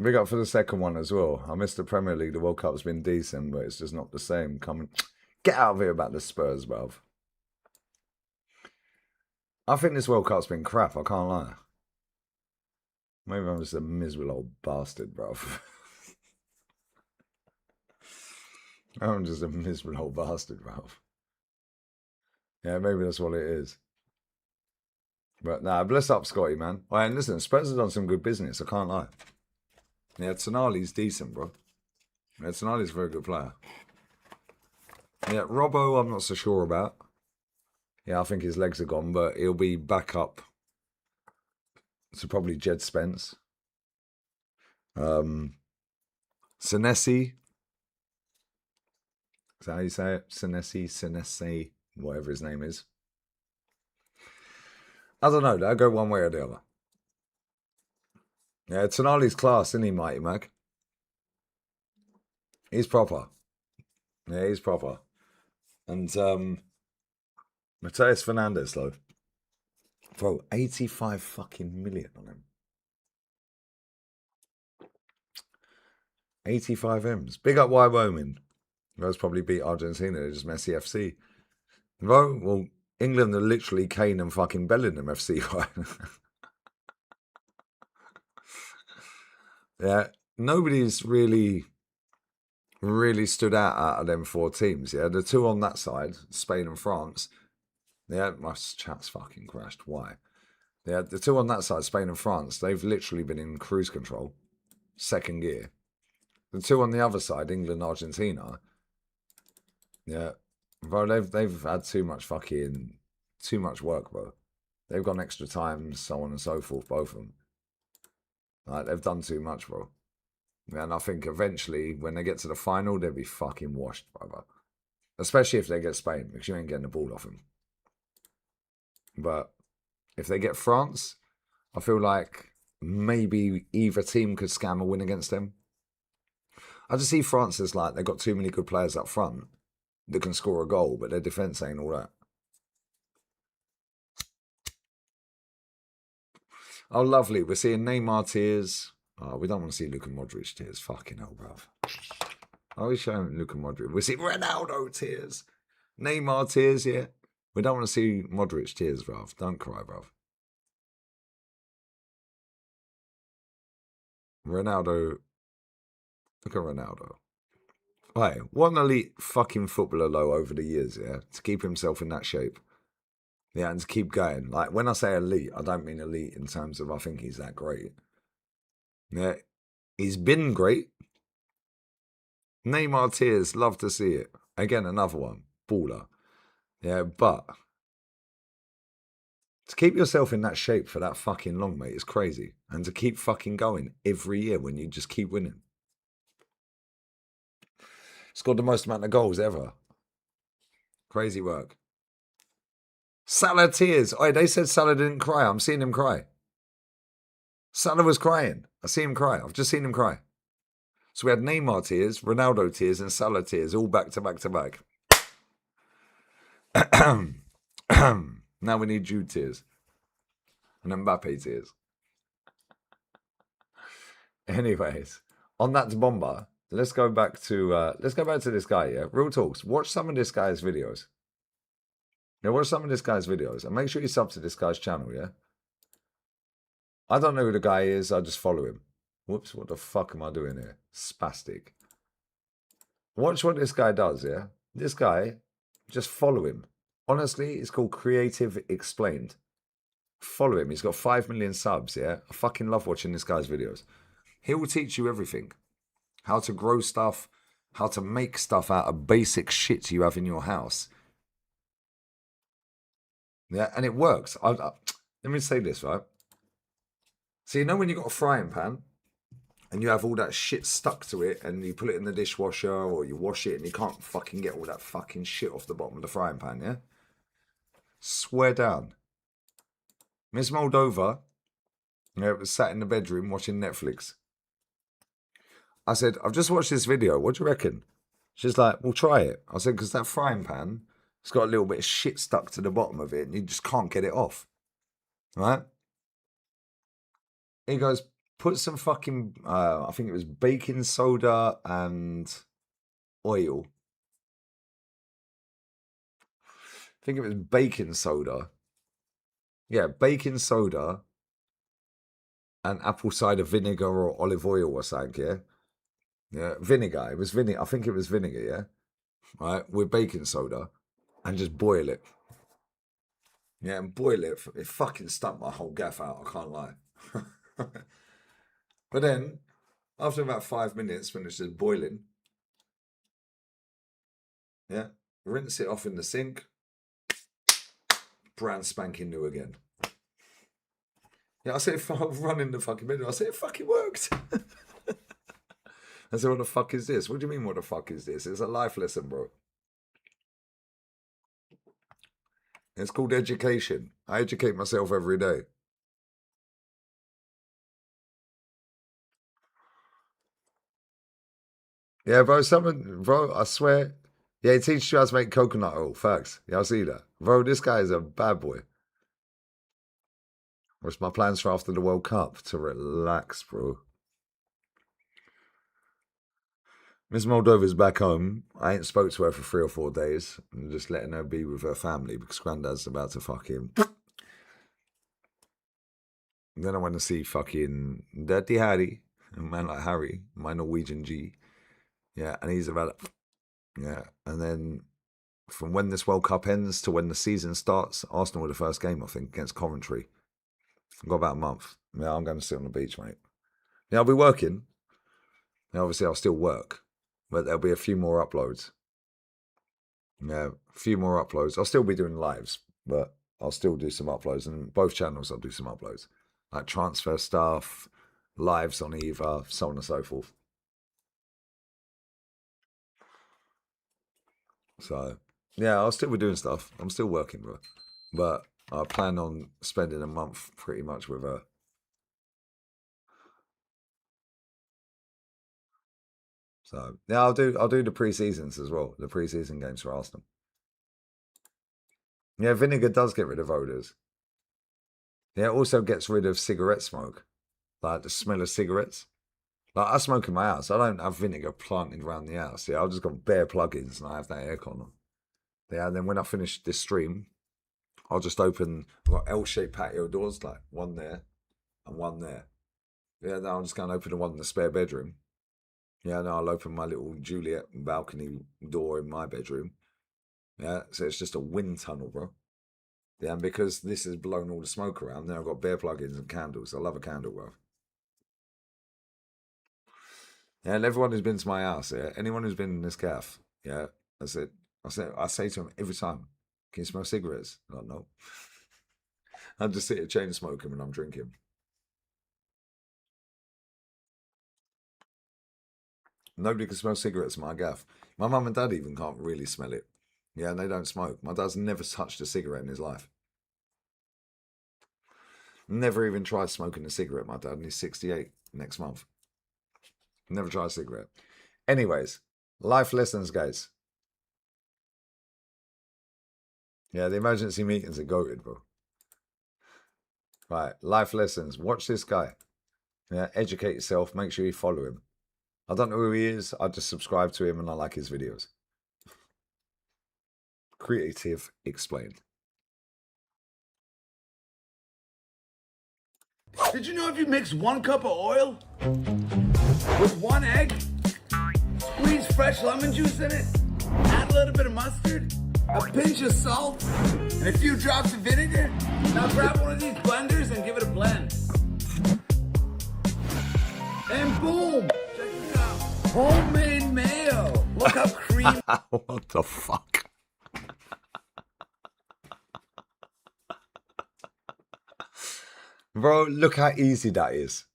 Big up for the second one as well. I missed the Premier League. The World Cup's been decent, but it's just not the same. Get out of here about the Spurs, bruv. I think this World Cup's been crap, I can't lie. Maybe I'm just a miserable old bastard, bruv. I'm just a miserable old bastard, bruv. Yeah, maybe that's what it is. But nah, bless up Scotty, man. Well, and listen, Spurs have done some good business, I can't lie. Yeah, Tonali's decent, bro. Yeah, Tonali's a very good player. Yeah, Robbo, I'm not so sure about. Yeah, I think his legs are gone, but he'll be back up to probably Jed Spence. Senesi. Is that how you say it? Senesi, whatever his name is. I don't know, they'll go one way or the other. Yeah, Tonali's class, isn't he, Mighty Mac? He's proper. Yeah, he's proper. And Mateus Fernandes, though. Bro, 85 fucking million on him. 85 M's. Big up Wyoming. Those probably beat Argentina, they're just Messi FC. Bro, well, England are literally Kane and fucking Bellingham FC, right? Yeah, nobody's really stood out of them four teams. Yeah, the two on that side, Spain and France. Yeah, my chat's fucking crashed. Why? Yeah, the two on that side, Spain and France, they've literally been in cruise control, second gear. The two on the other side, England, Argentina. Yeah, bro, they've had too much work, bro. They've gone extra time, so on and so forth, both of them. Like, they've done too much, bro. And I think eventually, when they get to the final, they'll be fucking washed, brother. Especially if they get Spain, because you ain't getting the ball off them. But if they get France, I feel like maybe either team could scam a win against them. I just see France as like, they've got too many good players up front that can score a goal, but their defence ain't all that. Oh, lovely. We're seeing Neymar tears. Oh, we don't want to see Luka Modric tears. Fucking hell, bruv. Are we showing Luka Modric? We're seeing Ronaldo tears. Neymar tears, yeah. We don't want to see Modric tears, bruv. Don't cry, bruv. Ronaldo. Look at Ronaldo. Hey, what an elite fucking footballer, though, over the years, yeah? To keep himself in that shape. Yeah, and to keep going. Like, when I say elite, I don't mean elite in terms of I think he's that great. Yeah, he's been great. Neymar tears, love to see it. Again, another one. Baller. Yeah, but to keep yourself in that shape for that fucking long, mate, is crazy. And to keep fucking going every year when you just keep winning. Scored the most amount of goals ever. Crazy work. Salah tears. Oh, they said Salah didn't cry. I'm seeing him cry. Salah was crying. I see him cry. I've just seen him cry. So we had Neymar tears, Ronaldo tears, and Salah tears, all back to back to back. Now we need Jude tears. And Mbappe tears. Anyways, on that bomber, let's go back to this guy, yeah? Real talks. Watch some of this guy's videos. Yeah, watch some of this guy's videos. And make sure you sub to this guy's channel, yeah? I don't know who the guy is, I just follow him. Whoops, what the fuck am I doing here? Spastic. Watch what this guy does, yeah? This guy, just follow him. Honestly, it's called Creative Explained. Follow him. He's got 5 million subs, yeah? I fucking love watching this guy's videos. He will teach you everything. How to grow stuff, how to make stuff out of basic shit you have in your house. Yeah, and it works. Let me say this, right? So you know when you've got a frying pan and you have all that shit stuck to it and you put it in the dishwasher or you wash it and you can't fucking get all that fucking shit off the bottom of the frying pan, yeah? Swear down. Miss Moldova, yeah, was sat in the bedroom watching Netflix. I said, I've just watched this video. What do you reckon? She's like, well, try it. I said, because that frying pan It's got a little bit of shit stuck to the bottom of it and you just can't get it off. Right? He goes, put some fucking, I think it was baking soda and oil. I think it was baking soda. Yeah, baking soda and apple cider vinegar or olive oil or something, yeah? Yeah, vinegar. It was vinegar. I think it was vinegar, yeah? Right, with baking soda and just boil it. Yeah, and boil it. It fucking stuck my whole gaff out, I can't lie. But then, after about 5 minutes, when it's just boiling, yeah, rinse it off in the sink, brand spanking new again. Yeah, I said, if I was running the fucking middle, I said, it fucking worked. I said, what the fuck is this? What do you mean, what the fuck is this? It's a life lesson, bro. It's called education. I educate myself every day. Yeah, bro, bro, I swear. Yeah, he teaches you how to make coconut oil. Facts. Yeah, I see that. Bro, this guy is a bad boy. What's my plans for after the World Cup? To relax, bro. Miss Moldova's back home. I ain't spoke to her for 3 or 4 days. I'm just letting her be with her family because Grandad's about to fuck him. And then I want to see fucking Dirty Harry, a man like Harry, my Norwegian G. Yeah, and he's about to, yeah. And then from when this World Cup ends to when the season starts, Arsenal were the first game, I think, against Coventry. I've got about a month. Yeah, I'm going to sit on the beach, mate. Yeah, I'll be working. Yeah, obviously, I'll still work. But there'll be a few more uploads. Yeah, a few more uploads. I'll still be doing lives, but I'll still do some uploads. And both channels, I'll do some uploads. Like transfer stuff, lives on either, so on and so forth. So, yeah, I'll still be doing stuff. I'm still working, bro. But I plan on spending a month pretty much with her. So yeah, I'll do the pre-seasons as well. The pre-season games for Arsenal. Yeah, vinegar does get rid of odours. Yeah, it also gets rid of cigarette smoke. Like the smell of cigarettes. Like I smoke in my house. I don't have vinegar planted around the house. Yeah, I've just got bare plugins and I have that aircon on. Yeah, and then when I finish this stream, I'll just open, I've got L-shaped patio doors, like one there and one there. Yeah, now I'm just going to open the one in the spare bedroom. Yeah, now I'll open my little Juliet balcony door in my bedroom. Yeah, so it's just a wind tunnel, bro. Yeah, and because this has blown all the smoke around, then I've got bare plugins and candles. I love a candle, bro. Yeah, and everyone who's been to my house, yeah, anyone who's been in this gaff, yeah, I say to them every time, can you smell cigarettes? Like, no. I just sit here chain smoking when I'm drinking. Nobody can smell cigarettes in my gaff. My mum and dad even can't really smell it. Yeah, and they don't smoke. My dad's never touched a cigarette in his life. Never even tried smoking a cigarette, my dad, and he's 68 next month. Never tried a cigarette. Anyways, life lessons, guys. Yeah, the emergency meetings are goated, bro. Right, life lessons. Watch this guy. Yeah, educate yourself. Make sure you follow him. I don't know who he is. I just subscribe to him and I like his videos. Creative Explained. Did you know if you mix 1 cup of oil with 1 egg, squeeze fresh lemon juice in it, add a little bit of mustard, a pinch of salt, and a few drops of vinegar? Now grab one of these blenders and give it a blend. And boom! Check this out. Homemade mayo. Look how creamy. What the fuck? Bro, look how easy that is.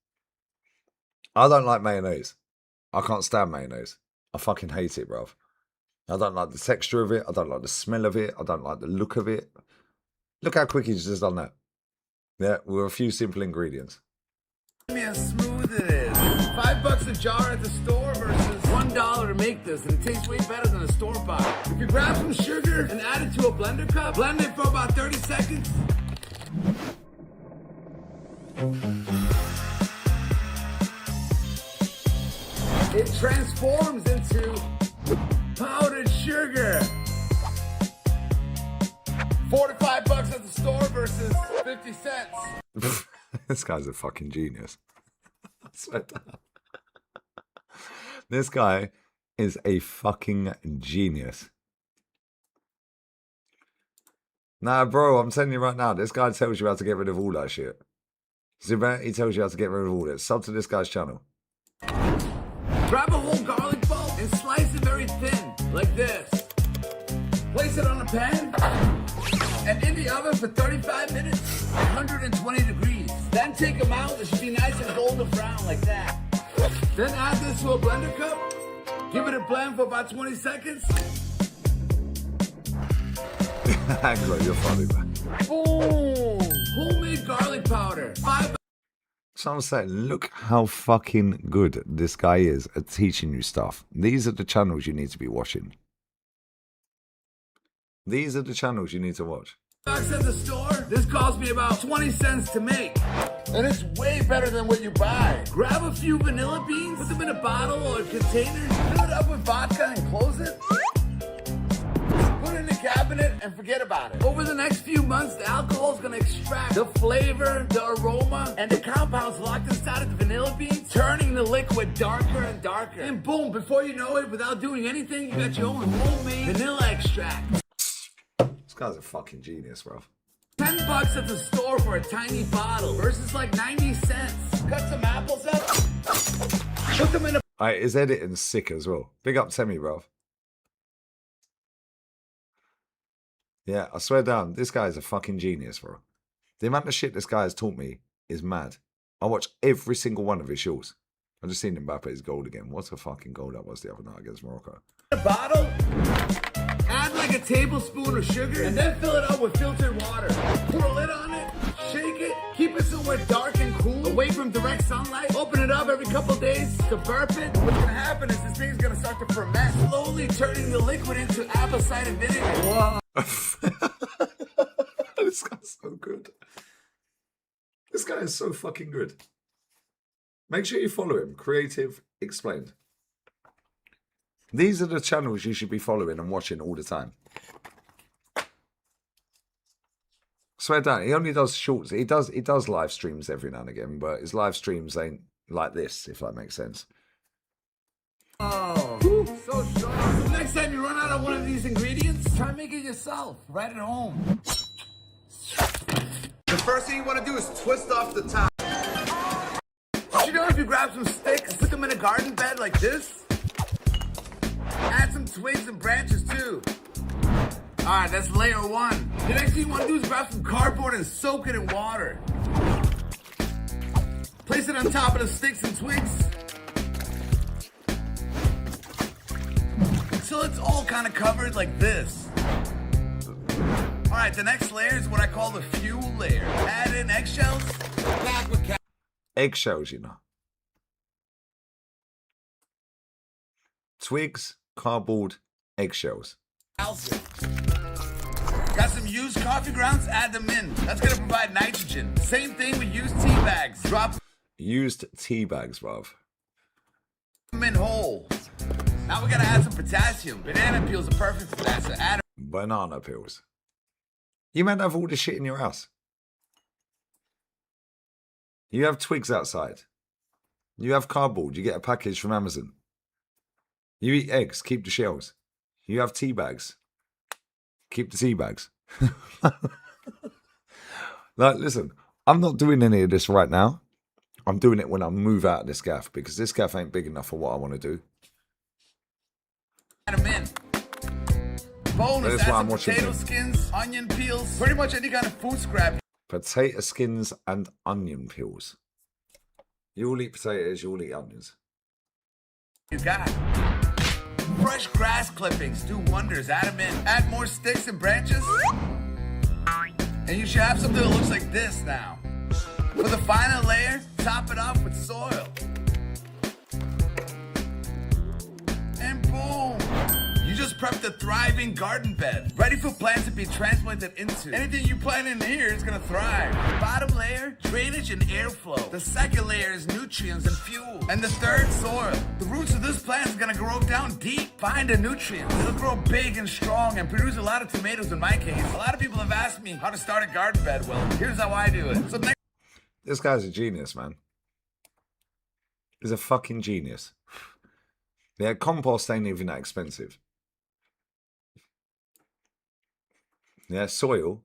I don't like mayonnaise. I can't stand mayonnaise. I fucking hate it, bro. I don't like the texture of it. I don't like the smell of it. I don't like the look of it. Look how quick he's just done that. Yeah, with a few simple ingredients. How smooth it is. $5 a jar at the store versus $1 to make this, and it tastes way better than a store-bought. If you grab some sugar and add it to a blender cup, blend it for about 30 seconds. It transforms into powdered sugar. $4 to $5 at the store versus 50 cents. This guy's a fucking genius. I swear to God. This guy is a fucking genius. Nah, bro, I'm telling you right now, this guy tells you how to get rid of all that shit. Zubair, he tells you how to get rid of all this. Sub to this guy's channel. Grab a whole garlic bulb and slice it very thin, like this. Place it on a pan and in the oven for 35 minutes, 120 degrees. Then take them out, it should be nice and golden brown like that. Then add this to a blender cup, give it a blend for about 20 seconds. Angelo, you're funny, man. Boom! Homemade garlic powder. So I'm saying, look how fucking good this guy is at teaching you stuff. These are the channels you need to be watching. These are the channels you need to watch. $5 at the store. This cost me about 20 cents to make. And it's way better than what you buy. Grab a few vanilla beans, put them in a bottle or a container, fill it up with vodka and close it. Put it in the cabinet and forget about it. Over the next few months, the alcohol is gonna extract the flavor, the aroma, and the compounds locked inside of the vanilla beans, turning the liquid darker and darker. And boom, before you know it, without doing anything, you got your own homemade vanilla extract. This guy's a fucking genius, bro. $10 at the store for a tiny bottle versus like 90 cents. Cut some apples up, put them in a... Alright, his editing's sick as well. Big up Temi, bro. Yeah, I swear down, this guy is a fucking genius, bro. The amount of shit this guy has taught me is mad. I watch every single one of his shorts. I just seen Mbappe's goal again. What a fucking goal that was the other night against Morocco. A bottle, add like a tablespoon of sugar, and then fill it up with filtered water. Put a lid on it, shake it, keep it somewhere dark and cool, away from direct sunlight. Open it up every couple days to burp it. What's gonna happen is this thing's gonna start to ferment, slowly turning the liquid into apple cider vinegar. Whoa. This guy's so good. This guy is so fucking good. Make sure you follow him. Creative Explained. These are the channels you should be following and watching all the time. Swear down, he only does shorts. He does live streams every now and again, but his live streams ain't like this, if that makes sense. Oh, so strong. So next time you run out of one of these ingredients, try and make it yourself, right at home. The first thing you want to do is twist off the top. You know, if you grab some sticks, put them in a garden bed like this, add some twigs and branches too. Alright, that's layer one. The next thing you want to do is grab some cardboard and soak it in water. Place it on top of the sticks and twigs until it's all kind of covered like this. Alright, the next layer is what I call the fuel layer. Add in eggshells, packed with Eggshells, you know. Twigs, cardboard, eggshells. calcium. Got some used coffee grounds? Add them in. That's gonna provide nitrogen. Same thing with used tea bags. Drop Used tea bags, bruv. them in whole. Now we gotta add some potassium. Banana peels are perfect for that, so add Banana peels. You might have all this shit in your house. You have twigs outside. You have cardboard. You get a package from Amazon. You eat eggs. Keep the shells. You have tea bags. Keep the tea bags. Like, listen, I'm not doing any of this right now. I'm doing it when I move out of this gaff because this gaff ain't big enough for what I want to do. them in. Bonus, That's add why I'm some watching potato them. skins, onion peels, pretty much any kind of food scrap Potato skins and onion peels. You all eat potatoes, you all eat onions. you got. Fresh grass clippings do wonders. Add them in. Add more sticks and branches. And you should have something that looks like this now. For the final layer, top it off with soil. just prepped a thriving garden bed, ready for plants to be transplanted into. Anything you plant in here is gonna thrive. The bottom layer, drainage and airflow. The second layer is nutrients and fuel. And the third, soil. The roots of this plant is gonna grow down deep, find the nutrients. It'll grow big and strong and produce a lot of tomatoes in my case. A lot of people have asked me how to start a garden bed. Well, here's how I do it. So next This guy's a genius, man. He's a fucking genius. Yeah, compost ain't even that expensive. Yeah, soil.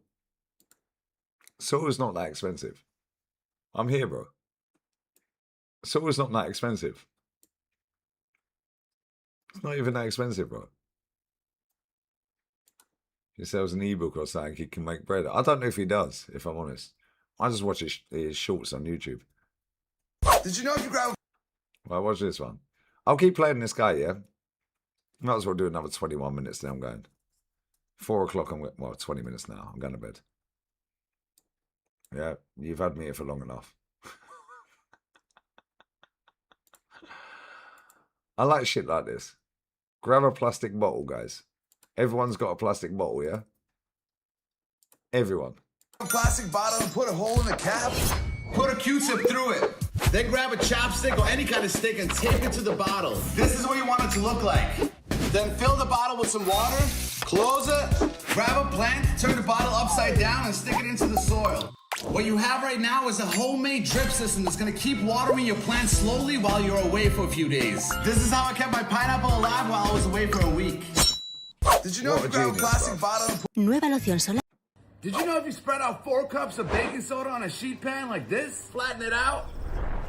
Soil's not that expensive. I'm here, bro. Soil's not that expensive. It's not even that expensive, bro. He sells an ebook or something, he can make bread. I don't know if he does, if I'm honest. I just watch his shorts on YouTube. Did you know if you grab Well, watch this one. I'll keep playing this guy, yeah? Might as well do another 21 minutes, then I'm going. 4 o'clock, well, 20 minutes now. I'm going to bed. Yeah, you've had me here for long enough. I like shit like this. Grab a plastic bottle, guys. Everyone's got a plastic bottle, yeah? Everyone. a plastic bottle and put a hole in the cap, put a Q-tip through it. Then grab a chopstick or any kind of stick and tape it to the bottle. This is what you want it to look like. Then fill the bottle with some water, close it, grab a plant, turn the bottle upside down and stick it into the soil. What you have right now is a homemade drip system that's gonna keep watering your plants slowly while you're away for a few days. This is how I kept my pineapple alive while I was away for a week. Did you know if you grab a plastic bottle and put... Nueva loción solar. Did you know if you spread out 4 cups of baking soda on a sheet pan like this, flatten it out,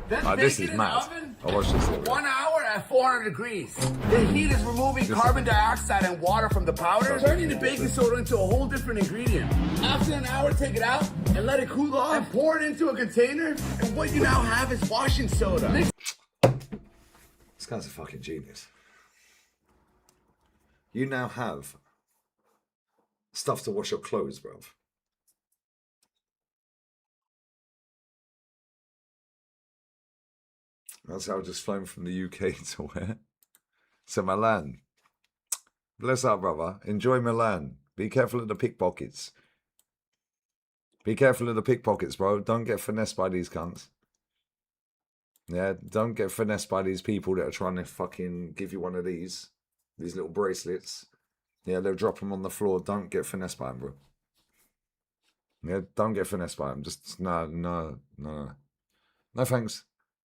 then bake this it is in mad. the oven I watched this for video. 1 hour at 400 degrees. The heat is removing carbon dioxide and water from the powder, turning the baking soda into a whole different ingredient. After an hour, take it out and let it cool off and pour it into a container. And what you now have is washing soda. Mix This guy's a fucking genius. You now have stuff to wash your clothes, bruv. That's how I just flown from the UK to where? To Milan. Bless up, brother. Enjoy Milan. Be careful of the pickpockets. Be careful of the pickpockets, bro. Don't get finessed by these cunts. Yeah, don't get finessed by these people that are trying to fucking give you one of these little bracelets. Yeah, they'll drop them on the floor. Don't get finessed by them, bro. Yeah, don't get finessed by them. Just, no, thanks.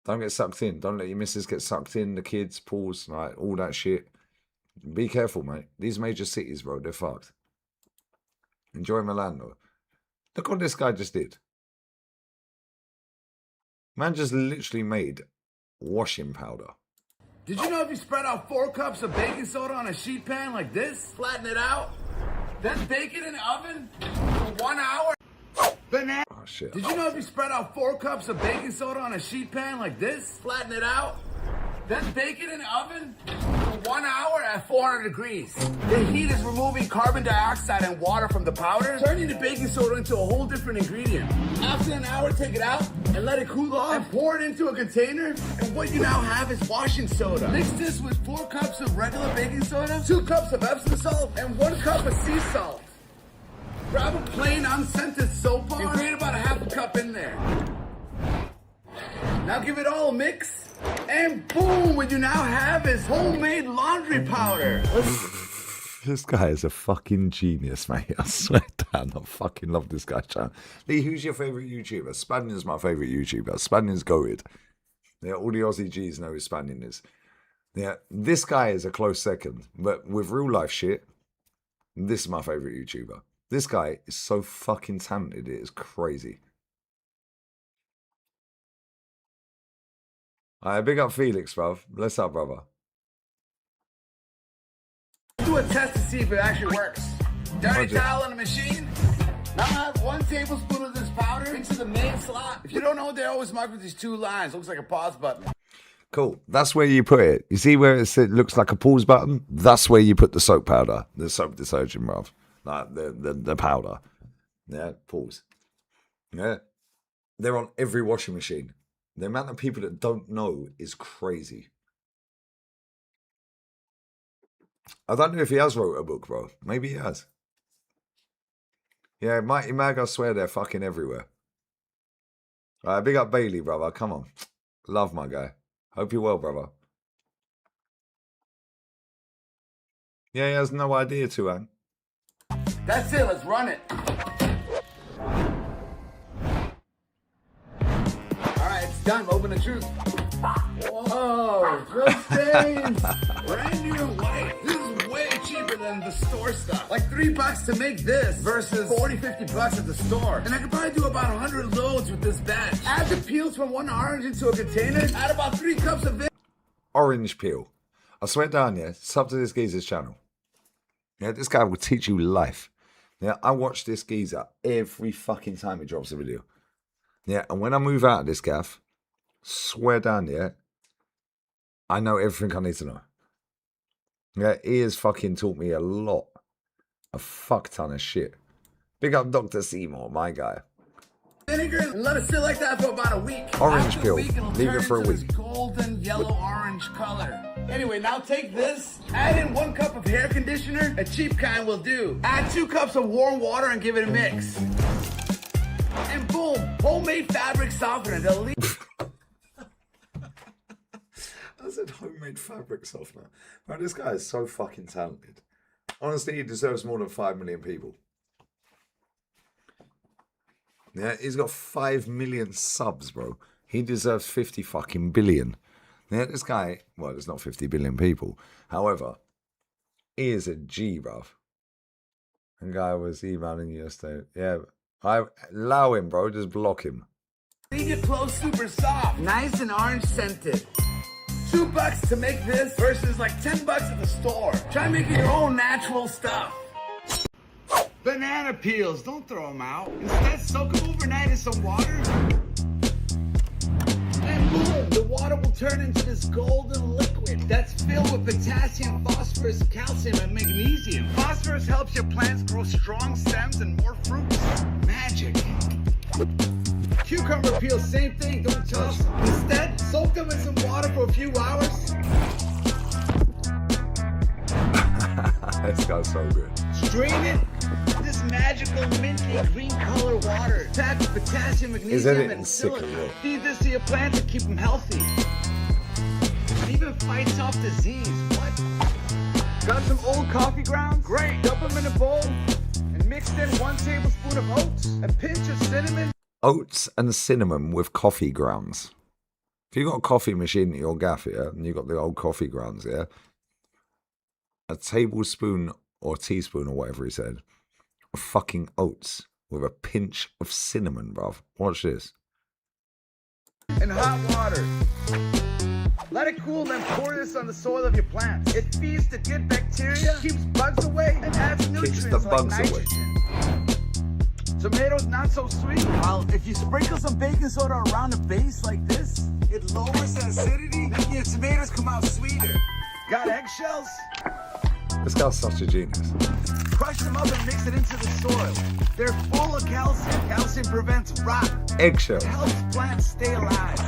Don't get sucked in. Don't let your missus get sucked in. The kids, pools, like all that shit. Be careful, mate. These major cities, bro, they're fucked. Enjoy Milan, though. Look what this guy just did. Man just literally made washing powder. Did you know if you spread out 4 cups of baking soda on a sheet pan like this, flatten it out, then bake it in the oven for 1 hour? Banana. Oh, shit. Did you know if you spread out 4 cups of baking soda on a sheet pan like this, flatten it out, then bake it in the oven for 1 hour at 400 degrees? The heat is removing carbon dioxide and water from the powder, turning the baking soda into a whole different ingredient. After an hour, take it out and let it cool off and pour it into a container. And what you now have is washing soda. Mix this with 4 cups of regular baking soda, 2 cups of Epsom salt, and 1 cup of sea salt. Grab a plain unscented soap bar and create about a half a cup in there. Now give it all a mix, and boom, what you now have is homemade laundry powder. This guy is a fucking genius, mate. I swear down, I fucking love this guy, Chan. Lee, who's your favourite YouTuber? Spanion's my favourite YouTuber. Spanion's goated. Yeah, all the Aussie G's know who Spanion is. Yeah, this guy is a close second, but with real life shit, this is my favourite YouTuber. This guy is so fucking talented, it is crazy. Alright, big up Felix, bruv. Bless up, brother. Do a test to see if it actually works. Dirty Roger. towel in the machine. Now add 1 tablespoon of this powder into the main slot. If you don't know, they always mark with these 2 lines. Looks like a pause button. Cool. That's where you put it. You see where it looks like a pause button? That's where you put the soap powder. The soap detergent, bruv. Like the powder. Yeah, pause. Yeah. They're on every washing machine. The amount of people that don't know is crazy. I don't know if he has wrote a book, bro. Maybe he has. Yeah, Mighty Mag, I swear they're fucking everywhere. All right, big up Bailey, brother. Come on. Love my guy. Hope you're well, brother. Yeah, he has no idea, Tuan. That's it, let's run it. Alright, it's done. Open the truth. Whoa, real stains. Brand new and white. This is way cheaper than the store stuff. Like $3 to make this versus 40, 50 bucks at the store. And I could probably do about 100 loads with this batch. Add the peels from one orange into a container. Add about 3 cups of it. Orange peel. I swear down, yeah, sub to this geezer's channel. Yeah, this guy will teach you life. Yeah, I watch this geezer every fucking time he drops a video. Yeah, and when I move out of this gaff, swear down, yeah, I know everything I need to know. Yeah, he has fucking taught me a lot. A fuck ton of shit. Big up Dr. Seymour, my guy. Vinegar and let it sit like that for about a week. Orange After a peel. week, it'll Leave turn it for a to this week. golden yellow-orange color. Anyway, now take this, add in 1 cup of hair conditioner, a cheap kind will do. Add 2 cups of warm water and give it a mix. And boom, homemade fabric softener. They'll leave. I said homemade fabric softener. Man, this guy is so fucking talented. Honestly, he deserves more than 5 million people. Yeah, he's got 5 million subs, bro. He deserves 50 fucking billion. Yeah, this guy, well, there's not 50 billion people. However, he is a G, bruv. And guy was emailing you yesterday. Yeah, I allow him, bro. Just block him. Leave your clothes super soft, nice and orange scented. $2 to make this versus like $10 at the store. Try making your own natural stuff. Banana peels, don't throw them out. Instead, soak them overnight in some water. And boom, the water will turn into this golden liquid that's filled with potassium, phosphorus, calcium, and magnesium. Phosphorus helps your plants grow strong stems and more fruits. Magic. Cucumber peels, same thing, don't toss them. Instead, soak them in some water for a few hours. This guy's so good. Strain it. This magical minty green color water packed with potassium, Isn't magnesium, it and sick silica. as well? Feed this to your plants to keep them healthy. It even fights off disease. What? Got some old coffee grounds? Great. Dump them in a bowl and mix in 1 tablespoon of oats, a pinch of cinnamon. Oats and cinnamon with coffee grounds. If you've got a coffee machine at your gaff here, and you've got the old coffee grounds here, a tablespoon or teaspoon or whatever he said, of fucking oats with a pinch of cinnamon, bruv. Watch this. And hot water. Let it cool, then pour this on the soil of your plants. It feeds the good bacteria, keeps bugs away, and adds nutrients the like bugs away. nitrogen. Tomatoes not so sweet. Well, if you sprinkle some baking soda around the base like this, it lowers the acidity, and your tomatoes come out sweeter. Got eggshells? This guy's such a genius. Crush them up and mix it into the soil. They're full of calcium. Calcium prevents rot. Eggshell. It helps plants stay alive.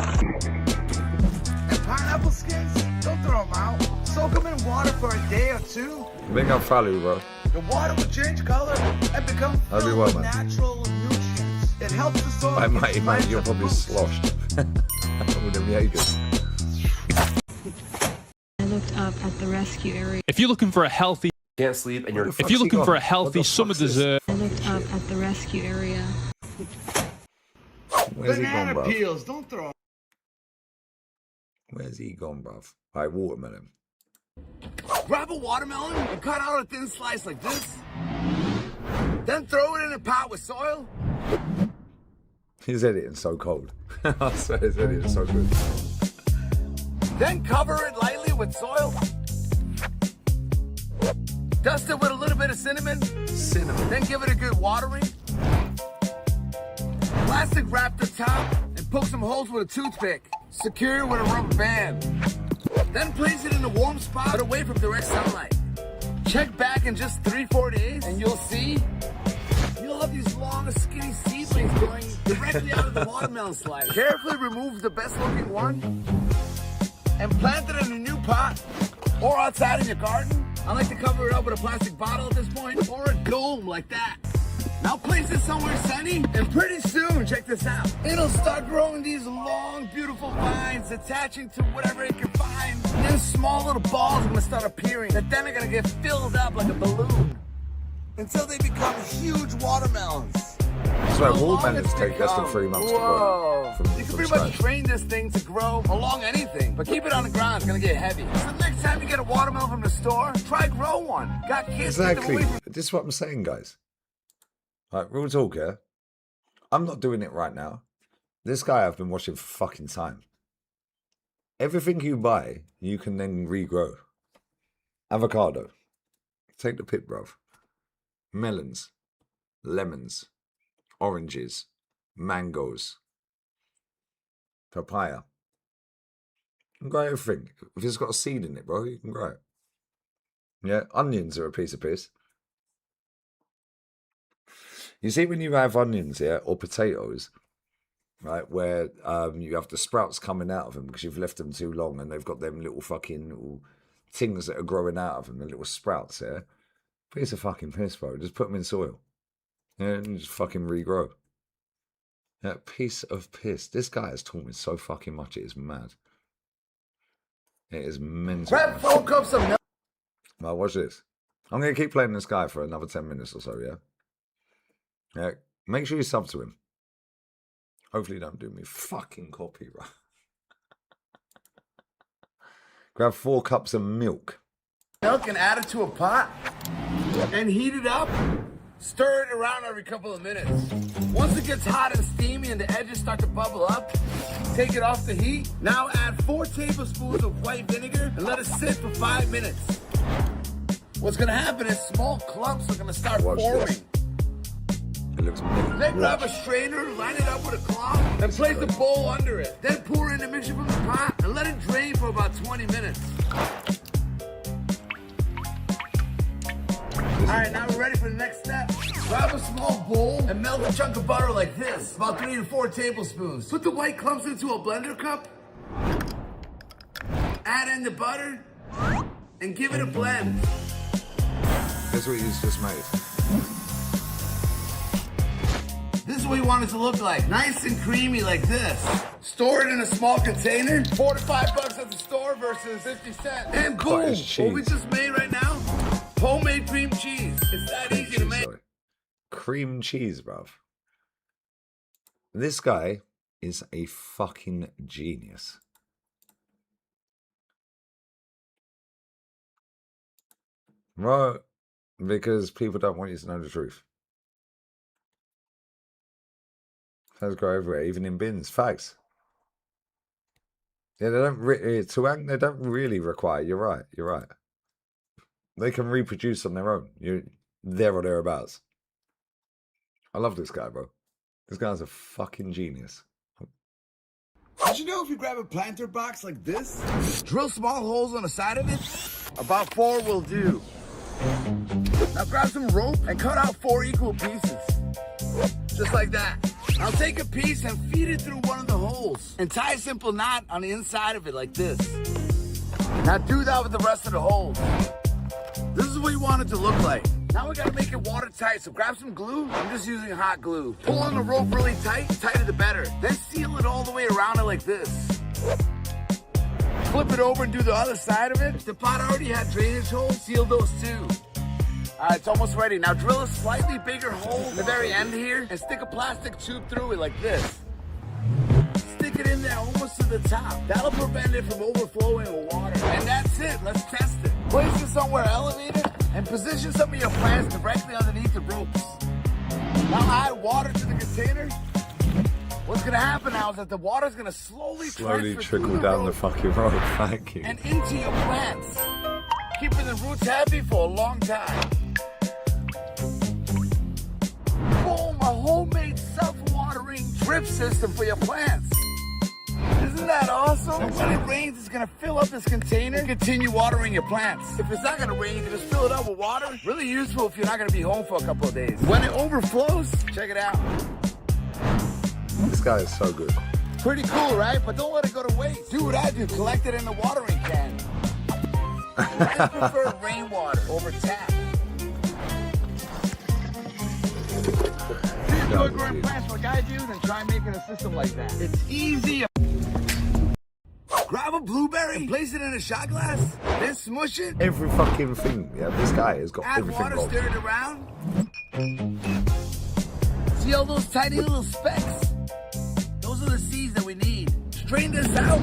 And pineapple skins, don't throw them out. Soak them in water for a day or 2. Big up Falu, bro. The water will change color and become That'd be filled well, with man. natural nutrients. It helps the soil. I might, keep mate, plants you're probably afloat. sloshed. With them Jaegers. I looked up at the rescue area. If you're looking for a healthy, Can't sleep and you're if you're looking for a healthy summer dessert, I looked up at the rescue area. Where's he gone, Banana bruv? peels, don't throw them. Where's he gone, bruv? Alright, watermelon. Grab a watermelon and cut out a thin slice like this. Then throw it in a pot with soil. His editing's so cold. I swear his editing's so good. Then cover it lightly with soil. Dust it with a little bit of cinnamon. Then give it a good watering. Plastic wrap the top and poke some holes with a toothpick. Secure it with a rubber band. Then place it in a warm spot but away from direct sunlight. Check back in just 3-4 days and you'll see you'll have these long, skinny seedlings growing directly out of the watermelon slice. Carefully remove the best looking one and plant it in a new pot or outside in your garden. I like to cover it up with a plastic bottle at this point, or a dome like that. Now place it somewhere sunny, and pretty soon, check this out, it'll start growing these long, beautiful vines attaching to whatever it can find. And then small little balls are gonna start appearing, that then are gonna get filled up like a balloon until they become huge watermelons. So watermelons take less than 3 months to grow. You can pretty much train this thing to grow along anything, but keep it on the ground, it's gonna get heavy. So next time you get a watermelon from the store, try grow one. Got kids. Exactly. This is what I'm saying, guys. Right, real talk here. I'm not doing it right now. This guy I've been watching for fucking time. Everything you buy, you can then regrow. Avocado. Take the pit, bruv. Melons. Lemons. Oranges. Mangoes. Papaya. You can grow everything. If it's got a seed in it, bro, you can grow it. Yeah, onions are a piece of piss. You see, when you have onions here, or potatoes, right, where you have the sprouts coming out of them because you've left them too long and they've got them little fucking little things that are growing out of them, the little sprouts here. Piece of fucking piss, bro. Just put them in soil. Yeah, and just fucking regrow. Yeah, piece of piss. This guy has taught me so fucking much. It is mad. It is mental. Grab 4 cups of milk. Well, watch this. I'm going to keep playing this guy for another 10 minutes or so, yeah? Yeah, make sure you sub to him. Hopefully you don't do me fucking copyright. Grab 4 cups of milk. Milk and add it to a pot and heat it up. Stir it around every couple of minutes. Once it gets hot and steamy and the edges start to bubble up, take it off the heat. Now add 4 tablespoons of white vinegar and let it sit for 5 minutes. What's gonna happen is small clumps are gonna start forming. This. It looks mint. Then grab a strainer, line it up with a cloth, and place the bowl under it. Then pour in the mixture from the pot and let it drain for about 20 minutes. Alright, now we're ready for the next step. Grab a small bowl and melt a chunk of butter like this, about 3 to 4 tablespoons. Put the white clumps into a blender cup, add in the butter, and give it a blend. That's what he's just made. This is what you want it to look like. Nice and creamy like this. Store it in a small container. $4 to $5 at the store versus 50 cents. And boom, what we just made right now, homemade cream cheese. It's that easy to make. Sorry. Cream cheese, bruv. This guy is a fucking genius. Right, because people don't want you to know the truth. Those go everywhere, even in bins. Facts. Yeah, they don't they don't really require. You're right. You're right. They can reproduce on their own. You're there or thereabouts. I love this guy, bro. This guy's a fucking genius. Did you know if you grab a planter box like this, drill small holes on the side of it? About 4 will do. Now grab some rope and cut out 4 equal pieces. Just like that. Now take a piece and feed it through one of the holes and tie a simple knot on the inside of it like this. Now do that with the rest of the holes. This is what you want it to look like. Now we gotta make it watertight, so grab some glue. I'm just using hot glue. Pull on the rope really tight, tighter the better. Then seal it all the way around it like this. Flip it over and do the other side of it. If the pot already had drainage holes, seal those too. Alright, it's almost ready. Now drill a slightly bigger hole in the very end here and stick a plastic tube through it like this. Stick it in there almost to the top. That'll prevent it from overflowing with water. And that's it. Let's test it. Place it somewhere elevated and position some of your plants directly underneath the ropes. Now add water to the container. What's gonna happen now is that the water's gonna slowly trickle down the fucking road. Thank you. And into your plants, keeping the roots happy for a long time. Boom, a homemade self-watering drip system for your plants. Isn't that awesome? And when it rains, it's gonna fill up this container and continue watering your plants. If it's not gonna rain, you can just fill it up with water. Really useful if you're not gonna be home for a couple of days. When it overflows, check it out. This guy is so good. Pretty cool, right? But don't let it go to waste. Do what I do, collect it in the watering can. I prefer rainwater over tap. If you enjoy growing plants like I do, then try making a system like that. It's easy. Grab a blueberry and place it in a shot glass, then smush it. Every fucking thing. Yeah, this guy has got Add everything water, wrong. stir it around. See all those tiny little specks? Those are the seeds that we need. Strain this out.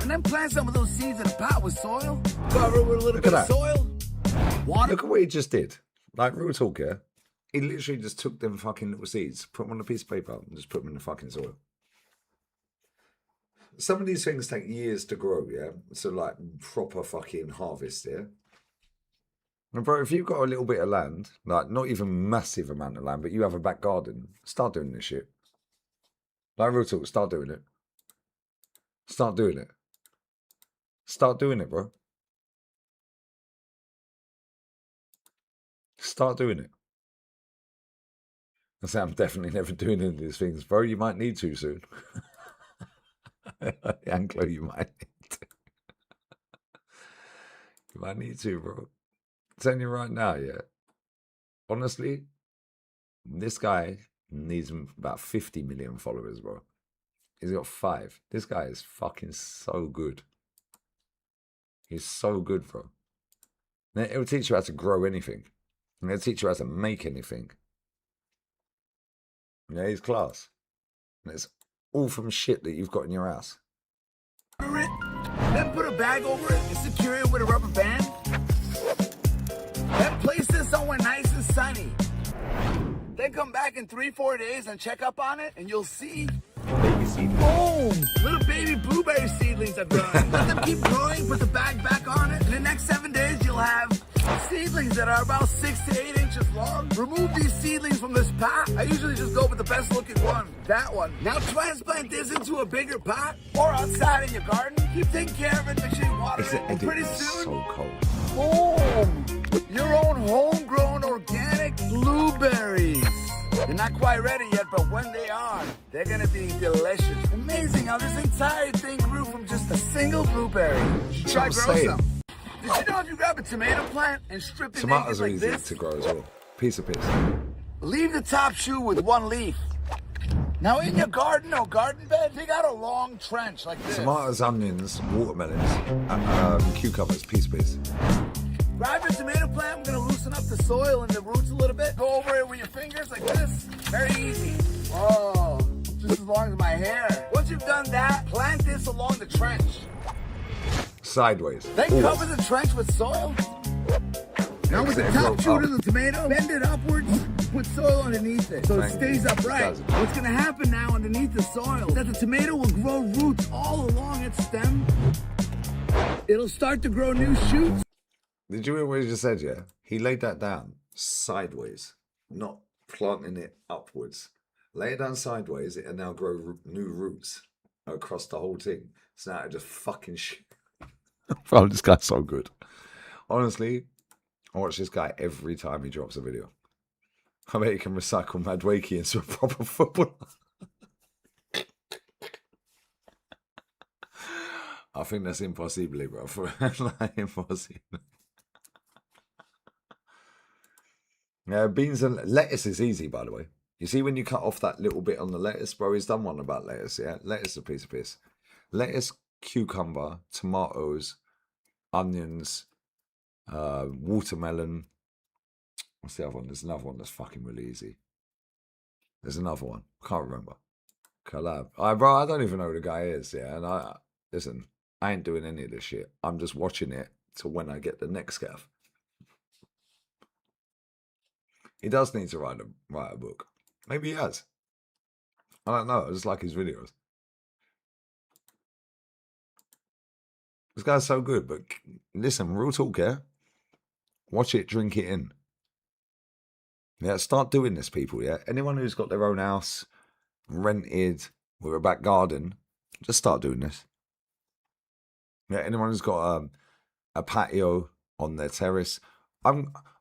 And then plant some of those seeds in a pot with soil. Cover it with a little bit of soil. Water. Look at what he just did. Like, real talk, yeah? He literally just took them fucking little seeds, put them on a piece of paper, and just put them in the fucking soil. Some of these things take years to grow, yeah? So, like, proper fucking harvest, yeah? And, bro, if you've got a little bit of land, like, not even massive amount of land, but you have a back garden, start doing this shit. Like, real talk, start doing it. Start doing it. Start doing it, bro. Start doing it. I say I'm definitely never doing any of these things, bro. You might need to soon. Anglo, you might need to. You might need to, bro. I'm telling you right now, yeah. Honestly, this guy needs about 50 million followers, bro. He's got 5. This guy is fucking so good. He's so good, bro. It'll teach you how to grow anything. And it'll teach you how to make anything. Yeah, he's class. And it's all from shit that you've got in your house. Then put a bag over it and secure it with a rubber band. Then place it somewhere nice and sunny. Then come back in 3-4 days and check up on it, and you'll see. Baby seed. Boom! Little baby blueberry seedlings have grown. Let them keep growing, put the bag back on it. In the next 7 days, you'll have seedlings that are about 6 to 8 inches long. Remove these seedlings from this pot. I usually just go with the best looking one, that one. Now transplant this into a bigger pot or outside in your garden. Keep taking care of it, make sure you water it. And pretty soon, so cold. boom! Your own homegrown organic blueberries. They're not quite ready yet, but when they are, they're gonna be delicious. Amazing how this entire thing grew from just a single blueberry. Try grow some. Did you know if you grab a tomato plant and strip it Tomatoes are naked like easy this, to grow as well. Piece of piss. leave the top shoe with one leaf. Now in your garden or garden bed, dig out a long trench like this. Tomatoes, onions, watermelons, and cucumbers. Piece of piss. Grab your tomato plant, we're gonna loosen up the soil and the roots a little bit. Go over it with your fingers like this. Very easy. Whoa, just as long as my hair. Once you've done that, plant this along the trench. Sideways. Then Always. cover the trench with soil. Now with the top shoot of the tomato, bend it upwards, put soil underneath it so it stays upright. What's gonna happen now underneath the soil is that the tomato will grow roots all along its stem. It'll start to grow new shoots. Did you hear what he just said, yeah? He laid that down sideways, not planting it upwards. Lay it down sideways, it'll now grow new roots across the whole thing. So now it just fucking shit. Bro, this guy's so good. Honestly, I watch this guy every time he drops a video. I bet he can recycle Madwakey into a proper footballer. I think that's impossible, bro. Like, impossible. Yeah, beans and lettuce is easy, by the way. You see when you cut off that little bit on the lettuce, bro, he's done one about lettuce, yeah? Lettuce is a piece of piss. Lettuce, cucumber, tomatoes, onions, watermelon. What's the other one? There's another one that's fucking really easy. There's another one. Can't remember. Collab. Bro, I don't even know who the guy is, yeah? And listen, I ain't doing any of this shit. I'm just watching it till when I get the next scaff. He does need to write a book. Maybe he has. I don't know. I just like his videos. This guy's so good. But listen, real talk, yeah? Watch it, drink it in. Yeah, start doing this, people, yeah? Anyone who's got their own house, rented, with a back garden, just start doing this. Yeah, anyone who's got a patio on their terrace,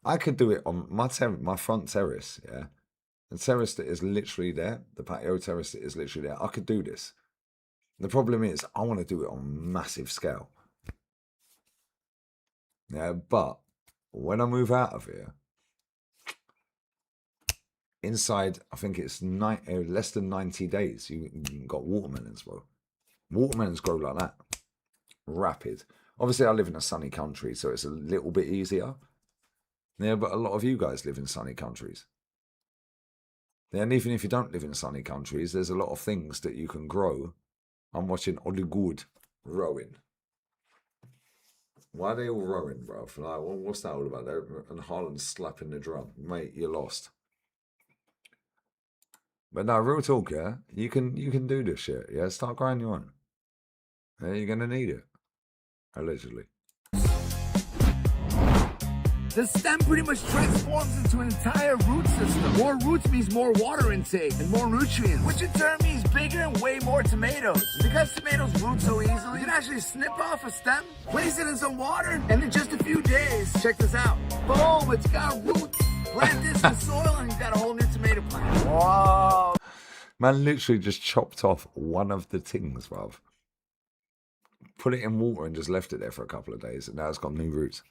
I could do it on my front terrace, yeah? The terrace that is literally there, the patio terrace that is literally there, I could do this. The problem is, I want to do it on a massive scale. Yeah, but when I move out of here, inside, I think it's less than 90 days, you got watermelons, bro. Watermelons grow like that. Rapid. Obviously, I live in a sunny country, so it's a little bit easier. Yeah, but a lot of you guys live in sunny countries. Yeah, and even if you don't live in sunny countries, there's a lot of things that you can grow. I'm watching Odegaard rowing. Why are they all rowing, bro? Like, what's that all about? And Haaland slapping the drum. Mate, you're lost. But no, real talk, yeah? You can do this shit, yeah? Start growing your own. Yeah, you're going to need it. Allegedly. The stem pretty much transforms into an entire root system. More roots means more water intake and more nutrients, which in turn means bigger and way more tomatoes. Because tomatoes root so easily, you can actually snip off a stem, place it in some water, and in just a few days, check this out. Boom, it's got roots. Plant this in soil and you got a whole new tomato plant. Whoa. Man literally just chopped off one of the things, bruv. Put it in water and just left it there for a couple of days, and now it's got new roots.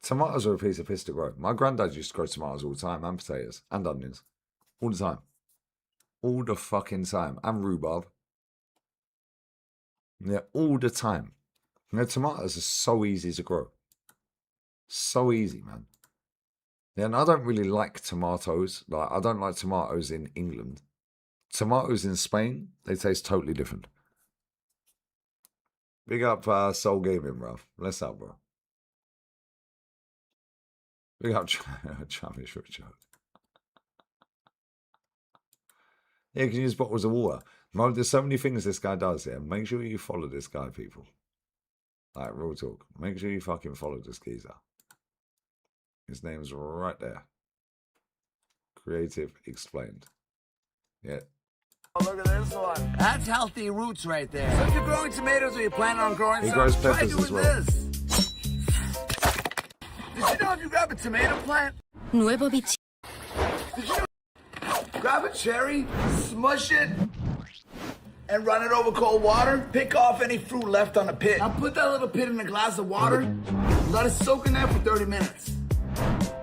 Tomatoes are a piece of piss to grow. My granddad used to grow tomatoes all the time, and potatoes, and onions. All the time. All the fucking time. And rhubarb. Yeah, all the time. You know, tomatoes are so easy to grow. So easy, man. Yeah, and I don't really like tomatoes. Like, I don't like tomatoes in England. Tomatoes in Spain, they taste totally different. Big up Soul Gaming, bro. Bless up, bro. Big up Travis Richard. Yeah, you can use bottles of water. Mo, there's so many things this guy does here. Make sure you follow this guy, people. Like, real talk. Make sure you fucking follow this geezer. His name's right there. Creative Explained. Yeah. Oh, look at this one. That's healthy roots right there. So if you're growing tomatoes or you're planning on growing He some, grows try peppers doing as well. this. Did you know if you grab a tomato plant, Nuevo bichi. did you know grab a cherry, smush it, and run it over cold water? Pick off any fruit left on the pit. Now put that little pit in a glass of water, let it soak in there for 30 minutes.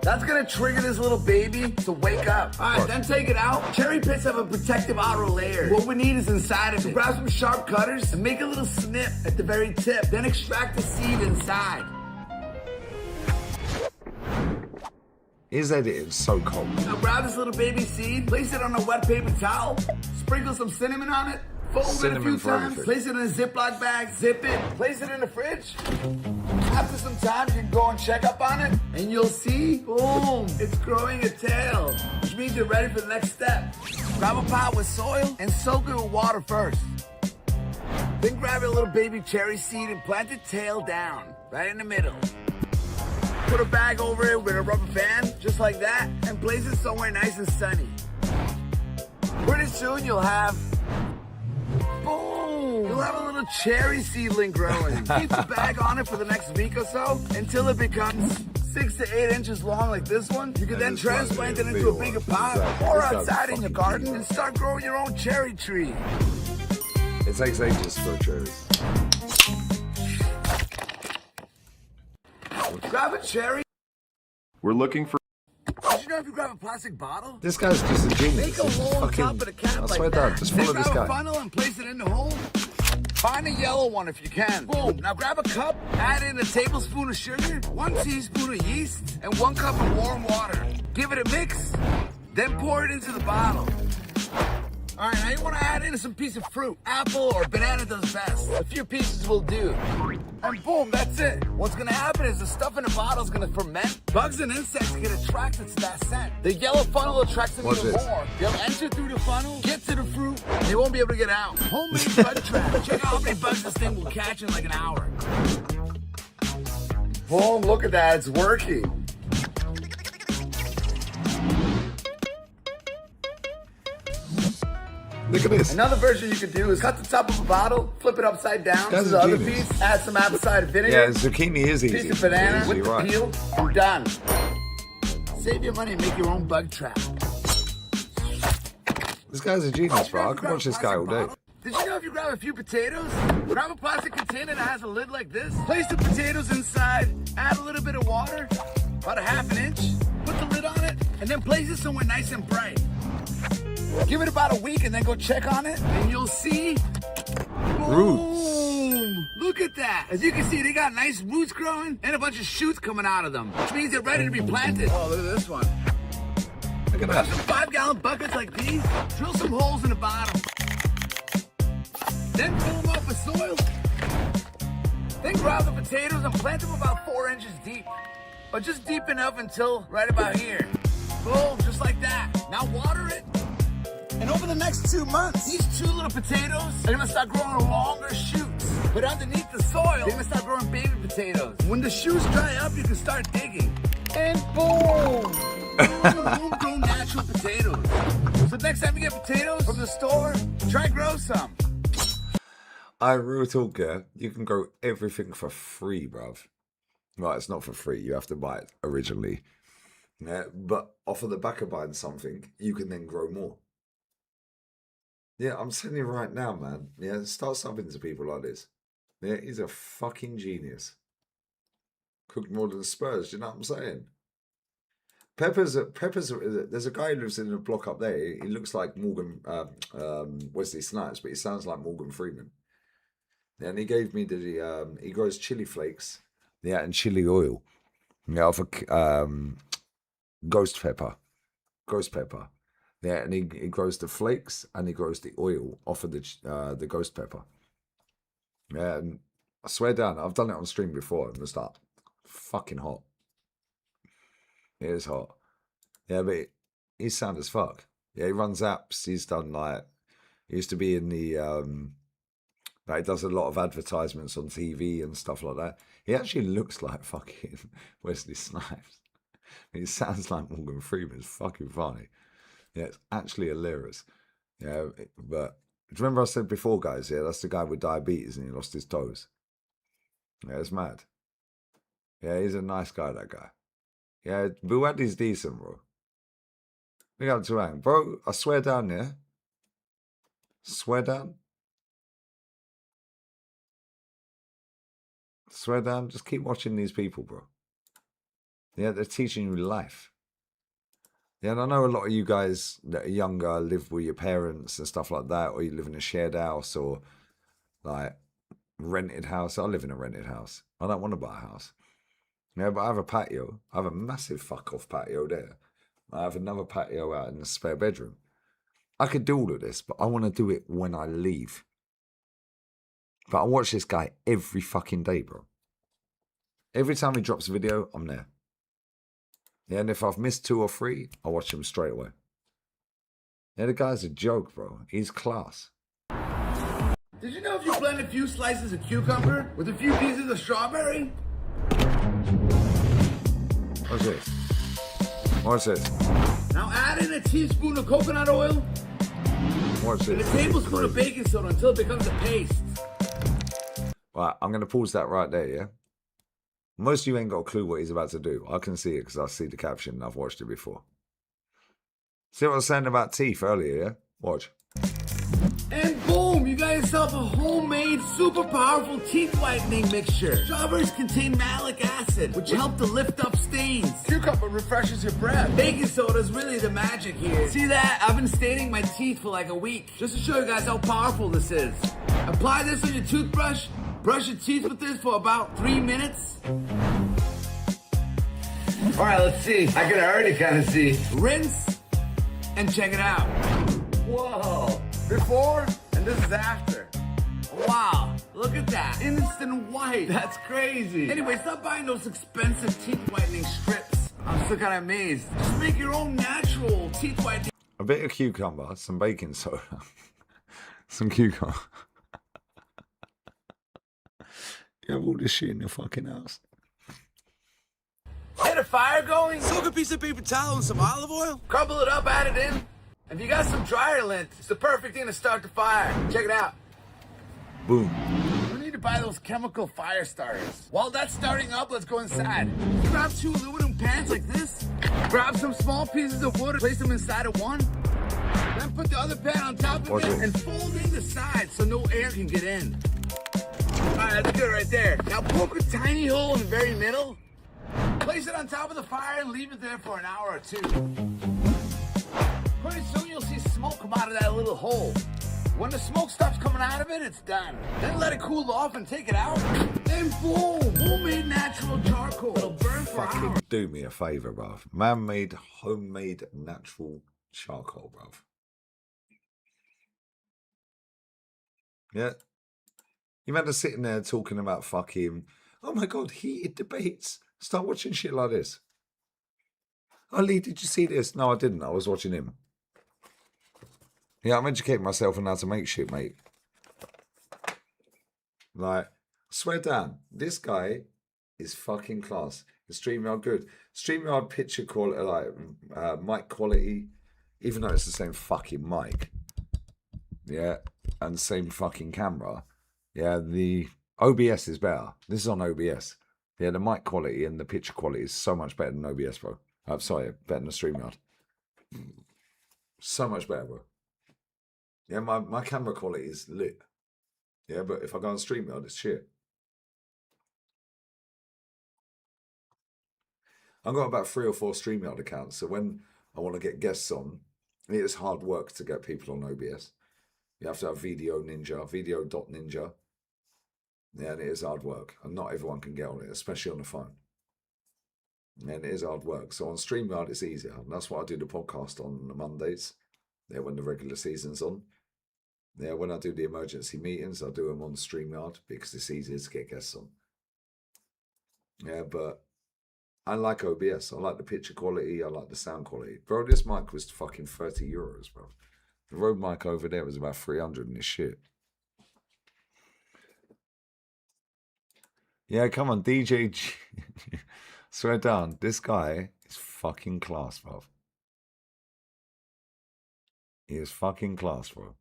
That's gonna trigger this little baby to wake up. All right, then take it out. Cherry pits have a protective outer layer. What we need is inside of it. So grab some sharp cutters and make a little snip at the very tip. Then extract the seed inside. His editing is so cold. Now grab this little baby seed, place it on a wet paper towel, sprinkle some cinnamon on it, fold it a Cinnamon few for times, everything. place it in a Ziploc bag, zip it, place it in the fridge. After some time, you can go and check up on it, and you'll see, boom, it's growing a tail, which means you're ready for the next step. Grab a pot with soil and soak it with water first. Then grab a little baby cherry seed and plant the tail down, right in the middle. Put a bag over it with a rubber band, just like that, and place it somewhere nice and sunny. Pretty soon you'll have, boom! You'll have a little cherry seedling growing. Keep the bag on it for the next week or so until it becomes 6 to 8 inches long like this one. You can then this one transplant is it into a big bigger one. pot This or guy's outside in your fucking garden huge. and start growing your own cherry tree. It takes ages for cherries. Grab a cherry. We're looking for. Did you know if you grab a plastic bottle? This guy's just a genius. Make a He's hole on fucking, top of the cap I like swear that. down, just Then follow this grab a guy. funnel and place it in the hole. Find a yellow one if you can. Boom. Now grab a cup, add in a tablespoon of sugar, 1 teaspoon of yeast, and 1 cup of warm water. Give it a mix, then pour it into the bottle. All right, now you want to add in some piece of fruit. Apple or banana does best. A few pieces will do. And boom, that's it. What's going to happen is the stuff in the bottle is going to ferment. Bugs and insects get attracted to that scent. The yellow funnel attracts them Watch even this. more. They'll enter through the funnel, get to the fruit, and they won't be able to get out. Homemade bug trap. Check out how many bugs this thing will catch in like an hour. Boom, look at that. It's working. Look at this. Another version you could do is cut the top of a bottle, flip it upside down That's to the other genius. piece, add some apple cider vinegar, Yeah, zucchini is easy. piece of banana Easy, with the right. peel, and done. Save your money and make your own bug trap. This guy's a genius, bro. I could watch this guy all day. Did you know if you grab a few potatoes, grab a plastic container that has a lid like this, place the potatoes inside, add a little bit of water, about a half an inch, put the lid on it, and then place it somewhere nice and bright. Give it about a week and then go check on it, and you'll see, boom! Look at that. As you can see, they got nice roots growing and a bunch of shoots coming out of them, which means they're ready to be planted. Oh, look at this one. Look at that. Some 5-gallon buckets like these, drill some holes in the bottom. Then fill them up with soil. Then grab the potatoes and plant them about 4 inches deep. But just deep enough until right about here. Boom, just like that. Now water it. And over the next 2 months, these 2 little potatoes are gonna start growing longer shoots. But underneath the soil, they're gonna start growing baby potatoes. When the shoots dry up, you can start digging. And boom! Homegrown natural potatoes. So next time you get potatoes from the store, try grow some. I real talk, yeah. You can grow everything for free, bruv. Right, it's not for free. You have to buy it originally. Yeah, but off of the back of buying something, you can then grow more. Yeah, I'm telling you right now, man. Yeah, start something to people like this. Yeah, he's a fucking genius. Cooked more than Spurs, do you know what I'm saying? Peppers, there's a guy who lives in a block up there. He looks like Wesley Snipes, but he sounds like Morgan Freeman. And he gave me he grows chili flakes, yeah, and chili oil, yeah, off a ghost pepper, yeah, and he grows the flakes and he grows the oil off of the ghost pepper, yeah, and I swear down, I've done it on stream before, and it's like fucking hot. It is hot, yeah, but he's sound as fuck. Yeah, he runs apps. He's done he used to be in the he does a lot of advertisements on TV and stuff like that. He actually looks like fucking Wesley Snipes. He sounds like Morgan Freeman. It's fucking funny. Yeah, it's actually hilarious. Yeah, but do you remember I said before, guys? Yeah, that's the guy with diabetes and he lost his toes. Yeah, it's mad. Yeah, he's a nice guy, that guy. Yeah, Buatti's decent, bro. Big up to Ang. Bro, I swear down, yeah? Swear down? Swear down, just keep watching these people, bro. Yeah, they're teaching you life. Yeah, and I know a lot of you guys that are younger live with your parents and stuff like that, or you live in a shared house or like rented house. I live in a rented house. I don't want to buy a house. Yeah, but I have a patio. I have a massive fuck off patio there. I have another patio out in the spare bedroom. I could do all of this, but I want to do it when I leave. But I watch this guy every fucking day, bro. Every time he drops a video, I'm there. Yeah, and if I've missed 2 or 3, I watch him straight away. Yeah, the guy's a joke, bro. He's class. Did you know if you blend a few slices of cucumber with a few pieces of strawberry? What's this? What's this? Now add in a teaspoon of coconut oil What's and a this? tablespoon of baking soda until it becomes a paste. Right, I'm going to pause that right there, yeah? Most of you ain't got a clue what he's about to do. I can see it because I see the caption and I've watched it before. See what I was saying about teeth earlier, yeah? Watch. And boom, you got yourself a homemade, super powerful teeth whitening mixture. Strawberries contain malic acid, which help to lift up stains. Cucumber refreshes your breath. Baking soda is really the magic here. See that? I've been staining my teeth for like a week, just to show you guys how powerful this is. Apply this on your toothbrush, brush your teeth with this for about 3 minutes. All right, let's see. I can already kind of see. Rinse and check it out. Whoa. Before, and this is after. Wow, look at that. Instant white. That's crazy. Anyway, stop buying those expensive teeth whitening strips. I'm still kind of amazed. Just make your own natural teeth whitening. A bit of cucumber, some baking soda, some cucumber. You have all this shit in your fucking house. Get a fire going. Soak a piece of paper towel and some olive oil. Crumble it up, add it in. If you got some dryer lint, it's the perfect thing to start the fire. Check it out. Boom. You need to buy those chemical fire starters. While that's starting up, let's go inside. Grab 2 aluminum pans like this. Grab some small pieces of wood and place them inside of one. Then then put the other pan on top of it and fold in the sides so no air can get in. Alright, that's good right there. Now poke a tiny hole in the very middle. Place it on top of the fire and leave it there for an hour or two. Pretty soon you'll see smoke come out of that little hole. When the smoke stops coming out of it, it's done. Then let it cool off and take it out. And boom! Homemade natural charcoal. It'll burn for hours. Do me a favour, bruv. Man-made, homemade, natural charcoal, bruv. Yeah. You remember sitting there talking about fucking, oh my God, heated debates. Start watching shit like this. Oh, Lee, did you see this? No, I didn't. I was watching him. Yeah, I'm educating myself on how to make shit, mate. Like, swear down, this guy is fucking class. The StreamYard good. StreamYard picture quality, like mic quality, even though it's the same fucking mic. Yeah, and same fucking camera. Yeah, the OBS is better. This is on OBS. Yeah, the mic quality and the picture quality is so much better than OBS, bro. I'm sorry, better than the StreamYard. So much better, bro. Yeah, my camera quality is lit. Yeah, but if I go on StreamYard, it's shit. I've got about 3 or 4 StreamYard accounts, so when I want to get guests on, it is hard work to get people on OBS. You have to have video .ninja. Yeah, and it is hard work, and not everyone can get on it, especially on the phone. And it is hard work. So on StreamYard, it's easier. And that's why I do the podcast on the Mondays. Yeah, when the regular season's on. Yeah, when I do the emergency meetings, I do them on StreamYard because it's easier to get guests on. Yeah, but I like OBS. I like the picture quality. I like the sound quality. Bro, this mic was fucking 30 euros, bro. The Rode mic over there was about 300 and this shit. Yeah, come on, DJ. Swear down, this guy is fucking class, bro. He is fucking class, bro.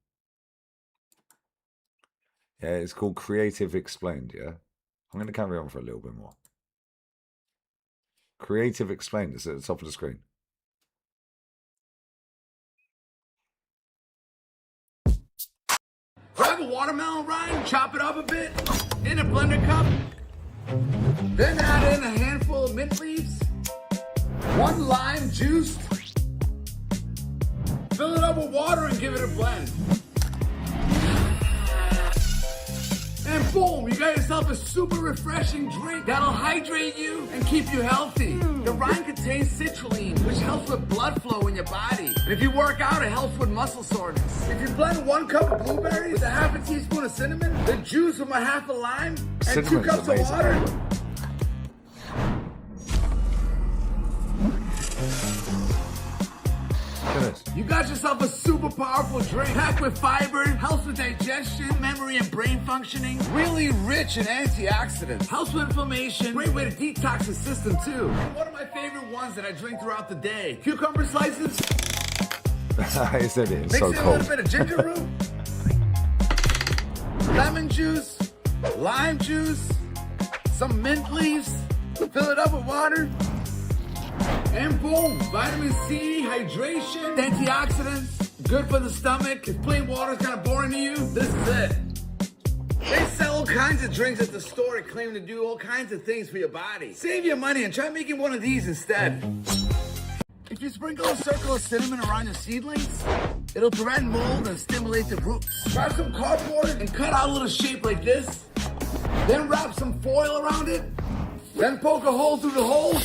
Yeah, it's called Creative Explained, yeah? I'm going to carry on for a little bit more. Creative Explained is at the top of the screen. Grab a watermelon rind, chop it up a bit in a blender cup. Then add in a handful of mint leaves, 1 lime juice. Fill it up with water and give it a blend. And boom, you got yourself a super refreshing drink that'll hydrate you and keep you healthy. The rind contains citrulline, which helps with blood flow in your body. And if you work out, it helps with muscle soreness. If you blend 1 cup of blueberries with a half a teaspoon of cinnamon, the juice from a half a lime, and Cinnamon's 2 cups amazing. of water. You got yourself a super powerful drink packed with fiber, helps with digestion, memory, and brain functioning. Really rich in antioxidants, helps with inflammation, great way to detox the system too. And one of my favorite ones that I drink throughout the day, cucumber slices. Isn't it? It's Mix so in a cold. little bit of ginger root, lemon juice, lime juice, some mint leaves, fill it up with water. And boom, vitamin C, hydration, antioxidants, good for the stomach. If plain water's kind of boring to you, this is it. They sell all kinds of drinks at the store claiming to do all kinds of things for your body. Save your money and try making one of these instead. If you sprinkle a circle of cinnamon around your seedlings, it'll prevent mold and stimulate the roots. Grab some cardboard and cut out a little shape like this. Then wrap some foil around it. Then poke a hole through the hole.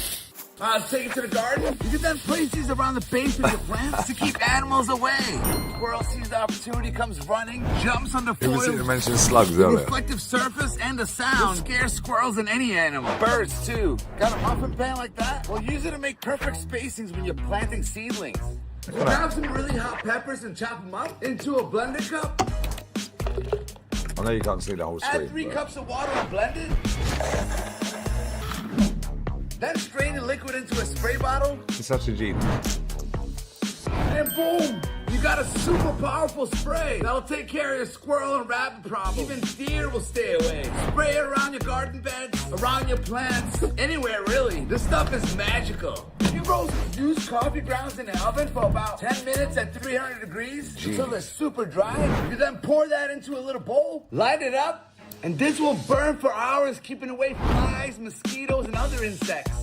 Take it to the garden. You can then place these around the base of your plants to keep animals away. Squirrel sees the opportunity, comes running, jumps on the It was foil. to mention slugs The earlier. reflective surface and the sound scare squirrels and any animal. Birds too. Got a muffin pan like that? Well, use it to make perfect spacings when you're planting seedlings. Grab some really hot peppers and chop them up into a blender cup. I know you can't see the whole screen. Add 3 but- cups of water and blend it. Then strain the liquid into a spray bottle. He's such a genius. And boom! you got a super powerful spray that'll take care of your squirrel and rabbit problem. Even deer will stay away. Spray it around your garden beds, around your plants, anywhere really. This stuff is magical. You roast used coffee grounds in the oven for about 10 minutes at 300 degrees until they're super dry. You then pour that into a little bowl, light it up, and this will burn for hours, keeping away flies, mosquitoes, and other insects.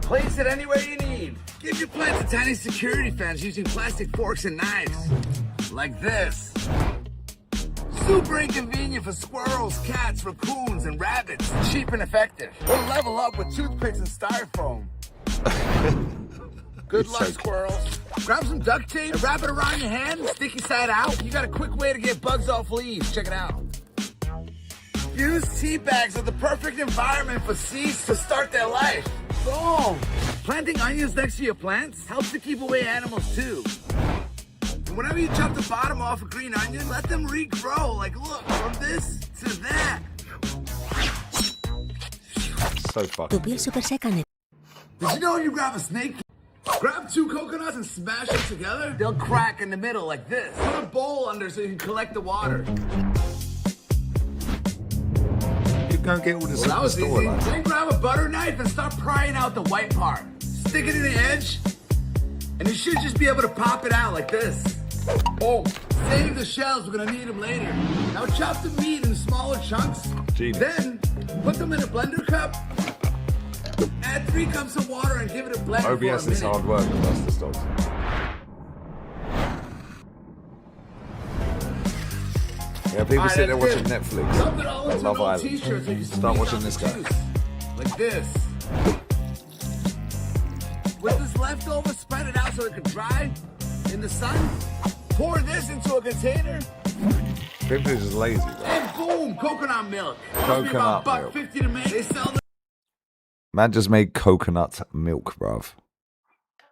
Place it anywhere you need. Give your plants a tiny security fence using plastic forks and knives. Like this. Super inconvenient for squirrels, cats, raccoons, and rabbits. Cheap and effective. Or level up with toothpicks and styrofoam. Good luck, squirrels. Grab some duct tape and wrap it around your hand, sticky side out. You got a quick way to get bugs off leaves. Check it out. Used tea bags are the perfect environment for seeds to start their life. Boom! Planting onions next to your plants helps to keep away animals too. And whenever you chop the bottom off a green onion, let them regrow. Like, look, from this to that. So fucking. Did you know when you grab a snake, grab 2 coconuts and smash them together? They'll crack in the middle like this. Put a bowl under so you can collect the water. You can't get all this Well, that was store, easy. like. Then grab a butter knife and start prying out the white part. Stick it in the edge, and you should just be able to pop it out like this. Oh, save the shells, we're gonna need them later. Now chop the meat in smaller chunks. Genius. Then put them in a blender cup. Add 3 cups of water and give it a blend for a OBS is minute. hard work with us, this dog. Yeah, people Alright, sit there that's watching it. Netflix. Dump it all into Love an old Island. t-shirt so you can Start squeeze watching out this the guy. juice. Like this. With this leftover, spread it out so it can dry in the sun. Pour this into a container. People are just lazy, bro. And boom, coconut milk. Cost me Coconut about milk. $1.50 to make. They sell them. Man just made coconut milk, bruv.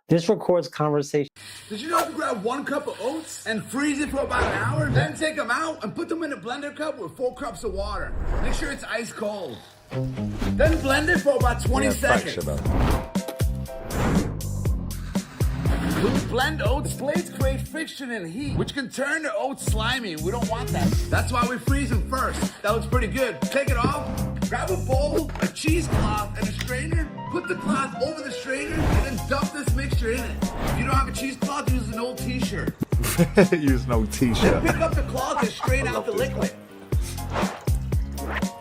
This records conversation. Did you know if you grab 1 cup of oats and freeze it for about an hour, then take them out and put them in a blender cup with 4 cups of water. Make sure it's ice cold. Then blend it for about 20 seconds. When you blend oats, blades create friction and heat, which can turn the oats slimy. We don't want that. That's why we freeze them first. That looks pretty good. Take it off, grab a bowl, a cheesecloth, and a strainer. Put the cloth over the strainer, and then dump this mixture in it. If you don't have a cheesecloth, use an old t-shirt. Use no t-shirt. Pick up the cloth and strain out the liquid.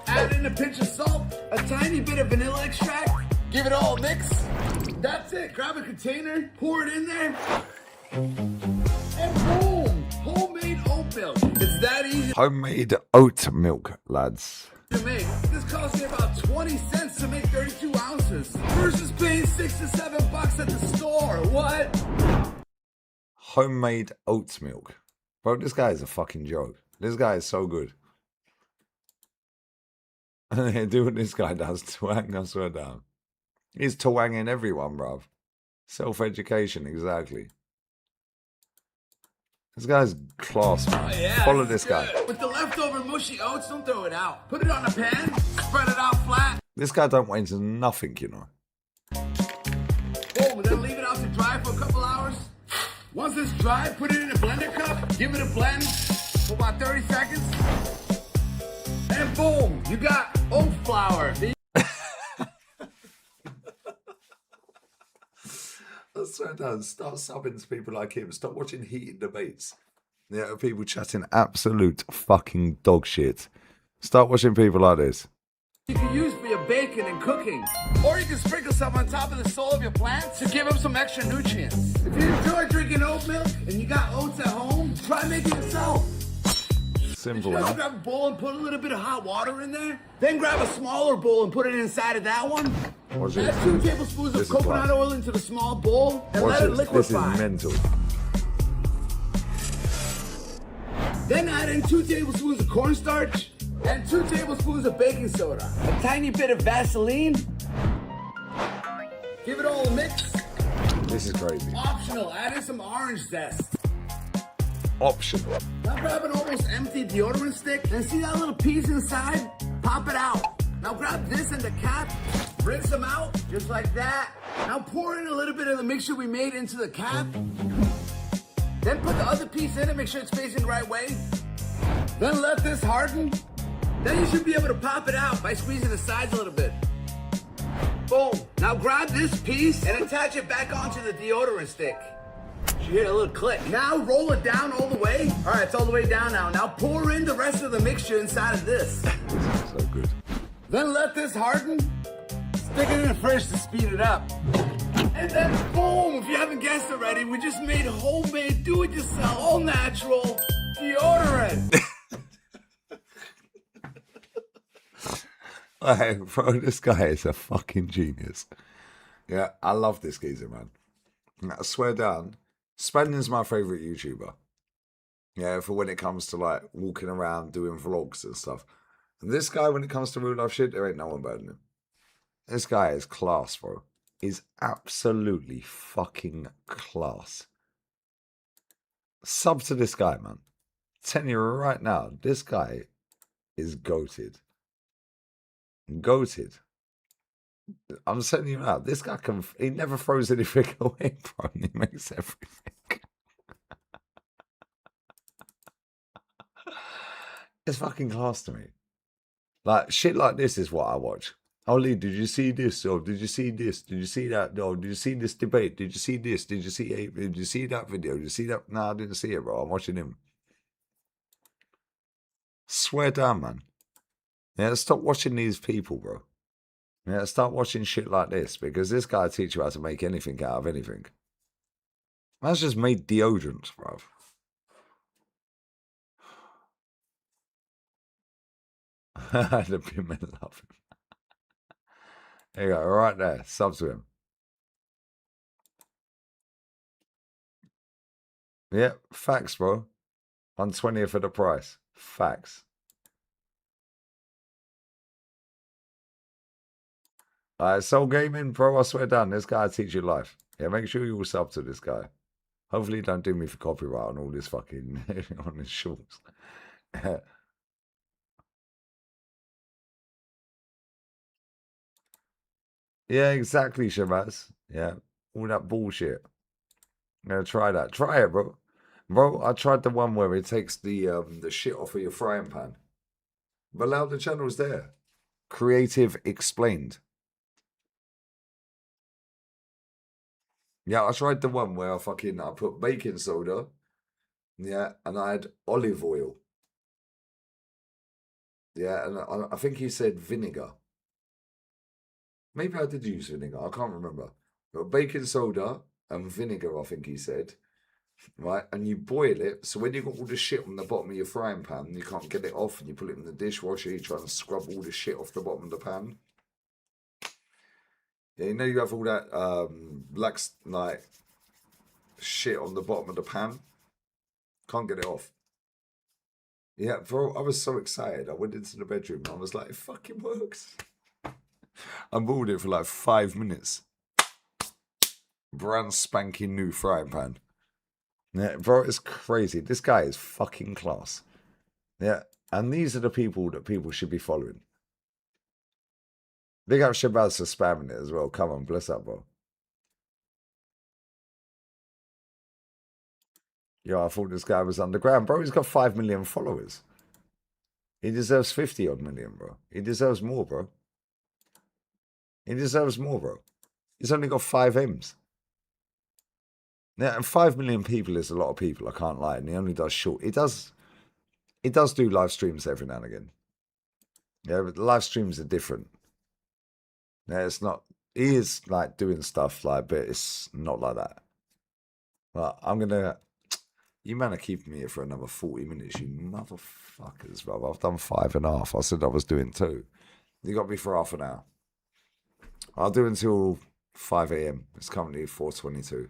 Add in a pinch of salt, a tiny bit of vanilla extract. Give it all a mix. That's it. Grab a container, pour it in there, and boom! Homemade oat milk. It's that easy Homemade oat milk, lads. to make. This costs me about 20 cents to make 32 ounces versus paying $6 to $7 at the store. What? Homemade oat milk. Bro, this guy is a fucking joke. This guy is so good. Do what this guy does, twang, I swear down. He's twanging everyone, bruv. Self-education, exactly. This guy's class, man. Oh, yeah, Follow this guy. good. With the leftover mushy oats, don't throw it out. Put it on a pan, spread it out flat. This guy don't wait into nothing, you know. Boom, and then leave it out to dry for a couple hours. Once it's dry, put it in a blender cup, give it a blend for about 30 seconds. And boom, you got oat flour. I swear down, start subbing to people like him. Stop watching heated debates. Yeah, people chatting absolute fucking dog shit. Start watching people like this. You can use for your bacon and cooking. Or you can sprinkle some on top of the soil of your plants to give them some extra nutrients. If you enjoy drinking oat milk and you got oats at home, try making it yourself. Simple, Just man. grab a bowl and put a little bit of hot water in there. Then grab a smaller bowl and put it inside of that one. Watch Add this. 2 tablespoons This of is coconut class. oil into the small bowl and Watch let it this. This is liquefy. mental. Then add in 2 tablespoons of cornstarch and 2 tablespoons of baking soda. A tiny bit of Vaseline. Give it all a mix. This is crazy. Optional, add in some orange zest. Optional. Now grab an almost empty deodorant stick and see that little piece inside? Pop it out. Now grab this and the cap, rinse them out, just like that. Now pour in a little bit of the mixture we made into the cap. Then put the other piece in it, make sure it's facing the right way. Then let this harden. Then you should be able to pop it out by squeezing the sides a little bit. Boom. Now grab this piece and attach it back onto the deodorant stick. You hear a little click. Now roll it down all the way. All right, it's all the way down now. Now pour in the rest of the mixture inside of this. So good. Then let this harden. Stick it in the fridge to speed it up. And then boom, if you haven't guessed already, we just made homemade, do-it-yourself, all natural deodorant. Hey, bro, this guy is a fucking genius. Yeah, I love this geezer, man. I swear down, Spaniard's my favourite YouTuber. Yeah, for when it comes to like walking around doing vlogs and stuff. And this guy, when it comes to real life shit, there ain't no one better than him. This guy is class, bro. He's absolutely fucking class. Sub to this guy, man. I'm telling you right now, this guy is goated. Goated. I'm telling you now, this guy he never throws anything away, bro. He makes everything. It's fucking class to me. Like, shit like this is what I watch. Oh, Lee, did you see this? Oh, did you see this? Did you see that? Oh, did you see this debate? Did you see this? Did you see that video? Did you see that? No, I didn't see it, bro. I'm watching him. Swear down, man. Yeah, stop watching these people, bro. Yeah, start watching shit like this, because this guy teach you how to make anything out of anything. Man's just made deodorants, bro. The women love him. There you go, right there. Sub to him. Yeah, facts, bro. 1/20th of the price. Facts. Soul Gaming, bro, I swear down, this guy will teach you life. Yeah, make sure you all sub to this guy. Hopefully you don't do me for copyright on all this fucking, on his shorts. Yeah, exactly, Shabazz. Yeah, all that bullshit. I'm gonna try that. Try it, bro. Bro, I tried the one where it takes the shit off of your frying pan. But now the channel's there. Creative Explained. Yeah, I tried the one where I put baking soda, yeah, and I had olive oil. Yeah, and I think he said vinegar. Maybe I did use vinegar, I can't remember. But baking soda and vinegar, I think he said. Right, and you boil it, so when you've got all the shit on the bottom of your frying pan, you can't get it off, and you put it in the dishwasher, you try and scrub all the shit off the bottom of the pan. Yeah, you know you have all that black like shit on the bottom of the pan. Can't get it off. Yeah, bro, I was so excited. I went into the bedroom. I was like, it fucking works. I boiled it for like 5 minutes. Brand spanking new frying pan. Yeah, bro, it's crazy. This guy is fucking class. Yeah, and these are the people that people should be following. Big up Shabazz for spamming it as well. Come on, bless up, bro. Yo, I thought this guy was underground. Bro, he's got 5 million followers. He deserves 50 odd million, bro. He deserves more, bro. He deserves more, bro. He's only got 5 M's. Yeah, and 5 million people is a lot of people, I can't lie. And he only does short. He does do live streams every now and again. Yeah, but live streams are different. Yeah, it's not. He is like doing stuff like, but it's not like that. But I'm gonna. You man are keeping me here for another 40 minutes, you motherfuckers, bro. I've done 5.5. I said I was doing 2. You got me for half an hour. I'll do until 5 a.m. It's currently 4:22.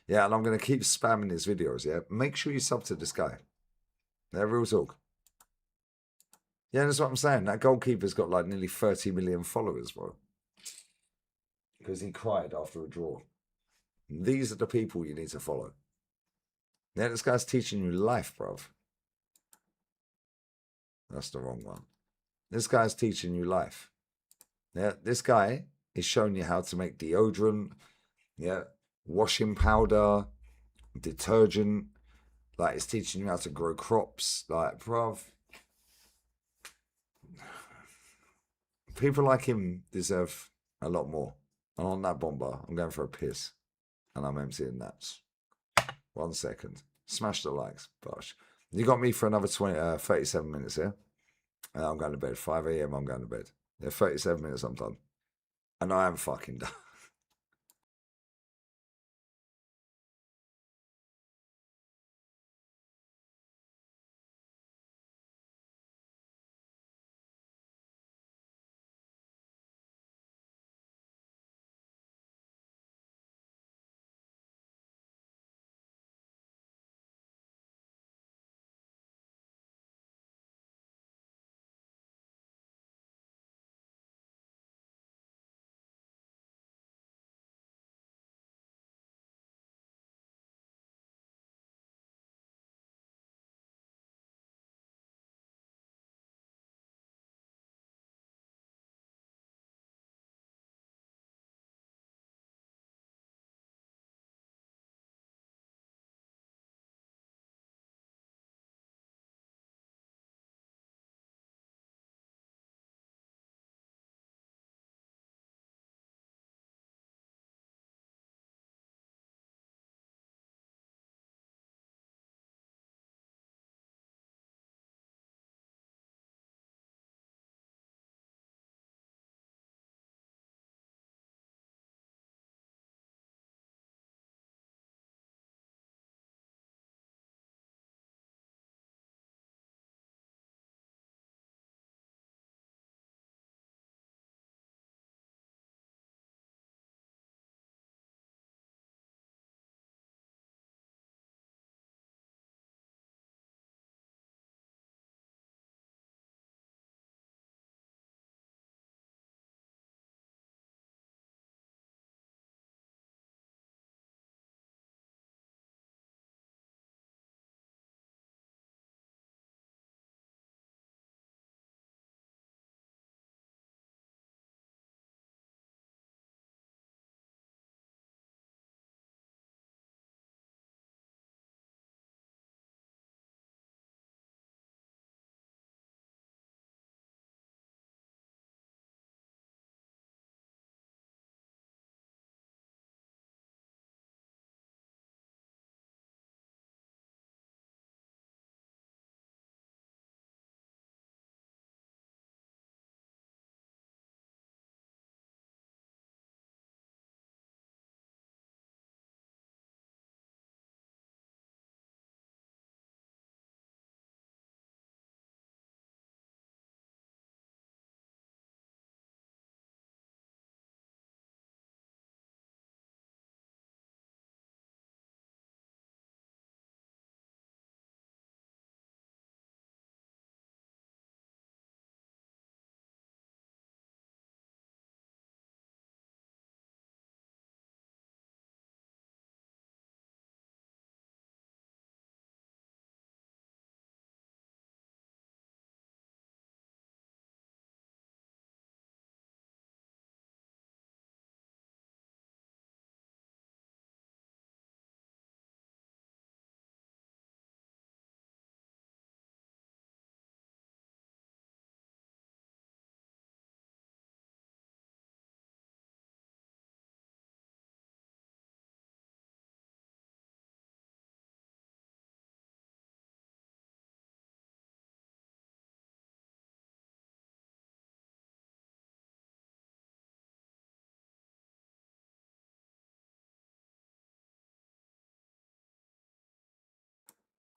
Yeah, and I'm gonna keep spamming his videos. Yeah, make sure you sub to this guy. Yeah, real talk. Yeah, that's what I'm saying. That goalkeeper's got like nearly 30 million followers, bro. Because he cried after a draw. These are the people you need to follow. Yeah, this guy's teaching you life, bruv. That's the wrong one. This guy's teaching you life. Yeah, this guy is showing you how to make deodorant, yeah, washing powder, detergent. Like, it's teaching you how to grow crops. Like, bruv, people like him deserve a lot more. And on that bomber, I'm going for a piss. And I'm emptying that. 1 second. Smash the likes, Bosh. You got me for another 37 minutes, yeah? And I'm going to bed. 5 a.m. I'm going to bed. Yeah, 37 minutes I'm done. And I am fucking done.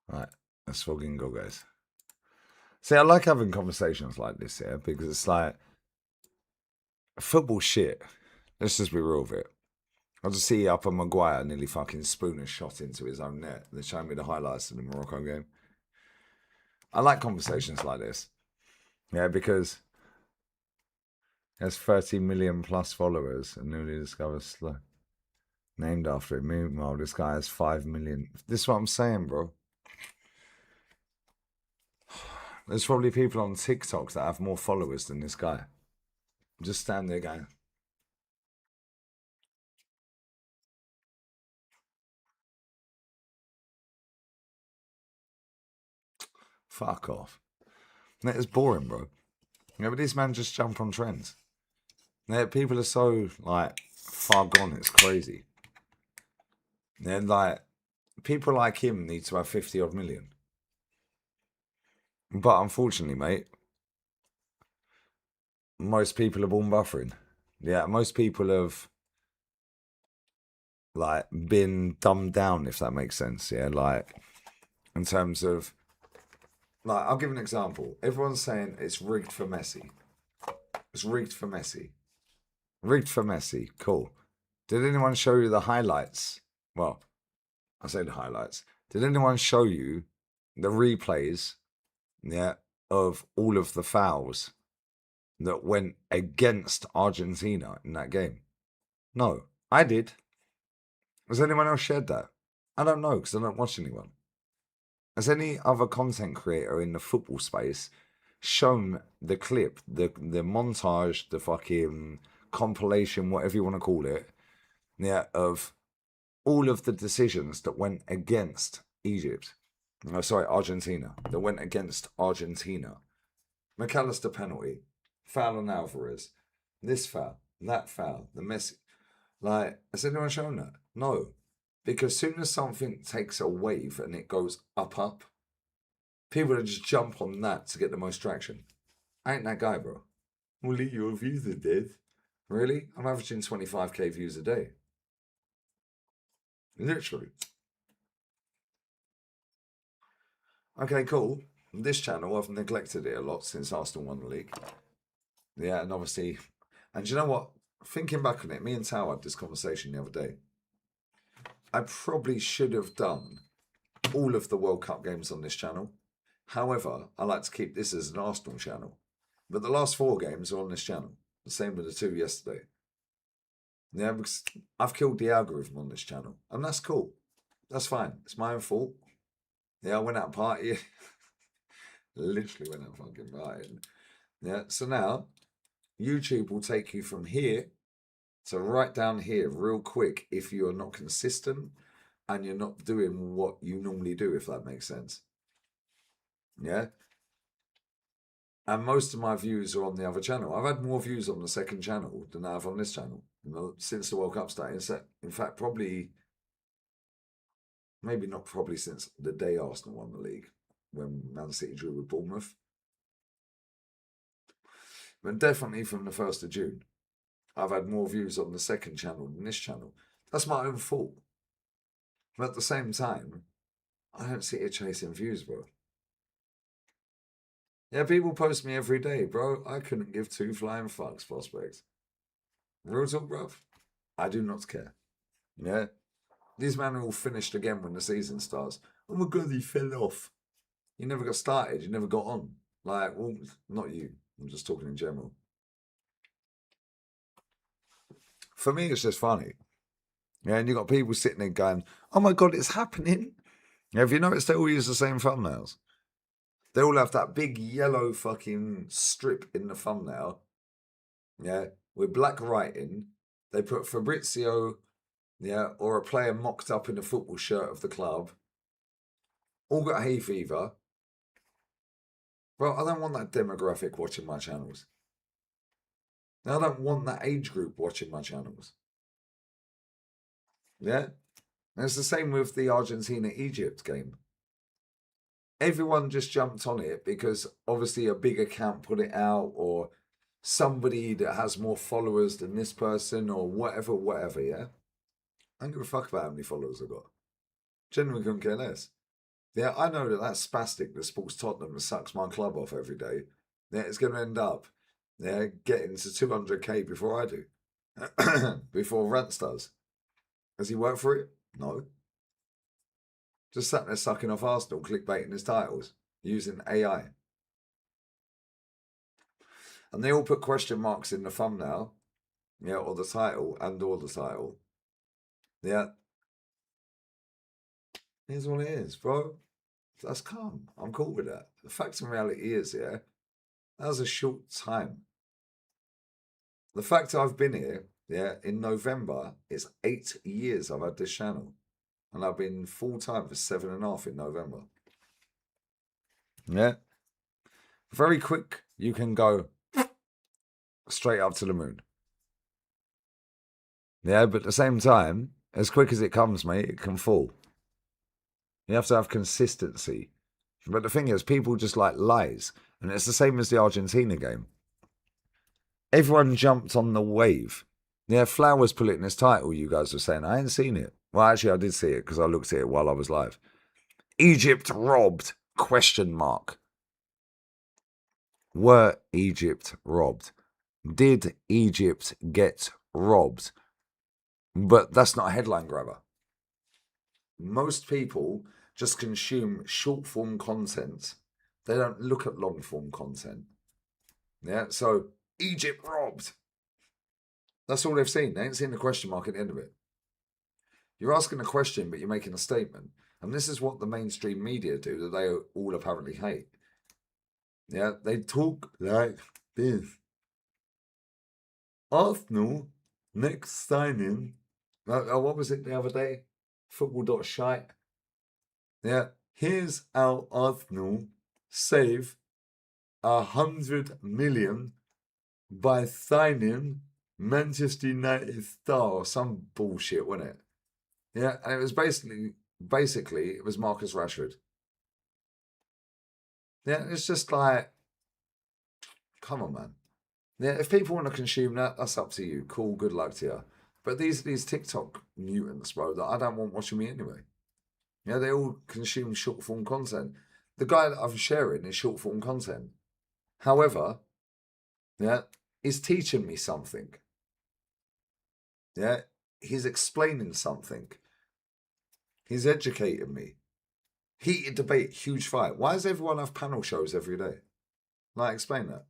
Right, let's fucking go, guys. See, I like having conversations like this here because it's like football shit. Let's just be real with it. I just see Upper Maguire nearly fucking spoon a shot into his own net. They're showing me the highlights of the Morocco game. I like conversations like this. Yeah, because he has 30 million plus followers and newly discovered slow. Named after it. Meanwhile, this guy has 5 million. This is what I'm saying, bro. There's probably people on TikTok that have more followers than this guy. Just stand there going, Fuck off. That is boring, bro. Yeah, but these men just jump on trends. Yeah, people are so, like, far gone, it's crazy. And, like, people like him need to have 50 odd million. But unfortunately, mate, most people are born buffering. Yeah, most people have, like, been dumbed down, if that makes sense. Yeah, like, in terms of, like, I'll give an example. Everyone's saying it's rigged for Messi. It's rigged for Messi. Rigged for Messi. Cool. Did anyone show you the highlights? Well, I say the highlights. Did anyone show you the replays, yeah, of all of the fouls that went against Argentina in that game? No, I did. Has anyone else shared that? I don't know because I don't watch anyone. Has any other content creator in the football space shown the clip, the montage, the fucking compilation, whatever you want to call it, yeah, of all of the decisions that went against Egypt? Oh, sorry, Argentina. That went against Argentina. McAllister penalty, foul on Alvarez, this foul, that foul, the Messi. Like, has anyone shown that? No. Because soon as something takes a wave and it goes up, people will just jump on that to get the most traction. I ain't that guy, bro. Well, your views are dead. Really? I'm averaging 25k views a day. Literally. Okay, cool. This channel, I've neglected it a lot since Arsenal won the league. Yeah, and obviously, and you know what? Thinking back on it, me and Tao had this conversation the other day. I probably should have done all of the World Cup games on this channel. However, I like to keep this as an Arsenal channel. But the last 4 games are on this channel. The same with the 2 yesterday. Yeah, because I've killed the algorithm on this channel. And that's cool. That's fine. It's my own fault. Yeah, I went out partying. Literally went out fucking partying. Yeah, so now YouTube will take you from here to right down here real quick if you're not consistent and you're not doing what you normally do, if that makes sense. Yeah. And most of my views are on the other channel. I've had more views on the second channel than I have on this channel since the World Cup started. In fact, probably, maybe not probably since the day Arsenal won the league, when Man City drew with Bournemouth. But definitely from the 1st of June. I've had more views on the second channel than this channel. That's my own fault. But at the same time, I don't sit here chasing views, bro. Yeah, people post me every day, bro. I couldn't give 2 flying fucks, prospects. Real talk, bro. I do not care. Yeah. These men are all finished again when the season starts. Oh my God, he fell off. You never got started. You never got on. Like, well, not you. I'm just talking in general. For me, it's just funny. Yeah, and you got people sitting there going, oh my God, it's happening. Yeah, have you noticed they all use the same thumbnails? They all have that big yellow fucking strip in the thumbnail. Yeah, with black writing. They put Fabrizio, yeah, or a player mocked up in a football shirt of the club. All got hay fever. Bro, I don't want that demographic watching my channels. I don't want that age group watching my channels. Yeah? And it's the same with the Argentina-Egypt game. Everyone just jumped on it because obviously a big account put it out, or somebody that has more followers than this person, or whatever, yeah? I don't give a fuck about how many followers I got. Genuinely couldn't care less. Yeah, I know that spastic that supports Tottenham and sucks my club off every day, yeah, it's going to end up, yeah, getting to 200k before I do. Before Rance does. Has he worked for it? No. Just sat there sucking off Arsenal, clickbaiting his titles, using AI. And they all put question marks in the thumbnail, yeah, or the title, or the title. Yeah. Here's what it is, bro. That's calm. I'm cool with that. The fact and reality is, yeah, that was a short time. The fact I've been here, yeah, in November, it's 8 years I've had this channel. And I've been full-time for 7.5 in November. Yeah. Very quick, you can go straight up to the moon. Yeah, but at the same time, as quick as it comes, mate, it can fall. You have to have consistency. But the thing is, people just like lies. And it's the same as the Argentina game. Everyone jumped on the wave. Yeah, Flowers put it in his title, you guys were saying. I ain't seen it. Well, actually, I did see it because I looked at it while I was live. Egypt robbed? ? Were Egypt robbed? Did Egypt get robbed? But that's not a headline grabber. Most people just consume short form content. They don't look at long form content. Yeah, so Egypt robbed. That's all they've seen. They ain't seen the question mark at the end of it. You're asking a question, but you're making a statement. And this is what the mainstream media do that they all apparently hate. Yeah, they talk like this. Arsenal, next signing. What was it the other day? Football.shite. Yeah, here's our Arsenal save 100 million by signing Manchester United star or some bullshit, wasn't it? Yeah, and it was basically it was Marcus Rashford. Yeah, it's just like, come on, man. Yeah, if people want to consume that, that's up to you. Cool, good luck to you. But these TikTok mutants, bro, that I don't want watching me anyway. Yeah, they all consume short form content. The guy that I'm sharing is short form content. However, yeah, he's teaching me something. Yeah, he's explaining something. He's educating me. Heated debate, huge fight. Why does everyone have panel shows every day? Like, explain that.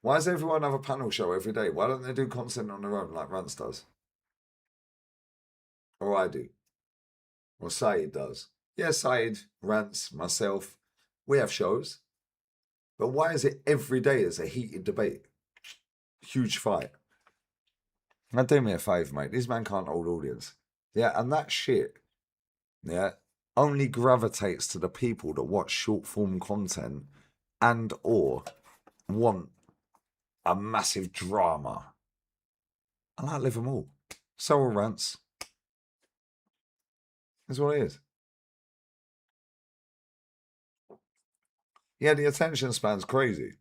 Why does everyone have a panel show every day? Why don't they do content on their own like Rance does? Or I do. Or Saeed does. Yeah, Saeed, Rance, myself, we have shows. But why is it every day is a heated debate? Huge fight. Now do me a favour, mate. This man can't hold audience. Yeah, and that shit, yeah, only gravitates to the people that watch short form content and or want a massive drama. And I live them all. So will Rants. That's what it is. Yeah, the attention span's crazy.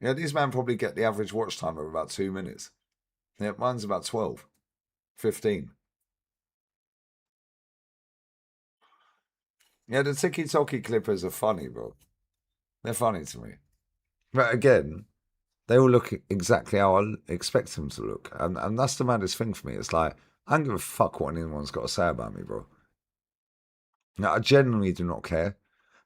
Yeah, these men probably get the average watch time of about 2 minutes. Yeah, mine's about 12, 15. Yeah, the tiki-toki clippers are funny, bro. They're funny to me. But again, they all look exactly how I expect them to look. And that's the maddest thing for me. It's like, I don't give a fuck what anyone's got to say about me, bro. Now, I genuinely do not care.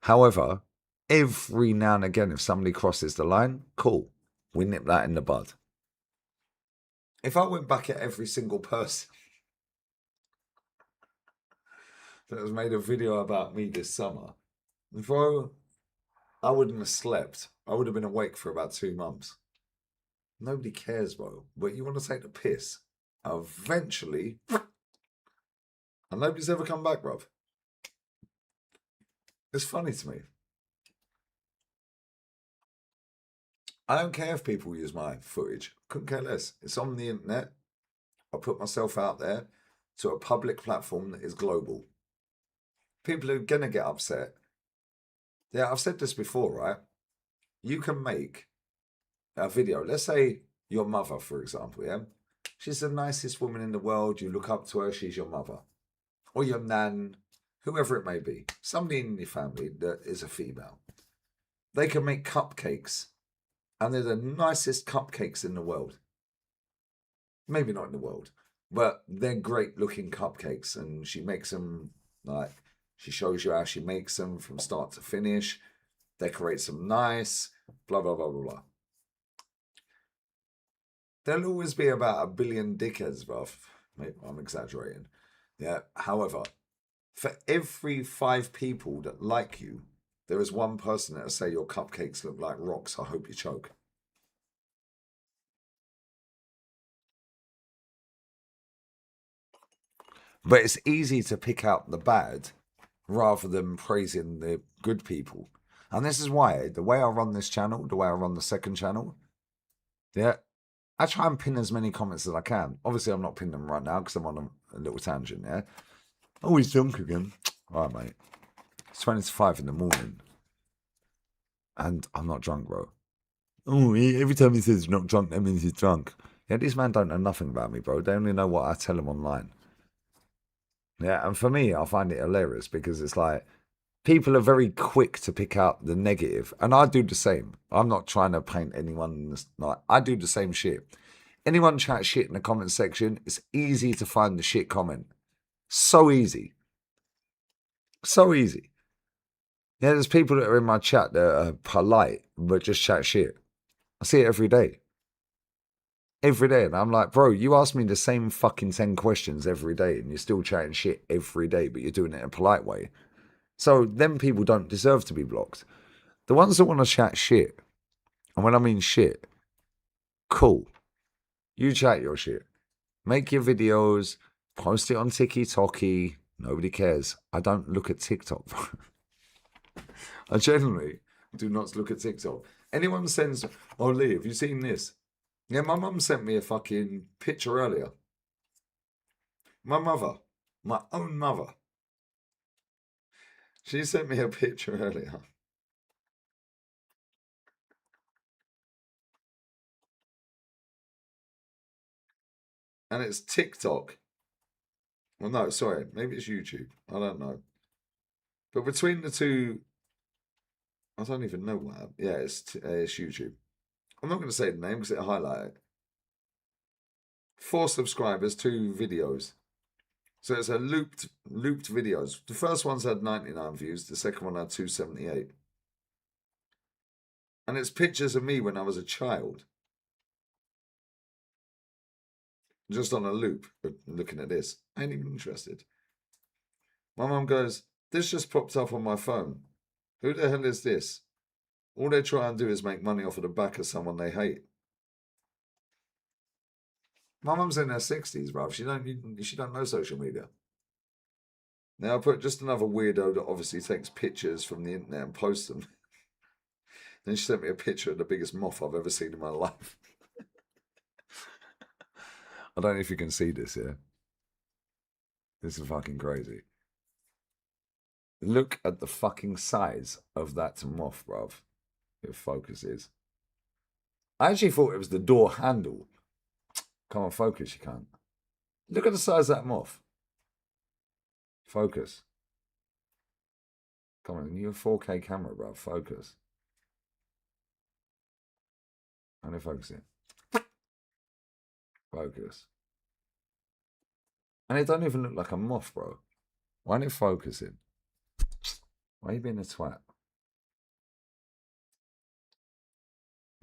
However, every now and again, if somebody crosses the line, cool. We nip that in the bud. If I went back at every single person that has made a video about me this summer, bro, I wouldn't have slept. I would have been awake for about 2 months. Nobody cares, bro. But you want to take the piss. Eventually, and nobody's ever come back, bruv. It's funny to me. I don't care if people use my footage. Couldn't care less. It's on the internet. I put myself out there to a public platform that is global. People are going to get upset. Yeah, I've said this before, right? You can make a video. Let's say your mother, for example, yeah? She's the nicest woman in the world. You look up to her. She's your mother. Or your nan, whoever it may be. Somebody in your family that is a female. They can make cupcakes. And they're the nicest cupcakes in the world. Maybe not in the world. But they're great looking cupcakes. And she makes them like... She shows you how she makes them from start to finish. Decorates them nice. Blah, blah, blah, blah, blah. There'll always be about 1 billion dickheads, bruv. Maybe I'm exaggerating. Yeah. However, for every 5 people that like you, there is one person that'll say your cupcakes look like rocks. I hope you choke. But it's easy to pick out the bad rather than praising the good people. And this is why the way I run this channel, the way I run the second channel, yeah, I try and pin as many comments as I can. Obviously, I'm not pinning them right now because I'm on a little tangent, yeah? Oh, he's drunk again. All right, mate. It's 20 to 5 in the morning. And I'm not drunk, bro. Oh, every time he says he's not drunk, that means he's drunk. Yeah, these men don't know nothing about me, bro. They only know what I tell them online. Yeah, and for me, I find it hilarious because it's like, people are very quick to pick out the negative, and I do the same. I'm not trying to paint anyone like I do the same shit. Anyone chat shit in the comment section, it's easy to find the shit comment. So easy. So easy. Yeah, there's people that are in my chat that are polite but just chat shit. I see it every day. Every day. And I'm like, bro, you ask me the same fucking 10 questions every day and you're still chatting shit every day, but you're doing it in a polite way. So them people don't deserve to be blocked. The ones that want to chat shit, and when I mean shit, cool. You chat your shit. Make your videos, post it on TikTok. Nobody cares. I don't look at TikTok. I generally do not look at TikTok. Anyone sends, oh Lee, have you seen this? Yeah, my mum sent me a fucking picture earlier. My mother, my own mother. She sent me a picture earlier. And it's TikTok. Well, no, sorry. Maybe it's YouTube. I don't know. But between the two, I don't even know what. Yeah, it's YouTube. I'm not going to say the name because it'll highlight it. 4 subscribers, 2 videos. So it's a looped videos. The first one's had 99 views. The second one had 278. And it's pictures of me when I was a child. Just on a loop, looking at this. I ain't even interested. My mum goes, this just popped up on my phone. Who the hell is this? All they try and do is make money off of the back of someone they hate. My mum's in her 60s, bruv. She don't know social media. Now I put just another weirdo that obviously takes pictures from the internet and posts them. Then she sent me a picture of the biggest moth I've ever seen in my life. I don't know if you can see this here. This is fucking crazy. Look at the fucking size of that moth, bruv. If focus is. I actually thought it was the door handle. Come on, focus, you can't. Look at the size of that moth. Focus. Come on, you're a 4K camera, bruv. Focus. Only focus it. Focus. And it don't even look like a moth, bro. Why ain't it focusing? Why are you being a twat?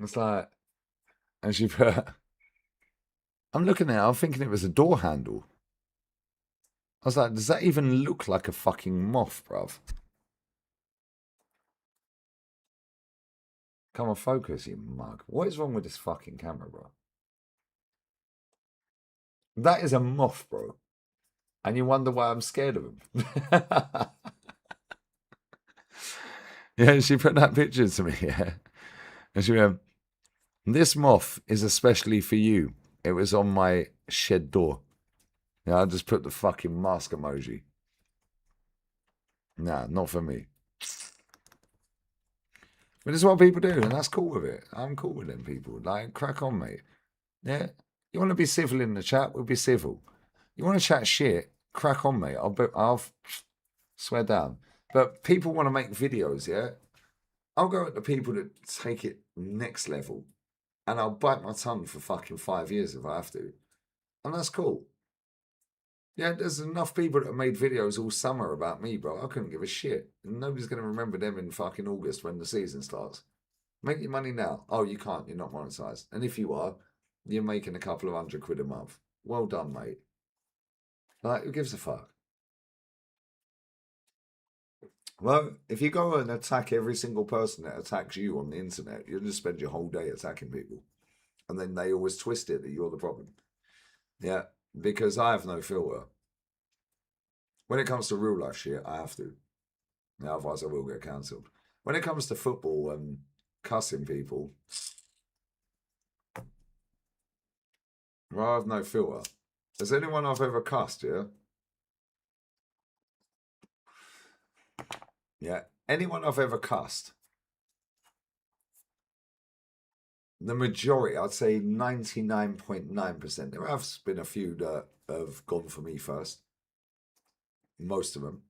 It's like, and she put, I'm looking at it, I'm thinking it was a door handle. I was like, does that even look like a fucking moth, bruv? Come on, focus, you mug. What is wrong with this fucking camera, bro? That is a moth, bro. And you wonder why I'm scared of him. Yeah, she put that picture to me, yeah. And she went, this moth is especially for you. It was on my shed door. Yeah, I just put the fucking mask emoji. Nah, not for me. But it's what people do, and that's cool with it. I'm cool with them people. Like, crack on, mate. Yeah? You want to be civil in the chat? We'll be civil. You want to chat shit? Crack on, mate. I'll swear down. But people want to make videos, yeah? I'll go at the people that take it next level, and I'll bite my tongue for fucking 5 years if I have to. And that's cool. Yeah, there's enough people that have made videos all summer about me, bro. I couldn't give a shit. And nobody's going to remember them in fucking August when the season starts. Make your money now. Oh, you can't. You're not monetized. And if you are, you're making a couple of £100 a month. Well done, mate. Like, who gives a fuck? Well, if you go and attack every single person that attacks you on the internet, you'll just spend your whole day attacking people. And then they always twist it that you're the problem. Yeah, because I have no filter. When it comes to real life shit, I have to. Yeah, otherwise I will get cancelled. When it comes to football and cussing people, well, I have no filter. Has anyone I've ever cussed, yeah? Yeah. Anyone I've ever cussed, the majority, I'd say 99.9%. There have been a few that have gone for me first. Most of them.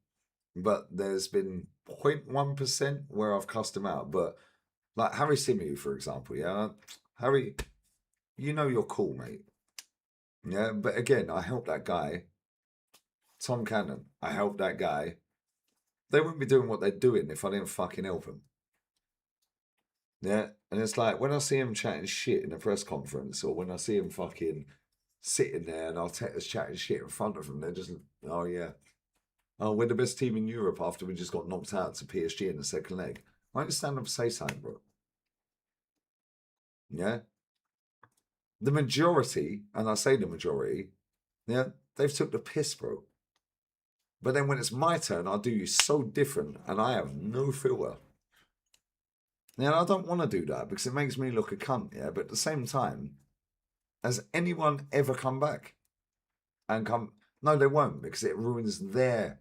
But there's been 0.1% where I've cussed them out. But like Harry Simu, for example, yeah? Harry, you know you're cool, mate. Yeah, but again, I helped that guy. Tom Cannon, I helped that guy. They wouldn't be doing what they're doing if I didn't fucking help them. Yeah, and it's like when I see him chatting shit in a press conference, or when I see him fucking sitting there and Arteta's chatting shit in front of them, they're just, oh yeah, oh, we're the best team in Europe after we just got knocked out to PSG in the second leg. Why don't you stand up and say something, bro? Yeah, the majority, and I say the majority, yeah, they've took the piss, bro. But then when it's my turn, I'll do you so different, and I have no filter. Now, I don't want to do that because it makes me look a cunt, yeah? But at the same time, has anyone ever come back and come? No, they won't, because it ruins their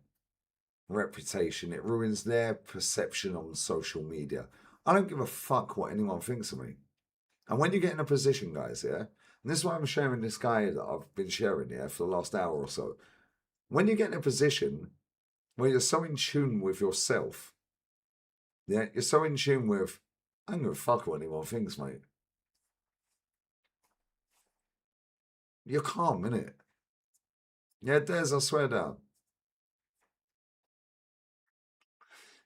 reputation. It ruins their perception on social media. I don't give a fuck what anyone thinks of me. And when you get in a position, guys, yeah? And this is why I'm sharing this guy that I've been sharing, yeah, for the last hour or so. When you get in a position where you're so in tune with yourself, yeah, you're so in tune with, I don't give a fuck what anyone thinks, mate. You're calm, innit? Yeah, Des, I swear down.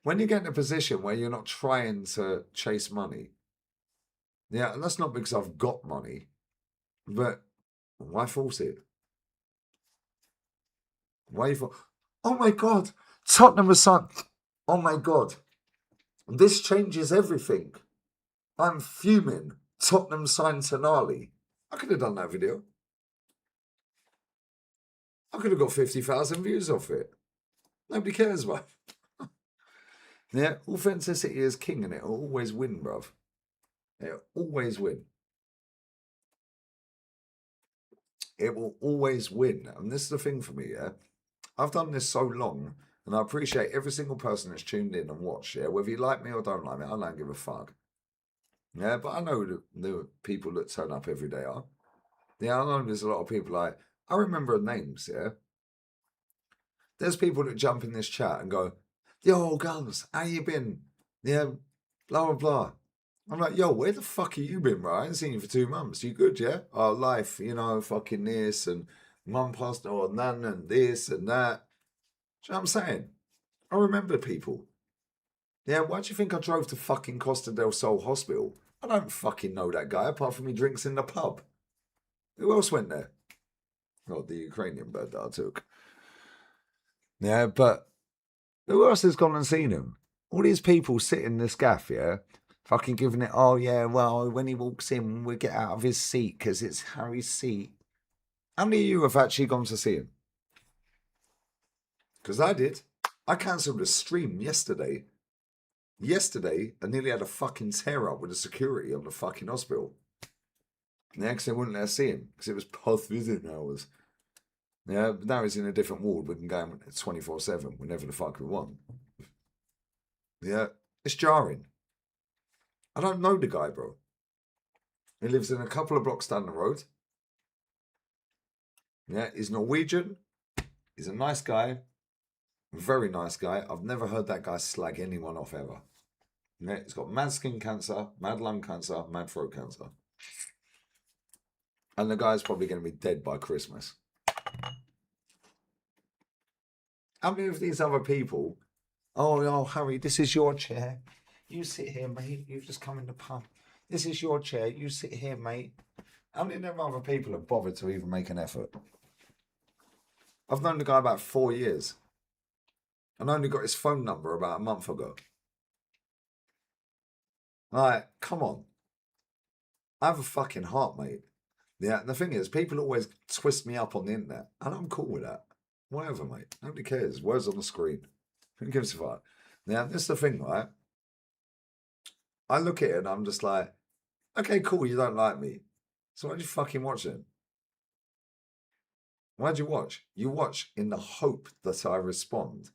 When you get in a position where you're not trying to chase money, yeah, and that's not because I've got money, but why force it? Why you force? Oh my God, Tottenham was signed. Oh my God, this changes everything. I'm fuming. Tottenham signed Tonali. I could have done that video. I could have got 50,000 views off it. Nobody cares, bruv. Yeah, authenticity is king and it'll always win, bruv. It'll always win. It will always win. And this is the thing for me, yeah? I've done this so long, and I appreciate every single person that's tuned in and watched, yeah? Whether you like me or don't like me, I don't give a fuck. Yeah, but I know the people that turn up every day are. Yeah, I know there's a lot of people like, I remember names, yeah? There's people that jump in this chat and go, yo, Guns, how you been? Yeah, blah, blah, blah. I'm like, yo, where the fuck have you been, bro? I ain't seen you for 2 months. You good, yeah? Oh, life, you know, fucking this and mum passed or none and this and that. Do you know what I'm saying? I remember people. Yeah, why do you think I drove to fucking Costa del Sol Hospital? I don't fucking know that guy apart from he drinks in the pub. Who else went there? Oh, the Ukrainian bird that I took. Yeah, but who else has gone and seen him? All these people sitting in this gaff, yeah, fucking giving it, oh yeah, well, when he walks in, we get out of his seat because it's Harry's seat. How many of you have actually gone to see him? Because I did. I cancelled a stream yesterday. Yesterday, I nearly had a fucking tear up with the security on the fucking hospital. Next, they wouldn't let us see him because it was post visiting hours. Yeah, but now he's in a different ward. We can go 24/7 whenever the fuck we want. Yeah, it's jarring. I don't know the guy, bro. He lives in a couple of blocks down the road. Yeah, he's Norwegian. He's a nice guy. Very nice guy. I've never heard that guy slag anyone off ever. Yeah, he's got mad skin cancer, mad lung cancer, mad throat cancer. And the guy's probably going to be dead by Christmas. How many of these other people, oh, Harry, this is your chair. You sit here, mate. You've just come in the pub. This is your chair. You sit here, mate. How many of them other people have bothered to even make an effort? I've known the guy about 4 years. And I only got his phone number about a month ago. Like, come on. I have a fucking heart, mate. Yeah, and the thing is, people always twist me up on the internet. And I'm cool with that. Whatever, mate. Nobody cares. Words on the screen. Who gives a fuck? Now, this is the thing, right? I look at it and I'm just like, okay, cool, you don't like me. So why'd you fucking watch it? Why'd you watch? You watch in the hope that I respond.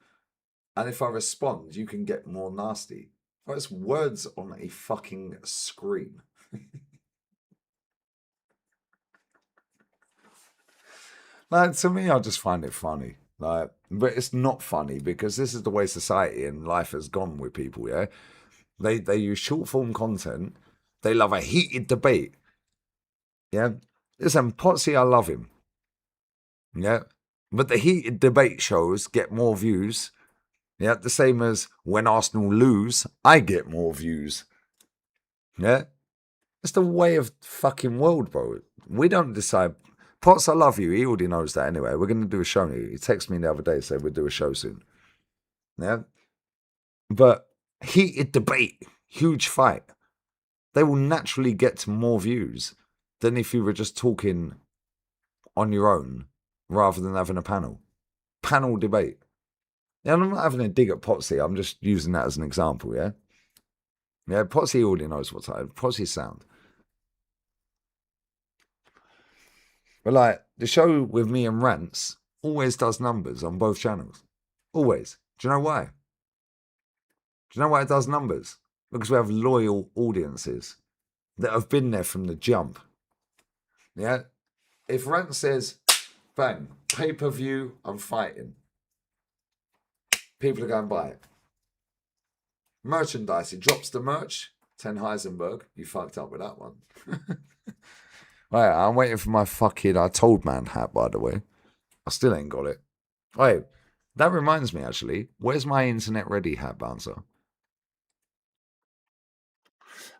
And if I respond, you can get more nasty. Well, it's words on a fucking screen. Like, to me, I just find it funny. Like, but it's not funny because this is the way society and life has gone with people, yeah? They use short form content. They love a heated debate. Yeah? Listen, Potsy, I love him. Yeah? But the heated debate shows get more views. Yeah? The same as when Arsenal lose, I get more views. Yeah? It's the way of fucking world, bro. We don't decide. Potts, I love you. He already knows that anyway. We're going to do a show. He texted me the other day, said we'll do a show soon. Yeah? But heated debate, huge fight. They will naturally get more views than if you were just talking on your own rather than having a panel. Panel debate. Yeah, I'm not having a dig at Potsy. I'm just using that as an example, yeah? Yeah, Potsy already knows what's happening. Potsy's sound. But like, the show with me and Rants always does numbers on both channels. Always. Do you know why? Do you know why it does numbers? Because we have loyal audiences that have been there from the jump. Yeah? If Rant says, bang, pay-per-view, I'm fighting. People are going to buy it. Merchandise, he drops the merch. 10 Heisenberg, you fucked up with that one. Right, I'm waiting for my fucking I Told Man hat, by the way. I still ain't got it. Wait, that reminds me, actually. Where's my internet ready hat, Bouncer?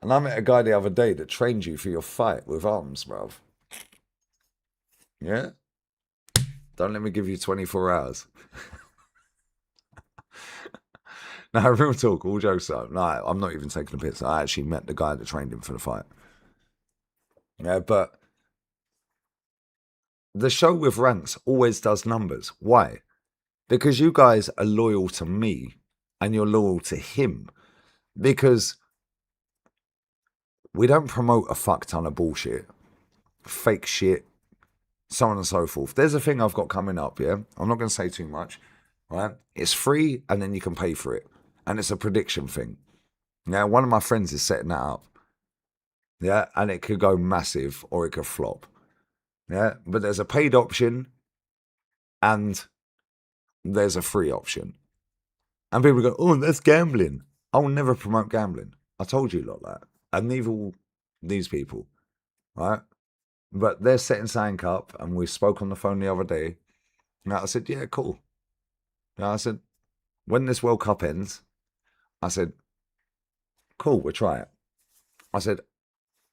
And I met a guy the other day that trained you for your fight with arms, bruv. Yeah? Don't let me give you 24 hours. No, real talk, all jokes aside. No, I'm not even taking a piss. I actually met the guy that trained him for the fight. Yeah, but the show with Rants always does numbers. Why? Because you guys are loyal to me and you're loyal to him. Because we don't promote a fuck ton of bullshit, fake shit, so on and so forth. There's a thing I've got coming up, yeah? I'm not going to say too much, right? It's free and then you can pay for it. And it's a prediction thing. Now, one of my friends is setting that up. Yeah, and it could go massive or it could flop. Yeah, but there's a paid option and there's a free option. And people go, oh, that's gambling. I will never promote gambling. I told you a lot that. And neither will these people, right? But they're setting something up and we spoke on the phone the other day. And I said, yeah, cool. And I said, when this World Cup ends, I said, cool, we'll try it. I said,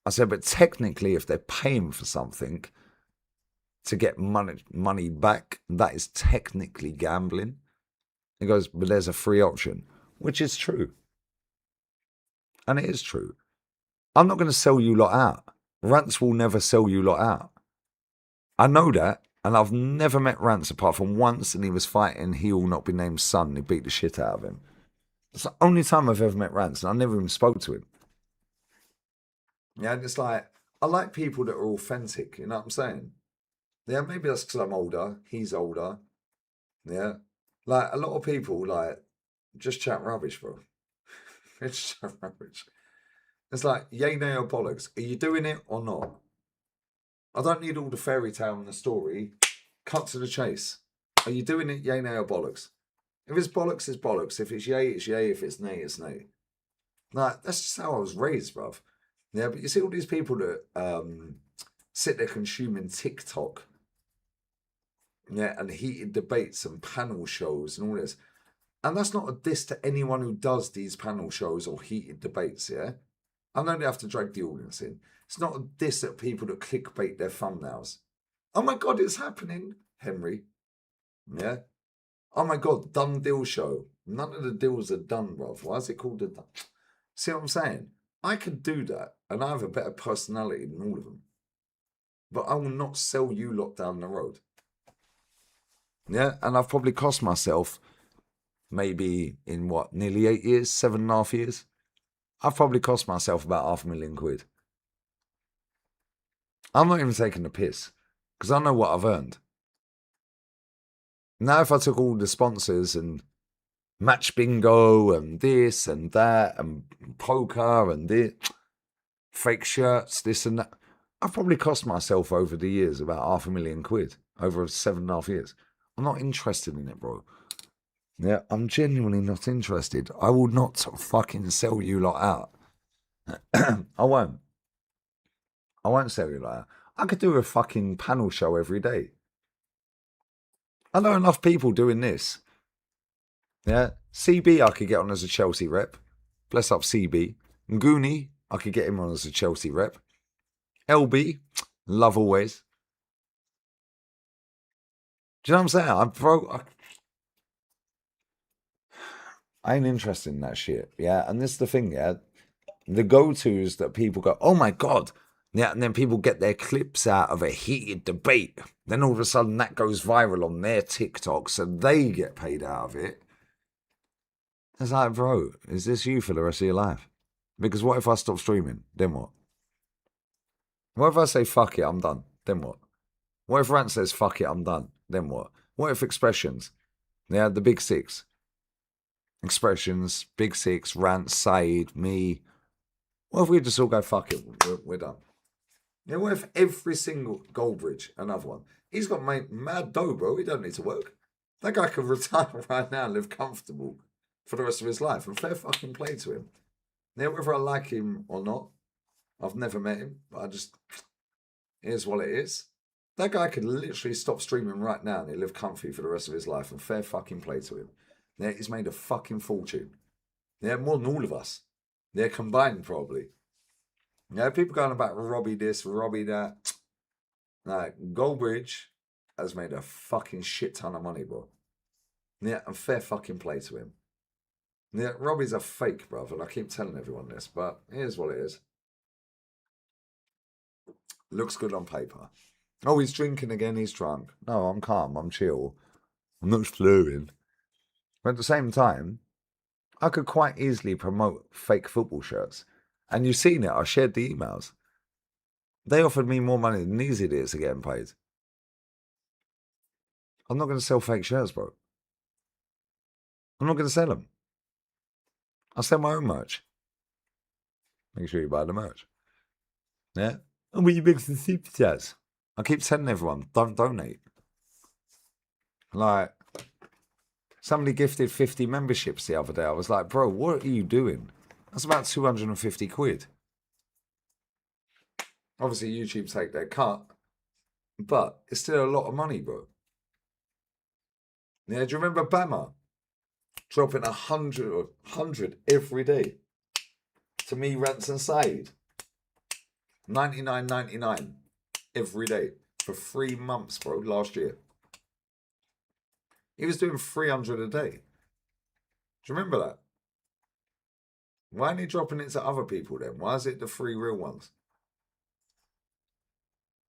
but technically, if they're paying for something to get money back, that is technically gambling. He goes, but there's a free option, which is true. And it is true. I'm not going to sell you lot out. Rants will never sell you lot out. I know that, and I've never met Rants apart from once, and he was fighting He Will Not Be Named Son, and he beat the shit out of him. It's the only time I've ever met Rants, and I never even spoke to him. Yeah, and it's like, I like people that are authentic, you know what I'm saying? Yeah, maybe that's because I'm older, he's older. Yeah. Like, a lot of people, like, just chat rubbish, bro. Just chat rubbish. It's like, yay, nay, or bollocks. Are you doing it or not? I don't need all the fairy tale and the story. Cut to the chase. Are you doing it, yay, nay, or bollocks? If it's bollocks, it's bollocks. If it's yay, it's yay. If it's nay, it's nay. Like, that's just how I was raised, bruv. Yeah, but you see all these people that sit there consuming TikTok, yeah, and heated debates and panel shows and all this. And that's not a diss to anyone who does these panel shows or heated debates, yeah? I know they have to drag the audience in. It's not a diss at people that clickbait their thumbnails. Oh my God, it's happening, Henry. Yeah? Oh my God, done deal show. None of the deals are done, bruv. Why is it called a done? See what I'm saying? I could do that, and I have a better personality than all of them. But I will not sell you lot down the road. Yeah, and I've probably cost myself maybe in what, nearly 8 years, 7.5 years, I've probably cost myself about £500,000. I'm not even taking the piss because I know what I've earned. Now, if I took all the sponsors and match bingo and this and that and poker and this, fake shirts, this and that, I've probably cost myself over the years about £500,000 over 7.5 years. I'm not interested in it, bro. Yeah, I'm genuinely not interested. I will not fucking sell you lot out. I won't. I won't sell you lot out. I could do a fucking panel show every day. I know enough people doing this. Yeah, CB I could get on as a Chelsea rep. Bless up CB. Goonie, I could get him on as a Chelsea rep. LB, love always. Do you know what I'm saying? I ain't interested in that shit. Yeah, and this is the thing. Yeah, the go-tos that people go, oh my god. Yeah, and then people get their clips out of a heated debate. Then all of a sudden that goes viral on their TikTok, so they get paid out of it. It's like, bro, is this you for the rest of your life? Because what if I stop streaming? Then what? What if I say, fuck it, I'm done? Then what? What if Rant says, fuck it, I'm done? Then what? What if Expressions? Yeah, the big six. Expressions, big six, Rant, Said, me. What if we just all go, fuck it, we're done? Yeah, what if every single Goldbridge, another one, he's got mad dough, bro. He don't need to work. That guy can retire right now and live comfortable for the rest of his life. And fair fucking play to him. Now, whether I like him or not, I've never met him, but here's what it is. That guy could literally stop streaming right now and he'll live comfy for the rest of his life, and fair fucking play to him. Yeah, he's made a fucking fortune. Yeah, more than all of us. They're combined, probably. Yeah, people going about Robbie this, Robbie that. Like, Goldbridge has made a fucking shit ton of money, bro. Yeah, and fair fucking play to him. Yeah, Robbie's a fake, brother, and I keep telling everyone this, but here's what it is. Looks good on paper. Oh, he's drinking again, he's drunk. No, I'm calm, I'm chill. I'm not slurring. But at the same time, I could quite easily promote fake football shirts. And you've seen it, I shared the emails. They offered me more money than these idiots are getting paid. I'm not going to sell fake shirts, bro. I'm not going to sell them. I'll sell my own merch. Make sure you buy the merch. Yeah? And will you make some super chats? I keep telling everyone, don't donate. Like, somebody gifted 50 memberships the other day. I was like, bro, what are you doing? That's about 250 quid. Obviously, YouTube take their cut, but it's still a lot of money, bro. Yeah, do you remember Bama dropping 100 every day to me, Rants and Said? 99.99 every day for 3 months, bro, last year. He was doing 300 a day. Do you remember that? Why ain't he dropping it to other people then? Why is it the 3 real ones?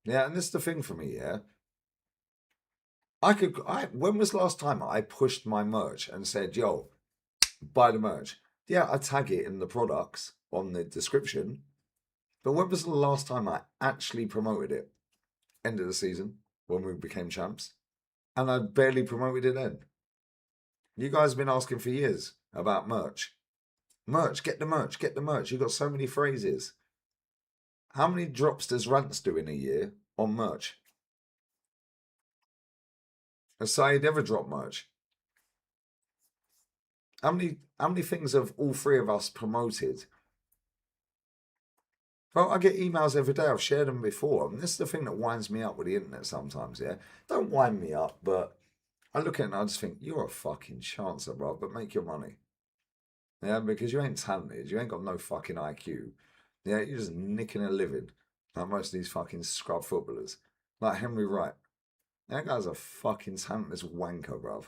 Yeah, and this is the thing for me, yeah. When was the last time I pushed my merch and said, yo, buy the merch? Yeah, I tag it in the products on the description. But when was the last time I actually promoted it? End of the season, when we became champs. And I barely promoted it then. You guys have been asking for years about merch. Merch, get the merch, get the merch. You've got so many phrases. How many drops does Rants do in a year on merch? Has Saeed ever dropped merch? How many things have all 3 of us promoted? Well, I get emails every day. I've shared them before. And this is the thing that winds me up with the internet sometimes, yeah? Don't wind me up, but I look at it and I just think, you're a fucking chancer, bro, but make your money. Yeah, because you ain't talented. You ain't got no fucking IQ. Yeah, you're just nicking a living. Like most of these fucking scrub footballers. Like Henry Wright. That guy's a fucking talentless wanker, bruv.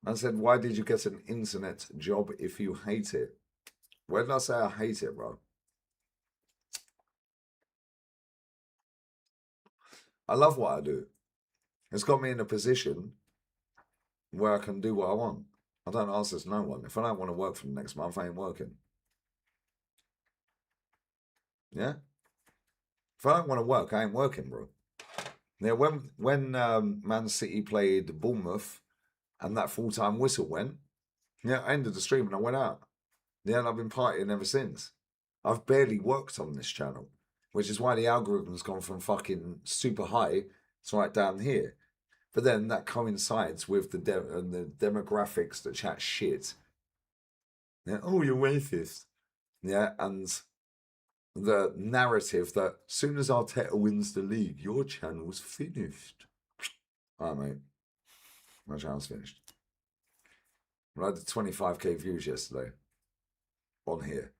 I said, why did you get an internet job if you hate it? Where did I say I hate it, bro? I love what I do. It's got me in a position where I can do what I want. I don't answer to no one. If I don't want to work for the next month, I ain't working. Yeah? If I don't want to work, I ain't working, bro. Yeah, when Man City played Bournemouth and that full-time whistle went, yeah, I ended the stream and I went out. Yeah, and I've been partying ever since. I've barely worked on this channel, which is why the algorithm's gone from fucking super high to right down here. But then that coincides with the demographics that chat shit. Yeah, oh, you're racist. Yeah, and the narrative that soon as Arteta wins the league, your channel's finished. All right, mate. My channel's finished. Well, I did 25k views yesterday on here.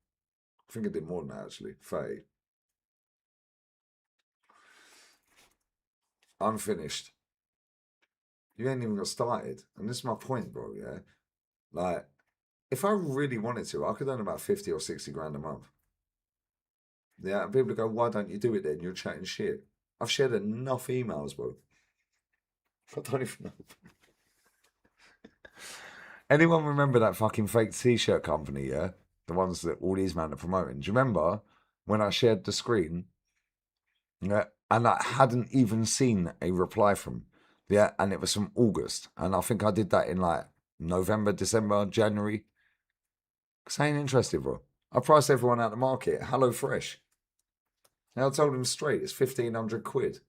I think I did more than that, actually. 30. I'm finished. You ain't even got started. And this is my point, bro, yeah? Like, if I really wanted to, I could earn about 50 or 60 grand a month. Yeah, and people go, why don't you do it then? You're chatting shit. I've shared enough emails, bro. I don't even know. Anyone remember that fucking fake t-shirt company, yeah? The ones that all these men are promoting. Do you remember when I shared the screen? Yeah, and I hadn't even seen a reply from. Yeah, and it was from August. And I think I did that in like November, December, January. Because I ain't interested, bro. I priced everyone out the market. Hello Fresh. Now I told them straight, it's 1,500 quid.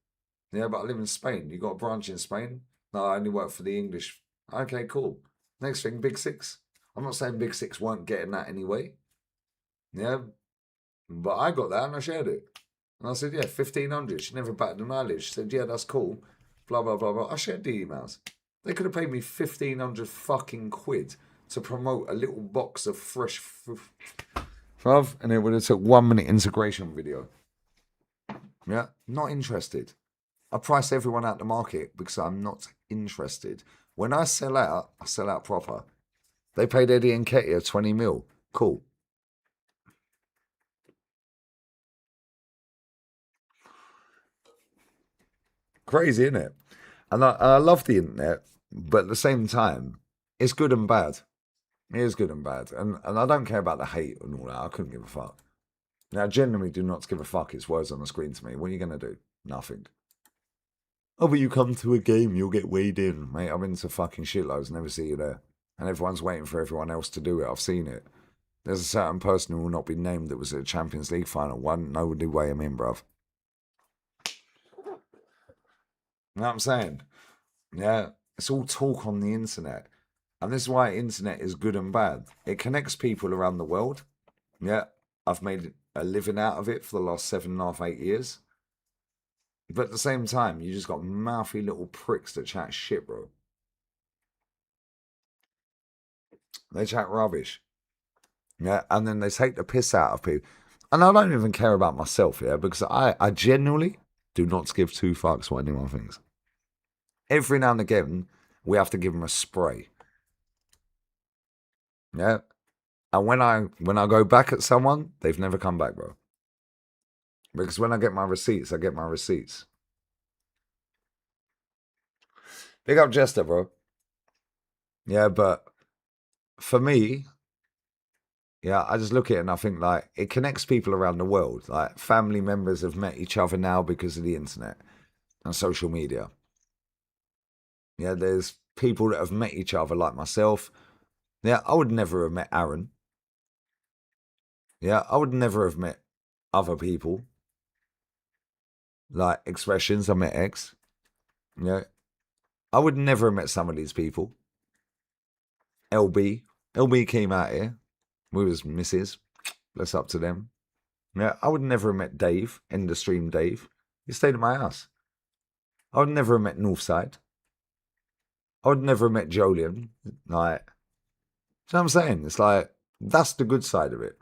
Yeah, but I live in Spain. You got a branch in Spain? No, I only work for the English. Okay, cool. Next thing, Big Six. I'm not saying Big Six weren't getting that anyway. Yeah, but I got that and I shared it. And I said, yeah, 1,500. She never batted an eyelid. She said, yeah, that's cool. Blah, blah, blah, blah. I shared the emails. They could have paid me 1,500 fucking quid to promote a little box of fresh bruv, and it would have took 1 minute integration video. Yeah, not interested. I price everyone out the market because I'm not interested. When I sell out proper. They paid Eddie and Ketia 20 mil. Cool. Crazy, isn't it? And I love the internet, but at the same time, it's good and bad. It is good and bad. And I don't care about the hate and all that. I couldn't give a fuck. Now, I genuinely do not give a fuck. It's words on the screen to me. What are you going to do? Nothing. Oh, but you come to a game, you'll get weighed in. Mate, I've been to fucking shitloads, never see you there. And everyone's waiting for everyone else to do it. I've seen it. There's a certain person who will not be named that was at a Champions League final. Nobody weigh him in, bruv. You know what I'm saying? Yeah, it's all talk on the internet. And this is why internet is good and bad. It connects people around the world. Yeah, I've made a living out of it for the last 7.5, 8 years. But at the same time, you just got mouthy little pricks that chat shit, bro. They chat rubbish. Yeah, and then they take the piss out of people. And I don't even care about myself, yeah, because I genuinely do not give two fucks what anyone thinks. Every now and again, we have to give them a spray. Yeah. And when I go back at someone, they've never come back, bro. Because when I get my receipts, I get my receipts. Big up Jester, bro. Yeah, but for me, yeah, I just look at it and I think like it connects people around the world. Like family members have met each other now because of the internet and social media. Yeah, there's people that have met each other like myself. Yeah, I would never have met Aaron. Yeah, I would never have met other people. Like Expressions, I met X. Yeah. I would never have met some of these people. LB came out here with his missus. Bless up to them. Yeah, I would never have met Dave, End the Stream Dave. He stayed at my house. I would never have met Northside. I would never have met Jolien. Like, you know what I'm saying? It's like, that's the good side of it.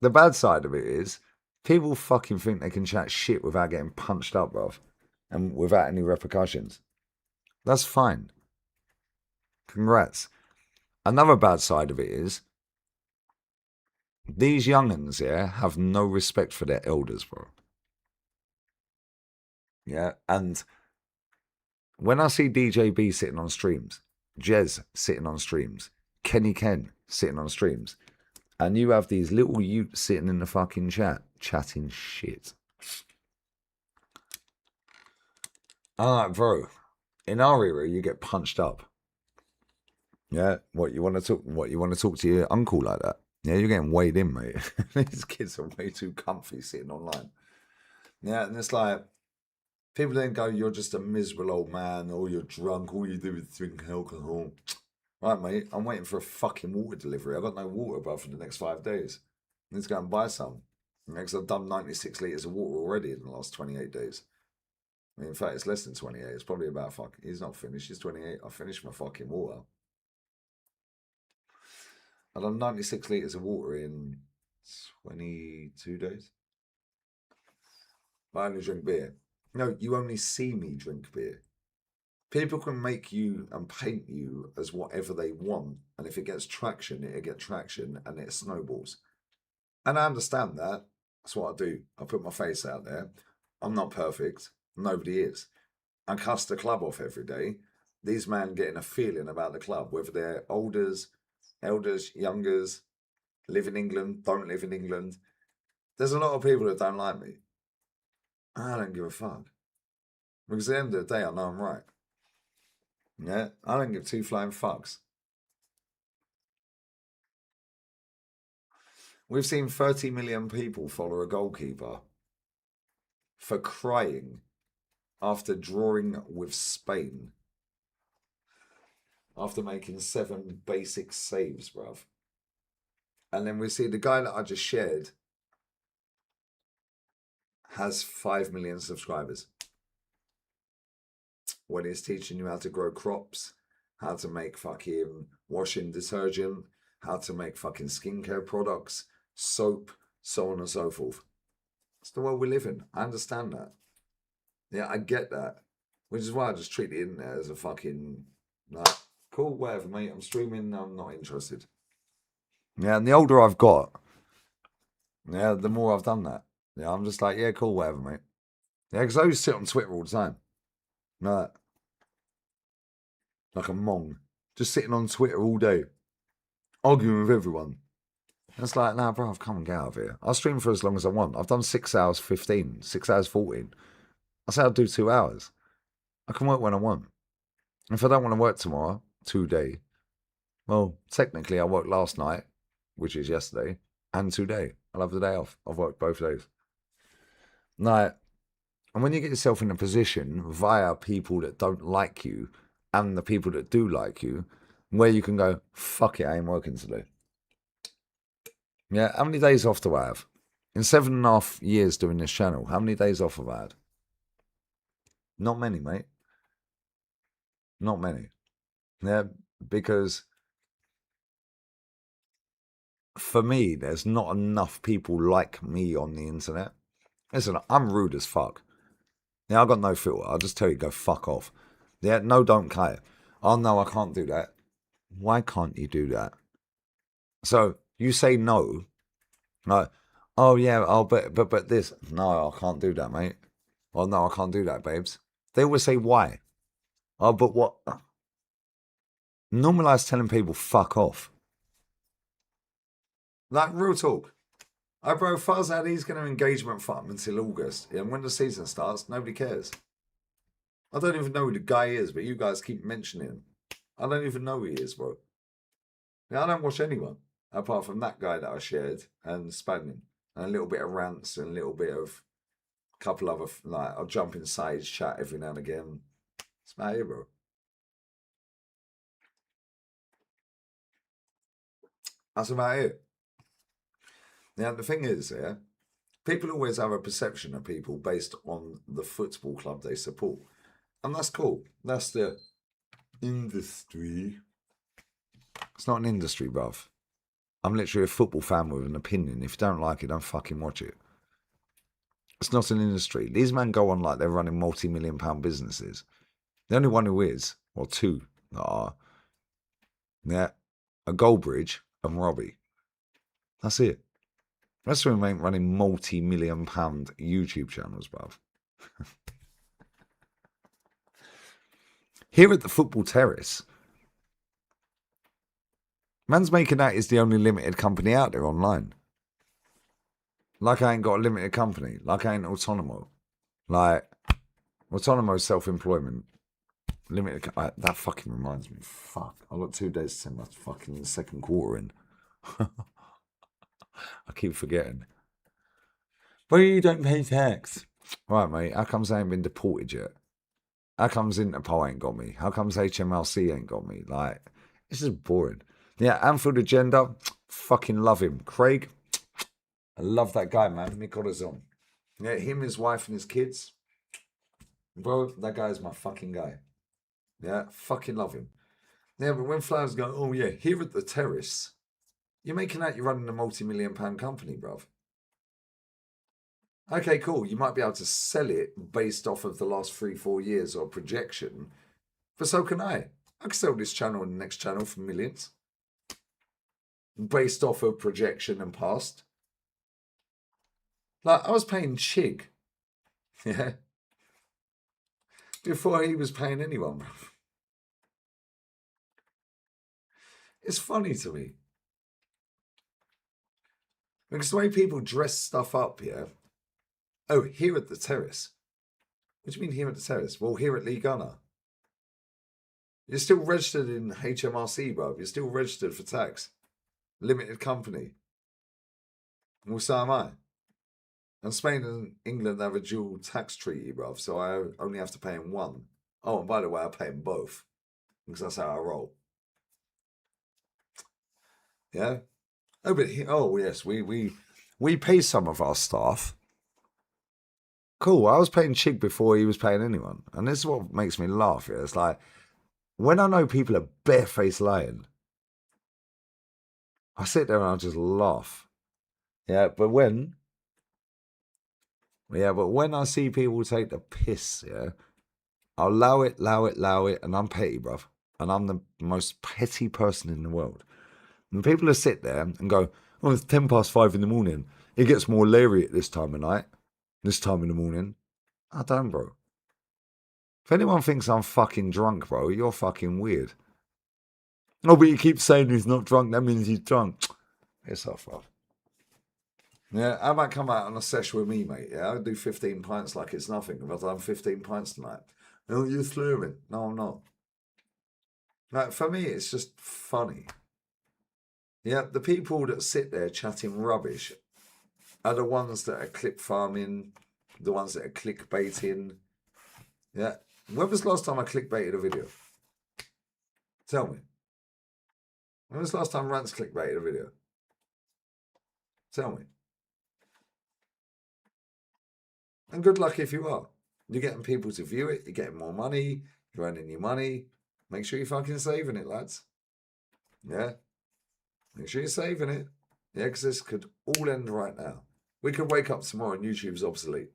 The bad side of it is, people fucking think they can chat shit without getting punched up, bruv. And without any repercussions. That's fine. Congrats. Another bad side of it is, these young'uns, yeah, have no respect for their elders, bro. Yeah, and when I see DJB sitting on streams, Jez sitting on streams, Kenny Ken sitting on streams, and you have these little utes sitting in the fucking chat, chatting shit. Alright, bro. In our era, you get punched up. Yeah, what you want to talk to your uncle like that? Yeah, you're getting weighed in, mate. These kids are way too comfy sitting online. Yeah, and it's like, people then go, you're just a miserable old man, or you're drunk, all you do is drink alcohol. Right, mate, I'm waiting for a fucking water delivery. I've got no water, bro, for the next 5 days. I need to go and buy some. Because I've done 96 litres of water already in the last 28 days. I mean, in fact, it's less than 28. It's probably about he's not finished. He's 28. I finished my fucking water. I've done 96 litres of water in 22 days. I only drink beer. No, you only see me drink beer. People can make you and paint you as whatever they want. And if it gets traction, it'll get traction and it snowballs. And I understand that. That's what I do. I put my face out there. I'm not perfect. Nobody is. I cuss the club off every day. These men getting a feeling about the club, whether they're elders, youngers, live in England, don't live in England. There's a lot of people that don't like me. I don't give a fuck. Because at the end of the day, I know I'm right. Yeah, I don't give two flying fucks. We've seen 30 million people follow a goalkeeper for crying after drawing with Spain. After making 7 basic saves, bruv. And then we see the guy that I just shared has 5 million subscribers. When he's teaching you how to grow crops, how to make fucking washing detergent, how to make fucking skincare products, soap, so on and so forth. It's the world we live in. I understand that. Yeah, I get that. Which is why I just treat the internet as a fucking, like, cool, whatever, mate. I'm streaming, I'm not interested. Yeah, and the older I've got, yeah, the more I've done that. Yeah, I'm just like, yeah, cool, whatever, mate. Yeah, because I used to sit on Twitter all the time. Like a mong. Just sitting on Twitter all day. Arguing with everyone. And it's like, nah, bro, I've come and get out of here. I'll stream for as long as I want. I've done 6 hours 15, 6 hours 14. I say I'll do 2 hours. I can work when I want. If I don't want to work tomorrow, 2 day, well, technically I worked last night, which is yesterday, and today. I'll have the day off. I've worked both days. Like, and when you get yourself in a position via people that don't like you and the people that do like you, where you can go, fuck it, I ain't working today. Yeah, how many days off do I have? In 7.5 years doing this channel, how many days off have I had? Not many, mate. Not many. Yeah, because for me, there's not enough people like me on the internet. Listen, I'm rude as fuck. Yeah, I've got no filter. I'll just tell you, go fuck off. Yeah, no, don't care. Oh, no, I can't do that. Why can't you do that? So you say no. Like, oh, yeah, oh, but this. No, I can't do that, mate. Well, no, I can't do that, babes. They always say, why? Oh, but what? Normalize telling people, fuck off. Like, real talk. Oh, bro, Farzad, he's going to engagement farm until August. And when the season starts, nobody cares. I don't even know who the guy is, but you guys keep mentioning him. I don't even know who he is, bro. Yeah, I don't watch anyone, apart from that guy that I shared and Spanian. And a little bit of rants and a little bit of a couple other, like, I'll jump inside his chat every now and again. It's about it, bro. That's about it. Now, the thing is, yeah, people always have a perception of people based on the football club they support. And that's cool. That's the industry. It's not an industry, bruv. I'm literally a football fan with an opinion. If you don't like it, don't fucking watch it. It's not an industry. These men go on like they're running multi-million-pound businesses. The only one who is, or two that are, yeah, a Goldbridge and Robbie. That's it. Rest of them ain't running multi-million-pound YouTube channels, bruv. Here at the football terrace, man's making out he's the only limited company out there online. Like I ain't got a limited company. Like I ain't Autonomo. Like, Autonomo self-employment. Limited. That fucking reminds me. Fuck. I've got 2 days to send my fucking second quarter in. I keep forgetting. But you don't pay tax. Right, mate. How comes I ain't been deported yet? How comes Interpol ain't got me? How comes HMRC ain't got me? Like, this is boring. Yeah, Anfield Agenda. Fucking love him. Craig. I love that guy, man. Me corazon. Yeah, him, his wife, and his kids. Bro, that guy is my fucking guy. Yeah, fucking love him. Yeah, but when Flowers go, oh yeah, here at the terrace, you're making out you're running a multi-million-pound company, bruv. Okay, cool. You might be able to sell it based off of the last 3-4 years or projection, but so can I. I can sell this channel and the next channel for millions based off of projection and past. Like, I was paying Chig, yeah, before he was paying anyone, bruv. It's funny to me. Because the way people dress stuff up, yeah. Oh, here at the terrace. What do you mean here at the terrace? Well, here at Lee Gunner. You're still registered in HMRC, bruv. You're still registered for tax. Limited company. Well, so am I. And Spain and England have a dual tax treaty, bruv. So I only have to pay in one. Oh, and by the way, I pay in both. Because that's how I roll. Yeah? Oh, but yes, we pay some of our staff. Cool. I was paying Chig before he was paying anyone. And this is what makes me laugh. Yeah? It's like, when I know people are barefaced lying, I sit there and I just laugh. Yeah, but when I see people take the piss, yeah, I'll allow it, and I'm petty, bruv. And I'm the most petty person in the world. And people will sit there and go, oh, it's 5:10 in the morning. It gets more leery at this time of night, this time in the morning. I don't, bro. If anyone thinks I'm fucking drunk, bro, you're fucking weird. Oh, but you keep saying he's not drunk, that means he's drunk. It's off, bro. Yeah, how about come out on a session with me, mate? Yeah, I'll do 15 pints like it's nothing. I've done 15 pints tonight. Oh, you're slurring. No, I'm not. Like, for me, it's just funny. Yeah, the people that sit there chatting rubbish are the ones that are clip farming, the ones that are clickbaiting. Yeah. When was the last time I clickbaited a video? Tell me. When was the last time Rance clickbaited a video? Tell me. And good luck if you are. You're getting people to view it, you're getting more money, you're earning your money. Make sure you're fucking saving it, lads. Yeah. Make sure you're saving it. Yeah, because this could all end right now. We could wake up tomorrow and YouTube's obsolete.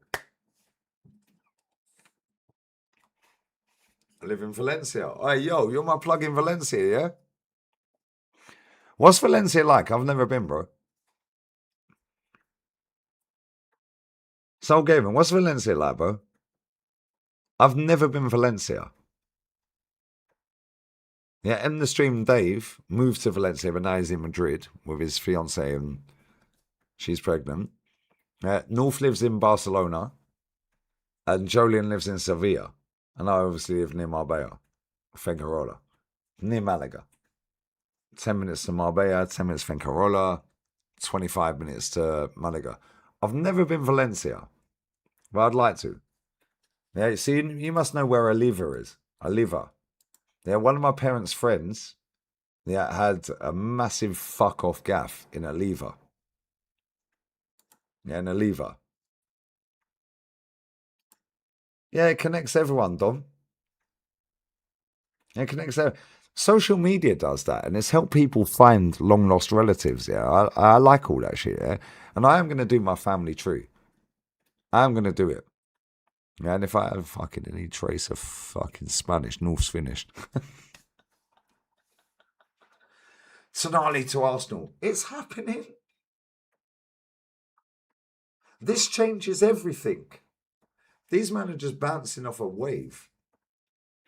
I live in Valencia. Hey, yo, you're my plug in Valencia, yeah? What's Valencia like? I've never been, bro. Soul Gaming, what's Valencia like, bro? I've never been Valencia. Yeah, End the Stream Dave moved to Valencia, but now he's in Madrid with his fiancée and she's pregnant. North lives in Barcelona and Jolien lives in Sevilla. And I obviously live near Marbella, Fuengirola, near Malaga. 10 minutes to Marbella, 10 minutes to Fuengirola, 25 minutes to Malaga. I've never been Valencia, but I'd like to. Yeah, see, you must know where Oliva is. Oliva. Yeah, one of my parents' friends, yeah, had a massive fuck off gaff in Oliva. Yeah, in Oliva. Yeah, it connects everyone, Dom. It connects everyone. Social media does that, and it's helped people find long lost relatives. Yeah, I like all that shit. Yeah, and I am going to do my family tree. I am going to do it. Yeah, and if I have fucking any trace of fucking Spanish, North's finished. Tonali to Arsenal. It's happening. This changes everything. These managers bouncing off a wave.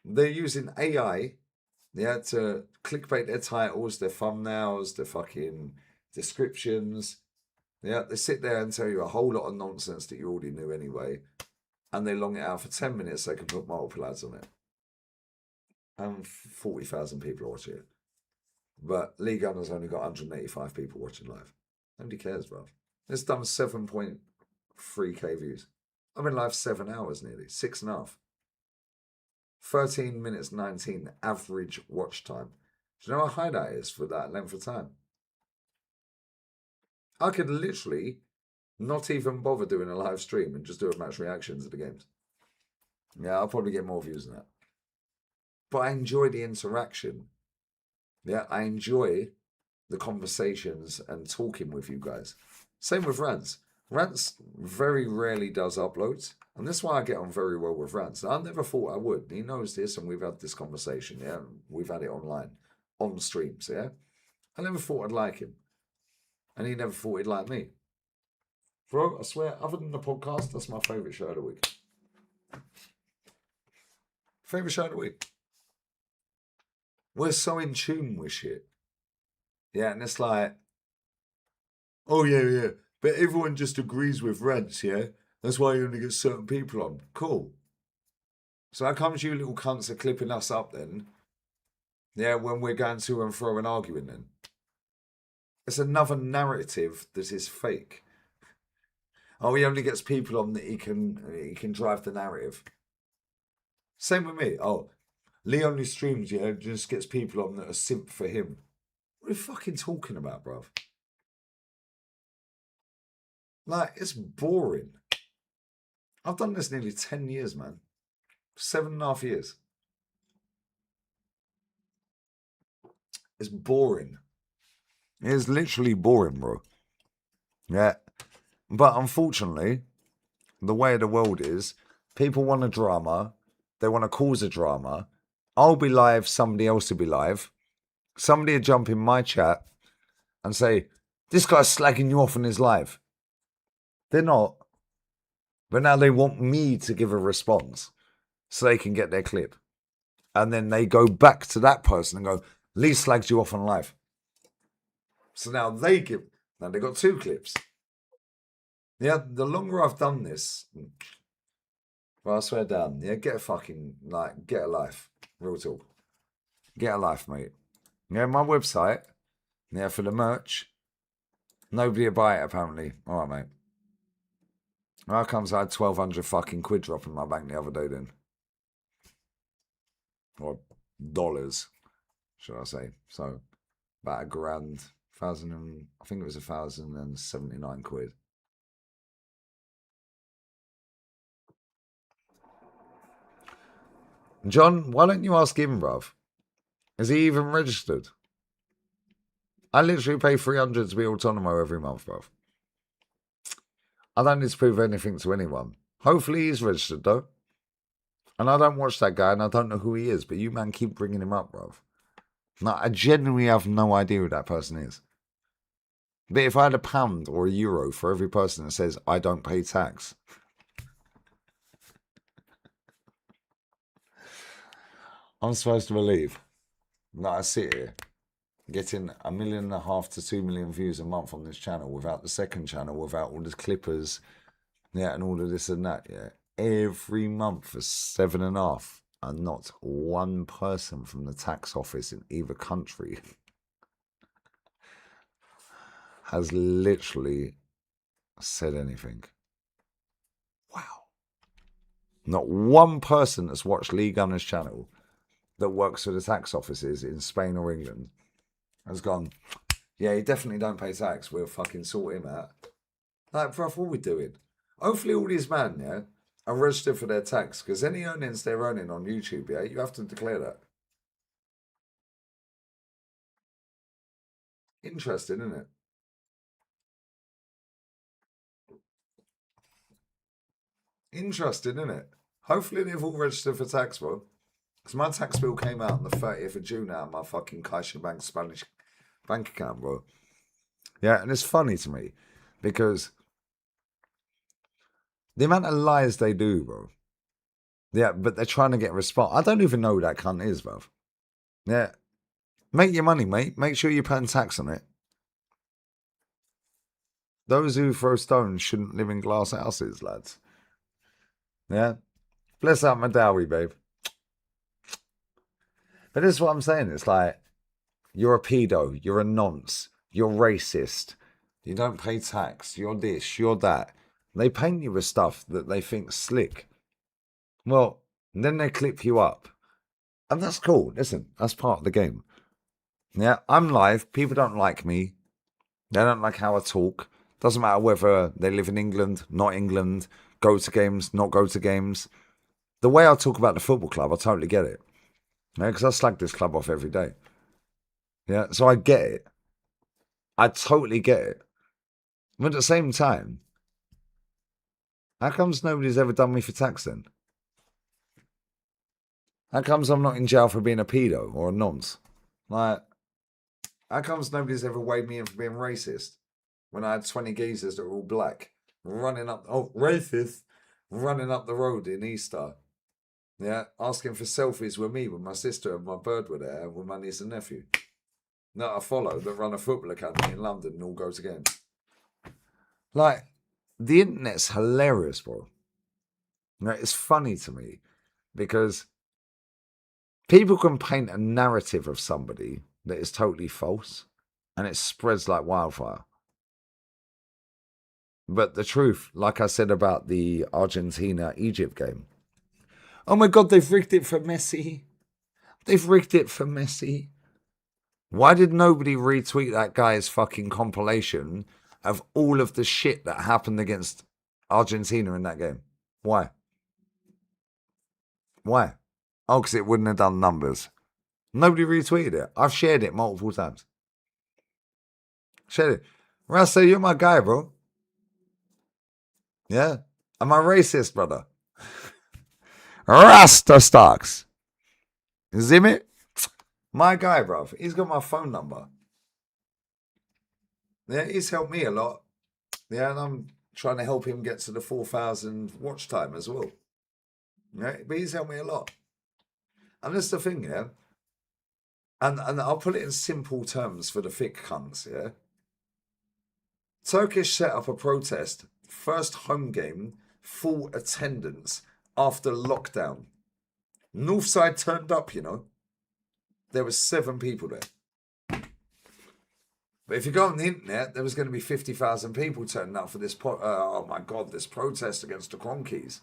they're using AI, yeah, to clickbait their titles, their thumbnails, their fucking descriptions. Yeah, they sit there and tell you a whole lot of nonsense that you already knew anyway, and they long it out for 10 minutes. They can put multiple ads on it, and 40,000 people watch it. But Lee Gunner's only got 185 people watching live. Nobody cares, bro. It's done 7.3k views. I've been live 7 hours nearly, 6.5. 13 minutes 19 average watch time. Do you know how high that is for that length of time? I could literally not even bother doing a live stream and just do a match reactions of the games. Yeah, I'll probably get more views than that. But I enjoy the interaction. Yeah, I enjoy the conversations and talking with you guys. Same with Rants. Rants very rarely does uploads. And that's why I get on very well with Rants. I never thought I would. He knows this and we've had this conversation, yeah? We've had it online, on streams, yeah? I never thought I'd like him. And he never thought he'd like me. Bro, I swear, other than the podcast, that's my favourite show of the week. Favourite show of the week. We're so in tune with shit. Yeah, and it's like, oh yeah, but everyone just agrees with Rents, yeah? That's why you only get certain people on. Cool. So how comes you little cunts are clipping us up then? Yeah, when we're going to and fro and arguing then? It's another narrative that is fake. Oh, he only gets people on that he can drive the narrative. Same with me. Oh, Lee only streams, yeah, just gets people on that are simp for him. What are you fucking talking about, bruv? Like, it's boring. I've done this nearly 10 years, man. 7.5 years. It's boring. It's literally boring, bro. Yeah. But unfortunately, the way of the world is, people want a drama. They want to cause a drama. I'll be live, somebody else will be live. Somebody will jump in my chat and say, this guy's slagging you off on his live. They're not. But now they want me to give a response so they can get their clip. And then they go back to that person and go, Lee slagged you off on live. So now they got 2 clips. Yeah, the longer I've done this, well, I swear down, yeah, get a life. Real talk. Get a life, mate. Yeah, my website, yeah, for the merch, nobody will buy it apparently. All right, mate. How comes I had 1,200 fucking quid drop in my bank the other day then? Or dollars, should I say. So, about $1,000, I think it was 1,079 quid. John, why don't you ask him, bruv? Is he even registered? I literally pay 300 to be autonomo every month, bruv. I don't need to prove anything to anyone. Hopefully he's registered, though. And I don't watch that guy, and I don't know who he is, but you, man, keep bringing him up, bruv. No, I genuinely have no idea who that person is. But if I had £1 or €1 for every person that says, I don't pay tax, I'm supposed to believe that I sit here getting 1.5 million to 2 million views a month on this channel without the second channel, without all the clippers, yeah, and all of this and that, yeah. Every month for 7.5, and not one person from the tax office in either country has literally said anything. Wow. Not one person that's watched Lee Gunner's channel that works for the tax offices in Spain or England has gone, yeah, he definitely don't pay tax. We'll fucking sort him out. Like, bruv, what are we doing? Hopefully all these men, yeah, are registered for their tax, because any earnings they're earning on YouTube, yeah, you have to declare that. Interesting, isn't it? Interesting, isn't it? Hopefully they've all registered for tax, bro. Because my tax bill came out on the 30th of June out of my fucking CaixaBank Spanish bank account, bro. Yeah, and it's funny to me because the amount of lies they do, bro. Yeah, but they're trying to get a response. I don't even know who that cunt is, bruv. Yeah. Make your money, mate. Make sure you're paying tax on it. Those who throw stones shouldn't live in glass houses, lads. Yeah. Bless up my dowry, babe. But this is what I'm saying. It's like, you're a pedo. You're a nonce. You're racist. You don't pay tax. You're this. You're that. They paint you with stuff that they think's slick. Well, then they clip you up. And that's cool. Listen, that's part of the game. Yeah, I'm live. People don't like me. They don't like how I talk. Doesn't matter whether they live in England, not England, go to games, not go to games. The way I talk about the football club, I totally get it. Yeah, because I slag this club off every day. Yeah, so I get it. I totally get it. But at the same time, how comes nobody's ever done me for tax then? How comes I'm not in jail for being a pedo or a nonce? Like, how comes nobody's ever weighed me in for being racist? When I had 20 geezers that were all black, running up, racist, running up the road in Easter. Yeah, asking for selfies with me, with my sister and my bird were there, with my niece and nephew. That I follow, that run a football academy in London and all go to games. Like, the internet's hilarious, bro. You know, it's funny to me because people can paint a narrative of somebody that is totally false and it spreads like wildfire. But the truth, like I said about the Argentina-Egypt game, oh my God, they've rigged it for Messi. They've rigged it for Messi. Why did nobody retweet that guy's fucking compilation of all of the shit that happened against Argentina in that game? Why? Why? Oh, because it wouldn't have done numbers. Nobody retweeted it. I've shared it multiple times. Shared it. Rasta, you're my guy, bro. Yeah? Am I racist, brother? Rasta Starks. Zimmy? My guy, bruv. He's got my phone number. Yeah, he's helped me a lot. Yeah, and I'm trying to help him get to the 4,000 watch time as well. Yeah, but he's helped me a lot. And that's the thing, yeah? And I'll put it in simple terms for the thick cunts, yeah? Turkish set up a protest, first home game, full attendance after lockdown. Northside turned up, you know. There was 7 people there. But if you go on the internet, there was going to be 50,000 people turning up for this, oh my God, this protest against the Cronkies.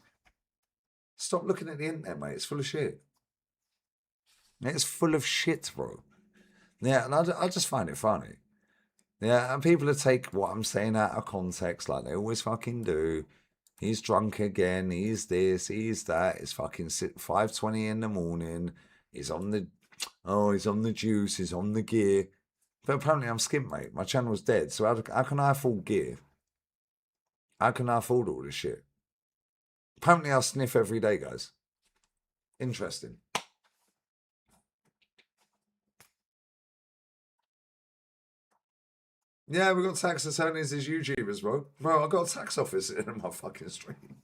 Stop looking at the internet, mate. It's full of shit. It's full of shit, bro. Yeah, and I just find it funny. Yeah, and people take what I'm saying out of context like they always fucking do. He's drunk again. He's this, he's that. It's fucking 5:20 in the morning. He's on the juice. He's on the gear. But apparently I'm skint, mate. My channel's dead. So how can I afford gear? How can I afford all this shit? Apparently I sniff every day, guys. Interesting. Yeah, we've got tax attorneys as YouTubers, bro. Bro, I've got a tax office in my fucking stream.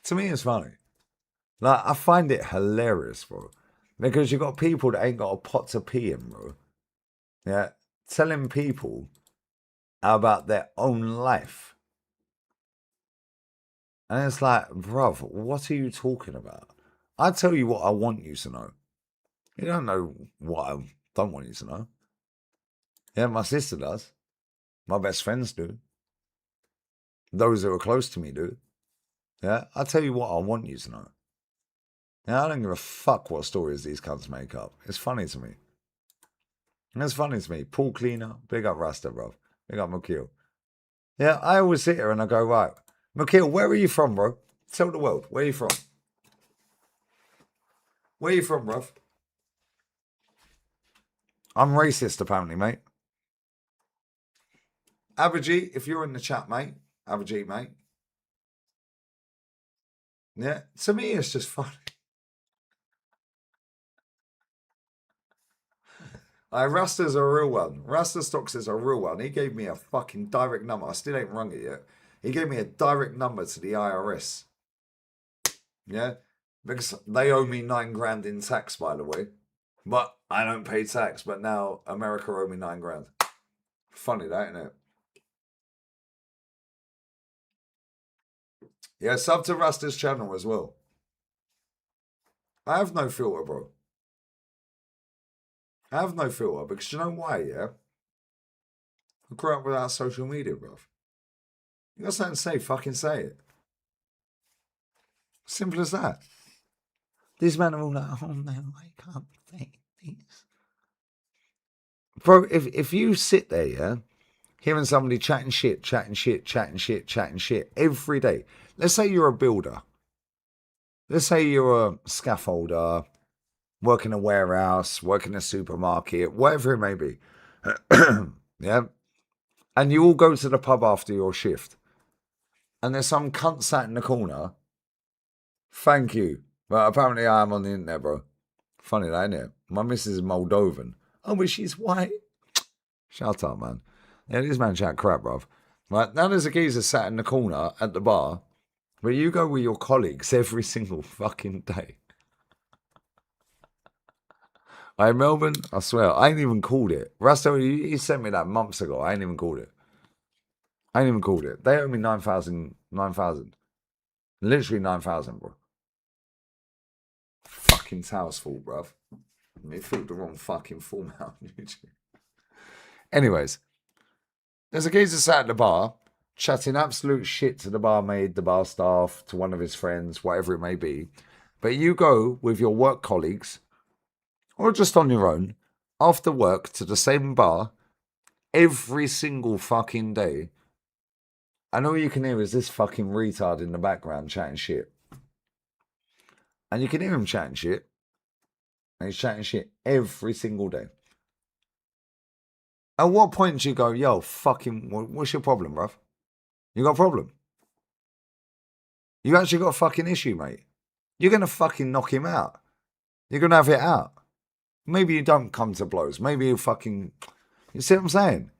To me, it's funny. Like, I find it hilarious, bro. Because you got people that ain't got a pot to pee in, bro. Yeah, telling people about their own life. And it's like, bruv, what are you talking about? I tell you what I want you to know. You don't know what I don't want you to know. Yeah, my sister does. My best friends do. Those who are close to me do. Yeah, I tell you what I want you to know. Yeah, I don't give a fuck what stories these cunts make up. It's funny to me. It's funny to me. Pool cleaner, big up Rasta, bro. Big up Mukil. Yeah, I always sit here and I go, right, Mukil, where are you from, bro? Tell the world, where are you from? Where are you from, bruv? I'm racist, apparently, mate. Average, if you're in the chat, mate. Average, mate. Yeah, to me, it's just funny. Rasta's a real one. Rasta Stocks is a real one. He gave me a fucking direct number. I still ain't rung it yet. He gave me a direct number to the IRS Yeah, because they owe me 9 grand in tax, by the way, but I don't pay tax. But now America owe me 9 grand. Funny that, isn't it? Yeah, sub to Rasta's channel as well. I have no filter, bro. I have no filter because you know why, yeah? I grew up without social media, bro. You got something to say, fucking say it. Simple as that. These men are all like, oh no, I can't say this. Bro, if you sit there, yeah, hearing somebody chatting shit every day. Let's say you're a builder. Let's say you're a scaffolder, work in a warehouse, work in a supermarket, whatever it may be. Yeah. And you all go to the pub after your shift. And there's some cunt sat in the corner. Thank you. But apparently I am on the internet, bro. Funny that, isn't it? My missus is Moldovan. Oh, but she's white. Shut up, man. Yeah, this man chat crap, bruv. Right, now there's a geezer sat in the corner at the bar where you go with your colleagues every single fucking day. Hey, Melbourne, I swear, I ain't even called it. Rusto, he sent me that months ago. I ain't even called it. They owe me 9,000. Literally 9,000, bro. Fucking Tower's fault, bruv. They filled the wrong fucking form out on YouTube. Anyways, there's a geezer sat at the bar, chatting absolute shit to the barmaid, the bar staff, to one of his friends, whatever it may be. But you go with your work colleagues, or just on your own, after work to the same bar, every single fucking day, and all you can hear is this fucking retard in the background chatting shit. And you can hear him chatting shit, and he's chatting shit every single day. At what point do you go, yo, fucking, what's your problem, bruv? You got a problem? You actually got a fucking issue, mate. You're going to fucking knock him out. You're going to have it out. Maybe you don't come to blows. Maybe you fucking, you see what I'm saying?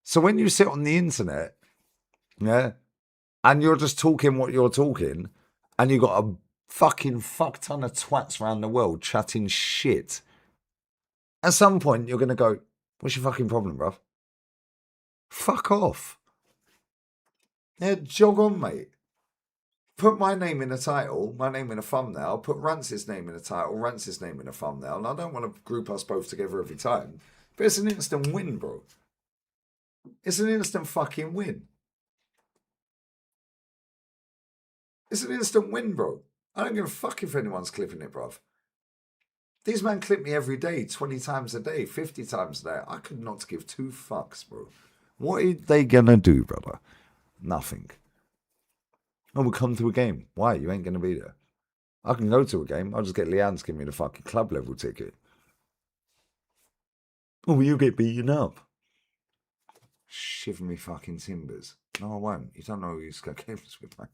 So when you sit on the internet, yeah, and you're just talking what you're talking, and you got a fucking fuck ton of twats around the world chatting shit, at some point you're going to go, what's your fucking problem, bruv? Fuck off. Yeah, jog on, mate. Put my name in a title, my name in a thumbnail, put Rance's name in a title, Rance's name in a thumbnail, and I don't want to group us both together every time, but it's an instant win, bro. It's an instant fucking win. It's an instant win, bro. I don't give a fuck if anyone's clipping it, bruv. These men clip me every day, 20 times a day, 50 times a day. I could not give two fucks, bro. What are they gonna do, brother? Nothing. Oh, we'll come to a game. Why? You ain't gonna be there. I can go to a game. I'll just get Leanne to give me the fucking club level ticket. Oh, will you get beaten up? Shiver me fucking timbers. No, I won't. You don't know who you've got games with, mate.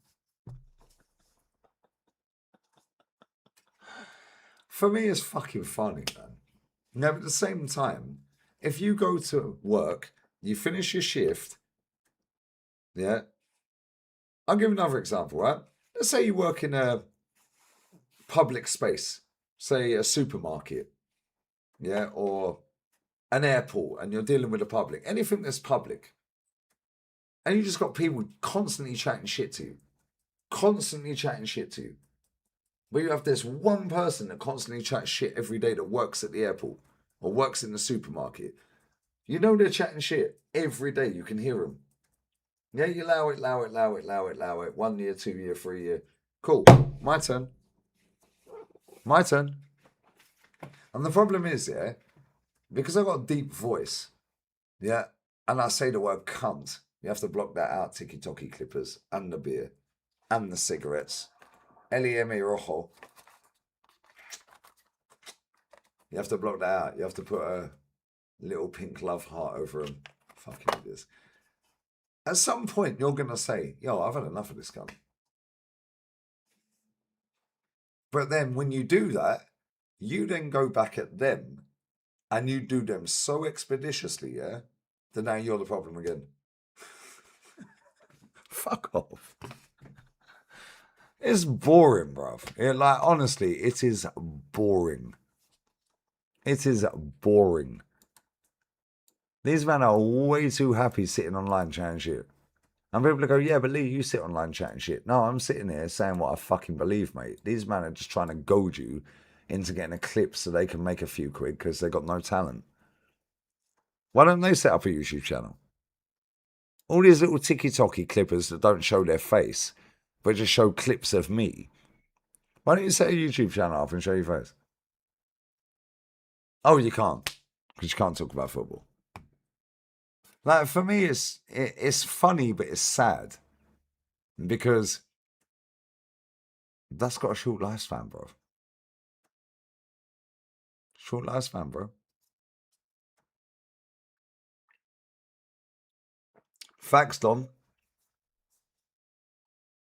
For me, it's fucking funny, man. Now, at the same time, if you go to work, you finish your shift, yeah. I'll give another example, right? Let's say you work in a public space, say a supermarket, yeah, or an airport, and you're dealing with the public, anything that's public, and you just got people constantly chatting shit to you, but you have this one person that constantly chats shit every day that works at the airport or works in the supermarket. You know they're chatting shit every day. You can hear them. Yeah, you allow it. 1 year, 2 year, 3 year. Cool. My turn. And the problem is, yeah, because I've got a deep voice, yeah, and I say the word cunt, you have to block that out, tiki-toki clippers, and the beer, and the cigarettes. L-E-M-E rojo. You have to block that out. You have to put a little pink love heart over them. Fucking idiots. At some point, you're going to say, yo, I've had enough of this cunt. But then when you do that, you then go back at them and you do them so expeditiously, yeah, that now you're the problem again. Fuck off. It's boring, bruv. Like, honestly, it is boring. It is boring. These men are way too happy sitting online chatting shit. And people go, yeah, but Lee, you sit online chatting shit. No, I'm sitting here saying what I fucking believe, mate. These men are just trying to goad you into getting a clip so they can make a few quid because they got no talent. Why don't they set up a YouTube channel? All these little ticky-tocky clippers that don't show their face, but just show clips of me. Why don't you set a YouTube channel up and show your face? Oh, you can't. Because you can't talk about football. Like, for me, it's funny, but it's sad. Because that's got a short lifespan, bro. Short lifespan, bro. Facts, Dom.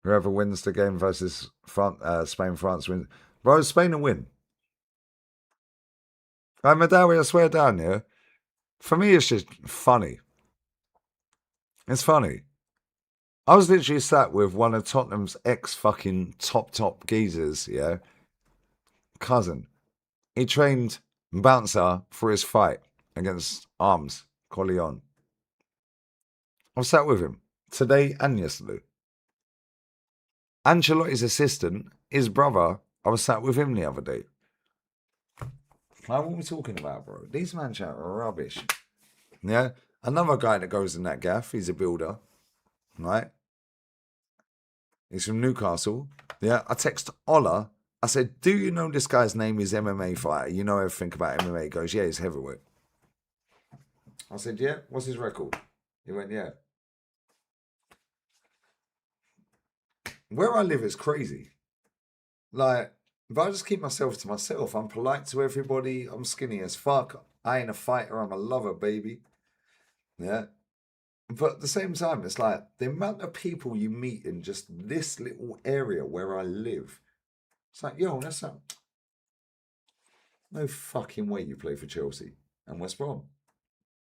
Whoever wins the game versus Spain, France wins. Bro, Spain will win. Right, Madawi, I swear down here. For me, it's just funny. It's funny. I was literally sat with one of Tottenham's ex-fucking top geezers, yeah? Cousin. He trained Bouncer for his fight against Arms, Corleone. I was sat with him today and yesterday. Ancelotti's assistant, his brother, I was sat with him the other day. Like, what are we talking about, bro? These men chat rubbish. Yeah? Another guy that goes in that gaff, he's a builder, right? He's from Newcastle. Yeah, I text Ola. I said, do you know this guy's name is MMA fighter? You know everything about MMA. He goes, yeah, he's heavyweight. I said, yeah, what's his record? He went, yeah. Where I live is crazy. Like, if I just keep myself to myself, I'm polite to everybody. I'm skinny as fuck. I ain't a fighter. I'm a lover, baby. Yeah. But at the same time, it's like the amount of people you meet in just this little area where I live. It's like, yo, that's not... No fucking way you play for Chelsea and West Brom.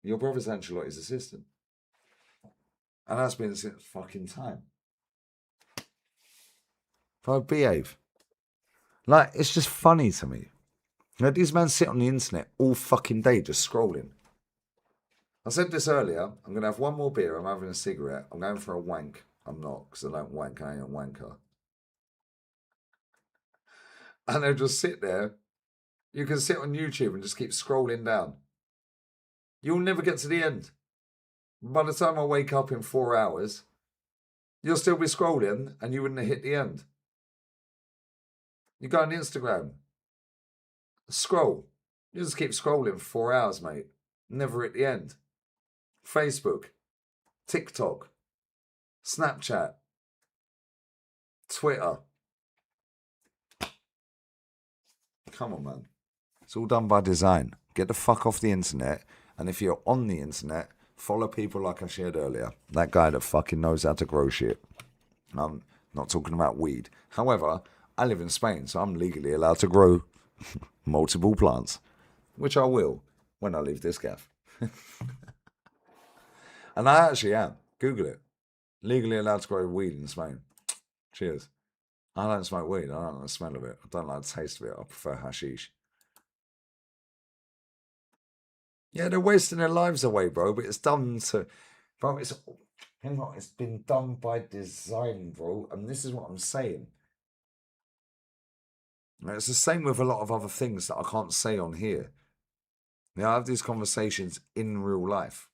Your brother's Ancelotti's assistant. And that's been since fucking time. If I behave. Like, it's just funny to me. You know, these men sit on the internet all fucking day just scrolling. I said this earlier. I'm going to have one more beer. I'm having a cigarette. I'm going for a wank. I'm not, because I don't wank. I ain't a wanker. And they'll just sit there. You can sit on YouTube and just keep scrolling down. You'll never get to the end. By the time I wake up in 4 hours, you'll still be scrolling and you wouldn't have hit the end. You go on Instagram. Scroll. You just keep scrolling for 4 hours, mate. Never at the end. Facebook. TikTok. Snapchat. Twitter. Come on, man. It's all done by design. Get the fuck off the internet. And if you're on the internet, follow people like I shared earlier. That guy that fucking knows how to grow shit. I'm not talking about weed. However, I live in Spain, so I'm legally allowed to grow multiple plants. Which I will when I leave this gaff. And I actually am. Google it. Legally allowed to grow weed in Spain. Cheers. I don't smoke weed. I don't like the smell of it. I don't like the taste of it. I prefer hashish. Yeah, they're wasting their lives away, bro. But it's done to... Bro, it's been done by design, bro. And this is what I'm saying. It's the same with a lot of other things that I can't say on here. Yeah, I have these conversations in real life.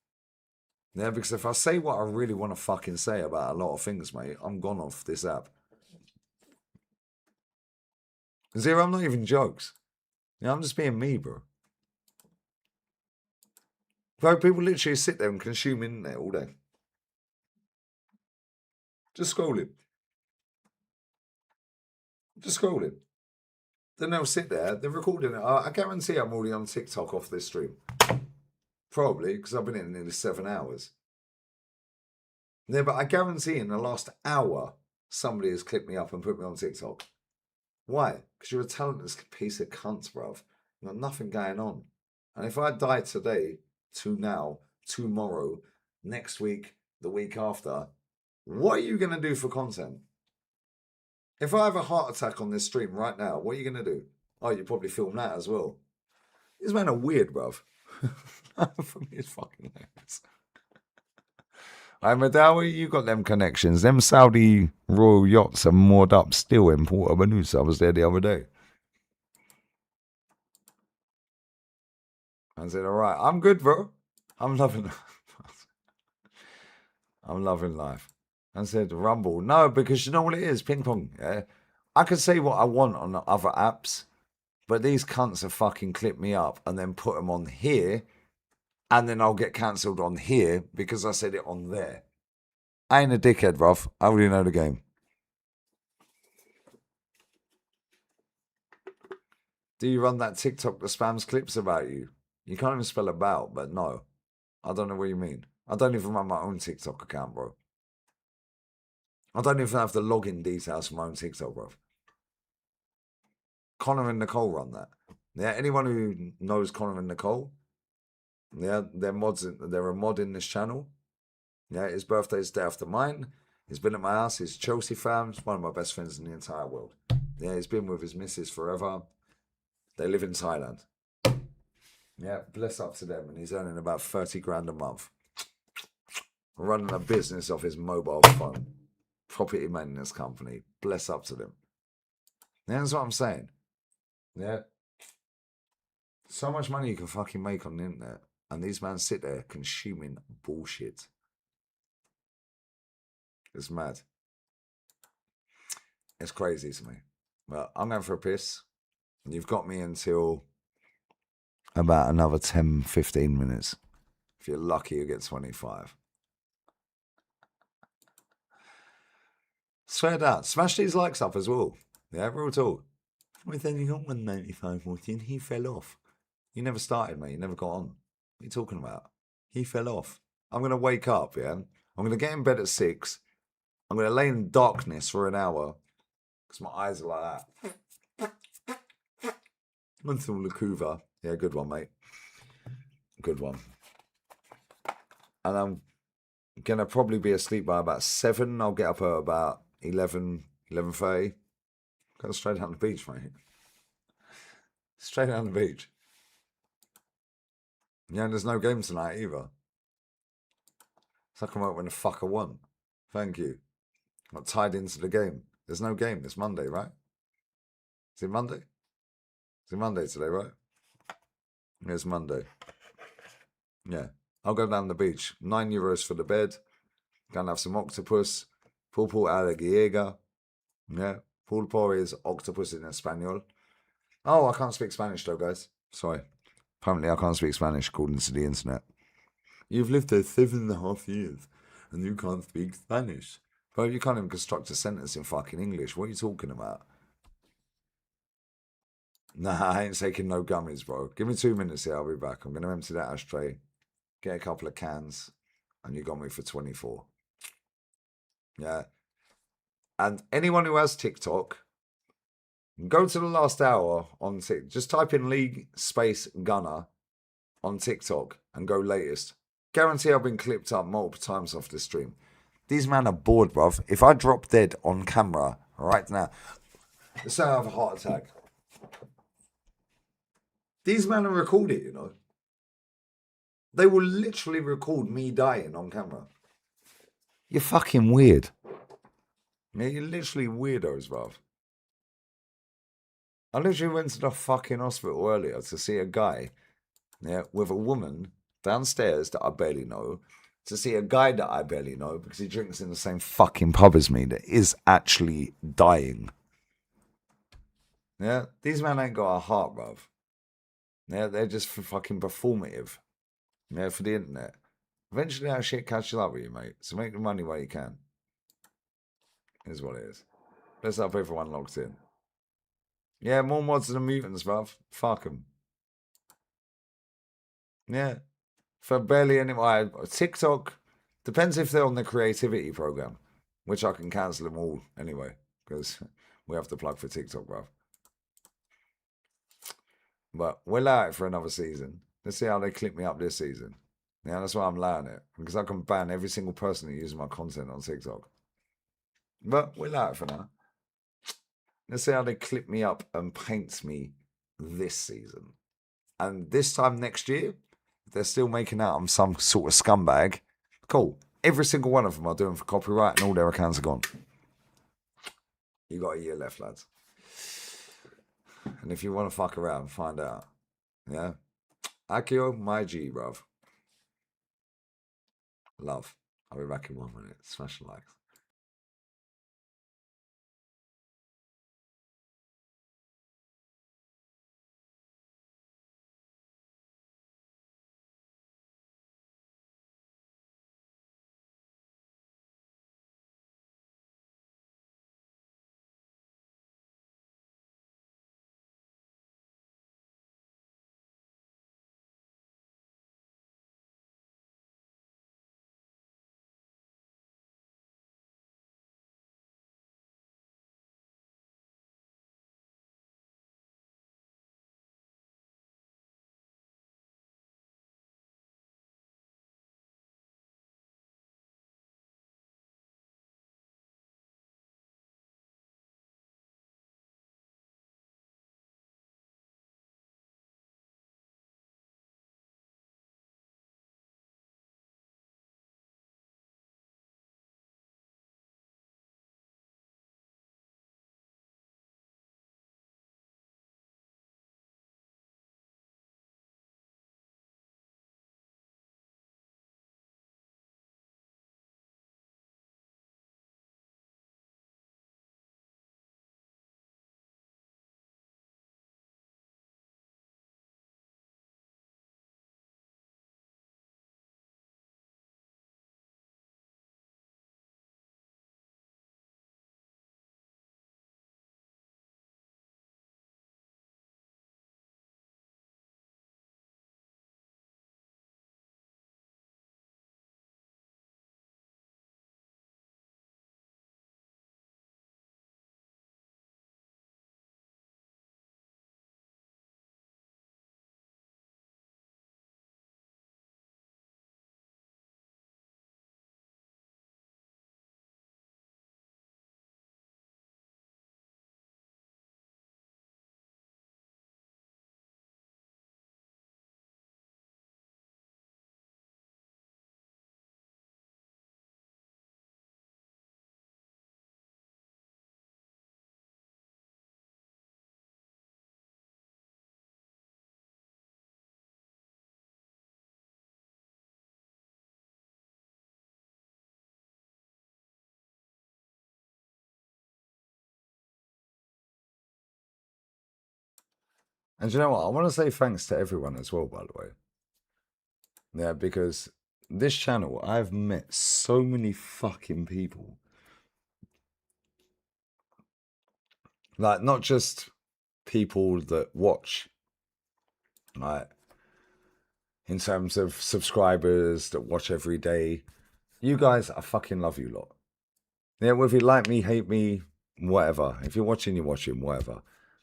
Yeah, because if I say what I really want to fucking say about a lot of things, mate, I'm gone off this app. Zero, I'm not even jokes. Yeah, I'm just being me, bro. Bro, people literally sit there and consume internet all day. Just scrolling. Just scrolling. Then they'll sit there, they're recording it. I guarantee I'm already on TikTok off this stream. Probably, because I've been in nearly 7 hours. Yeah, but I guarantee in the last hour, somebody has clicked me up and put me on TikTok. Why? Because you're a talentless piece of cunt, bruv. You've got nothing going on. And if I die today, to now, tomorrow, next week, the week after, what are you going to do for content? If I have a heart attack on this stream right now, what are you going to do? Oh, you probably film that as well. These men are weird, bruv. For me, it's fucking hilarious. Hey, Madawi, you got them connections. Them Saudi royal yachts are moored up still in Port Banús. I was there the other day. I said, all right, I'm good, bro. I'm loving I'm loving life. I said, Rumble. No, because you know what it is? Ping pong. Yeah? I can say what I want on the other apps, but these cunts have fucking clipped me up and then put them on here, and then I'll get cancelled on here because I said it on there. I ain't a dickhead, bruv. I already know the game. Do you run that TikTok that spams clips about you? You can't even spell about, but no. I don't know what you mean. I don't even run my own TikTok account, bro. I don't even have the login details for my own TikTok, bro. Connor and Nicole run that. Yeah, anyone who knows Connor and Nicole, yeah, they're mods. They're a mod in this channel. Yeah, his birthday's day after mine. He's been at my house. He's Chelsea fan. He's one of my best friends in the entire world. Yeah, he's been with his missus forever. They live in Thailand. Yeah, bless up to them. And he's earning about 30 grand a month. Running a business off his mobile phone. Property maintenance company. Bless up to them. Yeah, that's what I'm saying. Yeah. So much money you can fucking make on the internet. And these men sit there consuming bullshit. It's mad. It's crazy to me. Well, I'm going for a piss. And you've got me until about another 10, 15 minutes. If you're lucky, you get 25. Swear down. Smash these likes up as well. Yeah, real talk. We've only got 195 14. He fell off. You never started, mate. You never got on. What are you talking about? He fell off. I'm going to wake up, yeah? I'm going to get in bed at 6. I'm going to lay in darkness for an hour. Because my eyes are like that. Until Lakuva. Yeah, good one, mate. Good one. And I'm going to probably be asleep by about 7. I'll get up at about 11, 11:30. Go straight down the beach, mate. Straight down the beach. Yeah, and there's no game tonight either. So I can work when the fuck I want. Thank you. Not tied into the game. There's no game. It's Monday, right? Is it Monday? Is it Monday today, right? Yeah, it's Monday. Yeah. I'll go down the beach. €9 for the bed. Gonna have some octopus. Pulpo alligator. Yeah. Pulpo is octopus in Espanol. Oh, I can't speak Spanish though, guys. Sorry. Apparently I can't speak Spanish according to the internet. You've lived there 7.5 years and you can't speak Spanish. But you can't even construct a sentence in fucking English. What are you talking about? Nah, I ain't taking no gummies, bro. Give me 2 minutes here, I'll be back. I'm going to empty that ashtray, get a couple of cans, and you got me for 24. Yeah. And anyone who has TikTok, go to the last hour on TikTok. Just type in League Space Gunner on TikTok and go latest. Guarantee I've been clipped up multiple times off the stream. These men are bored, bruv. If I drop dead on camera right now, let's say I have a heart attack. These men are recorded, you know. They will literally record me dying on camera. You're fucking weird. Yeah, you're literally weirdos, bruv. I literally went to the fucking hospital earlier to see a guy, yeah, with a woman downstairs that I barely know, to see a guy that I barely know because he drinks in the same fucking pub as me that is actually dying. Yeah, these men ain't got a heart, bruv. Yeah, they're just fucking performative. Yeah, for the internet. Eventually that shit catches up with you, mate. So make the money while you can. Here's what it is. Let's have everyone locked in. Yeah, more mods than mutants, bruv. Fuck them. Yeah. For barely anyone. TikTok, depends if they're on the creativity program, which I can cancel them all anyway, because we have to plug for TikTok, bruv. But we'll allow it for another season. Let's see how they clip me up this season. Yeah, that's why I'm allowing it, because I can ban every single person that uses my content on TikTok. But we'll allow it for now. Let's see how they clip me up and paint me this season. And this time next year, if they're still making out I'm some sort of scumbag, cool. Every single one of them are doing for copyright and all their accounts are gone. You got a year left, lads. And if you want to fuck around, find out. Yeah? Akio, my G, bruv. Love. I'll be back in 1 minute. Smash the likes. And you know what? I want to say thanks to everyone as well, by the way. Yeah, because this channel, I've met so many fucking people. Like, not just people that watch, like, in terms of subscribers that watch every day. You guys, I fucking love you lot. Yeah, whether you like me, hate me, whatever. If you're watching, you're watching, whatever.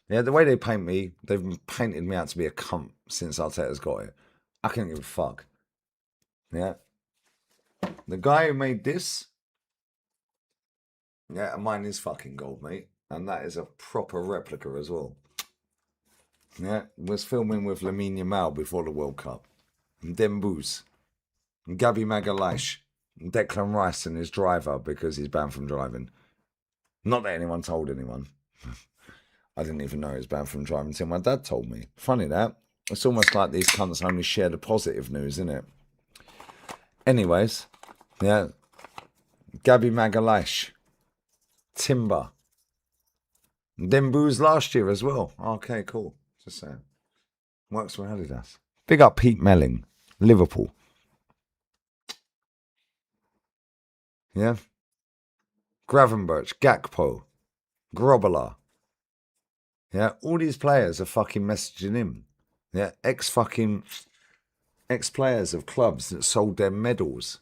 Yeah, the way they paint me, they've painted me out to be a cunt since Arteta's got it. I can't give a fuck. Yeah. The guy who made this, yeah, mine is fucking gold, mate. And that is a proper replica as well. Yeah, was filming with Lamine Yamal before the World Cup. And Dembouz. And Gabby Magalhaes. And Declan Rice and his driver because he's banned from driving. Not that anyone told anyone. I didn't even know he was banned from driving until my dad told me. Funny that. It's almost like these cunts only share the positive news, isn't it? Anyways, yeah. Gabby Magalhaes. Timber. Dembouz last year as well. Okay, cool. Just saying. Works for Adidas. Big up Pete Melling. Liverpool. Yeah. Gravenberch. Gakpo. Grobbler. Yeah. All these players are fucking messaging him. Yeah. Ex-players of clubs that sold their medals.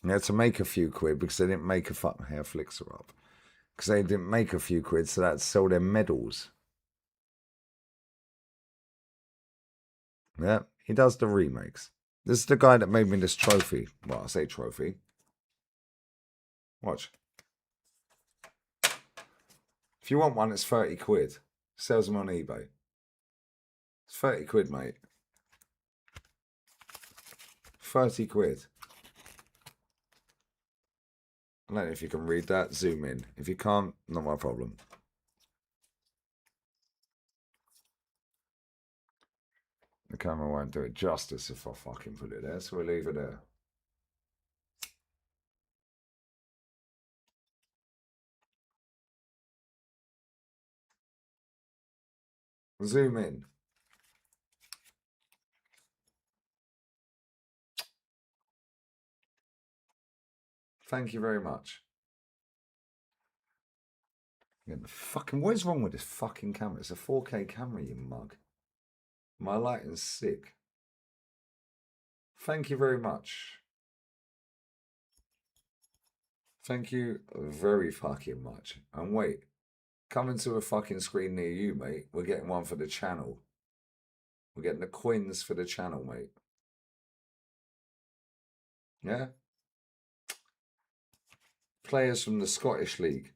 Yeah, to make a few quid because they didn't make a hair flicks her up. Because they didn't make a few quid, so that's sell their medals. Yeah, he does the remakes. This is the guy that made me this trophy. Well, I say trophy. Watch. If you want one, it's 30 quid. Sells them on eBay. It's 30 quid, mate. 30 quid. I don't know if you can read that. Zoom in. If you can't, not my problem. The camera won't do it justice if I fucking put it there, so we'll leave it there. Zoom in. Thank you very much. Yeah, what is wrong with this fucking camera? It's a 4K camera, you mug. My lighting's sick. Thank you very much. Thank you very fucking much. And wait, coming to a fucking screen near you, mate. We're getting one for the channel. We're getting the coins for the channel, mate. Yeah? Players from the Scottish League.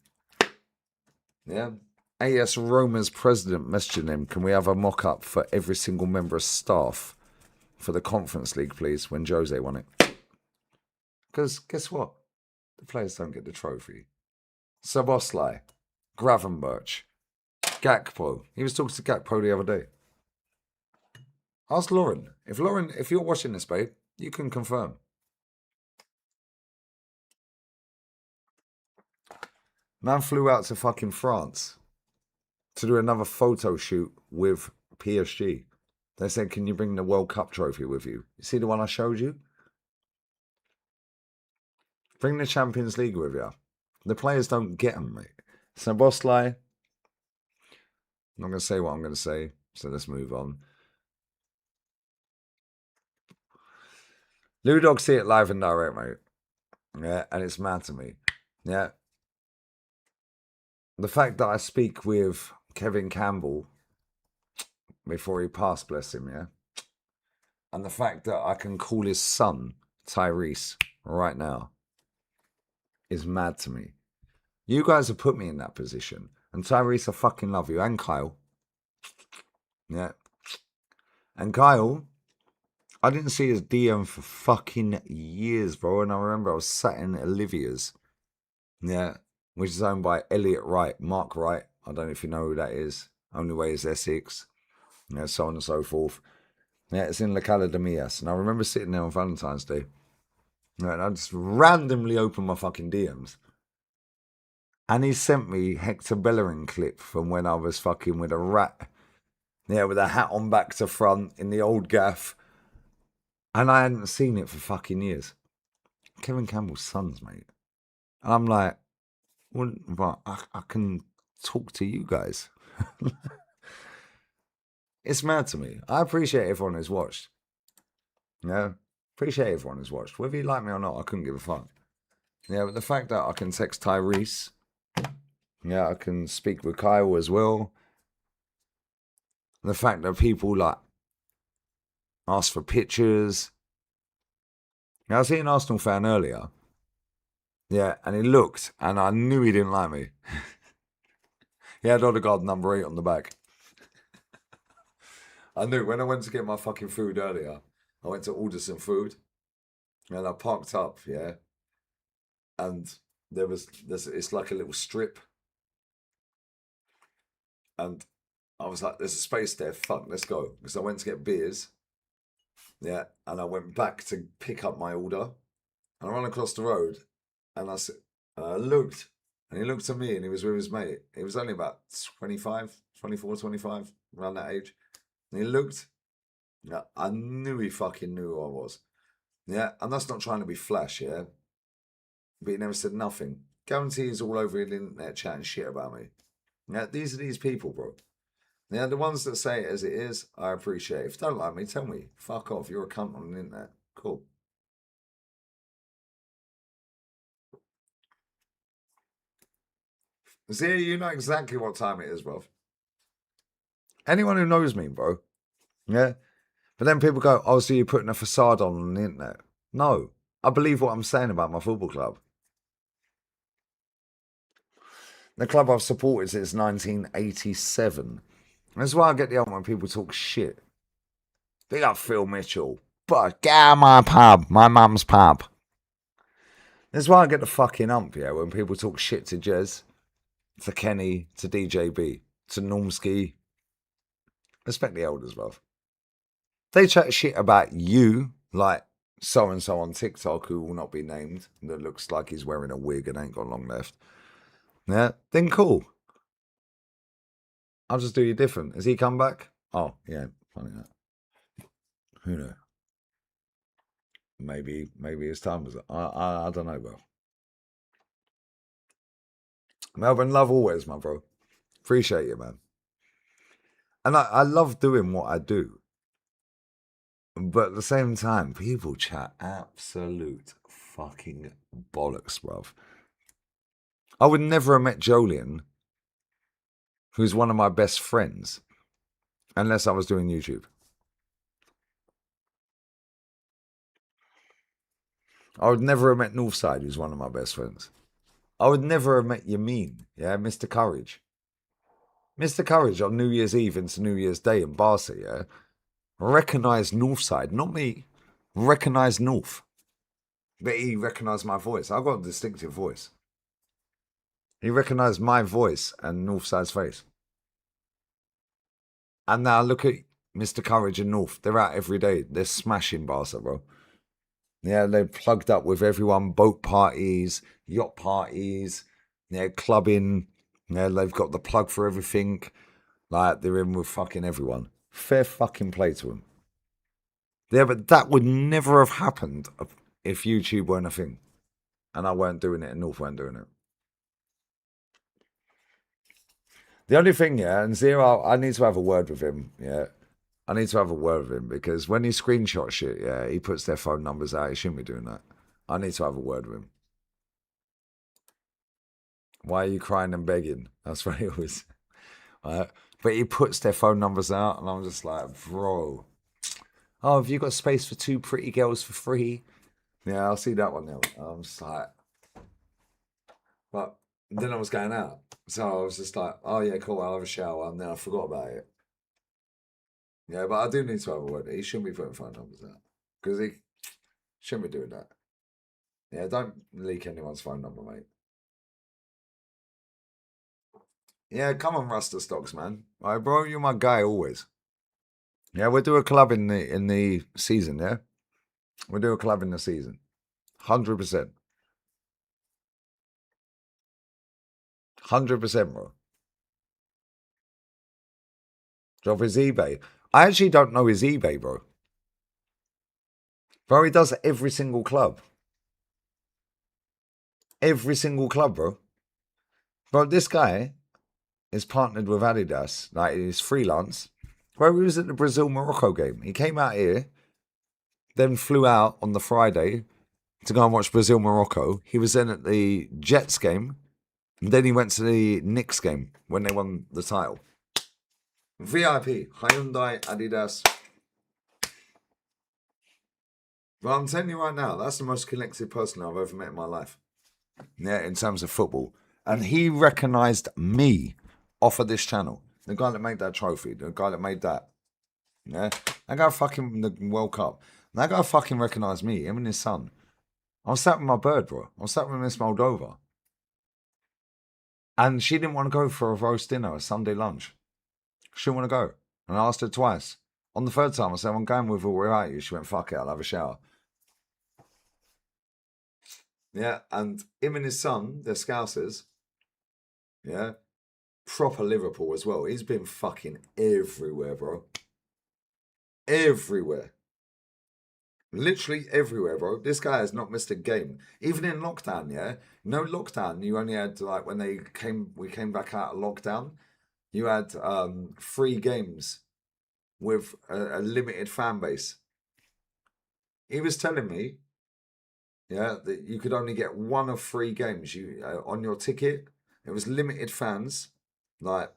Yeah? AS Roma's president messaging him, can we have a mock-up for every single member of staff for the Conference League, please, when Jose won it? Because guess what? The players don't get the trophy. Szoboszlai, Gravenberch, Gakpo. He was talking to Gakpo the other day. Ask Lauren. If you're watching this, babe, you can confirm. Man flew out to fucking France to do another photo shoot with PSG. They said, can you bring the World Cup trophy with you? You see the one I showed you? Bring the Champions League with you. The players don't get them, mate. So, Bosley, I'm not going to say what I'm going to say, so let's move on. Lou Dog see it live and direct, mate. Yeah, and it's mad to me. Yeah. The fact that I speak with Kevin Campbell before he passed, bless him, yeah? And the fact that I can call his son, Tyrese, right now, is mad to me. You guys have put me in that position. And Tyrese, I fucking love you. And Kyle. Yeah. And Kyle, I didn't see his DM for fucking years, bro. And I remember I was sat in Olivia's. Yeah. Which is owned by Elliot Wright, Mark Wright. I don't know if you know who that is. Only way is Essex. Yeah, so on and so forth. Yeah, it's in La Cala de Mias. And I remember sitting there on Valentine's Day. Yeah, and I just randomly opened my fucking DMs. And he sent me Hector Bellerin clip from when I was fucking with a rat. Yeah, with a hat on back to front in the old gaff. And I hadn't seen it for fucking years. Kevin Campbell's sons, mate. And I'm like, well, I can talk to you guys. It's mad to me. I appreciate everyone who's watched. Yeah, appreciate everyone who's watched. Whether you like me or not, I couldn't give a fuck. Yeah, but the fact that I can text Tyrese, yeah, I can speak with Kyle as well. The fact that people like ask for pictures. Now, I was seeing an Arsenal fan earlier. Yeah, and he looked, and I knew he didn't like me. He had Odegaard number 8 on the back. I knew when I went to get my fucking food earlier, I went to order some food, and I parked up, yeah, and it's like a little strip, and I was like, there's a space there, fuck, let's go, because I went to get beers, yeah, and I went back to pick up my order, and I ran across the road, and I looked, and he looked at me, and he was with his mate. He was only about 24, 25, around that age. And he looked, yeah, I knew he fucking knew who I was. Yeah, and that's not trying to be flash, yeah? But he never said nothing. Guarantee he's all over the internet chatting shit about me. Yeah, these are these people, bro. Yeah, the ones that say it as it is, I appreciate. If you don't like me, tell me. Fuck off, you're a cunt on the internet. Cool. See, you know exactly what time it is, bro. Anyone who knows me, bro. Yeah. But then people go, oh, so you're putting a facade on the internet. No. I believe what I'm saying about my football club. The club I've supported since 1987. That's why I get the old when people talk shit. Big up Phil Mitchell. But get out of my pub, my mum's pub. That's why I get the fucking ump, yeah, when people talk shit to Jez, to Kenny, to DJB, to Normski. Respect the elders, bruv. They chat shit about you, like so-and-so on TikTok who will not be named, that looks like he's wearing a wig and ain't got long left. Yeah, then cool. I'll just do you different. Has he come back? Oh, yeah, funny that. Who knows? Maybe his time was. I don't know, bro. Melbourne, love always, my bro. Appreciate you, man. And I love doing what I do. But at the same time, people chat absolute fucking bollocks, bruv. I would never have met Jolien, who's one of my best friends, unless I was doing YouTube. I would never have met Northside, who's one of my best friends. I would never have met Yamin, yeah, Mr. Courage. Mr. Courage on New Year's Eve into New Year's Day in Barca, yeah, recognised Northside, not me, recognised North. But he recognised my voice. I've got a distinctive voice. He recognised my voice and Northside's face. And now look at Mr. Courage and North. They're out every day. They're smashing Barca, bro. Yeah, they're plugged up with everyone. Boat parties, yacht parties, yeah, clubbing. Yeah, they've got the plug for everything. Like, they're in with fucking everyone. Fair fucking play to them. Yeah, but that would never have happened if YouTube weren't a thing. And I weren't doing it and North weren't doing it. The only thing, yeah, and Zero, I need to have a word with him, yeah. I need to have a word with him because when he screenshots shit, yeah, he puts their phone numbers out. He shouldn't be doing that. I need to have a word with him. Why are you crying and begging? That's what he always... But he puts their phone numbers out and I'm just like, bro. Oh, have you got space for 2 pretty girls for free? Yeah, I'll see that one now. I'm just like... But then I was going out. So I was just like, oh yeah, cool, I'll have a shower. And then I forgot about it. Yeah, but I do need to have a word. He shouldn't be putting phone numbers out. Because he shouldn't be doing that. Yeah, don't leak anyone's phone number, mate. Yeah, come on, Rasta Stocks, man. All right, bro, you're my guy always. Yeah, we'll do a club in the season, yeah? We'll do a club in the season. 100%. 100%, bro. Drop his eBay. I actually don't know his eBay, bro. Bro, he does every single club. Every single club, bro. Bro, this guy is partnered with Adidas. Like, he's freelance. Bro, he was at the Brazil-Morocco game. He came out here, then flew out on the Friday to go and watch Brazil-Morocco. He was then at the Jets game. And then he went to the Knicks game when they won the title. VIP, Hyundai, Adidas. Well, I'm telling you right now, that's the most connected person I've ever met in my life. Yeah, in terms of football. And he recognised me off of this channel. The guy that made that trophy, the guy that made that. Yeah, that guy fucking the World Cup. That guy fucking recognised me, him and his son. I was sat with my bird, bro. I was sat with Miss Moldova. And she didn't want to go for a roast dinner, a Sunday lunch. She didn't want to go. And I asked her twice. On the third time, I said, I'm going with her without you. She went, fuck it, I'll have a shower. Yeah, and him and his son, they're Scousers. Yeah. Proper Liverpool as well. He's been fucking everywhere, bro. Everywhere. Literally everywhere, bro. This guy has not missed a game. Even in lockdown, yeah? No lockdown. You only had, like, when we came back out of lockdown, you had 3 games with a limited fan base. He was telling me, yeah, that you could only get 1 of 3 games on your ticket. It was limited fans, like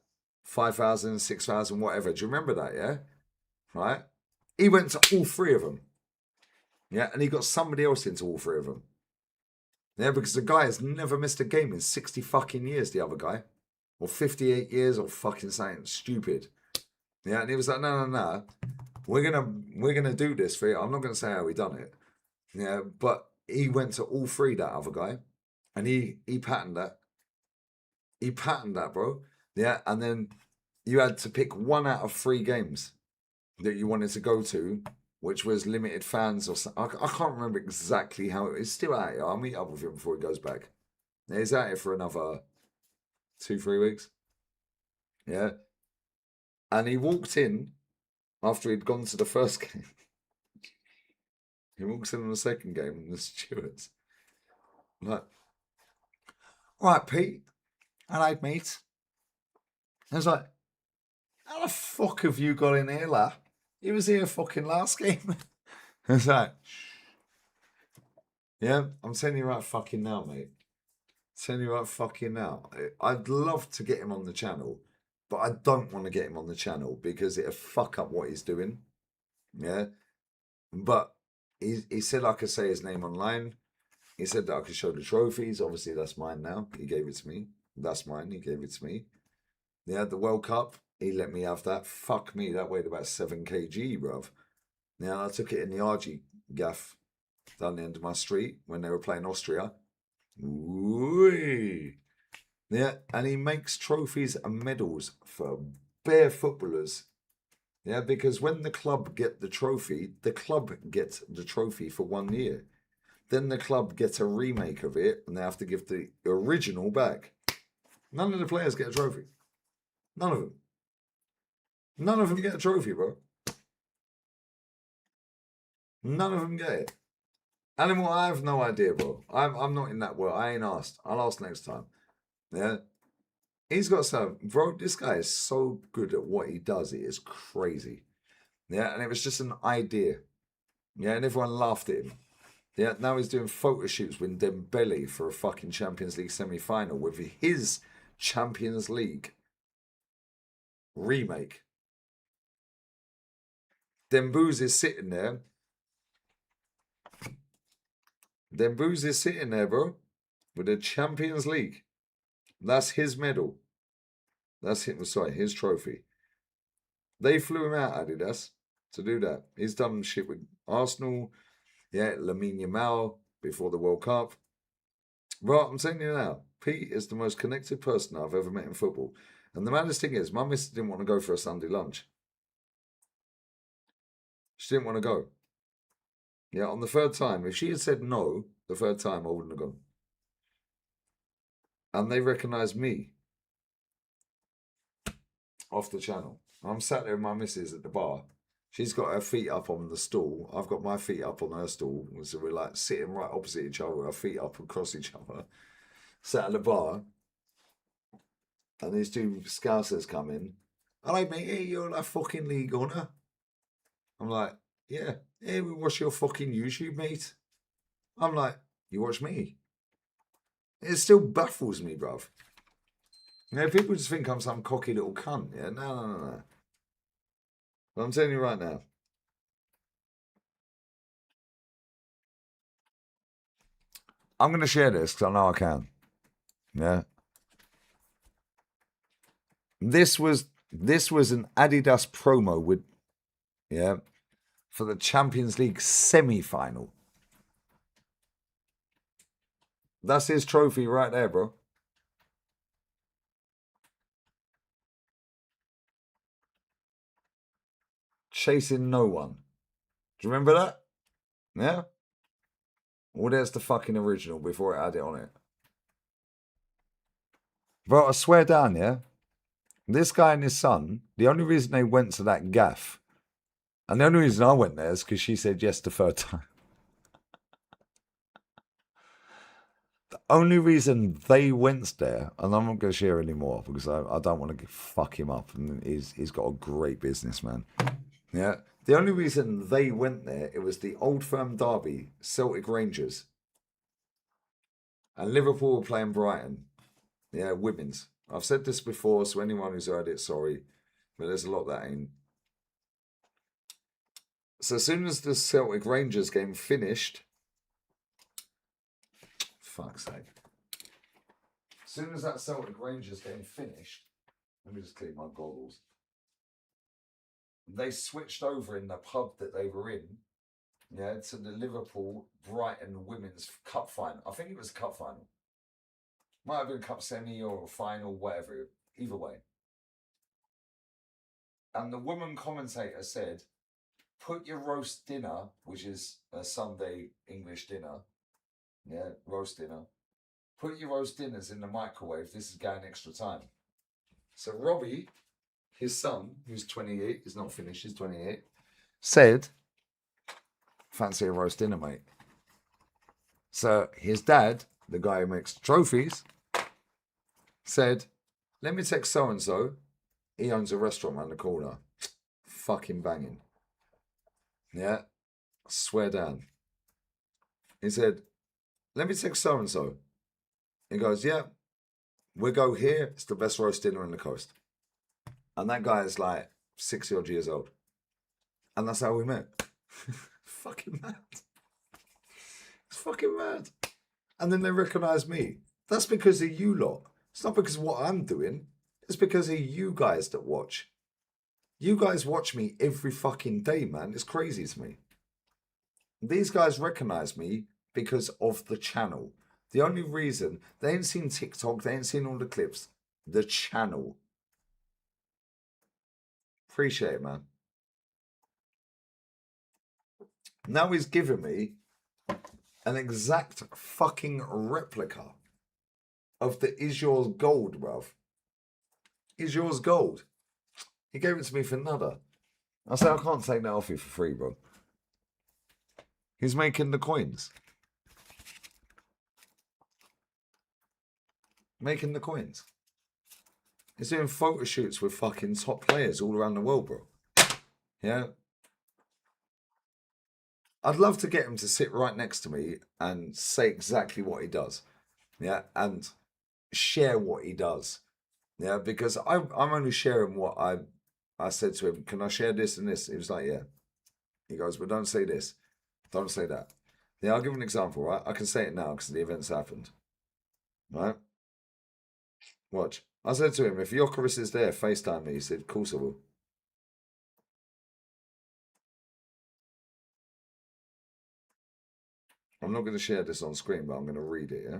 5,000, 6,000, whatever. Do you remember that, yeah? Right? He went to all 3 of them. Yeah, and he got somebody else into all 3 of them. Yeah, because the guy has never missed a game in 60 fucking years, the other guy. Or 58 years or fucking something stupid. Yeah, and he was like, no. We're gonna do this for you. I'm not gonna say how he done it. Yeah, but he went to all three, that other guy. And he patterned that. He patterned that, bro. Yeah, and then you had to pick one out of 3 games that you wanted to go to, which was limited fans or something. I can't remember exactly how it is. Still out here. I'll meet up with him before he goes back. Yeah, he's out here for another 2-3 weeks. Yeah. And he walked in after he'd gone to the first game. He walks in on the second game and the stewards like, right, Pete. Hello, mate. I was like, how the fuck have you got in here, lad? He was here fucking last game. I was like, yeah, I'm telling you right fucking now, mate. Telling you right fucking now. I'd love to get him on the channel, but I don't want to get him on the channel because it'll fuck up what he's doing. Yeah. But he said I could say his name online. He said that I could show the trophies. Obviously, that's mine now. He gave it to me. That's mine. He gave it to me. Yeah, the World Cup, he let me have that. Fuck me, that weighed about 7 kg, bruv. Now, I took it in the RG gaff down the end of my street when they were playing Austria. Ooh. Yeah, and he makes trophies and medals for bare footballers. Yeah, because when the club get the trophy gets the trophy for 1 year. Then the club gets a remake of it and they have to give the original back. None of the players get a trophy. None of them. None of them get a trophy, bro. None of them get it. Animal, I have no idea, bro. I'm not in that world. I ain't asked. I'll ask next time. Yeah. He's got some, bro. This guy is so good at what he does. It is crazy. Yeah. And it was just an idea. Yeah. And everyone laughed at him. Yeah. Now he's doing photo shoots with Dembele for a fucking Champions League semi-final with his Champions League remake. Dembouz is sitting there. Dembouz is sitting there, bro, with the Champions League. That's his medal. That's him. Sorry, his trophy. They flew him out, Adidas, to do that. He's done shit with Arsenal. Yeah, Lamine Yamal before the World Cup. Right, I'm telling you now, Pete is the most connected person I've ever met in football. And the maddest thing is, my missus didn't want to go for a Sunday lunch. She didn't want to go. Yeah, on the third time, if she had said no, the third time, I wouldn't have gone. And they recognised me off the channel. I'm sat there with my missus at the bar. She's got her feet up on the stool. I've got my feet up on her stool. So we're like sitting right opposite each other, our feet up across each other. Sat at the bar. And these 2 scousers come in. Hello, mate, hey, you're that fucking league owner. I'm like, yeah, we watch your fucking YouTube, mate. I'm like, you watch me? It still baffles me, bruv. You know, people just think I'm some cocky little cunt. Yeah, no. But I'm telling you right now. I'm going to share this because I know I can. Yeah. This was an Adidas promo with, yeah, for the Champions League semi-final. That's his trophy right there, bro. Chasing no one. Do you remember that? Yeah? Well, there's the fucking original before it had it on it. Bro, I swear down, yeah? This guy and his son, the only reason they went to that gaff, and the only reason I went there is because she said yes the third time. The only reason they went there, and I'm not going to share anymore because I don't want to fuck him up, and he's got a great business, man. Yeah. The only reason they went there, it was the Old Firm derby, Celtic Rangers. And Liverpool were playing Brighton. Yeah, women's. I've said this before, so anyone who's heard it, sorry. But there's a lot that ain't. So as soon as the Celtic Rangers game finished, fuck's sake. As soon as that Celtic Rangers game finished, let me just clean my goggles. They switched over in the pub that they were in, yeah, to the Liverpool Brighton Women's Cup final. I think it was a cup final. Might have been a cup semi or a final, whatever. Either way. And the woman commentator said, put your roast dinner, which is a Sunday English dinner, yeah, roast dinner. Put your roast dinners in the microwave. This is going extra time. So Robbie, his son, who's 28, is not finished, he's 28, said, fancy a roast dinner, mate. So his dad, the guy who makes trophies, said, let me text so-and-so. He owns a restaurant around the corner. Fucking banging. Yeah, swear down. He said, let me text so-and-so. He goes, yeah, we go here. It's the best roast dinner on the coast. And that guy is like 60 odd years old. And that's how we met. Fucking mad. It's fucking mad. And then they recognise me. That's because of you lot. It's not because of what I'm doing. It's because of you guys that watch. You guys watch me every fucking day, man. It's crazy to me. These guys recognise me because of the channel. The only reason, they ain't seen TikTok, they ain't seen all the clips. The channel. Appreciate it, man. Now he's given me an exact fucking replica of the Is Yours Gold, bruv. Is Yours Gold. He gave it to me for nada. I said, I can't take that off you for free, bro. He's making the coins. Making the coins. He's doing photo shoots with fucking top players all around the world, bro. Yeah. I'd love to get him to sit right next to me and say exactly what he does. Yeah. And share what he does. Yeah. Because I'm only sharing what I said to him. Can I share this and this? He was like, yeah. He goes, but don't say this. Don't say that. Yeah, I'll give an example, right? I can say it now because the event's happened. Right? Watch. I said to him, if Jokeris is there, FaceTime me. He said, of course I will. I'm not going to share this on screen, but I'm going to read it, yeah?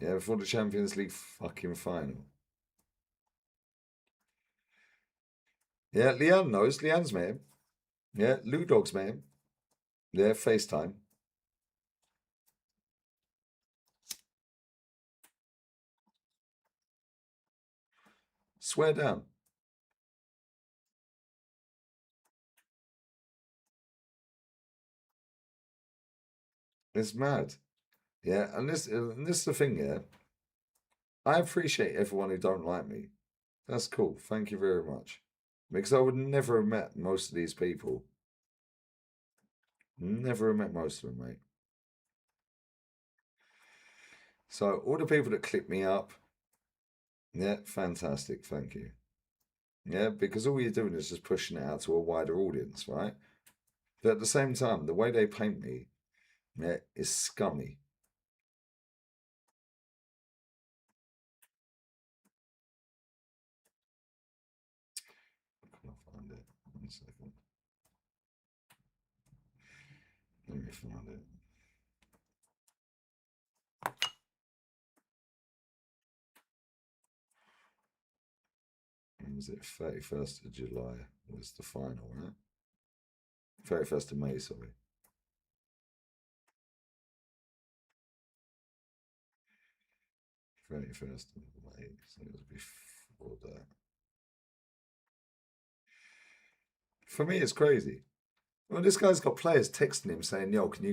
Yeah, before the Champions League fucking final. Yeah, Leanne knows. Leanne's met him. Yeah, Lou Dog's met him. Yeah, FaceTime. Swear down. It's mad. Yeah, and this is the thing, yeah. I appreciate everyone who don't like me. That's cool. Thank you very much. Because I would never have met most of these people. Never have met most of them, mate. So all the people that clip me up, yeah, fantastic. Thank you. Yeah, because all you're doing is just pushing it out to a wider audience, right? But at the same time, the way they paint me, yeah, is scummy. I can't find it. 1 second. Let me find it. When was it? 31st of July was the final, right? 31st of May, sorry. 31st of May, so it was before that. For me, it's crazy. Well, this guy's got players texting him saying, "Yo, can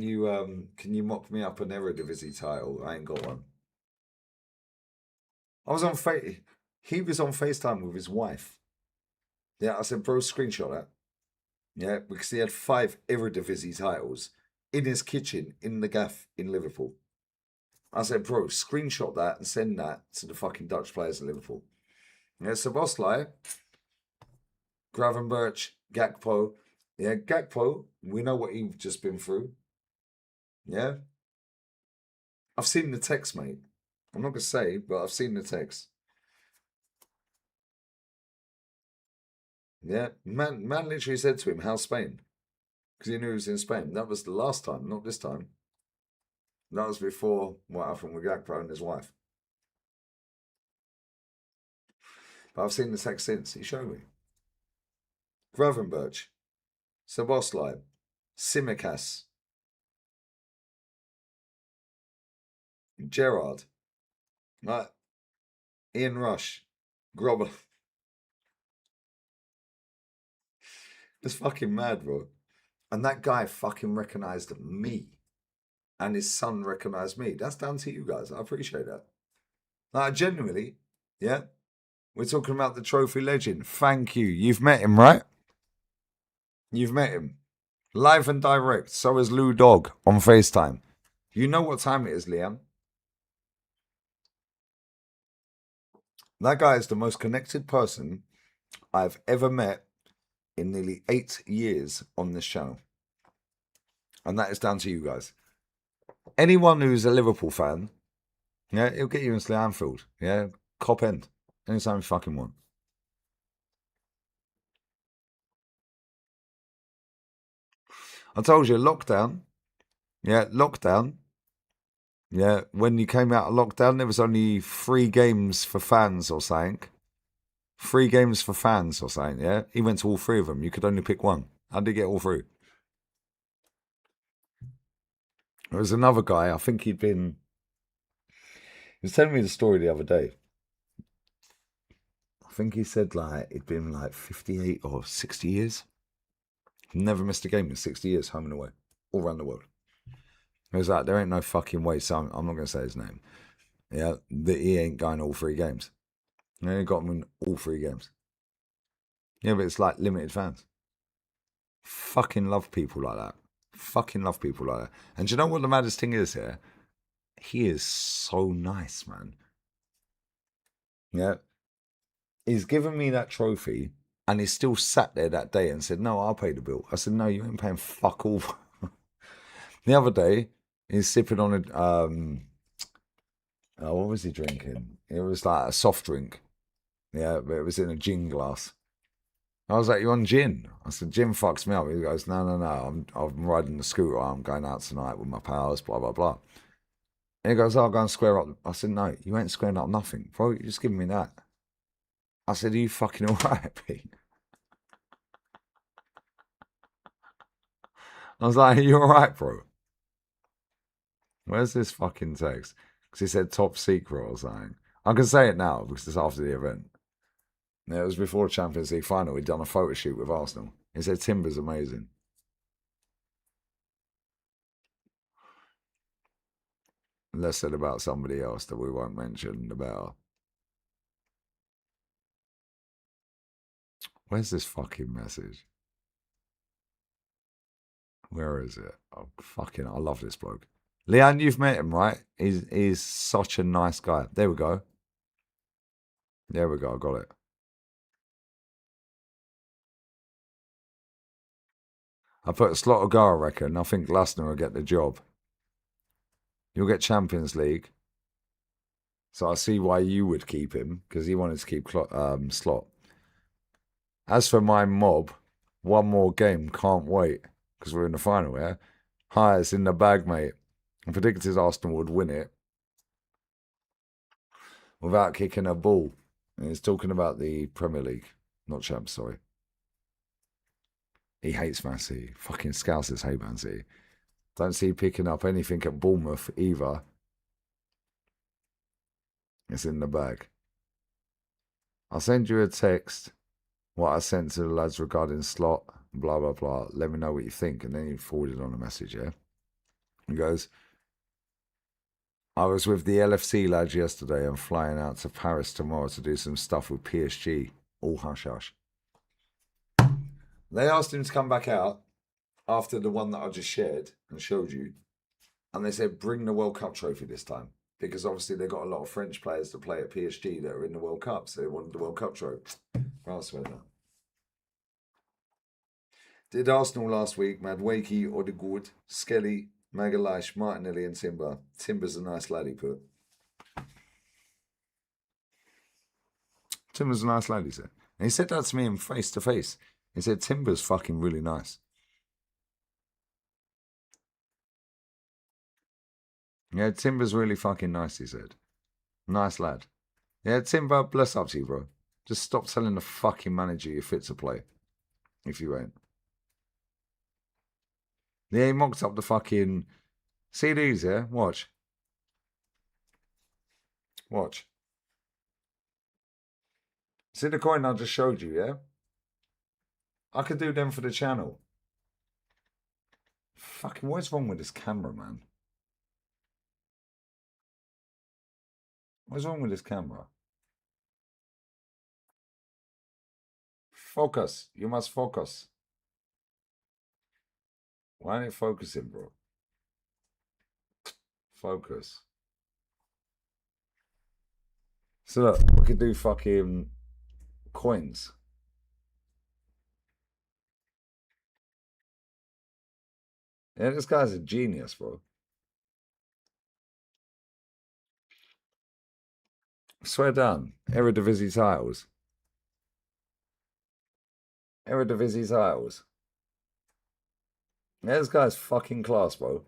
you mop me up an Eredivisie title? I ain't got one." I was on he was on FaceTime with his wife. Yeah, I said, bro, screenshot that. Yeah, because he had 5 Eredivisie titles in his kitchen in the gaff in Liverpool. I said, bro, screenshot that and send that to the fucking Dutch players in Liverpool. Yeah, Szoboszlai, Gravenberch, Gakpo, Yeah, Gakpo, we know what he's just been through. Yeah. I've seen the text, mate. I'm not going to say, but I've seen the text. Yeah. Man literally said to him, how's Spain? Because he knew he was in Spain. That was the last time, not this time. That was before what happened with Gakpo and his wife. But I've seen the text since. He showed me. Gravenberch, Saboslai, Simicas, Gerard, like Ian Rush, Grobber. It's fucking mad, bro. And that guy fucking recognised me. And his son recognised me. That's down to you guys. I appreciate that. Like, genuinely, yeah? We're talking about the trophy legend. Thank you. You've met him, right? You've met him. Live and direct. So is Lou Dog on FaceTime. You know what time it is, Liam. That guy is the most connected person I've ever met in nearly 8 years on this channel. And that is down to you guys. Anyone who's a Liverpool fan, yeah, it'll get you into Anfield. Yeah, Cop End. Anytime you fucking want. I told you, lockdown. Yeah, lockdown. Yeah, when you came out of lockdown, there was only 3 games for fans or something. 3 games for fans or something, yeah? He went to all 3 of them. You could only pick one. How did he get all 3? There was another guy, I think he was telling me the story the other day. I think he said like he'd been like 58 or 60 years. Never missed a game in 60 years, home and away, all around the world. He was like, there ain't no fucking way, so I'm not going to say his name. Yeah, that he ain't going all 3 games. And he got him in all 3 games. Yeah, but it's like limited fans. Fucking love people like that. Fucking love people like that. And do you know what the maddest thing is here? He is so nice, man. Yeah. He's given me that trophy and he still sat there that day and said, no, I'll pay the bill. I said, no, you ain't paying fuck all. The other day, he's sipping on a, what was he drinking? It was like a soft drink. Yeah, but it was in a gin glass. I was like, you on gin? I said, gin fucks me up. He goes, no, I'm riding the scooter. I'm going out tonight with my pals, blah, blah, blah. And he goes, I'll go and square up. I said, no, you ain't squaring up nothing. Bro, you're just giving me that. I said, are you fucking all right, Pete? I was like, are you all right, bro? Where's this fucking text? Because he said top secret or something. I can say it now because it's after the event. Yeah, it was before the Champions League final. He'd done a photo shoot with Arsenal. He said Timber's amazing. Less said about somebody else that we won't mention about. Where's this fucking message? Where is it? Oh, fucking, I love this bloke. Leanne, you've met him, right? He's such a nice guy. There we go. There we go, I got it. I put a slot of go, I reckon. I think Lasner will get the job. You'll get Champions League. So I see why you would keep him, because he wanted to keep Slot. As for my mob, one more game, can't wait, because we're in the final, yeah? Hi, it's in the bag, mate. I predicted Arsenal would win it without kicking a ball. And he's talking about the Premier League, not Champs, sorry. He hates Man City. Fucking Scousers hate Man City. Don't see picking up anything at Bournemouth either. It's in the bag. I'll send you a text, what I sent to the lads regarding Slot, blah, blah, blah. Let me know what you think. And then he forwarded on a message, yeah? He goes, I was with the LFC lads yesterday and flying out to Paris tomorrow to do some stuff with PSG. All hush hush. They asked him to come back out after the one that I just shared and showed you. And they said, bring the World Cup trophy this time. Because obviously they've got a lot of French players that play at PSG that are in the World Cup. So they wanted the World Cup trophy. I swear that. Did Arsenal last week, Mad Wakey, Odegaard, Skelly, Magalhaes, Martinelli and Timber. Timber's a nice lad, he put. Timber's a nice lad, he said. And he said that to me in face to face. He said, Timber's fucking really nice. Yeah, Timber's really fucking nice, he said. Nice lad. Yeah, Timber, bless up to you, bro. Just stop telling the fucking manager you're fit to play. If you ain't. Yeah, he mocked up the fucking CDs, yeah? Watch. Watch. See the coin I just showed you, yeah? I could do them for the channel. Fucking, what's wrong with this camera, man? What's wrong with this camera? Focus. You must focus. Why ain't it focusing, bro? Focus. So look, we could do fucking coins. Yeah, this guy's a genius, bro. Swear down. Eredivisie titles. Eredivisie titles. Yeah, this guy's fucking class, bro.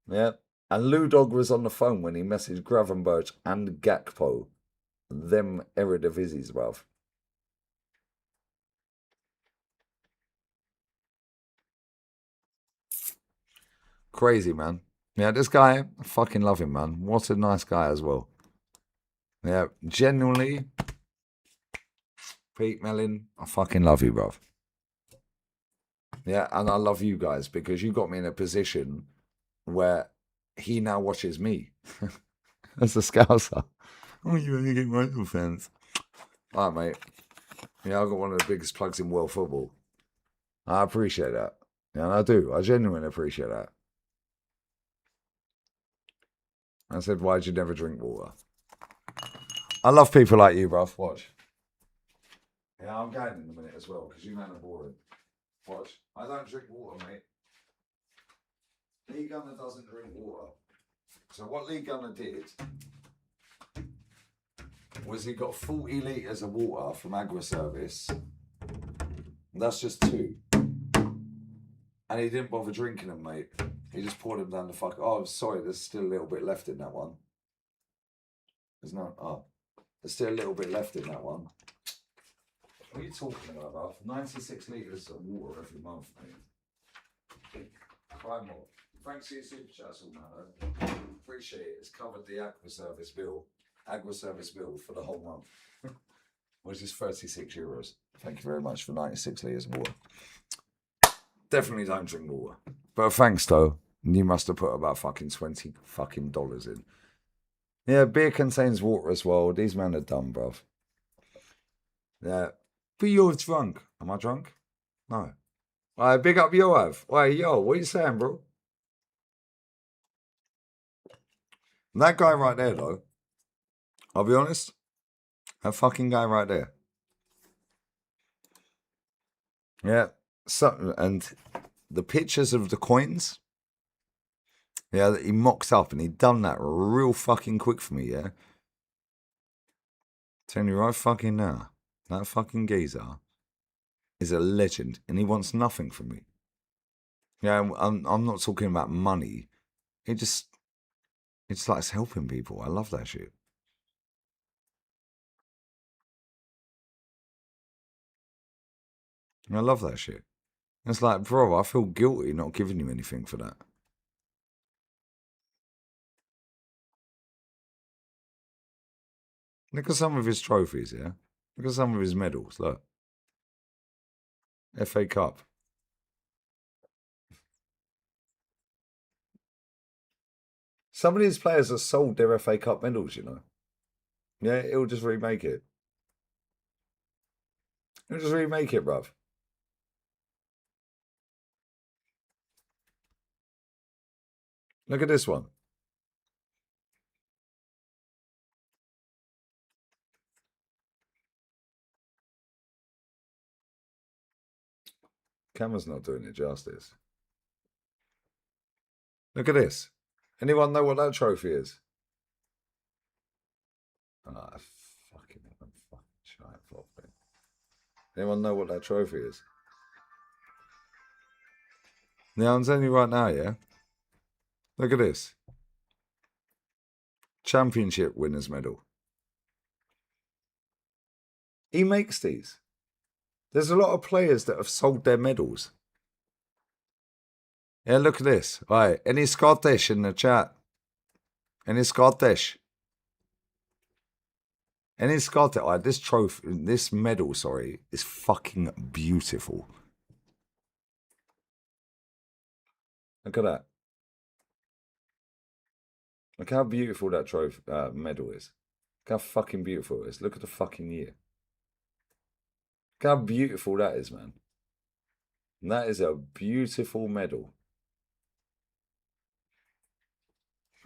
Yeah. And Ludog was on the phone when he messaged Gravenberch and Gakpo. Them Eredivisies, bruv. Crazy, man. Yeah, this guy, I fucking love him, man. What a nice guy as well. Yeah, genuinely, Pete Mellin, I fucking love you, bruv. Yeah, and I love you guys because you got me in a position where he now watches me as a scouser. Oh, you only get Rangel fans. All right, mate. Yeah, I've got one of the biggest plugs in world football. I appreciate that. Yeah, and I do. I genuinely appreciate that. I said, why'd you never drink water? I love people like you, bruv. Watch. Yeah, I'm going in a minute as well because you man are boring. Watch. I don't drink water, mate. Lee Gunner doesn't drink water. So what Lee Gunner did was he got 40 litres of water from Agua Service. That's just 2. And he didn't bother drinking them, mate. He just poured them down the fuck. Oh, sorry, there's still a little bit left in that one. There's no. Oh, there's still a little bit left in that one. What are you talking about, bruv? 96 litres of water every month, mate. Try more. Thanks for your super chats, all man. Appreciate it. It's covered the Agua Service bill for the whole month, which is €36. Thank you very much for 96 litres of water. Definitely don't drink water. But thanks, though. You must have put about fucking $20 fucking dollars in. Yeah, beer contains water as well. These men are dumb, bruv. Yeah. But you're drunk. Am I drunk? No. Alright, big up Yoav. Wait, yo, what are you saying, bro? That guy right there, though. I'll be honest. That fucking guy right there. Yeah. So, and the pictures of the coins. Yeah, that he mocked up and he'd done that real fucking quick for me, yeah? Telling you right fucking now. That fucking geezer is a legend and he wants nothing from me. Yeah, I'm not talking about money. It just likes helping people. I love that shit. I love that shit. It's like, bro, I feel guilty not giving you anything for that. Look at some of his trophies, yeah? Look at some of his medals, look. FA Cup. Some of these players have sold their FA Cup medals, you know. Yeah, he'll just remake it. He'll just remake it, bruv. Look at this one. Camera's not doing it justice. Look at this. Anyone know what that trophy is? Ah, I'm fucking trying properly. Anyone know what that trophy is? Now, I'm telling you right now, yeah? Look at this. Championship winners medal. He makes these. There's a lot of players that have sold their medals. Yeah, look at this. Right, any Scottish in the chat? Any Scottish? Any Scottish? Right, this trophy, this medal, sorry, is fucking beautiful. Look at that. Look how beautiful that trophy medal is. Look how fucking beautiful it is. Look at the fucking year. Look how beautiful that is, man. And that is a beautiful medal.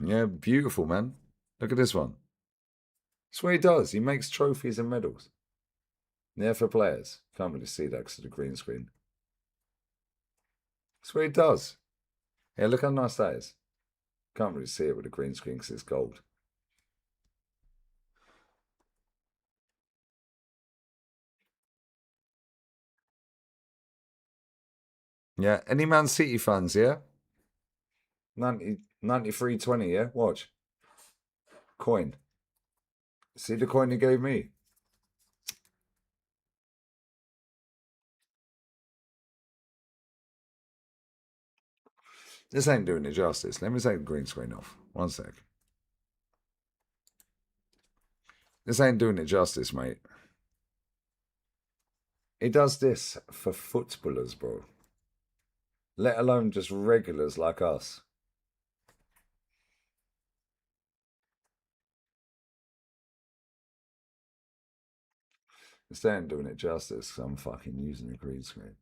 Yeah, beautiful, man. Look at this one. That's what he does. He makes trophies and medals. Yeah, for players. Can't really see that because of the green screen. That's what he does. Yeah, look how nice that is. Can't really see it with the green screen because it's gold. Yeah, any Man City fans, yeah? 93.20, yeah? Watch. Coin. See the coin he gave me? This ain't doing it justice. Let me take the green screen off. One sec. This ain't doing it justice, mate. He does this for footballers, bro. Let alone just regulars like us. This ain't doing it justice because I'm fucking using the green screen.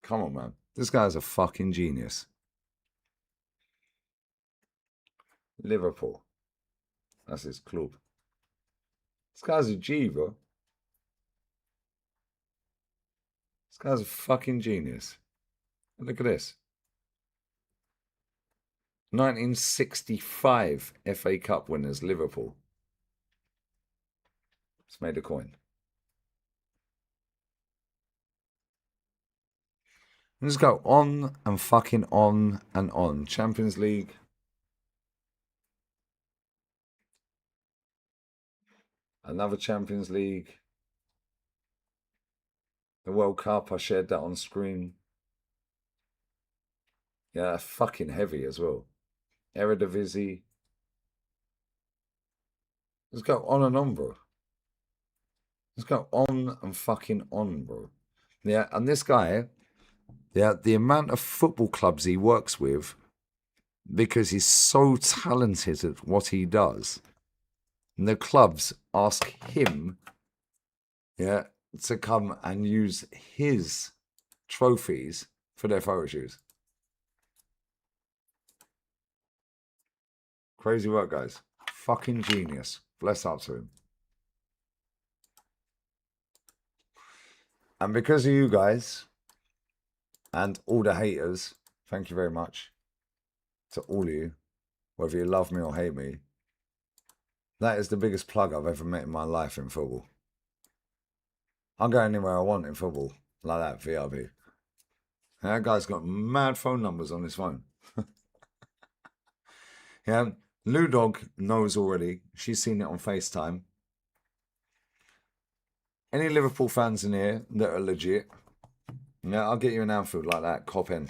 Come on, man. This guy's a fucking genius. Liverpool. That's his club. This guy's a G, bro. This guy's a fucking genius. And look at this. 1965 FA Cup winners, Liverpool. It's made a coin. Let's go on and fucking on and on. Champions League. Another Champions League. The World Cup, I shared that on screen. Yeah, fucking heavy as well. Eredivisie. Let's go on and on, bro. Let's go on and fucking on, bro. Yeah, and this guy, yeah, the amount of football clubs he works with, because he's so talented at what he does, and the clubs ask him, yeah, to come and use his trophies for their photo shoots. Crazy work, guys. Fucking genius. Bless up to him. And because of you guys and all the haters, thank you very much to all of you, whether you love me or hate me. That is the biggest plug I've ever met in my life in football. I'll go anywhere I want in football, like that, VRB. That guy's got mad phone numbers on his phone. Yeah, Lou Dog knows already. She's seen it on FaceTime. Any Liverpool fans in here that are legit, yeah, I'll get you an Anfield like that, cop in.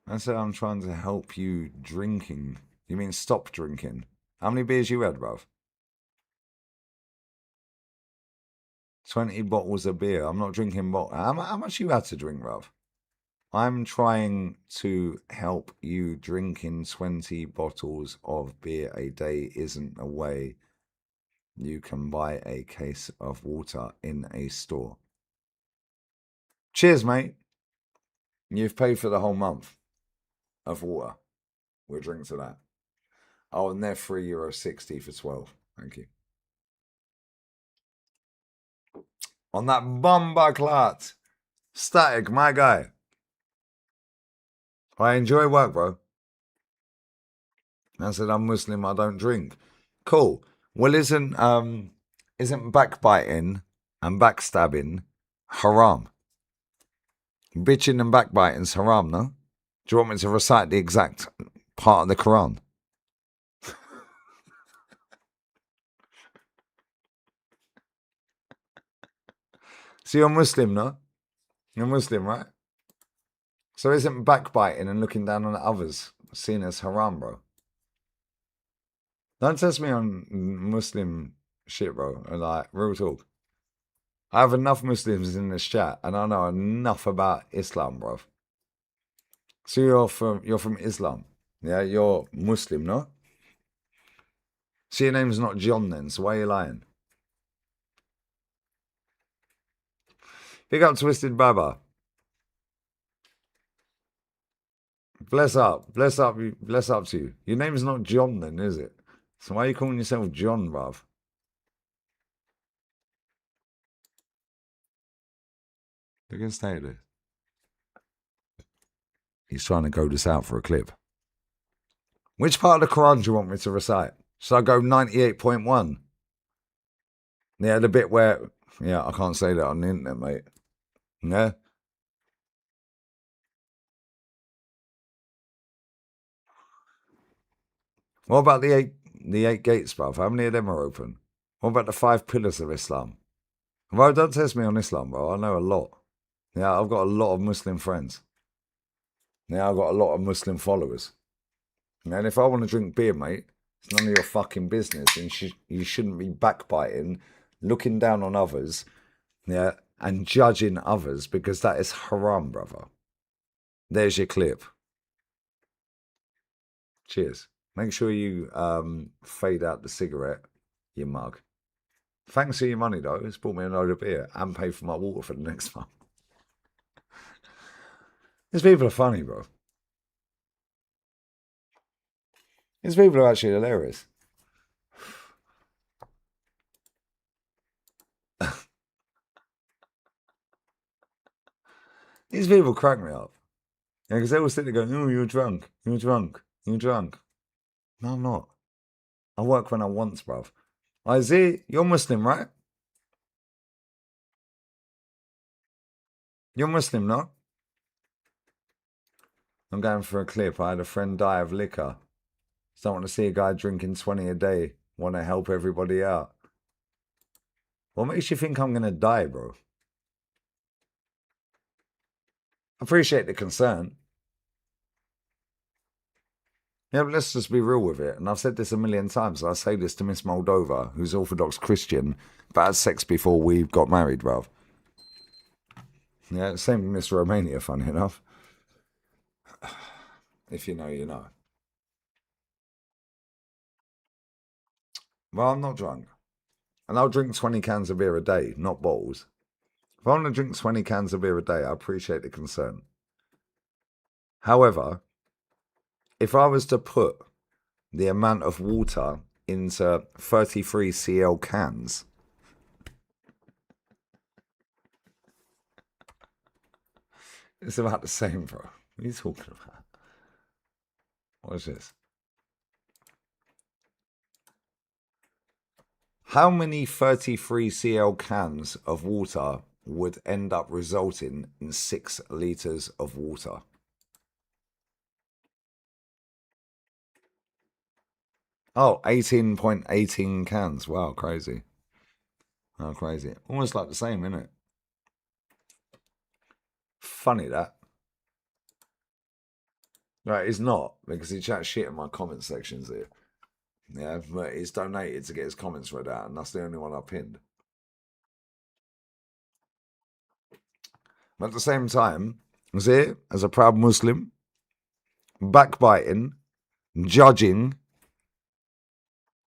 I said I'm trying to help you drinking. You mean stop drinking? How many beers you had, bruv? 20 bottles of beer. I'm not drinking how much you had to drink, bruv? I'm trying to help you. Drinking 20 bottles of beer a day isn't a way you can buy a case of water in a store. Cheers, mate. You've paid for the whole month of water. We'll drink to that. Oh, and they're €3.60 for 12. Thank you. On that bomba clat. Static, my guy. I enjoy work, bro. I said I'm Muslim, I don't drink. Cool. Well, isn't backbiting and backstabbing haram? Bitching and backbiting's haram, no? Do you want me to recite the exact part of the Quran? So you're Muslim, no? You're Muslim, right? So isn't backbiting and looking down on others seen as haram, bro? Don't test me on Muslim shit, bro. Like, real talk. I have enough Muslims in this chat, and I know enough about Islam, bro. So you're from Islam, yeah? You're Muslim, no? So your name's not John then, so why are you lying? Big up Twisted Baba. Bless up to you. Your name's not John then, is it? So why are you calling yourself John, bruv? Look at stay this. He's trying to go this out for a clip. Which part of the Quran do you want me to recite? Should I go 98.1? Yeah, the bit where... Yeah, I can't say that on the internet, mate. Yeah? What about the eight gates, bruv? How many of them are open? What about the 5 pillars of Islam? Bro, don't test me on Islam, bro. I know a lot. Yeah, I've got a lot of Muslim friends. Yeah, I've got a lot of Muslim followers. And if I want to drink beer, mate, it's none of your fucking business. And you shouldn't be backbiting, looking down on others, yeah, and judging others, because that is haram, brother. There's your clip. Cheers. Make sure you fade out the cigarette, you mug. Thanks for your money, though. It's bought me a load of beer and paid for my water for the next month. These people are funny, bro. These people are actually hilarious. These people crack me up. Yeah, because they all sit there going, oh, you're drunk, you're drunk, you're drunk. No, I'm not. I work when I want, bruv. Isaiah, you're Muslim, right? You're Muslim, no? I'm going for a clip. I had a friend die of liquor. Don't want to see a guy drinking 20 a day. Want to help everybody out. What makes you think I'm going to die, bro? Appreciate the concern. Yeah, but let's just be real with it. And I've said this a million times. I say this to Miss Moldova, who's Orthodox Christian, but had sex before we got married, bruv. Yeah, same with Miss Romania, funny enough. If you know, you know. Well, I'm not drunk. And I'll drink 20 cans of beer a day, not bottles. If I want to drink 20 cans of beer a day, I appreciate the concern. However, if I was to put the amount of water into 33 cl cans, it's about the same, bro. What are you talking about? What is this? How many 33 cl cans of water would end up resulting in 6 litres of water? Oh, 18.18 cans. Wow, crazy. Oh, crazy. Almost like the same, isn't it? Funny that. No, it's not, because he chats shit in my comment sections here. Yeah, but he's donated to get his comments read out, and that's the only one I pinned. But at the same time, see, as a proud Muslim, backbiting, judging,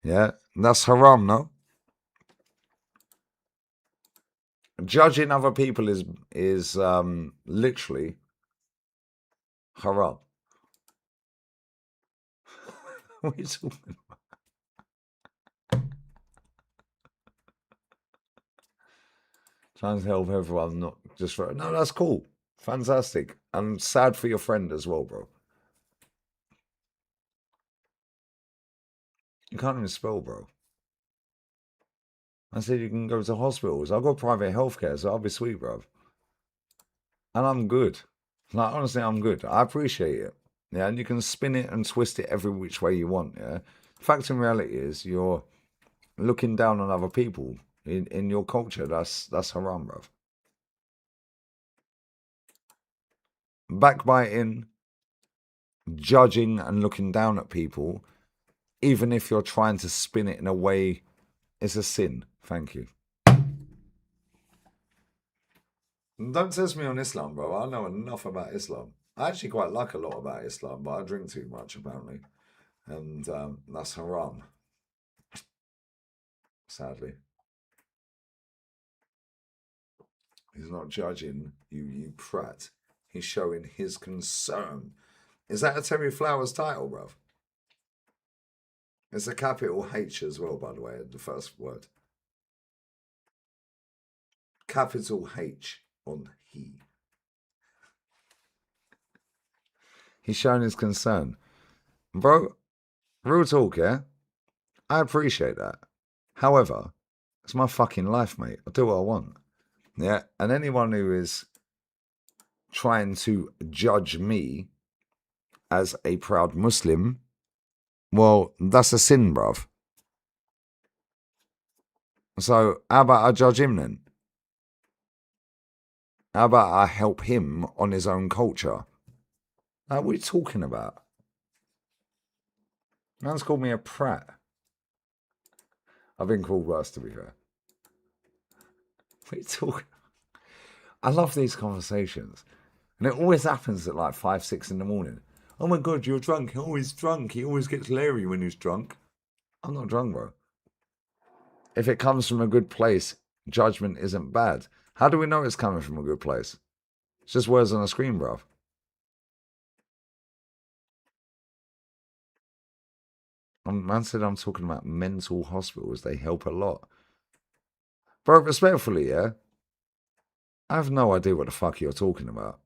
yeah, that's haram, no? Judging other people is literally haram. What are you talking about? Trying to help everyone, not just for... No, that's cool. Fantastic. I'm sad for your friend as well, bro. You can't even spell, bro. I said you can go to hospitals. I've got private healthcare, so I'll be sweet, bro. And I'm good. Like, honestly, I'm good. I appreciate it. Yeah, and you can spin it and twist it every which way you want, yeah? Fact and reality is you're looking down on other people. In your culture, that's haram, bro. Backbiting, judging and looking down at people, even if you're trying to spin it in a way, it's a sin. Thank you. Don't test me on Islam, bro. I know enough about Islam. I actually quite like a lot about Islam, but I drink too much, apparently. And that's haram. Sadly. He's not judging you, you prat. He's showing his concern. Is that a Terry Flowers title, bruv? It's a capital H as well, by the way, the first word. Capital H on he. He's showing his concern. Bro, real talk, yeah? I appreciate that. However, it's my fucking life, mate. I do what I want. Yeah, and anyone who is trying to judge me as a proud Muslim, well, that's a sin, bruv. So how about I judge him then? How about I help him on his own culture? Like, what are you talking about? Man's called me a prat. I've been called worse, to be fair. What are you talking? I love these conversations. And it always happens at like 5, 6 in the morning. Oh my God, you're drunk. Oh, he's drunk. He always gets leery when he's drunk. I'm not drunk, bro. If it comes from a good place, judgment isn't bad. How do we know it's coming from a good place? It's just words on a screen, bro. Man said I'm talking about mental hospitals. They help a lot. Bro, respectfully, yeah? I have no idea what the fuck you're talking about.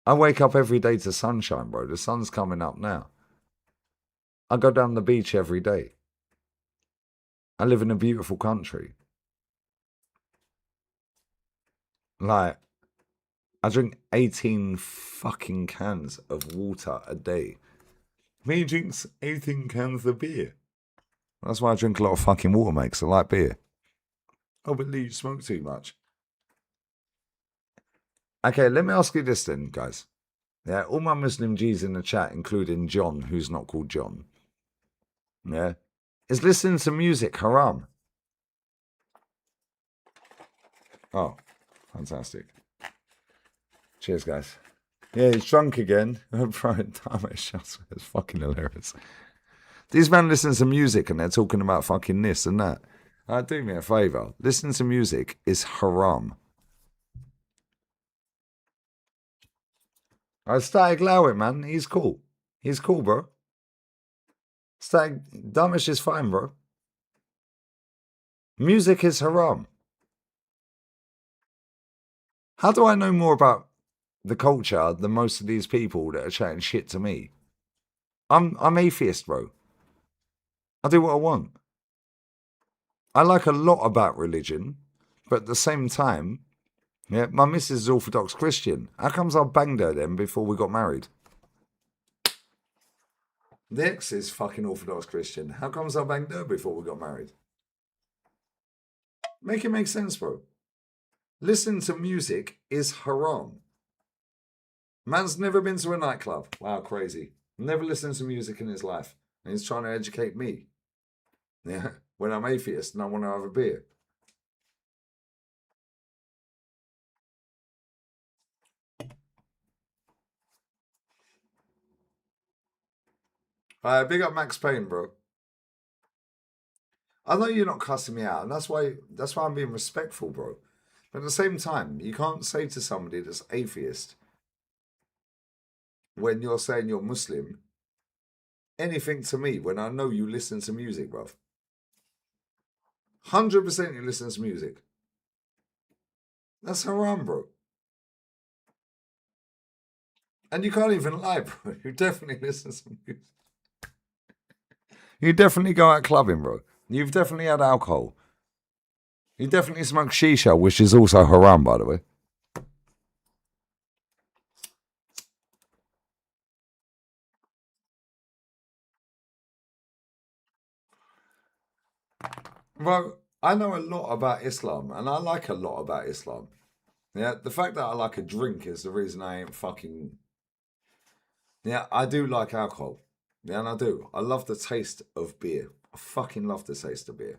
I wake up every day to sunshine, bro. The sun's coming up now. I go down the beach every day. I live in a beautiful country. Like, I drink 18 fucking cans of water a day. Me drinks 18 cans of beer. That's why I drink a lot of fucking water, mate, 'cause I like beer. Oh, but Lee, you smoke too much. Okay, let me ask you this then, guys. Yeah, all my Muslim G's in the chat, including John, who's not called John. Yeah. Is listening to music haram? Oh, fantastic. Cheers, guys. Yeah, he's drunk again. Brian Thomas, it's fucking hilarious. These men listen to music and they're talking about fucking this and that. Do me a favour. Listening to music is haram. Static Lowit, man. He's cool. He's cool, bro. Static Damish is fine, bro. Music is haram. How do I know more about the culture than most of these people that are chatting shit to me? I'm atheist, bro. I do what I want. I like a lot about religion, but at the same time, yeah, my missus is Orthodox Christian. How comes I banged her then before we got married? The ex is fucking Orthodox Christian. How comes I banged her before we got married? Make it make sense, bro. Listening to music is haram. Man's never been to a nightclub. Wow, crazy. Never listened to music in his life. And he's trying to educate me. Yeah, when I'm atheist and I want to have a beer. Big up Max Payne, bro. I know you're not cussing me out, and that's why I'm being respectful, bro. But at the same time, you can't say to somebody that's atheist when you're saying you're Muslim, anything to me when I know you listen to music, bruv. 100% you listen to music. That's haram, bro. And you can't even lie, bro. You definitely listen to music. You definitely go out clubbing, bro. You've definitely had alcohol. You definitely smoke shisha, which is also haram, by the way. Bro, I know a lot about Islam, and I like a lot about Islam. Yeah, the fact that I like a drink is the reason I ain't fucking... Yeah, I do like alcohol. Yeah, and I do. I love the taste of beer. I fucking love the taste of beer.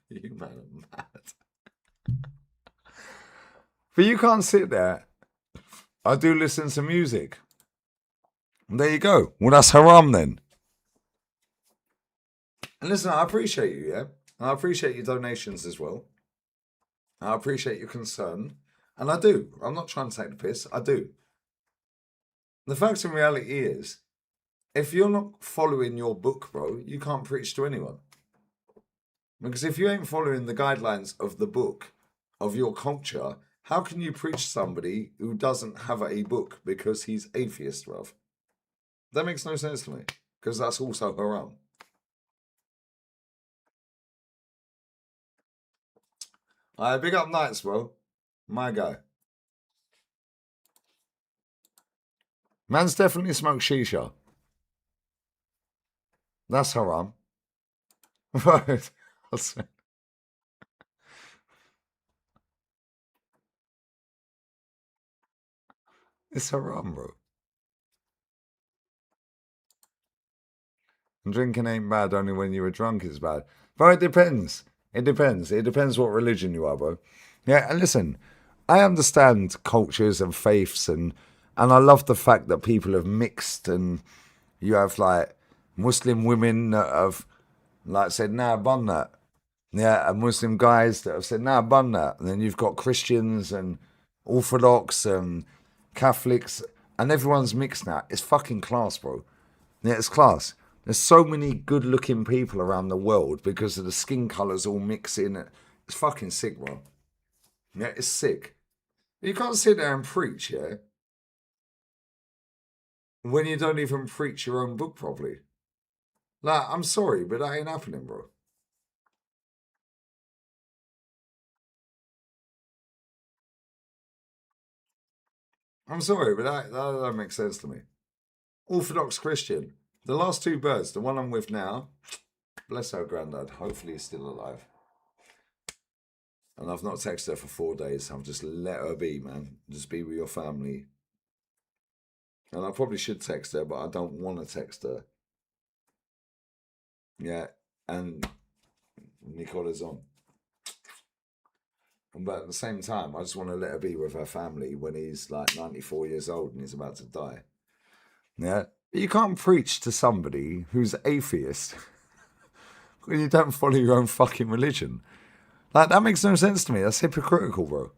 You man are mad. But you can't sit there. I do listen to music. And there you go. Well, that's haram then. And listen, I appreciate you, yeah? I appreciate your donations as well. I appreciate your concern. And I do. I'm not trying to take the piss. I do. The fact in reality is, if you're not following your book, bro, you can't preach to anyone. Because if you ain't following the guidelines of the book, of your culture, how can you preach to somebody who doesn't have a book because he's atheist, bruv? That makes no sense to me. Because that's also haram. Alright, big up Knights, bro. My guy. Man's definitely smoked shisha. That's haram. Right. It's haram, bro. And drinking ain't bad, only when you were drunk is bad. But it depends. It depends. It depends what religion you are, bro. Yeah, and listen, I understand cultures and faiths, and I love the fact that people have mixed, and you have like Muslim women that have like said, nah, bun that. Yeah, and Muslim guys that have said, nah, bun that. And then you've got Christians and Orthodox and Catholics, and everyone's mixed now. It's fucking class, bro. Yeah, it's class. There's so many good-looking people around the world because of the skin colours all mixing. It's fucking sick, bro. Yeah, it's sick. You can't sit there and preach, yeah, when you don't even preach your own book properly. Like, I'm sorry, but that ain't happening, bro. I'm sorry, but that don't make sense to me. Orthodox Christian. The last two birds, the one I'm with now, bless her granddad, hopefully he's still alive. And I've not texted her for 4 days. I've just let her be, man. Just be with your family. And I probably should text her, but I don't want to text her. Yeah, and Nicola's on. But at the same time, I just want to let her be with her family when he's like 94 years old and he's about to die. Yeah, but you can't preach to somebody who's atheist when you don't follow your own fucking religion. Like, that makes no sense to me. That's hypocritical, bro.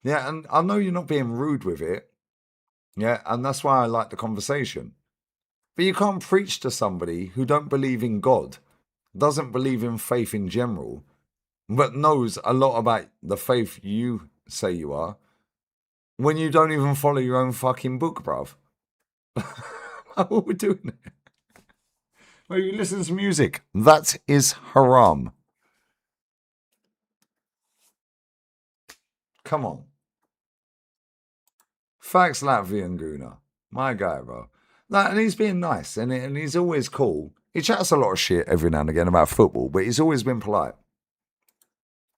Yeah, and I know you're not being rude with it. Yeah, and that's why I like the conversation. But you can't preach to somebody who don't believe in God, doesn't believe in faith in general, but knows a lot about the faith you say you are, when you don't even follow your own fucking book, bruv. What are we doing here? Well, you listen to music. That is haram. Come on. Facts Latvian Guna. My guy, bro. Like, and he's being nice, and he's always cool. He chats a lot of shit every now and again about football, but he's always been polite.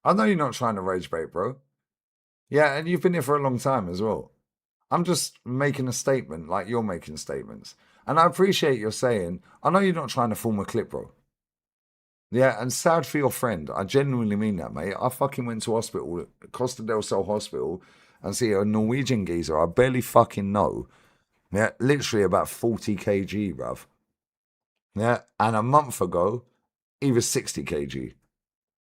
I know you're not trying to rage bait, bro. Yeah, and you've been here for a long time as well. I'm just making a statement like you're making statements. And I appreciate your saying, I know you're not trying to form a clip, bro. Yeah, and sad for your friend. I genuinely mean that, mate. I fucking went to hospital, Costa del Sol Hospital, and see a Norwegian geezer I barely fucking know. Yeah, literally about 40 kg, bruv. Yeah, and a month ago, he was 60 kg.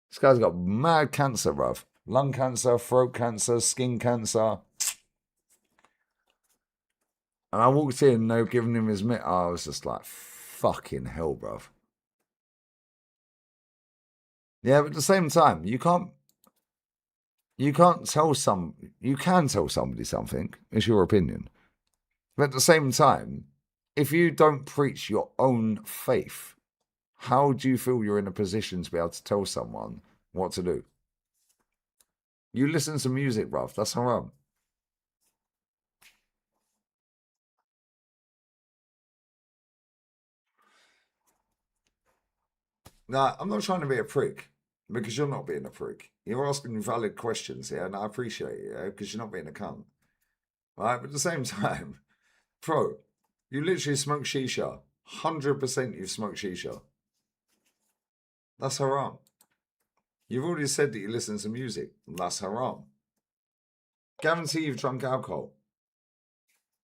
This guy's got mad cancer, bruv. Lung cancer, throat cancer, skin cancer. And I walked in, they were giving him his mitt. I was just like, fucking hell, bruv. Yeah, but at the same time, you can tell somebody something. It's your opinion. But at the same time, if you don't preach your own faith, how do you feel you're in a position to be able to tell someone what to do? You listen to music, bruv. That's haram. Nah, I'm not trying to be a prick, because you're not being a prick. You're asking valid questions here, and I appreciate it, because you're not being a cunt. Right? But at the same time, bro, you literally smoke shisha. 100% you've smoked shisha. That's haram. You've already said that you listen to music. That's haram. Guarantee you've drunk alcohol.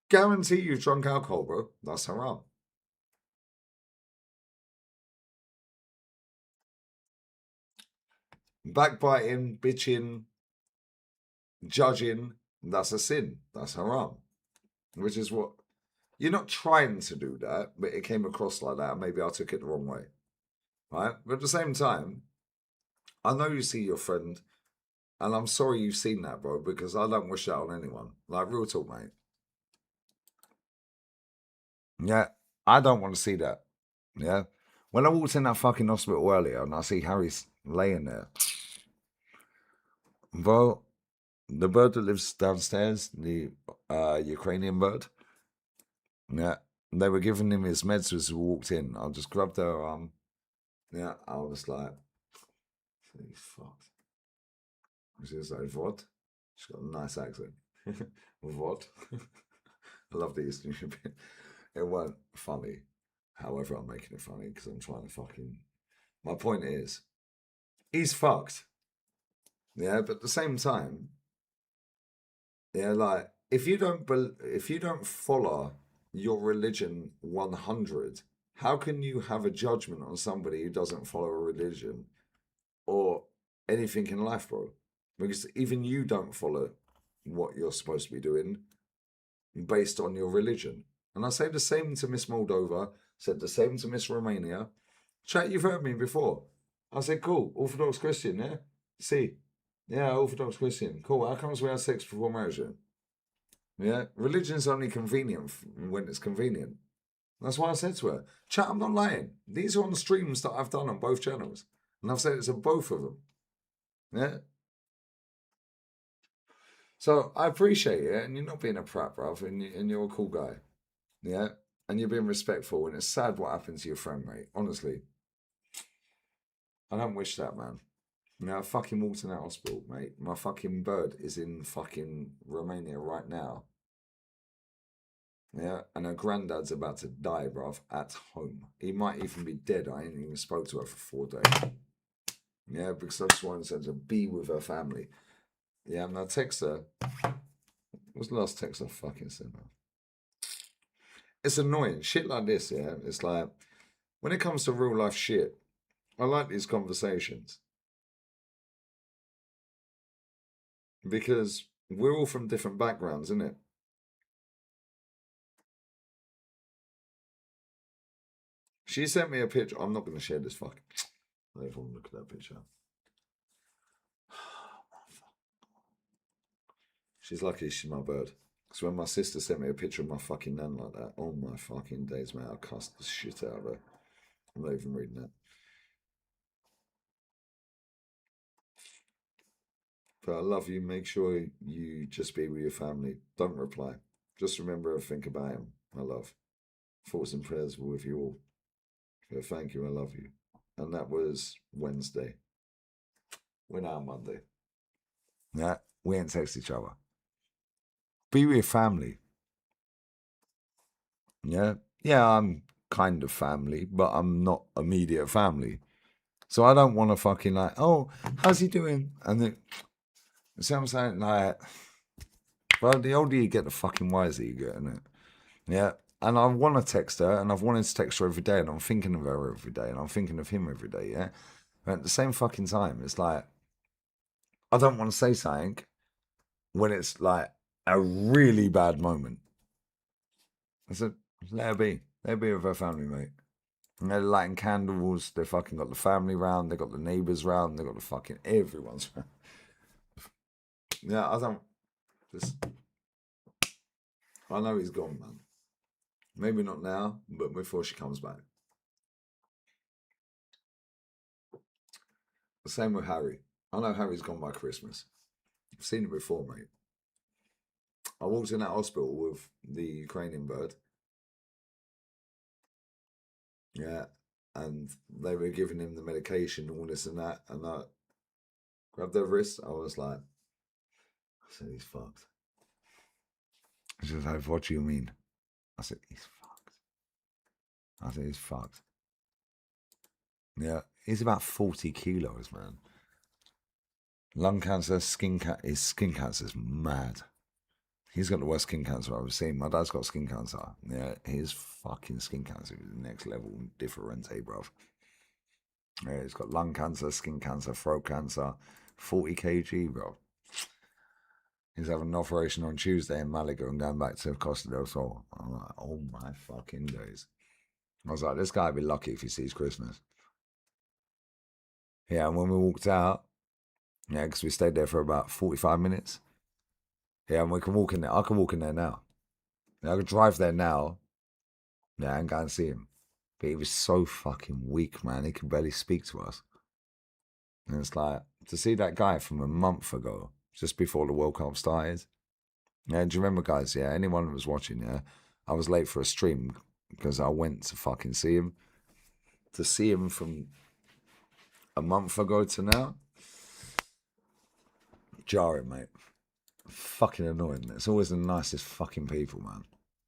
Guarantee you've drunk alcohol, bro. That's haram. Backbiting, bitching, judging, that's a sin. That's haram. Which is what... You're not trying to do that, but it came across like that. Maybe I took it the wrong way. Right? But at the same time, I know you see your friend, and I'm sorry you've seen that, bro, because I don't wish that on anyone. Like, real talk, mate. Yeah, I don't want to see that. Yeah? When I walked in that fucking hospital earlier and I see Harry's laying there, bro, the bird that lives downstairs, the Ukrainian bird, yeah, they were giving him his meds as we walked in. I just grabbed her arm. Yeah, I was like, he's fucked. She was like, what? She's got a nice accent. What? I love the Eastern European. It weren't funny. However, I'm making it funny because I'm trying to fucking... My point is, he's fucked. Yeah, but at the same time, yeah, like, if you don't follow your religion 100, how can you have a judgment on somebody who doesn't follow a religion or anything in life, bro? Because even you don't follow what you're supposed to be doing based on your religion. And I say the same to Miss Moldova, said the same to Miss Romania. Chat, you've heard me before. I said, cool, Orthodox Christian, yeah? See? Yeah, Orthodox Christian. Cool, how comes we have sex before marriage then? Yeah? Religion's only convenient when it's convenient. That's why I said to her, chat, I'm not lying. These are on streams that I've done on both channels. And I've said it to both of them. Yeah? So I appreciate it, and you're not being a prat, bruv, and you're a cool guy. Yeah? And you're being respectful, and it's sad what happened to your friend, mate. Honestly. I don't wish that, man. Now, I fucking walked in that hospital, mate. My fucking bird is in fucking Romania right now. Yeah? And her granddad's about to die, bruv, at home. He might even be dead. I ain't even spoke to her for 4 days. Yeah? Because I just wanted her to be with her family. Yeah, and I text her. What was the last text I fucking sent her? It's annoying. Shit like this, yeah? It's like, when it comes to real life shit, I like these conversations. Because we're all from different backgrounds, isn't it? She sent me a picture. I'm not going to share this fucking... Let everyone look at that picture. She's lucky she's my bird. Because when my sister sent me a picture of my fucking nan like that, oh my fucking days, mate, I cussed the shit out of her. I'm not even reading that. But I love you. Make sure you just be with your family. Don't reply. Just remember everything about him. I love. Thoughts and prayers were with you all. So thank you. I love you. And that was Wednesday. We're now Monday. Yeah, we ain't text each other. Be with your family. Yeah. Yeah, I'm kind of family, but I'm not immediate family. So I don't want to fucking like, oh, how's he doing? And then, see what I'm saying? Like, well, the older you get, the fucking wiser you get, innit? Yeah. And I want to text her, and I've wanted to text her every day, and I'm thinking of her every day, and I'm thinking of him every day, yeah? But at the same fucking time, it's like, I don't want to say something when it's like a really bad moment. I said, let her be. Let her be with her family, mate. And they're lighting candles. They fucking got the family round. They got the neighbours round. They got the fucking everyone's round. Yeah, I don't. Just. I know he's gone, man. Maybe not now, but before she comes back. The same with Harry. I know Harry's gone by Christmas. I've seen it before, mate. I walked in that hospital with the Ukrainian bird. Yeah. And they were giving him the medication, all this and that. And I grabbed their wrist. I was like, I said, he's fucked. She was like, what do you mean? I said, he's fucked. I said, he's fucked. Yeah. He's about 40 kilos, man. Lung cancer, his skin cancer is mad. He's got the worst skin cancer I've ever seen. My dad's got skin cancer. Yeah, his fucking skin cancer is the next level differente, bruv. Yeah, he's got lung cancer, skin cancer, throat cancer, 40 kg, bro. He's having an operation on Tuesday in Malaga and going back to Costa del Sol. I'm like, oh my fucking days. I was like, this guy would be lucky if he sees Christmas. Yeah, and when we walked out, yeah, because we stayed there for about 45 minutes. Yeah, and we can walk in there. I can walk in there now. Yeah, I could drive there now. Yeah, and go and see him. But he was so fucking weak, man. He could barely speak to us. And it's like, to see that guy from a month ago, just before the World Cup started. Yeah, do you remember, guys? Yeah, anyone that was watching, yeah, I was late for a stream because I went to fucking see him. To see him from a month ago to now, jarring, mate. Fucking annoying. It's always the nicest fucking people, man.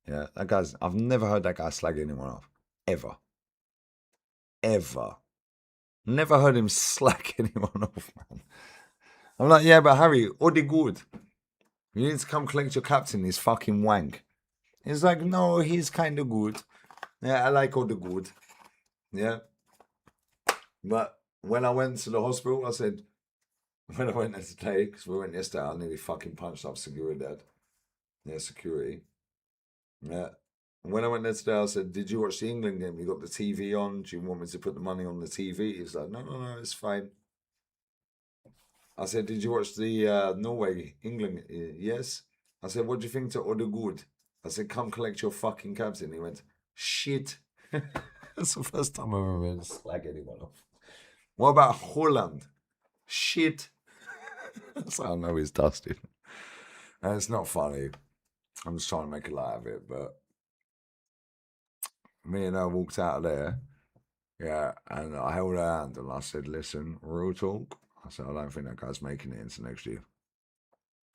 Yeah, that guy's. I've never heard that guy slag anyone off. Ever. Ever. Never heard him slag anyone off, man. I'm like, yeah, but Harry, good. You need to come collect your captain. He's fucking wank. He's like, no, he's kind of good. Yeah, I like good. Yeah. But when I went to the hospital, I said, when I went there today, because we went yesterday, I nearly fucking punched up security dad. Yeah, security. Yeah. And when I went there today, I said, did you watch the England game? You got the TV on? Do you want me to put the money on the TV? He's like, no, it's fine. I said, did you watch the Norway-England? Yes. I said, what do you think to Odegaard? I said, come collect your fucking captain. He went, shit. That's the first time I've ever heard slag anyone off. What about Holland? Shit. That's how I know he's dusted. And it's not funny. I'm just trying to make a light of it, but me and her walked out of there, yeah, and I held her hand and I said, listen, real talk. I said, I don't think that guy's making it into next year.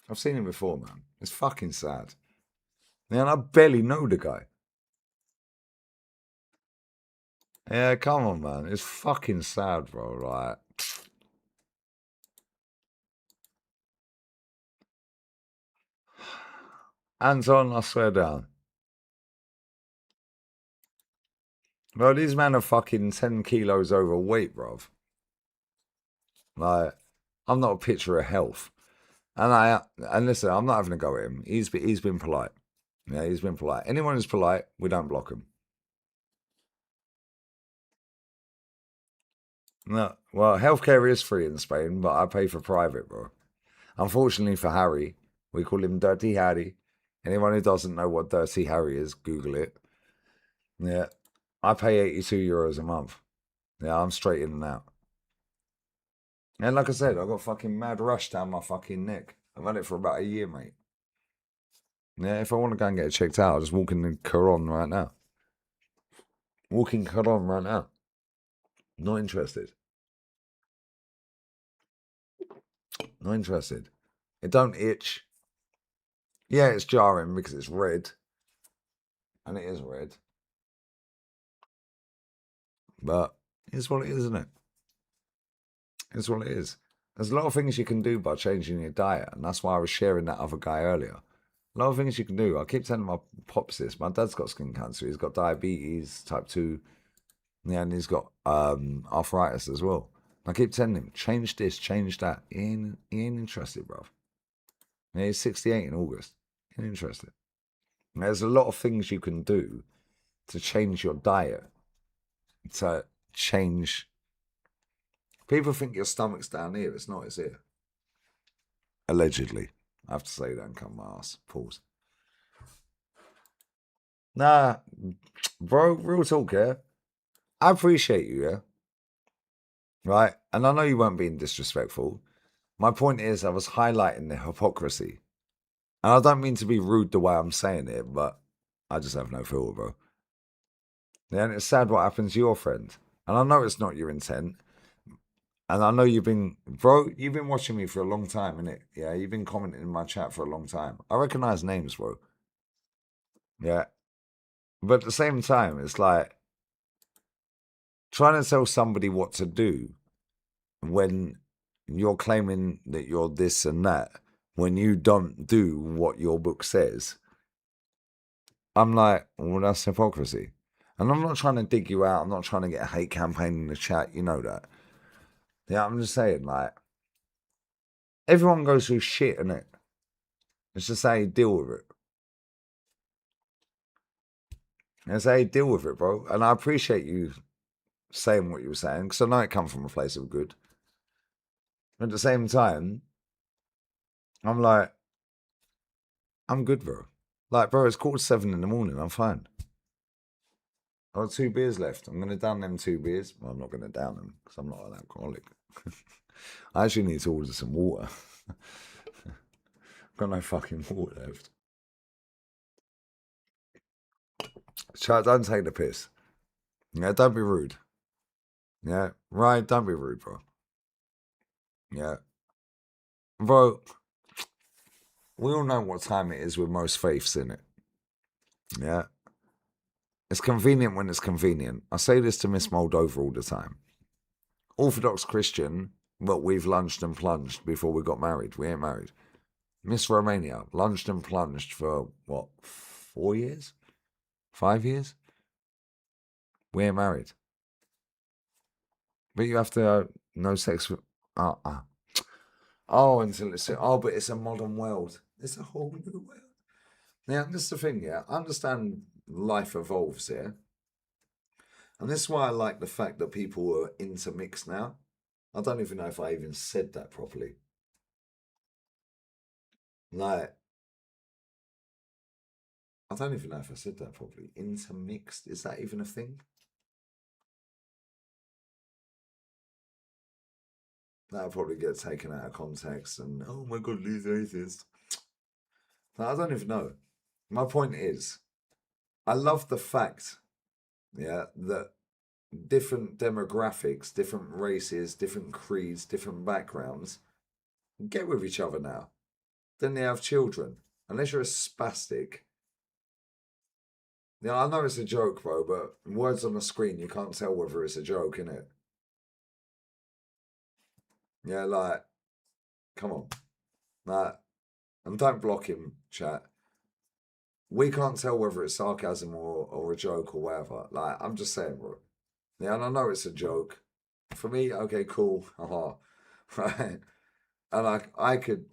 I've seen him before, man. It's fucking sad. Yeah, and I barely know the guy. Yeah, come on, man. It's fucking sad, bro. Like, Anton, I swear down. Bro, these men are fucking 10 kilos overweight, bruv. Like, I'm not a picture of health. And listen, I'm not having a go at him. He's been polite. Yeah, he's been polite. Anyone who's polite, we don't block him. No, well, healthcare is free in Spain, but I pay for private, bro. Unfortunately for Harry, we call him Dirty Harry. Anyone who doesn't know what Dirty Harry is, Google it. Yeah, I pay 82 euros a month. Yeah, I'm straight in and out. And like I said, I got fucking mad rush down my fucking neck. I've had it for about a year, mate. Yeah, if I want to go and get it checked out, I'll just walk in the Quran right now. Walking Quran right now. Not interested. Not interested. It don't itch. Yeah, it's jarring because it's red. And it is red. But it's what it is, isn't it? It's what it is. There's a lot of things you can do by changing your diet. And that's why I was sharing that other guy earlier. A lot of things you can do. I keep telling my pops this. My dad's got skin cancer. He's got diabetes, type 2. Yeah, and he's got arthritis as well. I keep telling him, change this, change that. He ain't interested, bruv. Yeah, he's 68 in August. He ain't interested. There's a lot of things you can do to change your diet, to change. People think your stomach's down here. It's not, it's here. Allegedly. I have to say that and come my ass. Pause. Nah, bro, real talk, yeah? I appreciate you, yeah? Right? And I know you weren't being disrespectful. My point is, I was highlighting the hypocrisy. And I don't mean to be rude the way I'm saying it, but I just have no filter, bro. Yeah, and it's sad what happens to your friend. And I know it's not your intent. And I know you've been watching me for a long time, innit? Yeah, you've been commenting in my chat for a long time. I recognize names, bro. Yeah. But at the same time, it's like trying to tell somebody what to do when you're claiming that you're this and that, when you don't do what your book says. I'm like, well, that's hypocrisy. And I'm not trying to dig you out. I'm not trying to get a hate campaign in the chat. You know that. Yeah, I'm just saying, like, everyone goes through shit, innit? It's just how you deal with it. It's how you deal with it, bro. And I appreciate you saying what you were saying, because I know it comes from a place of good. But at the same time, I'm like, I'm good, bro. Like, bro, it's 7:15 in the morning. I'm fine. I've got 2 beers left. I'm going to down them 2 beers. Well, I'm not going to down them because I'm not an alcoholic. I actually need to order some water. I've got no fucking water left. Chat, don't take the piss. Yeah, don't be rude. Yeah, right, don't be rude, bro. Yeah. Bro, we all know what time it is with most faiths, innit? Yeah. It's convenient when it's convenient. I say this to Miss Moldova all the time. Orthodox Christian, but we've lunged and plunged before we got married. We ain't married. Miss Romania, lunged and plunged for, what, 4 years? 5 years? We ain't married. But you have to no sex with... Oh, until it's... Oh, but it's a modern world. It's a whole new world. Yeah, this is the thing, yeah. I understand life evolves here. And this is why I like the fact that people are intermixed now. I don't even know if I even said that properly. Like, I don't even know if I said that properly. Intermixed, is that even a thing? That'll probably get taken out of context and, oh my God, Lee's atheist. No, I don't even know. My point is, I love the fact, yeah, that different demographics, different races, different creeds, different backgrounds get with each other now. Then they have children. Unless you're a spastic. Yeah, I know it's a joke, bro, but words on the screen, you can't tell whether it's a joke, innit? Yeah, like, come on. Like, and don't block him, chat. We can't tell whether it's sarcasm or a joke or whatever. Like, I'm just saying, bro. Yeah, and I know it's a joke. For me, okay, cool. Haha. Right? And I could,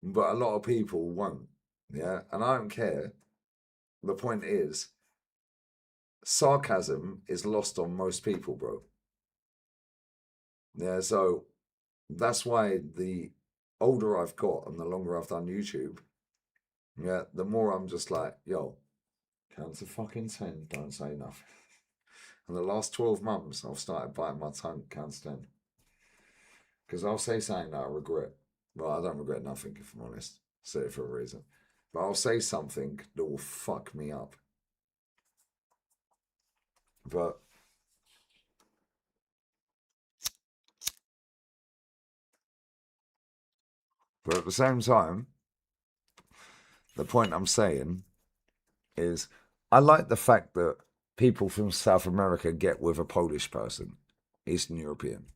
but a lot of people won't. Yeah, and I don't care. The point is, sarcasm is lost on most people, bro. Yeah, so that's why the older I've got and the longer I've done YouTube, yeah, the more I'm just like, yo, count to fucking 10, don't say nothing. And the last 12 months, I've started biting my tongue, count to 10. Because I'll say something that I regret. Well, I don't regret nothing, if I'm honest. I say it for a reason. But I'll say something that will fuck me up. But at the same time, the point I'm saying is I like the fact that people from South America get with a Polish person, Eastern European.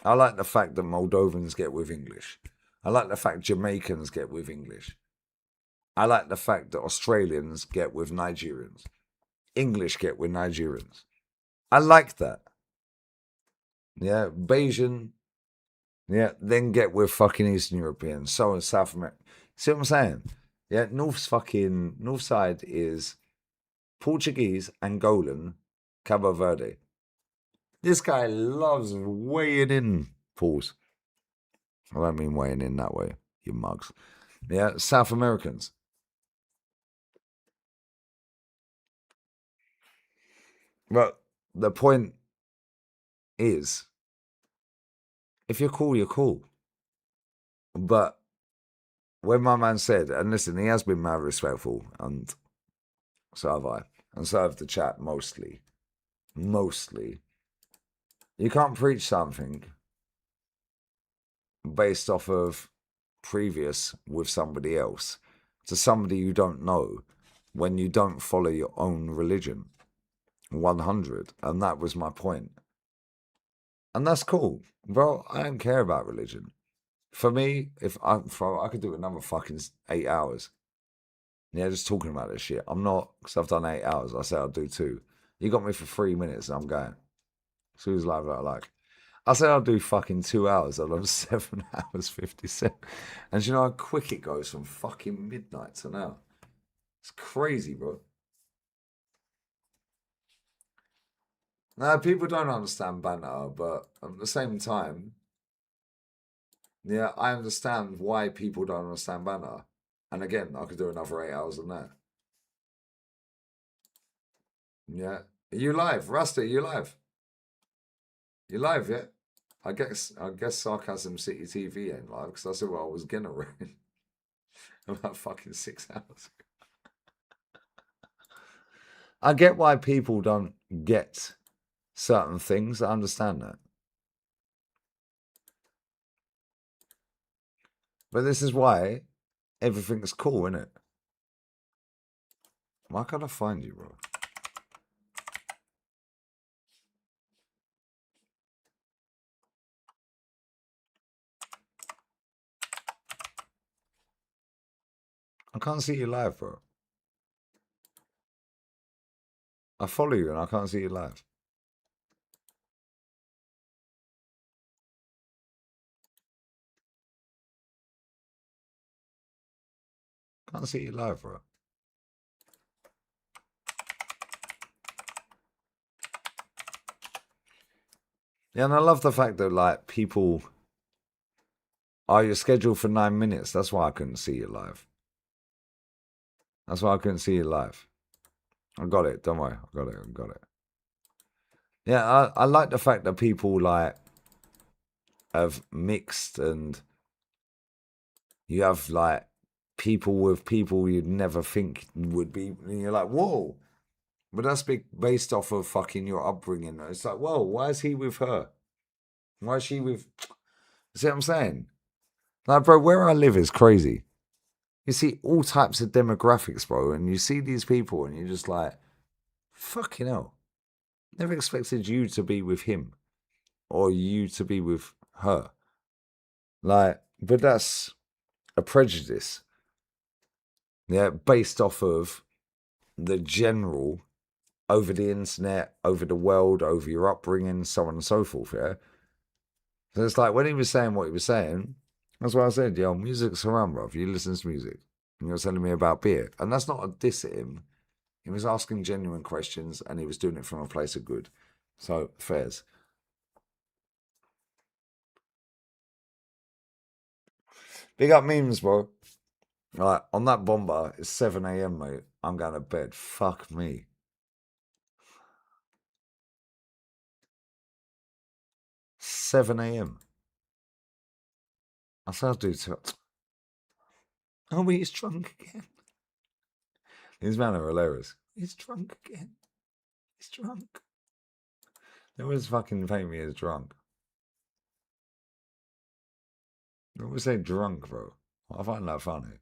I like the fact that Moldovans get with English. I like the fact Jamaicans get with English. I like the fact that Australians get with Nigerians. English get with Nigerians. I like that. Yeah, Bayesian, yeah, then get with fucking Eastern Europeans. So in South America. See what I'm saying? Yeah, north side is Portuguese, Angolan, Cabo Verde. This guy loves weighing in, pause. I don't mean weighing in that way, you mugs. Yeah, South Americans. But the point is, if you're cool, you're cool. But when my man said, and listen, he has been mad respectful, and so have I, and so have the chat mostly. You can't preach something based off of previous with somebody else to somebody you don't know when you don't follow your own religion. 100. And that was my point. And that's cool. Bro, I don't care about religion. For me, if I could do another fucking 8 hours. Yeah, just talking about this shit. I'm not, because I've done 8 hours. I say I'll do 2. You got me for 3 minutes and I'm going. So who's live that I like? I say I'll do fucking 2 hours. I'll have 7 hours 57. And do you know how quick it goes from fucking midnight to now? It's crazy, bro. Now, people don't understand banter, but at the same time, yeah, I understand why people don't understand banter. And again, I could do another 8 hours on that. Yeah. Are you live? Rasta, are you live? You live, yeah? I guess Sarcasm City TV ain't live because that's what I was gonna read about fucking 6 hours. I get why people don't get certain things. I understand that. But this is why everything's cool, isn't it? Why can't I find you, bro? I can't see you live, bro. I follow you and I can't see you live. Can't see you live, bro. Yeah, and I love the fact that, like, people... Oh, you're scheduled for 9 minutes. That's why I couldn't see you live. That's why I couldn't see you live. I got it. Don't worry. I got it. Yeah, I like the fact that people, like, have mixed and you have, like, people with people you'd never think would be... And you're like, whoa. But that's based off of fucking your upbringing. It's like, whoa, why is he with her? Why is she with... See what I'm saying? Like, bro, where I live is crazy. You see all types of demographics, bro, and you see these people and you're just like, fucking hell. Never expected you to be with him or you to be with her. Like, but that's a prejudice. Yeah, based off of the general over the internet, over the world, over your upbringing, so on and so forth, yeah? So it's like when he was saying what he was saying, that's why I said, yo, music's around, bro. If you listen to music and you're telling me about beer, and that's not a diss at him. He was asking genuine questions and he was doing it from a place of good. So, fairs. Big up memes, bro. Like, on that bomber, it's 7 a.m., mate. I'm going to bed. Fuck me. $7 a.m. I said I'll do to... Oh, he's drunk again. These men are hilarious. He's drunk again. He's drunk. They always fucking paint me as drunk. They always say drunk, bro. I find that funny.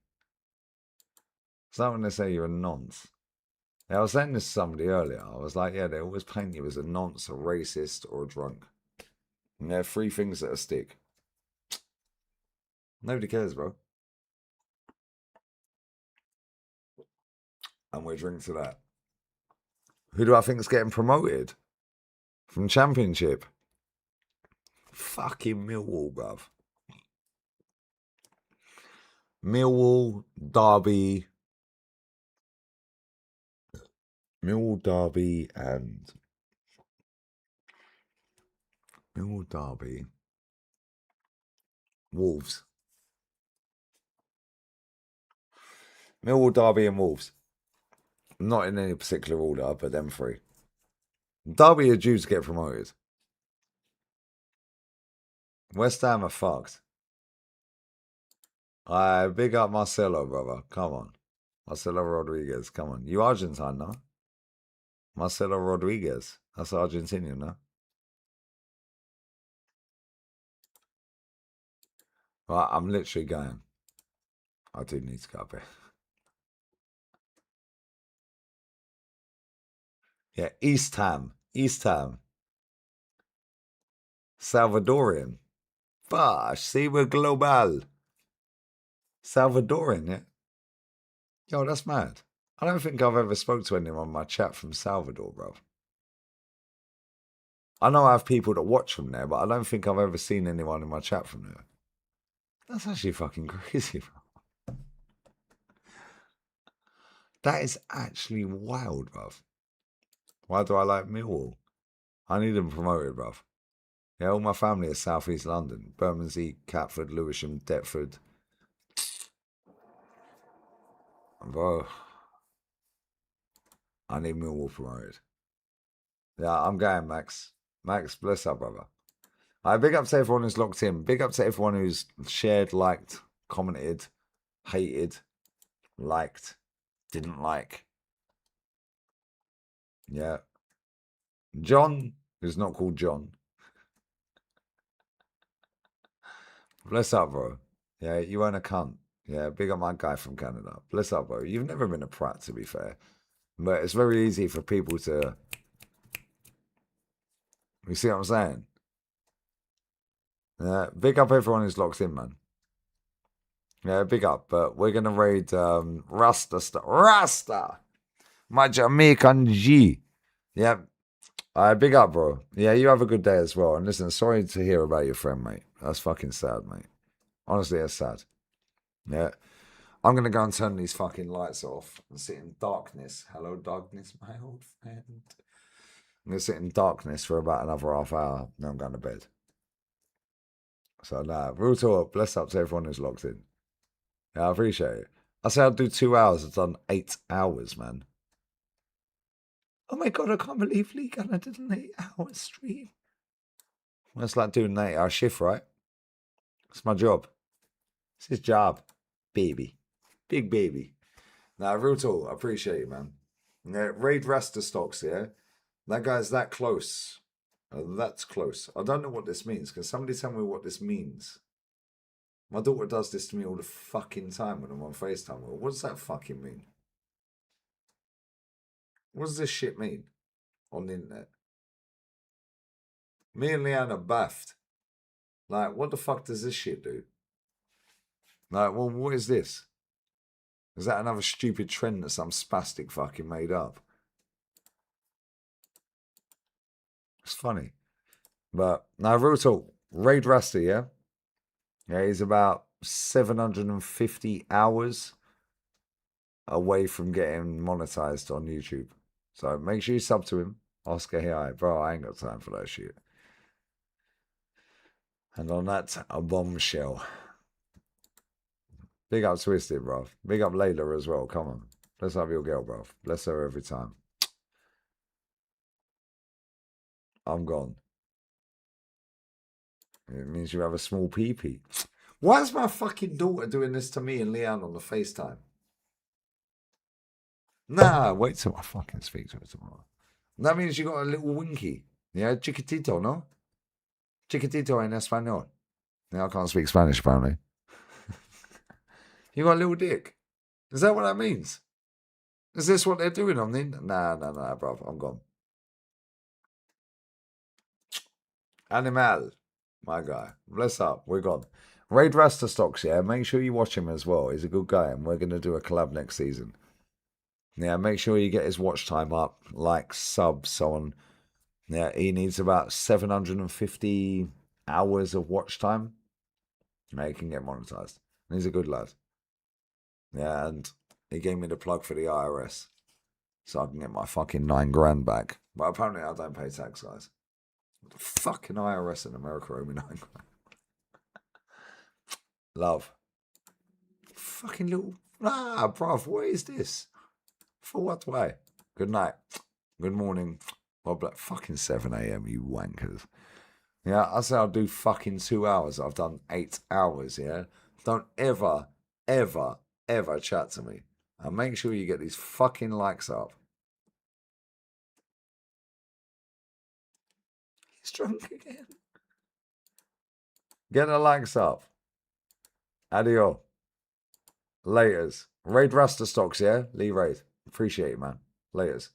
It's like when they say you're a nonce. Yeah, I was saying this to somebody earlier. I was like, yeah, they always paint you as a nonce, a racist, or a drunk. And they're 3 things that stick. Nobody cares, bro. And we're drinking to that. Who do I think is getting promoted from Championship? Fucking Millwall, bruv. Millwall, Derby, and Millwall, Derby, Wolves. Millwall, Derby, and Wolves. Not in any particular order, but them three. Derby are due to get promoted. West Ham are fucked. I big up Marcelo, brother. Come on. Marcelo Rodriguez. Come on. You Argentine, no? Marcelo Rodriguez. That's Argentinian, no? Right, I'm literally going. I do need to go up here. Yeah, East Ham. East Ham. Salvadorian. Bosh, see, we're global. Salvadorian, yeah? Yo, that's mad. I don't think I've ever spoke to anyone in my chat from Salvador, bro. I know I have people that watch from there, but I don't think I've ever seen anyone in my chat from there. That's actually fucking crazy, bro. That is actually wild, bruv. Why do I like Millwall? I need them promoted, bruv. Yeah, all my family is South East London. Bermondsey, Catford, Lewisham, Deptford. Bro, I need Millwall promoted. Yeah, I'm going, Max. Max, bless up, brother. Big up to everyone who's locked in. Big up to everyone who's shared, liked, commented, hated, liked, didn't like. Yeah. John, who's not called John. Bless up, bro. Yeah, you weren't a cunt. Yeah, big up my guy from Canada. Bless up, bro. You've never been a prat, to be fair. But it's very easy for people to... You see what I'm saying? Yeah, big up everyone who's locked in, man. Yeah, big up. But we're going to raid Rasta. Rasta! My Jamaican G. Yeah. Big up, bro. Yeah, you have a good day as well. And listen, sorry to hear about your friend, mate. That's fucking sad, mate. Honestly, that's sad. Yeah. I'm going to go and turn these fucking lights off and sit in darkness. Hello, darkness, my old friend. I'm going to sit in darkness for about another half hour. Then I'm going to bed. So, real talk. Bless up to everyone who's locked in. Yeah, I appreciate it. I said I'd do 2 hours. I've done 8 hours, man. Oh my God, I can't believe Lee Gunner did an 8-hour stream. Well, it's like doing an 8-hour shift, right? It's my job. It's his job. Baby. Big baby. Now, real talk, I appreciate you, man. Yeah, Raid Rasta stocks, yeah? That guy's that close. That's close. I don't know what this means. Can somebody tell me what this means? My daughter does this to me all the fucking time when I'm on FaceTime. Well, what does that fucking mean? What does this shit mean on the internet? Me and Leanne are baffed. Like, what the fuck does this shit do? Like, well, what is this? Is that another stupid trend that some spastic fucking made up? It's funny. But, now, real talk. Raid Rasta, yeah? Yeah, he's about 750 hours away from getting monetized on YouTube. So make sure you sub to him. Oscar here, bro, I ain't got time for that shit. And on that, a bombshell. Big up Twisted, bro. Big up Layla as well. Come on. Bless up your girl, bro. Bless her every time. I'm gone. It means you have a small pee-pee. Why is my fucking daughter doing this to me and Leanne on the FaceTime? Nah, wait till I fucking speak to her tomorrow. That means you got a little winky. Yeah, chiquitito, no? Chiquitito in Espanol. Yeah, I can't speak Spanish, apparently. You got a little dick. Is that what that means? Is this what they're doing on the internet? Nah, bro. I'm gone. Animal. My guy. Bless up. We're gone. Raid Rasta Stocks, yeah? Make sure you watch him as well. He's a good guy, and we're going to do a collab next season. Yeah, make sure you get his watch time up, like, sub, so on. Yeah, he needs about 750 hours of watch time. Yeah, he can get monetized. He's a good lad. Yeah, and he gave me the plug for the IRS. So I can get my fucking $9,000 back. But apparently I don't pay tax, guys. The fucking IRS in America owe me $9,000. Love. Fucking little... Ah, bruv, what is this? For what way? Good night. Good morning. Well, fucking 7 a.m, you wankers. Yeah, I say I'll do fucking 2 hours. I've done 8 hours, yeah? Don't ever, ever, ever chat to me. And make sure you get these fucking likes up. He's drunk again. Get the likes up. Adio. Laters. Raid Rasta stocks, yeah? Lee Raid. Appreciate it, man. Laters.